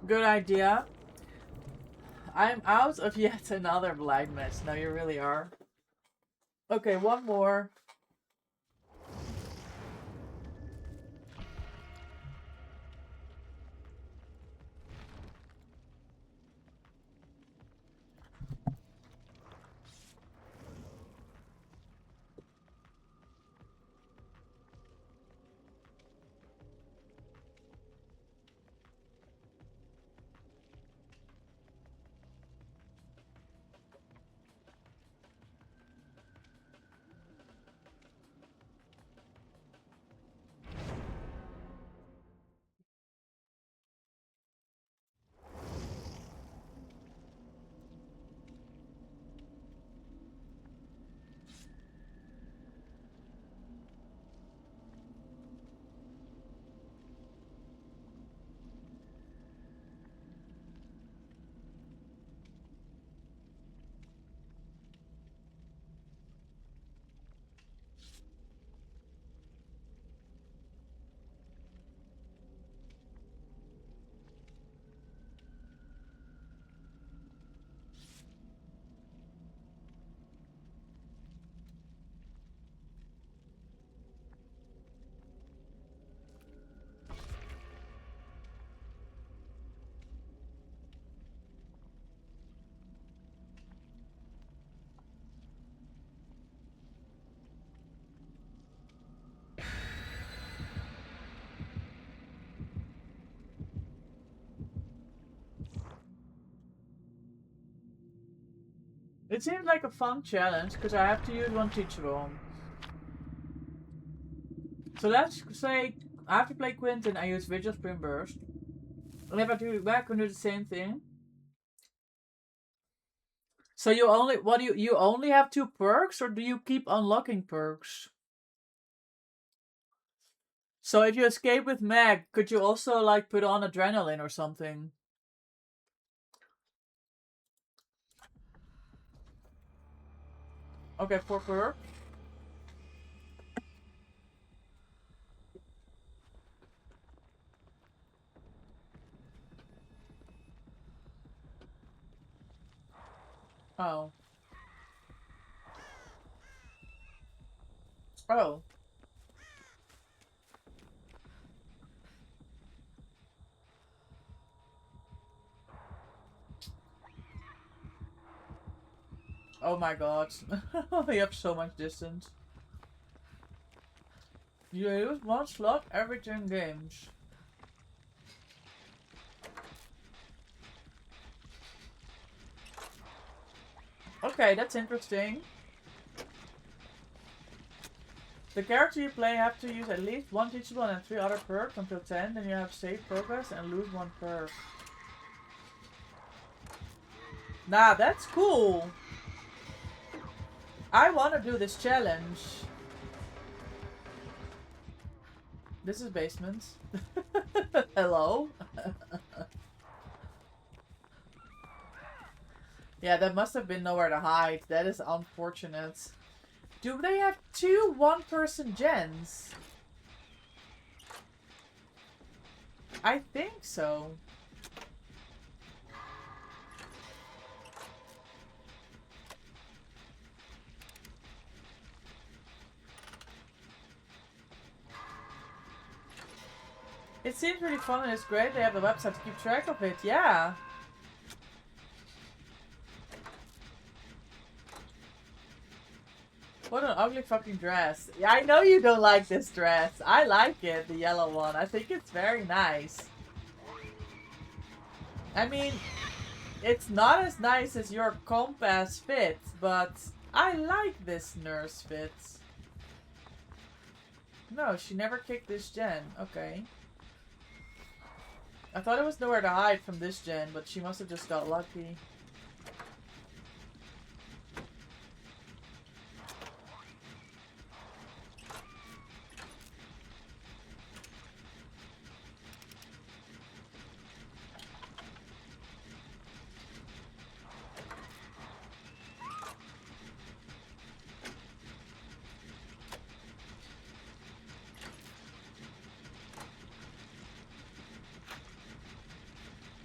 Good idea. I'm out of yet another blind match. No, you really are. Okay, one more. It seems like a fun challenge because I have to use one teachable. So let's say I have to play Quentin, I use Vigil Spring Burst. And if I do it back, I can do the same thing. So you only you only have 2 perks, or do you keep unlocking perks? So if you escape with Meg, could you also like put on adrenaline or something? Okay, 4 perks. Oh. Oh. Oh my god. We have so much distance. You use 1 slot every 10 games. Okay, that's interesting. The character you play have to use at least 1 teachable and 3 other perks until 10, then you have save progress and lose 1 perk. Nah, that's cool. I wanna do this challenge. This is basement. Hello? Yeah, that must have been nowhere to hide. That is unfortunate. Do they have 2 one-person gens? I think so. It seems really fun and it's great. They have the website to keep track of it. Yeah. What an ugly fucking dress. Yeah, I know you don't like this dress. I like it, the yellow one. I think it's very nice. I mean, it's not as nice as your compass fit, but I like this nurse fit. No, she never kicked this gen. Okay. I thought it was nowhere to hide from this gen, but she must have just got lucky.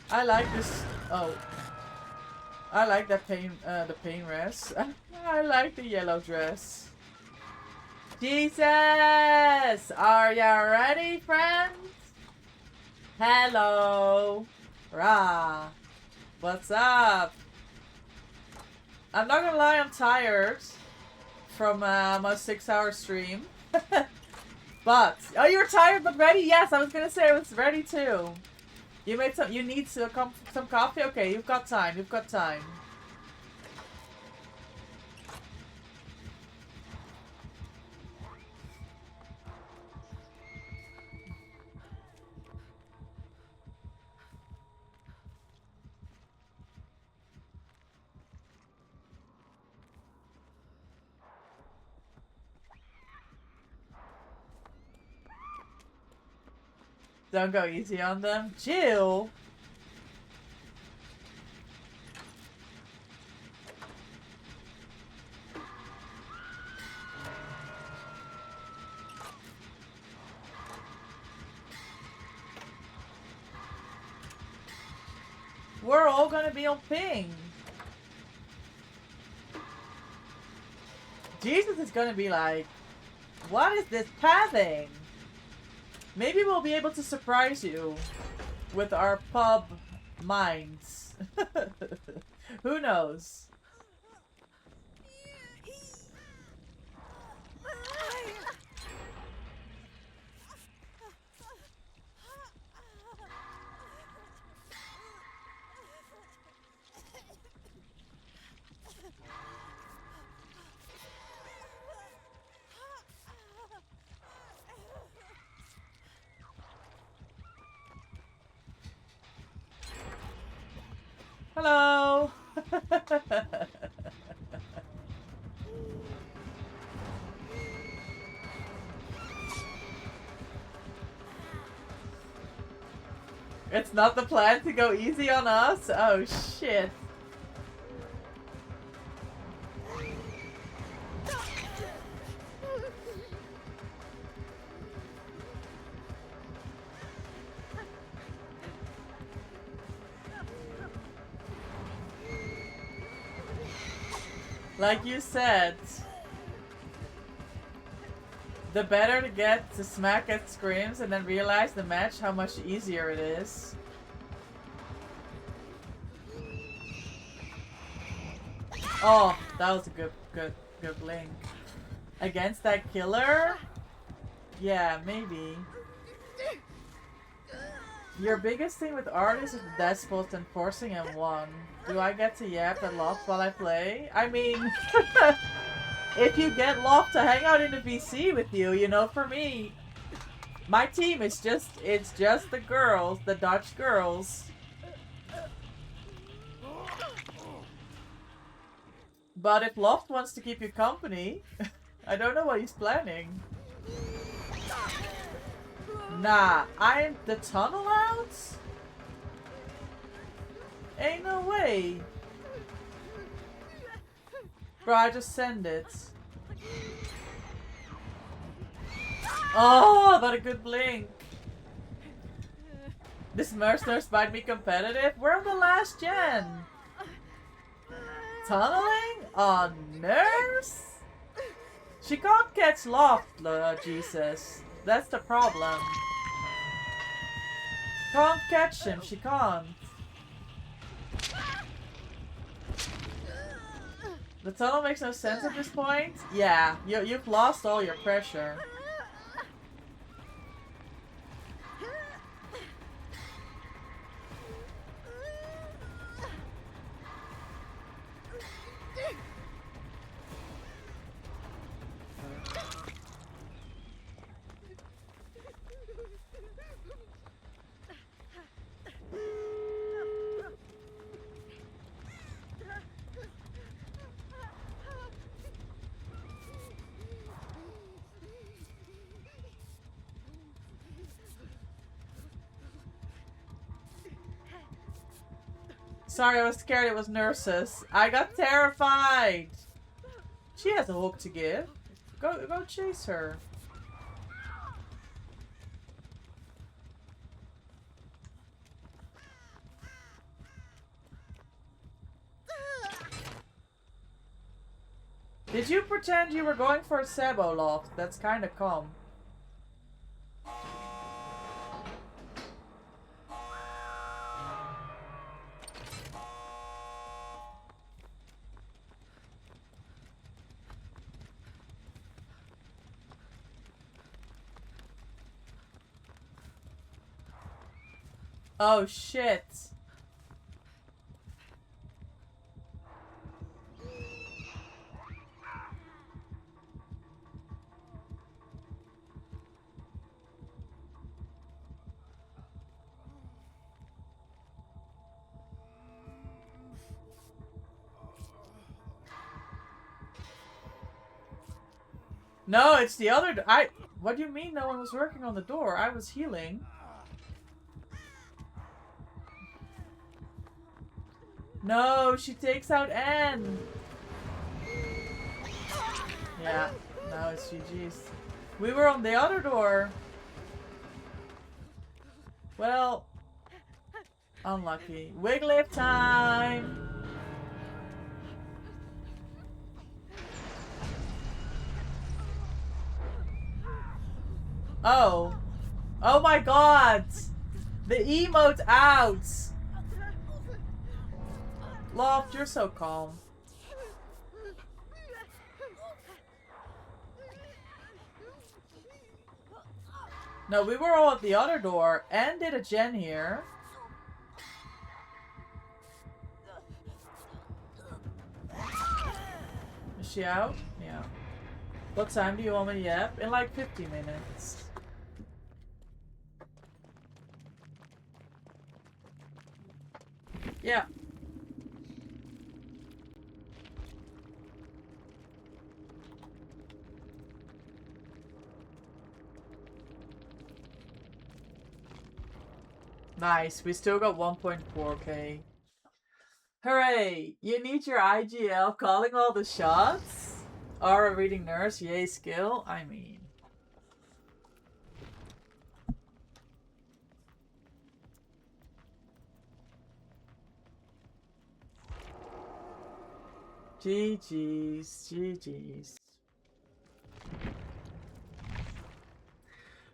I like this. Oh, I like that the pain rest. I like the yellow dress. Jesus, are ya ready, friends? Hello, Rah. What's up? I'm not gonna lie, I'm tired from my 6-hour stream. But oh, you were tired but ready? Yes, I was gonna say I was ready too. You made some. You need some coffee. Okay, you've got time. You've got time. Don't go easy on them, Jill. We're all gonna be on ping. Jesus is gonna be like, what is this pathing? Maybe we'll be able to surprise you with our pub minds. Who knows? Hello. It's not the plan to go easy on us? Oh shit. Like you said, the better to get to smack at screams and then realize the match how much easier it is. Oh, that was a good blink. Against that killer? Yeah, maybe. Your biggest thing with art is the death post and forcing M1. Do I get to yap and laugh while I play? I mean, if you get Loft to hang out in the VC with you, you know, for me, my team is it's just the girls, the Dutch girls. But if Loft wants to keep you company, I don't know what he's planning. Nah, I'm the tunnel out? Ain't no way. Bro, I just send it. Oh, but a good blink. This mercenaries might be competitive. We're on the last gen. Tunneling? On nurse? She can't catch Loft, Jesus. That's the problem. Can't catch him, she can't. The tunnel makes no sense at this point? Yeah, you've lost all your pressure. Sorry, I was scared it was nurses. I got terrified. She has a hook to give. Go chase her. Did you pretend you were going for a Sebo Loft? That's kinda calm. Oh shit. No, it's the other. What do you mean no one was working on the door? I was healing. No, she takes out Anne. Yeah, now it's GG's. We were on the other door. Well, unlucky. Wigglyf time. Oh. Oh my god. The emote out. Loft, you're so calm. No, we were all at the other door and did a gen here. Is she out? Yeah. What time do you want me to yap? In like 50 minutes. Yeah. Nice. We still got 1.4k. Hooray! You need your IGL calling all the shots? Aura reading nurse, yay skill. I mean. GG's. GG's.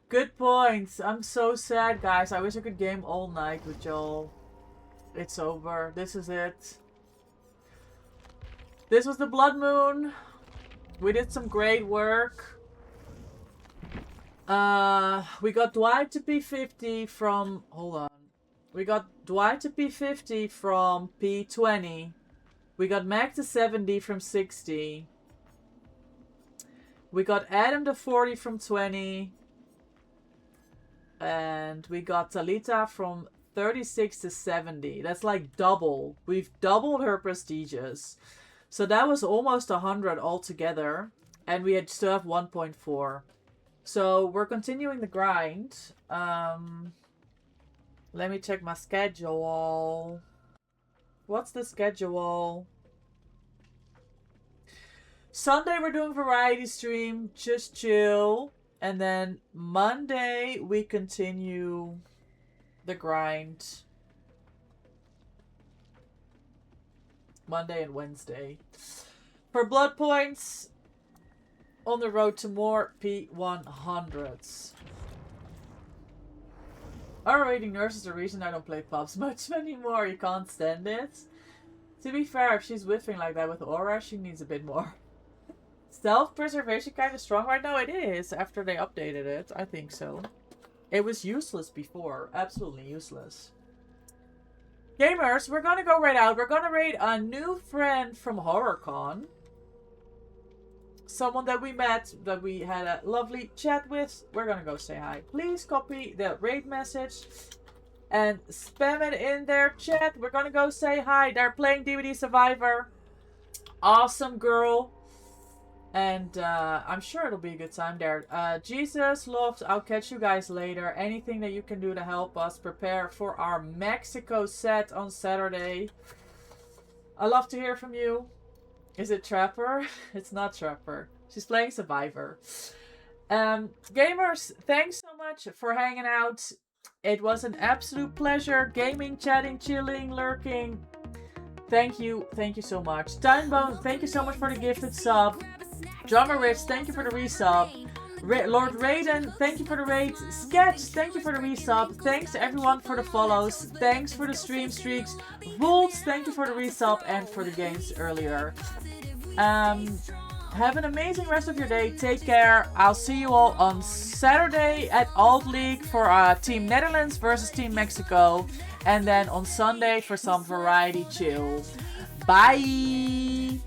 Good points. I'm so sad, guys. I wish I could game all night with y'all. It's over. This is it. This was the Blood Moon. We did some great work. We got Dwight to P50 from... Hold on. We got Dwight to P50 from P20. We got Mac to 70 from 60. We got Adam to 40 from 20. And we got Talita from 36 to 70. That's like double. We've doubled her prestigious. So that was almost 100 altogether. And we still have 1.4. So we're continuing the grind. Let me check my schedule. What's the schedule? Sunday we're doing variety stream. Just chill. And then Monday, we continue the grind. Monday and Wednesday. For blood points, on the road to more P100s. Our rating nurse is the reason I don't play pubs much anymore. You can't stand it. To be fair, if she's whiffing like that with Aura, she needs a bit more. Self-preservation kind of strong right now? It is, after they updated it. I think so. It was useless before. Absolutely useless. Gamers, we're gonna go right out. We're gonna raid a new friend from HorrorCon. Someone that we met, that we had a lovely chat with. We're gonna go say hi. Please copy the raid message and spam it in their chat. We're gonna go say hi. They're playing DVD Survivor. Awesome girl. And I'm sure it'll be a good time there. Jesus loves, I'll catch you guys later. Anything that you can do to help us prepare for our Mexico set on Saturday. I love to hear from you. Is it Trapper? It's not Trapper. She's playing Survivor. Gamers, thanks so much for hanging out. It was an absolute pleasure. Gaming, chatting, chilling, lurking. Thank you so much. Timebone, thank you so much for the gifted sub. Drummer Rich, thank you for the resub. Lord Raiden, thank you for the raid. Sketch, thank you for the resub. Thanks to everyone for the follows. Thanks for the stream streaks. Wolves, thank you for the resub and for the games earlier. Have an amazing rest of your day. Take care. I'll see you all on Saturday at Alt League for Team Netherlands versus Team Mexico. And then on Sunday for some variety chill. Bye!